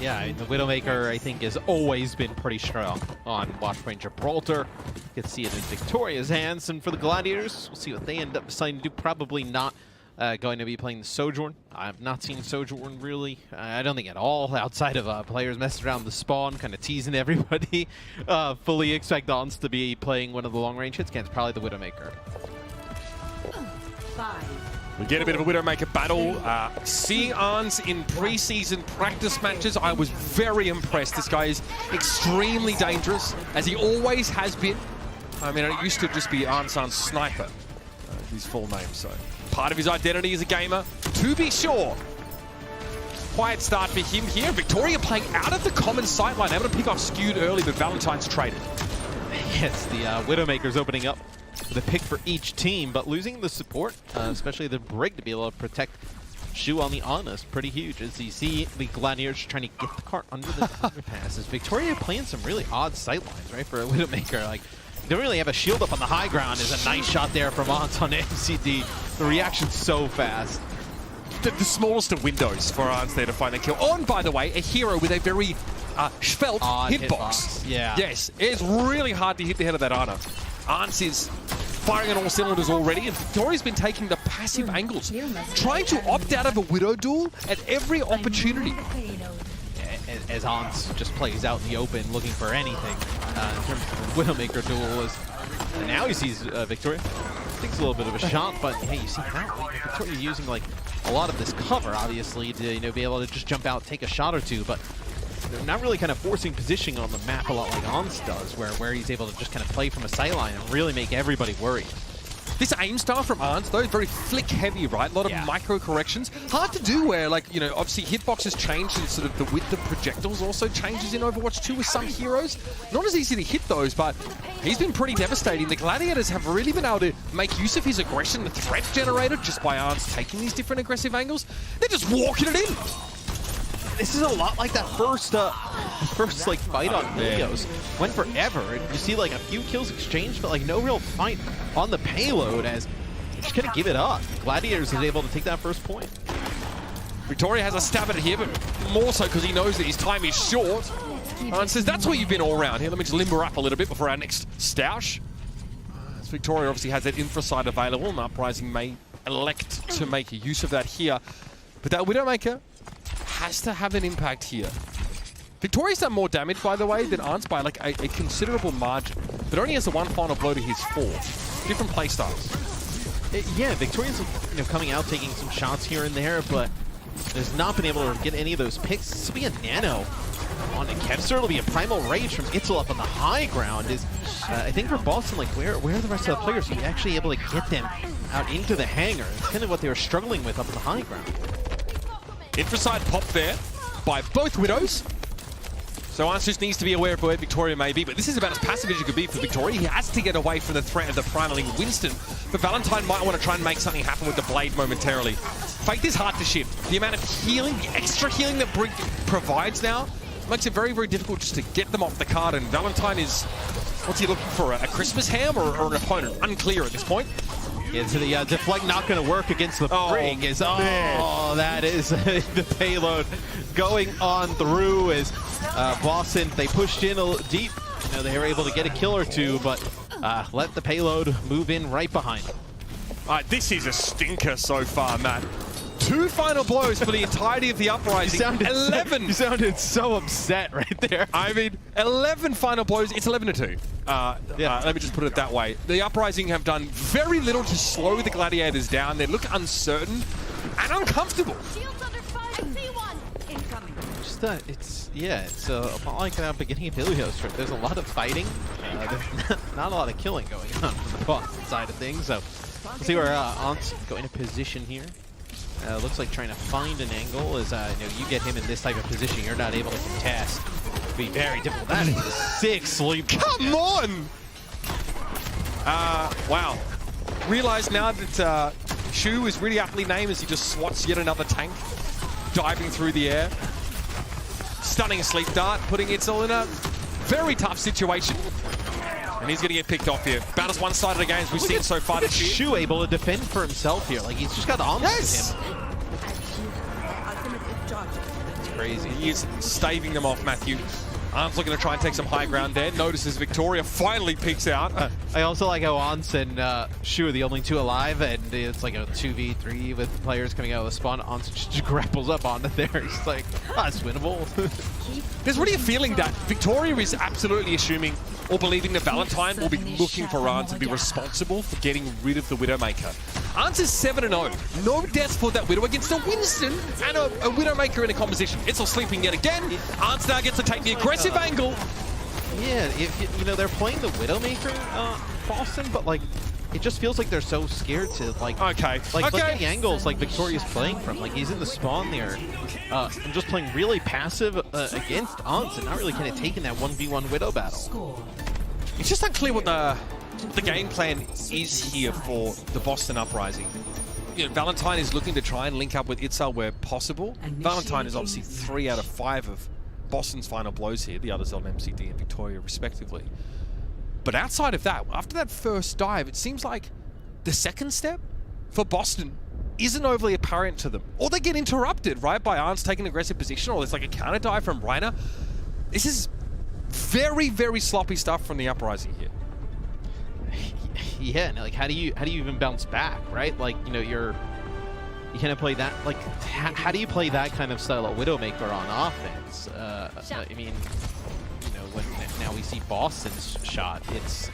Yeah, the Widowmaker, I think, has always been pretty strong on Watchpoint Gibraltar. You can see it in Victoria's hands, and for the Gladiators, we'll see what they end up deciding to do. Probably not going to be playing the Sojourn. I've not seen Sojourn really, I don't think at all, outside of players messing around the spawn, kind of teasing everybody. Fully expect Ons to be playing one of the long-range hit scans, probably the Widowmaker. We get a bit of a Widowmaker battle. Seeing Ons in preseason practice matches, I was very impressed. This guy is extremely dangerous, as he always has been. I mean, it used to just be Ansan Sniper, his full name, so part of his identity as a gamer, to be sure. Quiet start for him here. Victoria playing out of the common sightline, able to pick off skewed early, but Valentine's traded. Yes, the Widowmaker's opening up with a pick for each team, but losing the support, especially the Brig, to be able to protect Shu on the Honest, pretty huge. As you see the Gladiators trying to get the cart under the underpass. As Victoria playing some really odd sightlines, right, for a Widowmaker. Like, don't really have a shield up on the high ground. Is a nice shot there from Ons on MCD. The reaction's so fast. The smallest of windows for Arns there to find a kill. On, by the way, a hero with a very svelte hitbox. Yeah. Yes, it's really hard to hit the head of that Ana. Arns is firing on all cylinders already, and Victoria's been taking the passive angles, trying to opt out of a Widow duel at every opportunity. As Hans just plays out in the open, looking for anything in terms of a Widowmaker duel. And now he sees Victoria. Takes a little bit of a shot, but hey, you see now Victoria using like a lot of this cover, obviously, to be able to just jump out, take a shot or two, but they're not really kind of forcing positioning on the map a lot like Ons does, where he's able to just kind of play from a sideline and really make everybody worry. This aim style from Arns, though, very flick heavy, right? A lot of micro corrections. Hard to do where, like, you know, obviously hitboxes change and sort of the width of projectiles also changes in Overwatch 2 with some heroes. Not as easy to hit those, but he's been pretty devastating. The Gladiators have really been able to make use of his aggression, the threat generated just by Arns taking these different aggressive angles. They're just walking it in. This is a lot like that first like fight on Helios. Went forever, and you see like a few kills exchanged, but like no real fight on the payload as just gonna give it up. Gladiators is able to take that first point. Victoria has a stab at it here, but more so because he knows that his time is short. And says, that's where you've been all around here. Let me just limber up a little bit before our next stoush. As Victoria obviously has that infra side available, and Uprising may elect to make use of that here. But that Widowmaker has to have an impact here. Victoria's done more damage, by the way, than Arns by like a considerable margin, but only has the one final blow to his 4. Different playstyles. Yeah, Victoria's coming out, taking some shots here and there, but has not been able to get any of those picks. This will be a nano on Kevster. It'll be a primal rage from Itzel up on the high ground. I think for Boston, like where are the rest of the players? Are you actually able to get them out into the hangar? It's kind of what they were struggling with up on the high ground. Infraside pop there by both Widows. So Arns just needs to be aware of where Victoria may be, but this is about as passive as you could be for Victoria. He has to get away from the threat of the primaling Winston, but Valentine might want to try and make something happen with the blade momentarily. Faith is hard to shift. The amount of healing, the extra healing that Brig provides now, makes it very, very difficult just to get them off the card, and Valentine is, what's he looking for, a Christmas ham or an opponent? Unclear at this point. Yeah, so the deflect not going to work against the Brig. That is the payload going on through as Boston, they pushed in deep. They were able to get a kill or two, but let the payload move in right behind them. This is a stinker so far, Matt. 2 final blows for the entirety of the Uprising. 11. You sounded so upset right there. I mean, 11 final blows. It's 11-2. Let me just put it that way. The Uprising have done very little to slow the Gladiators down. They look uncertain and uncomfortable. It's like beginning of Helios. There's a lot of fighting. There's not a lot of killing going on from the Boston side of things. So we'll see where Ant's going to position here. Looks like trying to find an angle as you get him in this type of position, you're not able to contest. It'd be very difficult. That is a 6 sleep. Come on! Wow. Realize now that Shu is really aptly named as he just swats yet another tank, diving through the air. Stunning sleep dart, putting Itzel in a very tough situation. And he's going to get picked off here. About as one-sided a game as we've seen so far this year. Shu able to defend for himself here. Like, he's just got arms with him. It's crazy. He is staving them off, Matthew. Arms looking to try and take some high ground there. Notices Victoria finally peeks out. I also like how Ans and Shu are the only 2 alive, and it's like a 2v3 with players coming out of the spawn. Ans just grapples up onto there. It's like, it's winnable. There's really a feeling that Victoria is absolutely assuming or believing that Valentine will be looking for Ans and be responsible for getting rid of the Widowmaker. Ans is 7-0. No deaths for that Widow against a Winston and a Widowmaker in a composition. It's all sleeping yet again. Ans now gets to take the aggressive angle. Yeah, you know, they're playing the Widowmaker, Boston, but like, it just feels like they're so scared to like. Okay. Like look at the angles like Victoria's playing from. Like he's in the spawn there, and just playing really passive against Ants and not really kind of taking that 1v1 Widow battle. It's just unclear what the game plan is here for the Boston Uprising. You know, Valentine is looking to try and link up with Itzel where possible. Valentine is obviously 3 out of 5 of Boston's final blows here. The others on MCD and Victoria, respectively. But outside of that, after that first dive, it seems like the second step for Boston isn't overly apparent to them. Or they get interrupted, right, by Arns taking an aggressive position, or there's like a counter dive from Reiner. This is very, very sloppy stuff from the Uprising here. Yeah, and like how do you even bounce back, right? Like, you know, you kind of play that, like, how do you play that kind of style of Widowmaker on offense? I mean, you know, when now we see Boston's shot, it's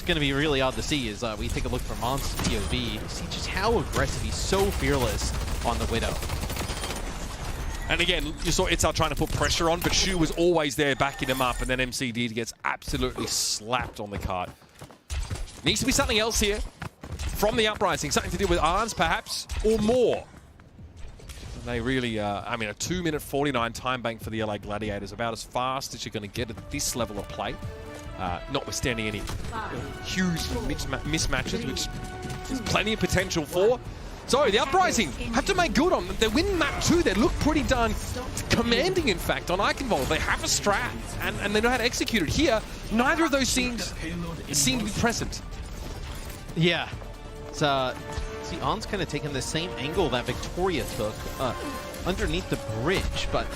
going to be really odd to see as we take a look from Mon's POV. You see just how aggressive, he's so fearless on the Widow. And again, you saw Itzel trying to put pressure on, but Shu was always there backing him up, and then MCD gets absolutely slapped on the cart. Needs to be something else here from the Uprising, something to do with Arns perhaps, or more. And they really, I mean, a 2-minute 49 time bank for the LA Gladiators, about as fast as you're going to get at this level of play, notwithstanding any huge mismatches, which there's plenty of potential for. So the Uprising have to make good on them. They win map 2. They look pretty darn commanding, in fact, on Eichenwald. They have a strat, and they know how to execute it. Here, neither of those seem to be present. Yeah. It's, see, On's kind of taking the same angle that Victoria took underneath the bridge, but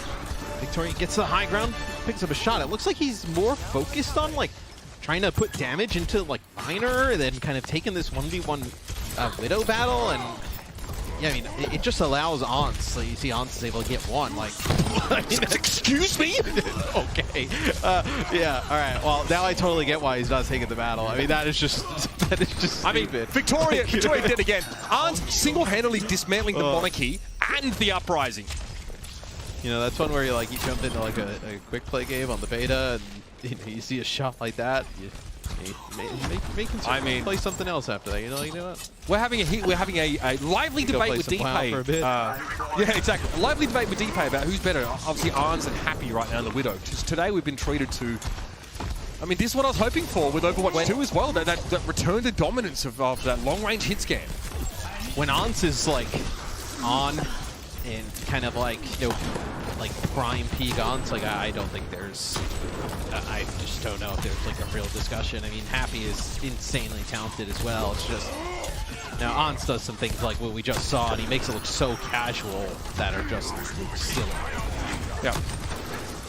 Victoria gets to the high ground, picks up a shot. It looks like he's more focused on, like, trying to put damage into, like, Reiner, and then kind of taking this 1v1 Widow battle, and yeah, I mean, it just allows Ants, so you see Ants is able to get one, like... Excuse me? Okay. Yeah, alright, well, now I totally get why he's not taking the battle. I mean, that is just I mean, Victoria did again. Ants single-handedly dismantling the monarchy and the Uprising. You know, that's one where you jump into like a quick play game on the beta, and you see a shot like that, play something else after that. You know what? We're having a lively debate with DPay. Yeah, exactly. A lively debate with DPay about who's better. Obviously, Arns and Happy right now in the Widow. Just today we've been treated to. I mean, this is what I was hoping for with Overwatch 2 as well. That return to dominance of that long-range hit scan. When Arns is like on and kind of like, you know, like prime peak Ants, like I don't think there's. I just don't know if there's like a real discussion. I mean, Happy is insanely talented as well. It's just now Ants does some things like what we just saw, and he makes it look so casual that are just silly. Yeah.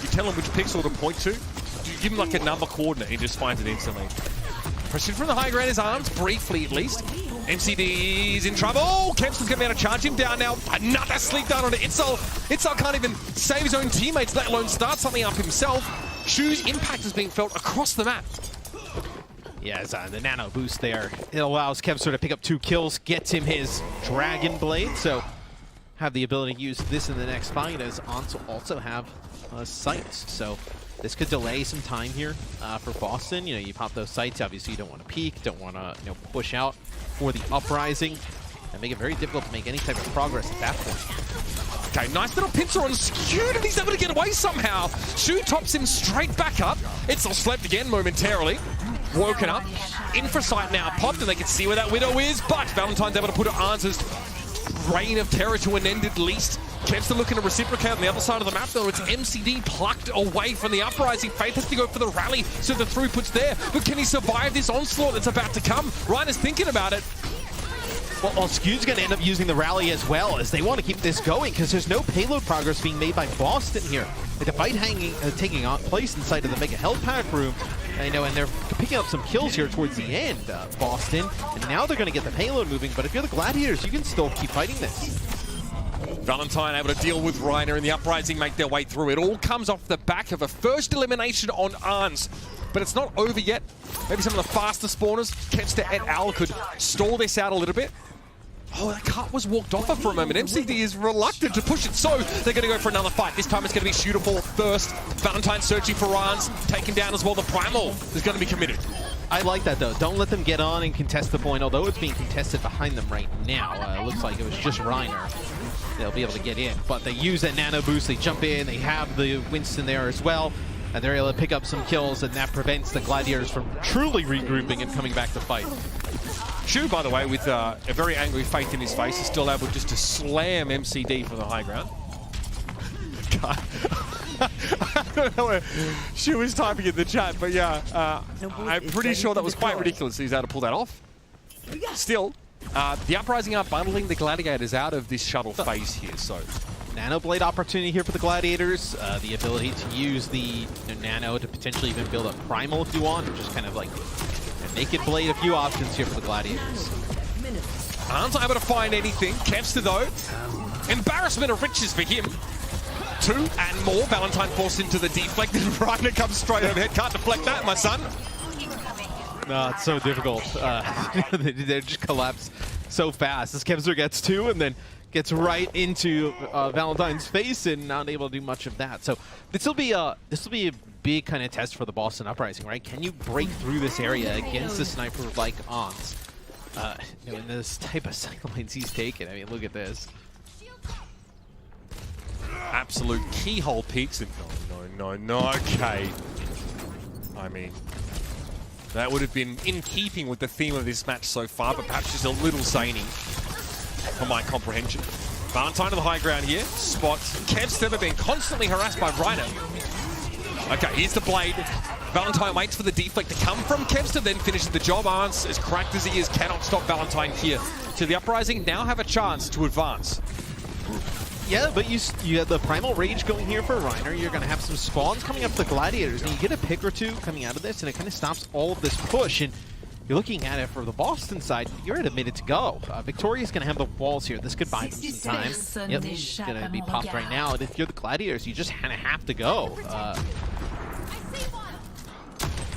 You tell him which pixel to point to. You give him like a number coordinate, he just finds it instantly. Pressure from the high ground is Arms, briefly at least. MCD's in trouble. Kempston's going to be able to charge him down now. Another sleep down onto Itzel. Itzel can't even save his own teammates, let alone start something up himself. Shu's impact is being felt across the map. Yeah, it's, the nano boost there. It allows Kempster to pick up 2 kills, gets him his Dragon Blade, so have the ability to use this in the next fight, as Ants also have sights. So this could delay some time here for Boston. You know, you pop those sights, obviously you don't want to peek, don't want to, you know, push out for the Uprising, and make it very difficult to make any type of progress at that point. Okay, nice little pincer on Skewed, and he's able to get away somehow. Shu tops him straight back up. Itzel slept again momentarily. Woken up. Infrasight now popped, and they can see where that Widow is, but Valentine's able to put Arns' reign of terror to an end at least. Kempster looking to reciprocate on the other side of the map, though. It's MCD plucked away from the Uprising. Faith has to go for the rally, so the throughput's there. But can he survive this onslaught that's about to come? Reiner's thinking about it. Well, Skew's going to end up using the rally as well, as they want to keep this going, because there's no payload progress being made by Boston here. With the fight taking place inside of the Mega Health Pack room, and they're picking up some kills here towards the end, Boston. And now they're going to get the payload moving, but if you're the Gladiators, you can still keep fighting this. Valentine able to deal with Reiner, and the Uprising make their way through. It all comes off the back of a first elimination on Arns. But it's not over yet. Maybe some of the faster spawners, Kempster et al. Could stall this out a little bit. Oh, that cart was walked off her for a moment. MCD is reluctant to push it, so they're going to go for another fight. This time it's going to be Shooterfall first. Valentine searching for Rans, taken down as well. The Primal is going to be committed. I like that, though. Don't let them get on and contest the point, although it's being contested behind them right now. It looks like it was just Reiner. They'll be able to get in, but they use that nano boost. They jump in. They have the Winston there as well, and they're able to pick up some kills, and that prevents the Gladiators from truly regrouping and coming back to fight. Shu, by the way, with a very angry Faith in his face, is still able just to slam MCD for the high ground. God. I don't know where Shu is typing in the chat, but yeah, I'm pretty sure that was quite ridiculous. He's able to pull that off. Still, the Uprising are bundling the Gladiators out of this shuttle phase here, so... Nano Blade opportunity here for the Gladiators. The ability to use the Nano to potentially even build a Primal if you want, or just kind of like Naked Blade. A few options here for the Gladiators. Aren't able to find anything. Kevster, though, embarrassment of riches for him. 2 and more. Valentine forced into the deflect. Reiner comes straight overhead. Can't deflect that, my son. No, it's so difficult. They just collapse so fast. As Kevster gets 2 and then gets right into Valentine's face and not able to do much of that. So this will be a big kind of test for the Boston Uprising, right? Can you break through this area against a sniper like Ons? In this type of cycle lines he's taken. I mean, look at this. Absolute keyhole peaks and no, okay. I mean, that would have been in keeping with the theme of this match so far, but perhaps just a little zany for my comprehension. Valentine to the high ground here. Spot. Kev's been constantly harassed by Reiner. Okay, here's the blade. Valentine waits for the deflect to come from Kevster, then finishes the job. Arns, as cracked as he is, cannot stop Valentine here. So the Uprising now have a chance to advance. Yeah, but you have the Primal Rage going here for Reiner. You're going to have some spawns coming up the Gladiators, and you get a pick or two coming out of this, and it kind of stops all of this push. And you're looking at it for the Boston side, you're at a minute to go. Victoria's going to have the walls here. This could buy them some time. Yep, it's going to be popped right now. And if you're the Gladiators, you just kind of have to go.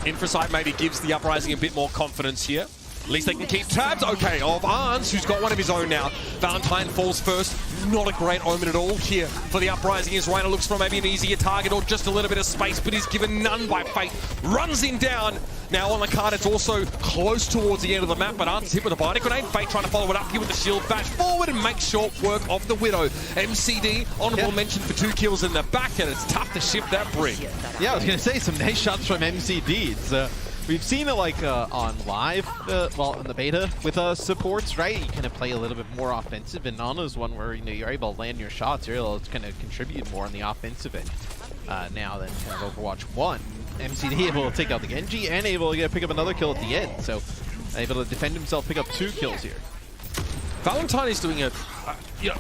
Infrasight maybe gives the Uprising a bit more confidence here. At least they can keep tabs, okay, of Arns, who's got one of his own now. Valentine falls first. Not a great omen at all here for the Uprising as Reiner looks for maybe an easier target or just a little bit of space, but he's given none by Fate. Runs him down. Now on the card, it's also close towards the end of the map, but Arns is hit with a body grenade. Fate trying to follow it up here with the shield bash forward and make short work of the Widow. MCD, honorable mention for 2 kills in the back, and it's tough to shift that brig. Yeah, I was going to say, some nice shots from MCD. It's, we've seen it like on live, well, in the beta with supports, right? You kind of play a little bit more offensive, and Nana's one where you're able to land your shots. You're able to kind of contribute more on the offensive end now than kind of Overwatch 1. MCD able to take out the Genji and able to pick up another kill at the end, so able to defend himself, pick up 2 kills here. Valentine is doing a...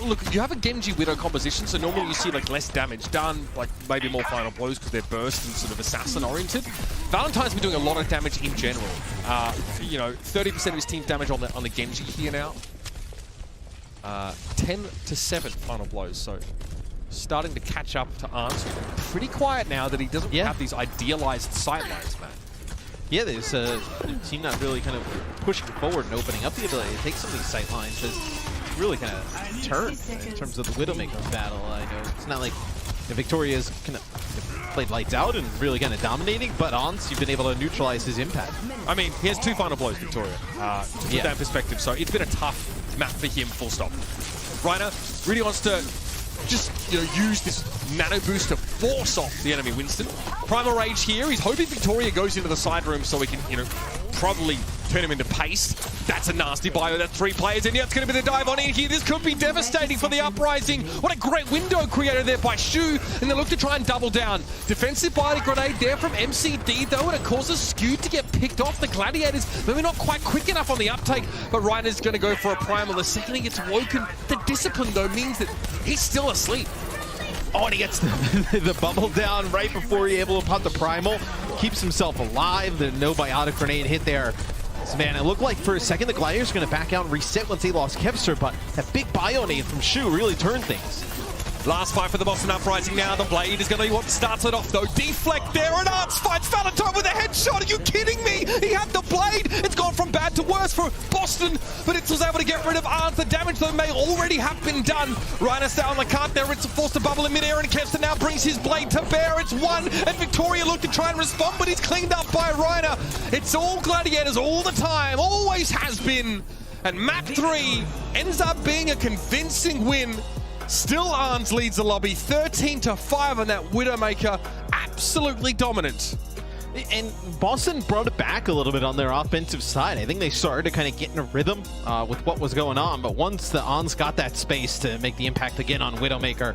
look, you have a Genji Widow composition, so normally you see like less damage done, like maybe more final blows because they're burst and sort of assassin-oriented. Valentine's been doing a lot of damage in general. 30% of his team's damage on the Genji here now. 10 to 7 final blows, so starting to catch up to Arns. Pretty quiet now that he doesn't have these idealized sightlines, man. Yeah, there's a team not really kind of pushing forward and opening up the ability to take some of these sight lines has really kind of turned in terms of the Widowmaker's battle. I know it's not like Victoria's kind of played lights out and really kind of dominating, but Ons, you've been able to neutralize his impact. I mean, he has 2 final blows, Victoria, to put that in perspective, so it's been a tough map for him, full stop. Reiner really wants to just use this nano boost to force off the enemy Winston. Primal Rage here. He's hoping Victoria goes into the side room so he can, probably turn him into paste. That's a nasty bio. That's 3 players, and yeah, it's going to be the dive on in here. This could be devastating for the Uprising. What a great window created there by Shu, and they look to try and double down. Defensive body grenade there from MCD, though, and it causes Skew to get picked off. The Gladiators, maybe not quite quick enough on the uptake, but Reiner's going to go for a Primal. The second he gets woken, the discipline, though, means that he's still asleep. Oh, and he gets the bubble down right before he's able to pop the Primal. Keeps himself alive. The no biotic grenade hit there. Man, it looked like for a second the Gladiators are going to back out and reset once they lost Kevster, but that big bio nade from Shu really turned things. Last fight for the Boston Uprising now. The Blade is going to be what starts it off, though. Deflect there, and Arts fights Valentine with a headshot. Are you kidding me? He had the Blade. It's gone from bad to worse for Boston, but it was able to get rid of Arts. The damage, though, may already have been done. Reiner stay on the cart there. It's forced to bubble in midair, and Kempster now brings his Blade to bear. It's one, and Victoria looked to try and respond, but he's cleaned up by Reiner. It's all Gladiators all the time, always has been. And map 3 ends up being a convincing win. Still, Arns leads the lobby 13-5 on that Widowmaker. Absolutely dominant. And Boston brought it back a little bit on their offensive side. I think they started to kind of get in a rhythm with what was going on. But once the Ons got that space to make the impact again on Widowmaker,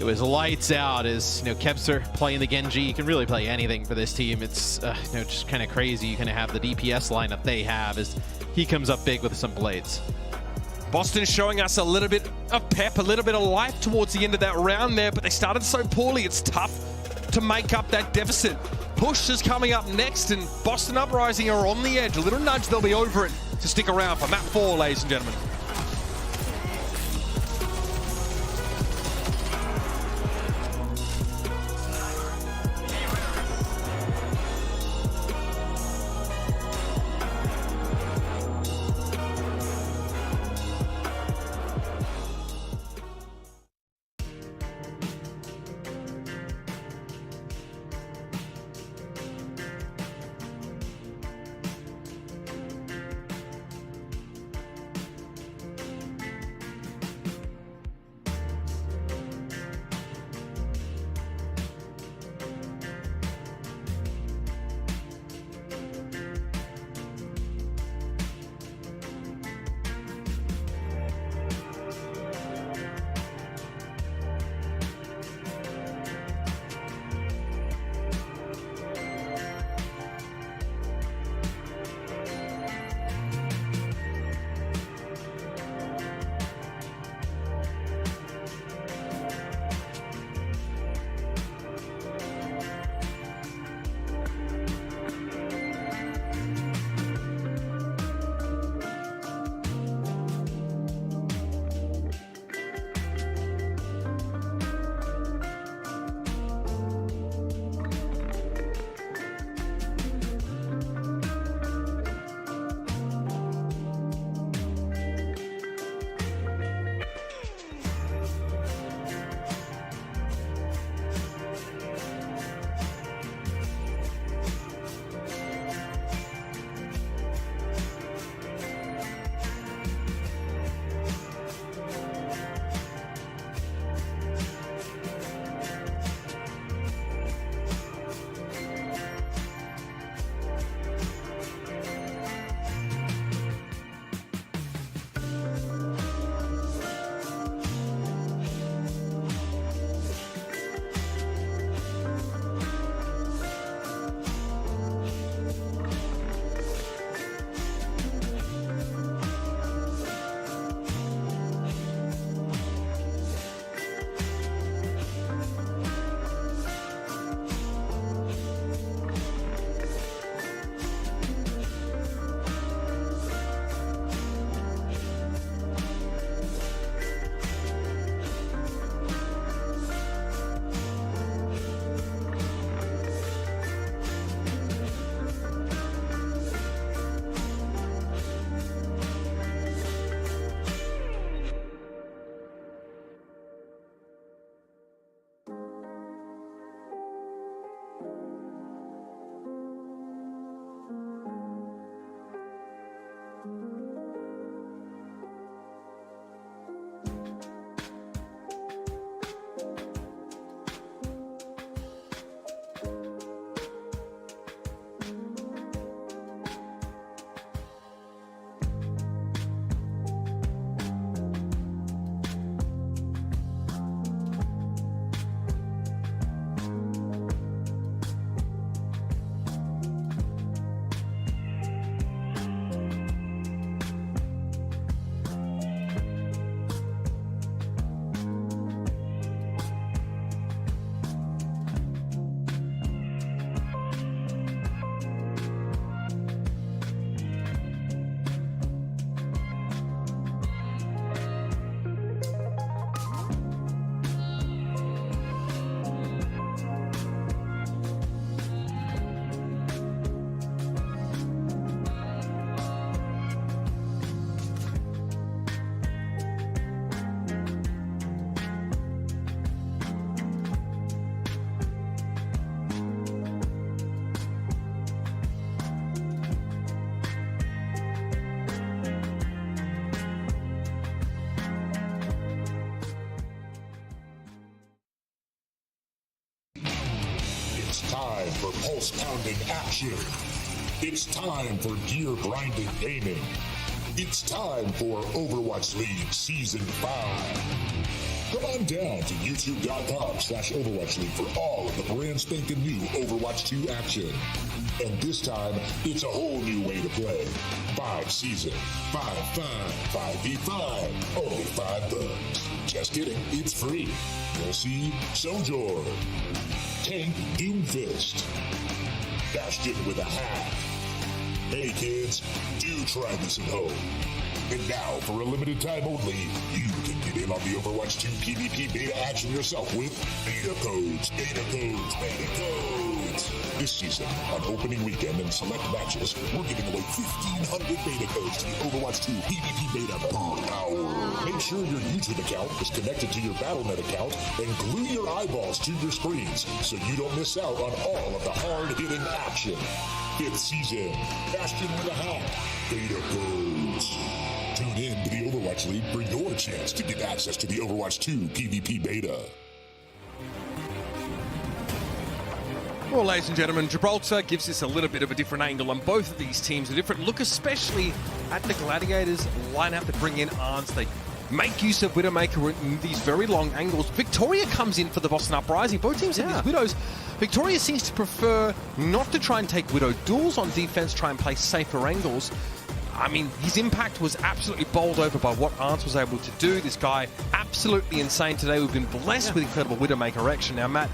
it was lights out. As Kempster playing the Genji, you can really play anything for this team. It's just kind of crazy. You kind of have the DPS lineup they have as he comes up big with some blades. Boston showing us a little bit of pep, a little bit of life towards the end of that round there, but they started so poorly, it's tough to make up that deficit. Push is coming up next, and Boston Uprising are on the edge. A little nudge, they'll be over it. To stick around for map 4, ladies and gentlemen. time for pulse-pounding action. It's time for gear-grinding gaming. It's time for Overwatch League Season 5. Come on down to youtube.com/Overwatch League for all of the brand spanking new Overwatch 2 action. And this time, it's a whole new way to play. 5 season, 5 fun, 5v5, only $5. Just kidding, it's free. You'll see Jour, Tank Doomfist, Bastion with a hat. Hey kids, do try this at home. And now, for a limited time only, you can get in on the Overwatch 2 PvP beta action yourself with beta codes, beta codes, beta codes. This season, on opening weekend and select matches, we're giving away 1,500 beta codes to the Overwatch 2 PvP beta per hour. Make sure your YouTube account is connected to your Battle.net account and glue your eyeballs to your screens so you don't miss out on all of the hard-hitting action. 5th season, Bastion with a hat, beta codes. Tune in to the Overwatch League for your chance to get access to the Overwatch 2 PvP beta. Well, ladies and gentlemen, Gibraltar gives us a little bit of a different angle on both of these teams, a different look, especially at the Gladiators line out to bring in Arns. They make use of Widowmaker in these very long angles. Victoria comes in for the Boston Uprising. Both teams have these Widows. Victoria seems to prefer not to try and take Widow duels on defense, try and play safer angles. I mean, his impact was absolutely bowled over by what Arns was able to do. This guy, absolutely insane today. We've been blessed with incredible Widowmaker action. Now, Matt,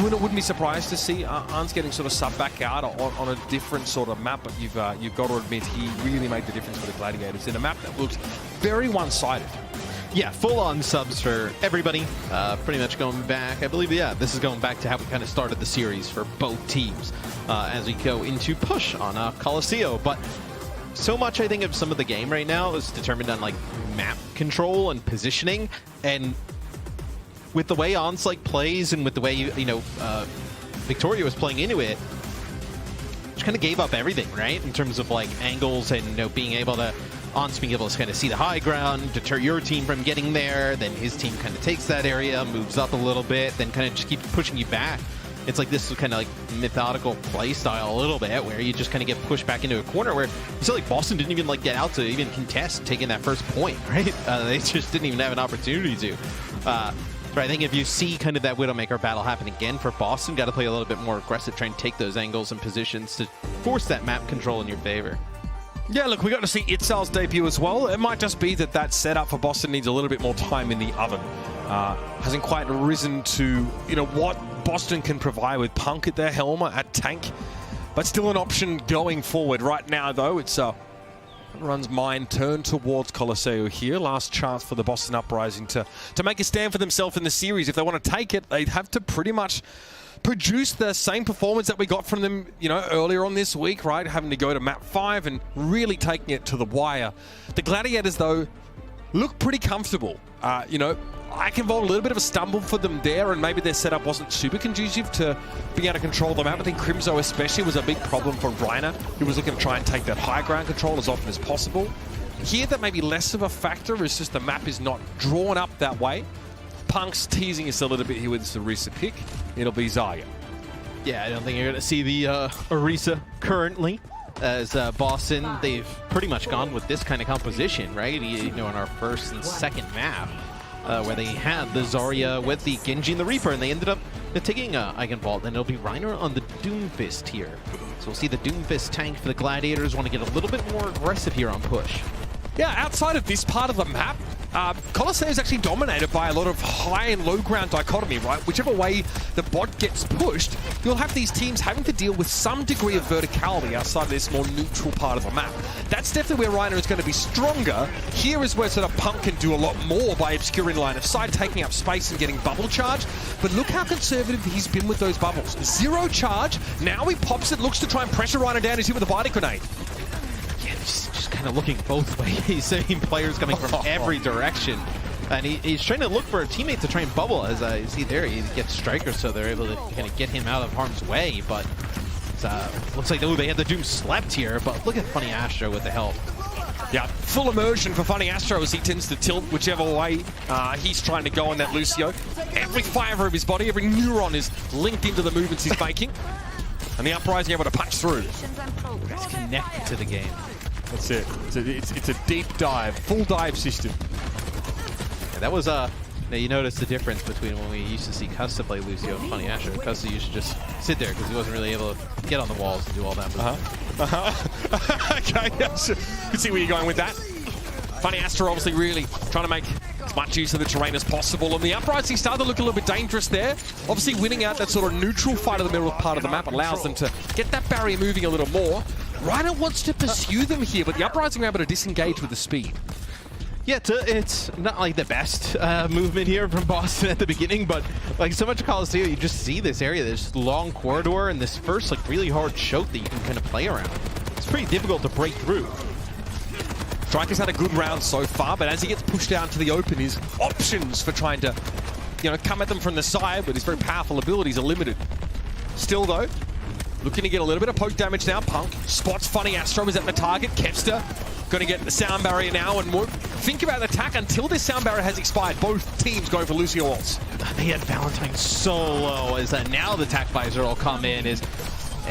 wouldn't be surprised to see Arns getting sort of sub back out on a different sort of map, but you've got to admit he really made the difference for the Gladiators in a map that looks very one-sided. Yeah, full-on subs for everybody. Pretty much going back, I believe, this is going back to how we kind of started the series for both teams as we go into push on Colosseo. But so much, I think, of some of the game right now is determined on like map control and positioning, and with the way Ons plays and with the way Victoria was playing into it, just kind of gave up everything, right? In terms of like angles and being able to Ons being able to kind of see the high ground, deter your team from getting there. Then his team kind of takes that area, moves up a little bit, then kind of just keeps pushing you back. It's like this kind of like methodical play style a little bit, where you just kind of get pushed back into a corner. Where you see like Boston didn't even get out to even contest taking that first point, right? They just didn't even have an opportunity to. But I think if you see kind of that Widowmaker battle happen again for Boston, got to play a little bit more aggressive, try and take those angles and positions to force that map control in your favor. Yeah, look, we got to see Itzel's debut as well. It might just be that setup for Boston needs a little bit more time in the oven. Hasn't quite risen to, what Boston can provide with Punk at their helm at tank. But still an option going forward. Right now, though, it's Run's mind turned towards Colosseo here. Last chance for the Boston Uprising to make a stand for themselves in the series. If they want to take it, they'd have to pretty much produce the same performance that we got from them, earlier on this week, right? Having to go to map 5 and really taking it to the wire. The Gladiators, though, look pretty comfortable. I can involve a little bit of a stumble for them there, and maybe their setup wasn't super conducive to being able to control the map. I think Crimzo especially was a big problem for Reiner, who was looking to try and take that high ground control as often as possible. Here, that may be less of a factor. It's just the map is not drawn up that way. Punk's teasing us a little bit here with this Orisa pick. It'll be Zarya. Yeah, I don't think you're going to see the Orisa currently. As Boston, they've pretty much gone with this kind of composition, right? In our first and second map, where they had the Zarya with the Genji and the Reaper, and they ended up taking Eigenvault, and it'll be Reiner on the Doomfist here. So we'll see the Doomfist tank for the Gladiators. Want to get a little bit more aggressive here on push. Yeah, outside of this part of the map, Colosseo is actually dominated by a lot of high and low ground dichotomy, right? Whichever way the bot gets pushed, you'll have these teams having to deal with some degree of verticality outside of this more neutral part of the map. That's definitely where Reiner is going to be stronger. Here is where sort of Punk can do a lot more by obscuring line of sight, taking up space and getting bubble charge. But look how conservative he's been with those bubbles. 0 charge, now he pops it, looks to try and pressure Reiner down. He's hit with a body grenade. Yeah, just kind of looking both ways. He's seeing players coming from every direction. And he's trying to look for a teammate to try and bubble. As I see there, he gets strikers, so they're able to kind of get him out of harm's way. But looks like they had the Doom slept here. But look at Funny Astro with the help. Yeah, full immersion for Funny Astro as he tends to tilt whichever way he's trying to go on that Lucio. Every fiber of his body, every neuron is linked into the movements he's making. And the Uprising able to punch through. He's connected to the game. That's it. It's a deep dive, full dive system. Yeah, that was now you notice the difference between when we used to see Custa play Lucio and Funny Astro. Custa used to just sit there because he wasn't really able to get on the walls and do all that movement. Okay, yes. You can see where you're going with that. Funny Astro obviously really trying to make as much use of the terrain as possible. And the Uprising started to look a little bit dangerous there. Obviously winning out that sort of neutral fight of the middle part of the map allows them to get that barrier moving a little more. Reiner wants to pursue them here, but the Uprising are able to disengage with the speed. Yeah, it's not like the best movement here from Boston at the beginning, but like so much of Coliseum, you just see this area, this long corridor and this first like really hard choke that you can kind of play around. It's pretty difficult to break through. Striker's had a good round so far, but as he gets pushed out to the open, his options for trying to, come at them from the side with his very powerful abilities are limited. Still though, looking to get a little bit of poke damage now. Punk spots Funny Astro, is at the target. Kevster going to get the sound barrier now and more. Think about the attack until this sound barrier has expired. Both teams going for Lucio ults. They had Valentine so low as that now the attack visor will come in and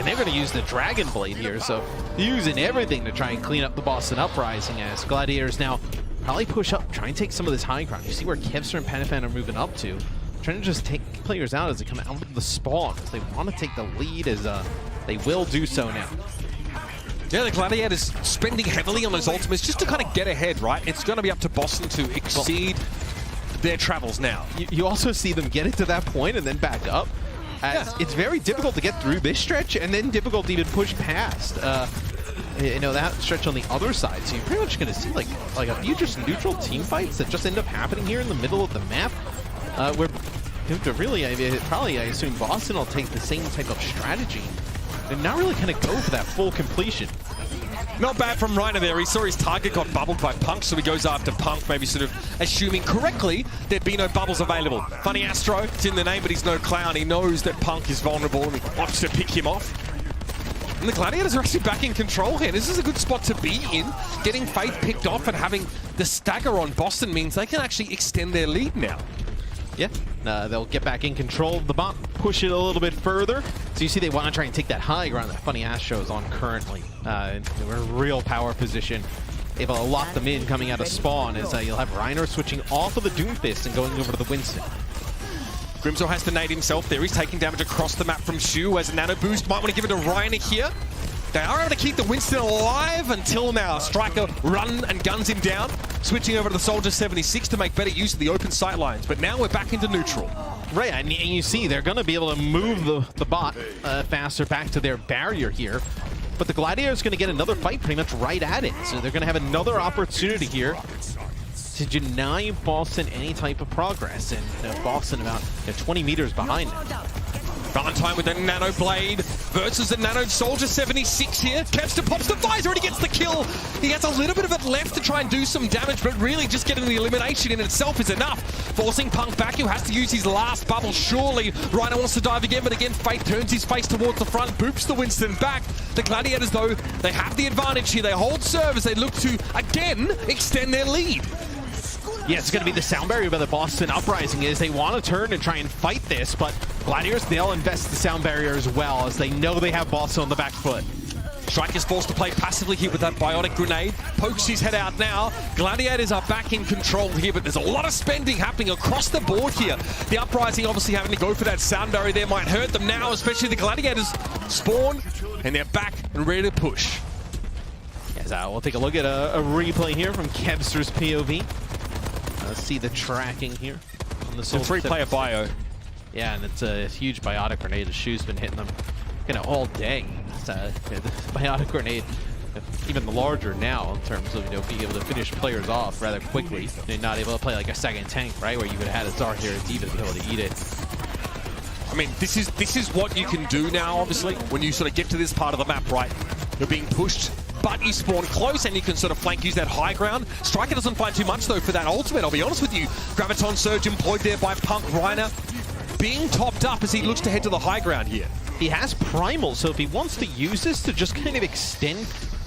they're going to use the Dragon Blade here, so using everything to try and clean up the Boston Uprising as Gladiators now probably push up, try and take some of this high ground. You see where Kevster and Panafan are moving up to, trying to just take players out as they come out of the spawn. They want to take the lead as they will do so now. Yeah, the Gladiators spending heavily on those ultimates just to kind of get ahead, right? It's going to be up to Boston to exceed their travels now. You also see them get it to that point and then back up. It's very difficult to get through this stretch and then difficult to even push past. That stretch on the other side. So you're pretty much going to see like a few just neutral team fights that just end up happening here in the middle of the map. Where really, I assume Boston will take the same type of strategy and not really kind of go for that full completion. Not bad from Reiner there. He saw his target got bubbled by Punk, so he goes after Punk, maybe sort of assuming correctly there'd be no bubbles available. Funny Astro, it's in the name, but he's no clown. He knows that Punk is vulnerable and he wants to pick him off. And the Gladiators are actually back in control here. This is a good spot to be in. Getting Faith picked off and having the stagger on Boston means they can actually extend their lead now. Yeah, they'll get back in control of the bot, push it a little bit further. So you see they want to try and take that high ground that Funny Astro is on currently. They're in a real power position. Able to lock them in coming out of spawn as you'll have Reiner switching off of the Doomfist and going over to the Winston. Grimzo has to nade himself there. He's taking damage across the map from Shu as a nano boost. Might want to give it to Reiner here. They are able to keep the Winston alive until now. Striker run and guns him down. Switching over to the Soldier 76 to make better use of the open sight lines. But now we're back into neutral. Right, and you see they're going to be able to move the bot faster back to their barrier here. But the Gladiator is going to get another fight pretty much right at it. So they're going to have another opportunity here to deny Boston any type of progress. And Boston about 20 meters behind now. Valentine with the Nano Blade versus the Nano Soldier 76 here. Kevster pops the visor and he gets the kill. He has a little bit of it left to try and do some damage, but really just getting the elimination in itself is enough. Forcing Punk back, who has to use his last bubble. Surely Reiner wants to dive again, but again, Faith turns his face towards the front, boops the Winston back. The Gladiators, though, they have the advantage here. They hold serve as they look to, again, extend their lead. Yeah, it's going to be the sound barrier by the Boston Uprising is they want to turn and try and fight this, but Gladiators, they'll invest the sound barrier as well as they know they have Boston on the back foot. Strike is forced to play passively here with that biotic grenade. Pokes his head out now. Gladiators are back in control here, but there's a lot of spending happening across the board here. The Uprising obviously having to go for that sound barrier there might hurt them now, especially the Gladiators spawn, and they're back and ready to push. Yes, we'll take a look at a replay here from Kevster's POV. Let's see the tracking here on the Soul. Three-player bio. Yeah, and it's a huge biotic grenade. The Shu's been hitting them all day. The biotic grenade, even larger now in terms of being able to finish players off rather quickly and not able to play like a second tank, right? Where you would have had a Zard here and Diva to be able to eat it. I mean, this is what you can do now, obviously, when you sort of get to this part of the map, right? You're being pushed, but you spawn close and you can sort of flank, use that high ground. Striker doesn't find too much, though, for that ultimate, I'll be honest with you. Graviton Surge employed there by Punk. Reiner being topped up as he looks to head to the high ground here. He has Primal, so if he wants to use this to just kind of extend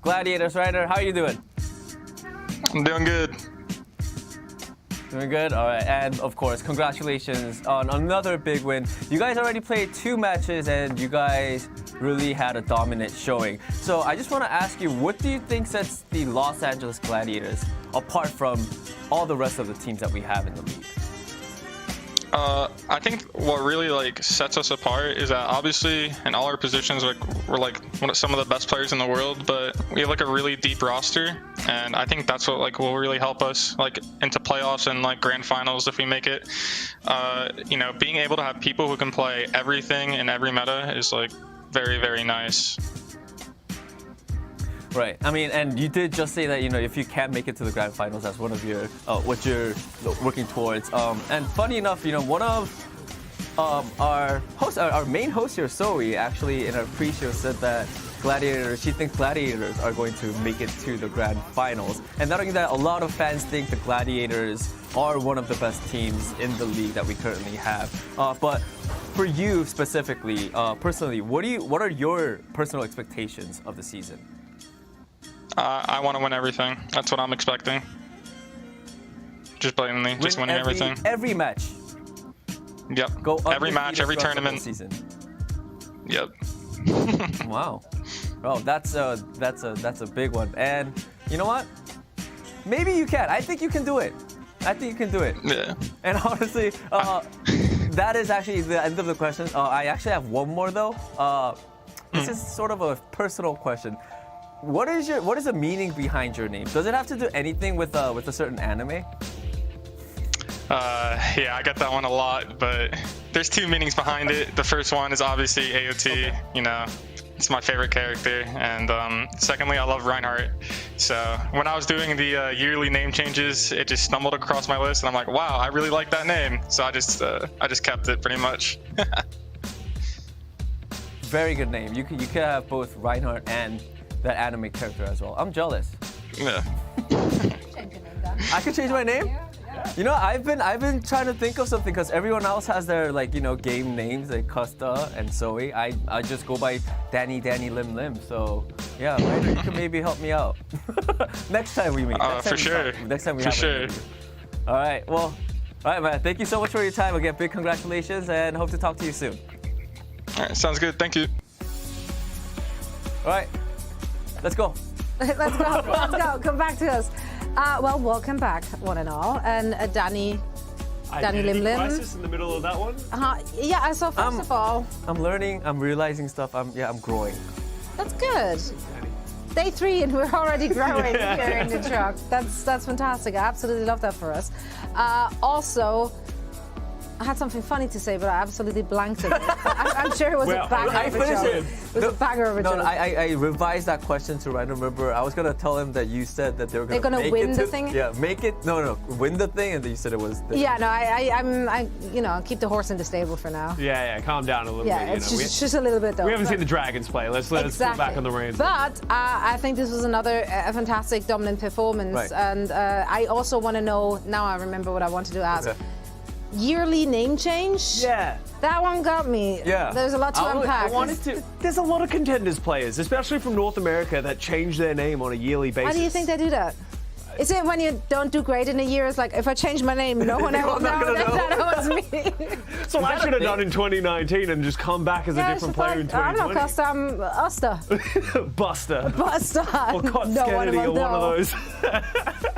Gladiators, Ryder, how are you doing? I'm doing good. Doing good? All right. And of course, congratulations on another big win. You guys already played 2 matches and you guys really had a dominant showing. So I just want to ask you, what do you think sets the Los Angeles Gladiators apart from all the rest of the teams that we have in the league? I think what really sets us apart is that obviously in all our positions we're some of the best players in the world, but we have a really deep roster, and I think that's what will really help us into playoffs and grand finals if we make it. Being able to have people who can play everything in every meta is very, very nice. Right. I mean, and you did just say that, if you can't make it to the grand finals, that's one of your, what you're working towards. And funny enough, one of our main host here, Zoe, actually in our pre-show said that Gladiators, she thinks Gladiators are going to make it to the grand finals. And not only that, a lot of fans think the Gladiators are one of the best teams in the league that we currently have. But for you specifically, personally, what are your personal expectations of the season? I want to win everything. That's what I'm expecting. Just blatantly, just winning everything. Every match. Yep. Go every match, every tournament. Season. Yep. Wow. Oh, that's a big one. And you know what? Maybe you can. I think you can do it. I think you can do it. Yeah. And honestly, that is actually the end of the question. I actually have one more though. This is sort of a personal question. What is the meaning behind your name? Does it have to do anything with a certain anime? Yeah, I get that one a lot, but there's two meanings behind it. The first one is obviously AOT, you know, it's my favorite character, and secondly, I love Reinhardt. So when I was doing the yearly name changes, it just stumbled across my list, and I'm like, wow, I really like that name. So I just kept it pretty much. Very good name. You could have both Reinhardt and that anime character as well. I'm jealous. Yeah. I could change my name? You know, I've been trying to think of something because everyone else has their game names like Costa and Zoe. I just go by Danny Lim Lim. So yeah, Ryder, you can maybe help me out next time we meet. For sure. Next time we have an interview. All right. Well, all right, man. Thank you so much for your time. Again, big congratulations, and hope to talk to you soon. All right, sounds good. Thank you. All right, let's go. Let's go. Come back to us. Well, welcome back, one and all. And Danny Lim Lim. Crisis in the middle of that one? Yeah, so first of all... I'm learning, I'm realizing stuff, I'm growing. That's good. Day 3 and we're already growing here in the truck. That's fantastic. I absolutely love that for us. Also, I had something funny to say, but I absolutely blanked it. I'm sure it was a banger of a joke. It was a banger of a joke. I revised that question to Ryan. Remember, I was going to tell him that you said that they were going to win the thing? Yeah, make it. No, win the thing, and then you said it was. Yeah, no, I keep the horse in the stable for now. Yeah, calm down a little bit. Yeah, it's just a little bit though. We haven't seen the Dragons play. Let us put back on the reins. But I think this was another fantastic dominant performance, right. And I also want to know. Now I remember what I wanted to ask. Okay. Yearly name change? Yeah. That one got me. Yeah. There's a lot to unpack. There's a lot of contenders players, especially from North America, that change their name on a yearly basis. Why do you think they do that? Is it when you don't do great in a year? It's like, if I change my name, no one else will know that was me. So I should have done in 2019 and just come back as a different player in 2020. I'm not Costa, I'm Usta. Buster. Or Cots Kennedy or one of those.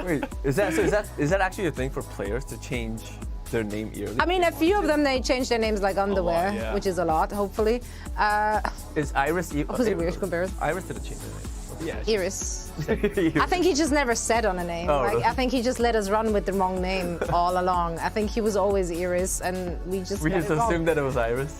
Wait, is that actually a thing for players to change their name yearly? I mean, a few of them, they change their names like underwear, which is a lot, hopefully. Is Iris... Opposite weird comparison. Iris didn't change her name. Yeah. Iris. I think he just never said on a name. Really? I think he just let us run with the wrong name all along. I think he was always Iris, and we just assumed that it was Iris.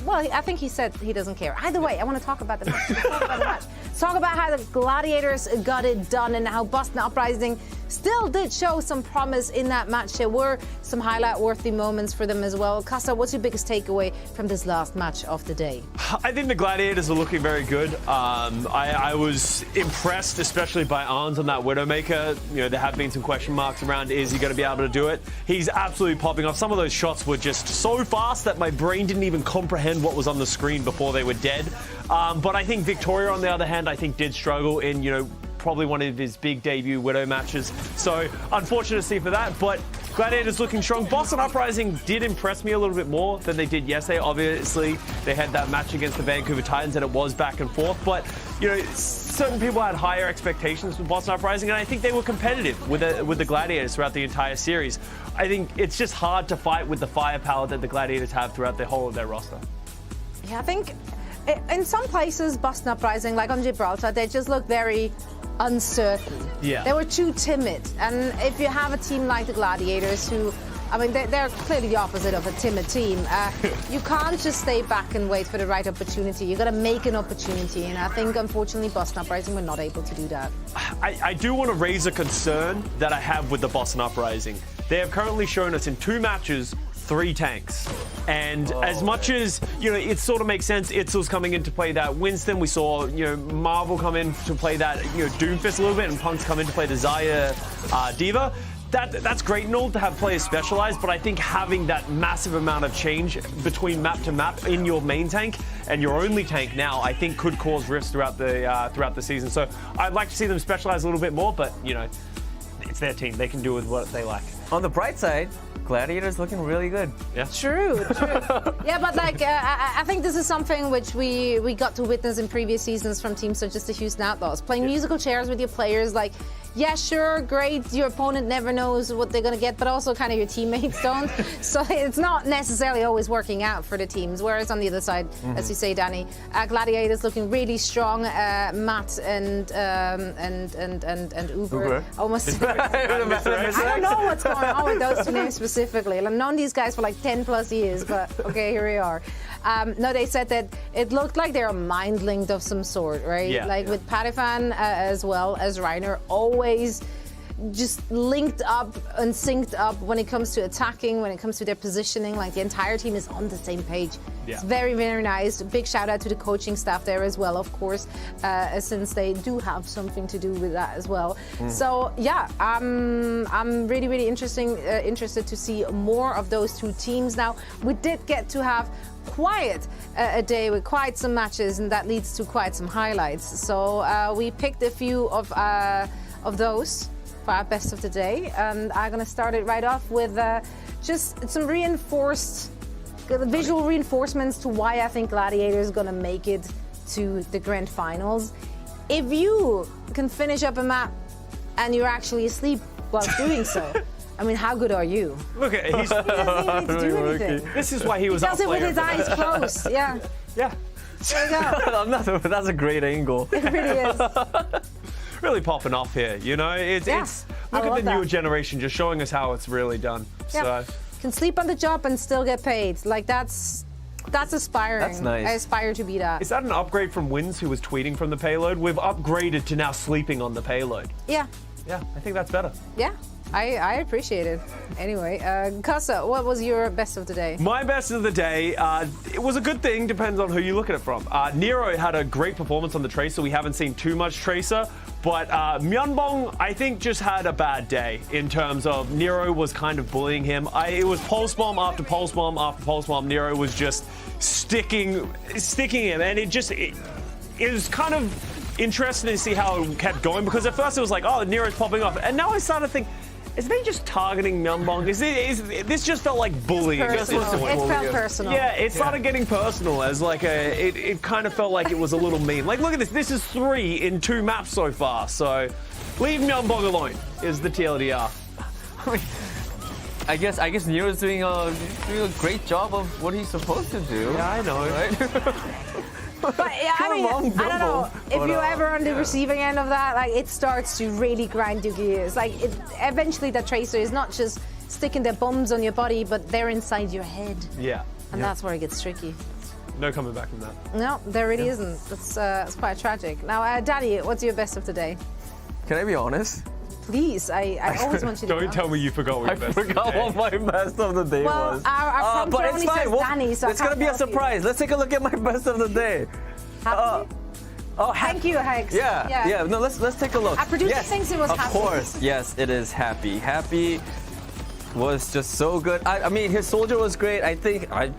Well, I think he said he doesn't care. Either way, I want to talk about the match. Let's talk about how the Gladiators got it done and how Boston Uprising still did show some promise in that match. There were some highlight-worthy moments for them as well. Costa, what's your biggest takeaway from this last match of the day? I think the Gladiators are looking very good. I was impressed, especially by Arns on that Widowmaker. You know, there have been some question marks around, is he going to be able to do it? He's absolutely popping off. Some of those shots were just so fast that my brain didn't even comprehend what was on the screen before they were dead. But I think Victoria, on the other hand, I think did struggle in, probably one of his big debut Widow matches. So unfortunate to see for that, but Gladiators looking strong. Boston Uprising did impress me a little bit more than they did yesterday. Obviously, they had that match against the Vancouver Titans and it was back and forth, but certain people had higher expectations for Boston Uprising, and I think they were competitive with the Gladiators throughout the entire series. I think it's just hard to fight with the firepower that the Gladiators have throughout the whole of their roster. Yeah, I think in some places, Boston Uprising, like on Gibraltar, they just look very uncertain. Yeah. They were too timid. And if you have a team like the Gladiators who, I mean, they're clearly the opposite of a timid team. You can't just stay back and wait for the right opportunity. You've got to make an opportunity. And I think, unfortunately, Boston Uprising were not able to do that. I do want to raise a concern that I have with the Boston Uprising. They have currently shown us in 2 matches 3 tanks. And as much as, you know, it sort of makes sense, Itzel's coming in to play that Winston. We saw, you know, Marvel come in to play that, you know, Doomfist a little bit, and Punk's come in to play the Zaya Diva. That's great and all to have players specialized, but I think having that massive amount of change between map to map in your main tank and your only tank now, I think could cause rifts throughout the season. So I'd like to see them specialize a little bit more, but, you know, it's their team. They can do with what they like. On the bright side, Gladiators looking really good. Yeah. True. Yeah, but like I think this is something which we got to witness in previous seasons from teams such as the Houston Outlaws. Playing musical chairs with your players, like, yeah, sure, great, your opponent never knows what they're going to get, but also kind of your teammates don't. So it's not necessarily always working out for the teams. Whereas on the other side, as you say, Danny, Gladiators looking really strong. Matt and Uber. Almost. I don't know what's going on with those two names specifically. I've known these guys for like 10 plus years, but okay, here we are. No, they said that it looked like they're mind linked of some sort, right? Yeah, like with Patifan as well as Reiner, always just linked up and synced up when it comes to attacking, when it comes to their positioning. Like the entire team is on the same page. Yeah. It's very, very nice. Big shout out to the coaching staff there as well, of course, since they do have something to do with that as well. So yeah, I'm really, really interested to see more of those two teams. Now, we did get to have quite a day with quite some matches, and that leads to quite some highlights. So we picked a few of those for our best of the day, and I'm gonna start it right off with just some visual reinforcements to why I think Gladiators is gonna make it to the grand finals. If you can finish up a map and you're actually asleep while doing so, I mean, how good are you? Look at he doesn't even need to do anything. This is why he was He does it with his eyes closed. Yeah. Yeah. There you go. That's a great angle. It really is. Really popping off here, you know? It's look at the newer generation just showing us how it's really done. Yeah. So Can sleep on the job and still get paid. Like that's aspiring. That's nice. I aspire to be that. is that an upgrade from Wins, who was tweeting from the payload? We've upgraded to now sleeping on the payload. Yeah. Yeah, I think that's better. Yeah. I appreciate it. Anyway, Kasa, what was your best of the day? My best of the day, it was a good thing, depends on who you look at it from. Nero had a great performance on the Tracer. We haven't seen too much Tracer, but Myeonbong, I think, just had a bad day in terms of Nero was kind of bullying him. It was pulse bomb after pulse bomb after pulse bomb. Nero was just sticking him, and it was kind of interesting to see how it kept going, because at first it was like, oh, Nero's popping off, and now I started to think, is they just targeting Myeonbong? This just felt like bullying. It felt personal. Yeah, it started getting personal as like it kind of felt like it was a little mean. Like, look at this. This is 3 in 2 maps so far. So leave Myeonbong alone is the TLDR. I guess Nero's doing a great job of what he's supposed to do. Yeah, I know. Right? But yeah, I mean, I don't know. If you're ever on the receiving end of that, like, it starts to really grind your gears. Like, eventually that Tracer is not just sticking their bums on your body, but they're inside your head. Yeah. And that's where it gets tricky. No coming back from that. No, there really isn't. It's quite tragic. Now, Daddy, what's your best of the day? Can I be honest? Please, I always want you to Don't tell me you forgot what your best of the day. I forgot what my best of the day was. Our but it's only fine. says Danny, so it's gonna be a surprise. Let's take a look at my best of the day. Thank you, Hex. Yeah. No, let's take a look. Our producer thinks it was happy. Of course, yes, it is happy. Happy was just so good. I mean, his soldier was great. I think I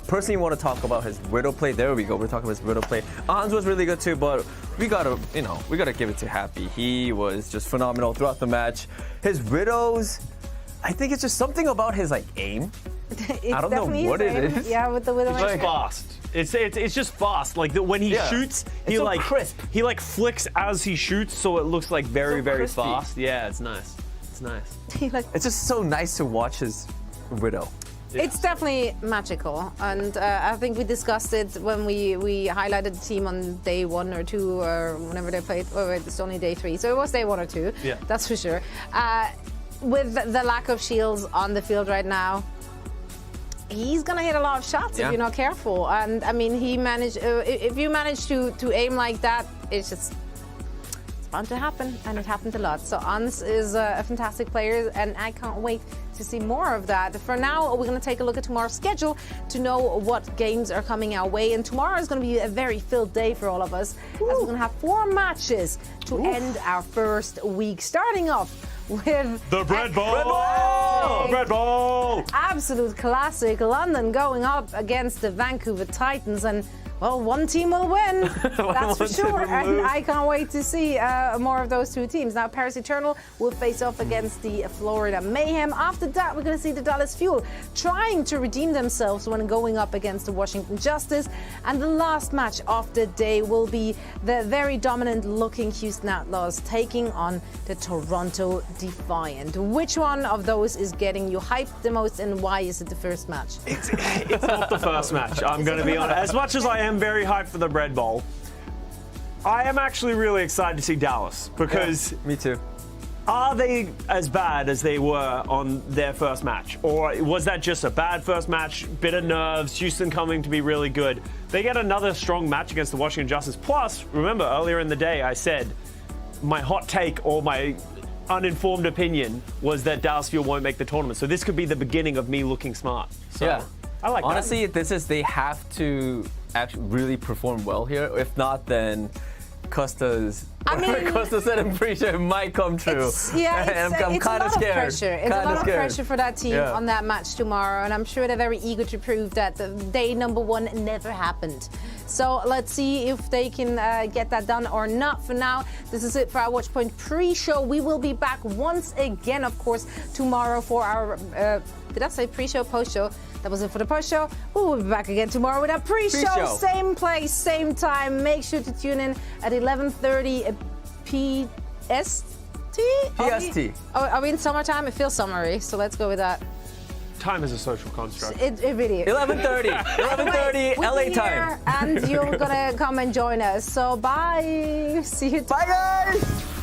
personally want to talk about his Widow play. There we go. We're talking about his Widow play. Hans was really good too, but we gotta give it to Happy. He was just phenomenal throughout the match. His Widows, I think it's just something about his like aim. I don't know what it is. Yeah, with the Widow. It's just fast. It's just fast. Like when he shoots, he so crisp. He like flicks as he shoots, so it looks like very crispy. fast. Yeah, it's nice. It's nice. It's just so nice to watch his Widow. Yeah. It's definitely magical, and I think we discussed it when we highlighted the team on day 1 or 2 or whenever they played. Oh wait, it's only day 3, so it was day 1 or 2. Yeah, that's for sure. With the lack of shields on the field right now, he's gonna hit a lot of shots if you're not careful. And I mean, he managed. If you manage to aim like that, it's bound to happen, and it happened a lot. So Ans is a fantastic player, and I can't wait to see more of that. For now, we're going to take a look at tomorrow's schedule to know what games are coming our way. And tomorrow is going to be a very filled day for all of us, as we're going to have 4 matches to end our first week. Starting off with the Bread Bowl! Bread Bowl! Absolute classic. London going up against the Vancouver Titans, and well, one team will win, that's for sure. And I can't wait to see more of those 2 teams. Now, Paris Eternal will face off against the Florida Mayhem. After that, we're going to see the Dallas Fuel trying to redeem themselves when going up against the Washington Justice. And the last match of the day will be the very dominant-looking Houston Outlaws taking on the Toronto Defiant. Which one of those is getting you hyped the most, and why is it the first match? It's not the first match, I'm going to be honest. As much as I am very hyped for the Bread Bowl, I am actually really excited to see Dallas, because me too. Are they as bad as they were on their first match? Or was that just a bad first match, bit of nerves, Houston coming to be really good? They get another strong match against the Washington Justice. Plus, remember earlier in the day I said my hot take or my uninformed opinion was that Dallas Fuel won't make the tournament. So this could be the beginning of me looking smart. So yeah. I like Honestly, that. they have to actually really perform well here. If not, then Costa's said I'm pretty sure it might come true. It's I'm a kind of lot scared. of pressure. It's a lot of pressure for that team on that match tomorrow, and I'm sure they're very eager to prove that the day number 1 never happened. So let's see if they can get that done or not. For now, this is it for our Watchpoint pre-show. We will be back once again, of course, tomorrow for our, did I say pre-show, post-show? That was it for the post-show. We will be back again tomorrow with our pre-show. Same place, same time. Make sure to tune in at 11:30 PST? PST. Are we in summertime? It feels summery, so let's go with that. Time is a social construct. It really is. 11:30. 11:30 LA time. And you're going to come and join us. So bye. See you tomorrow. Bye, guys.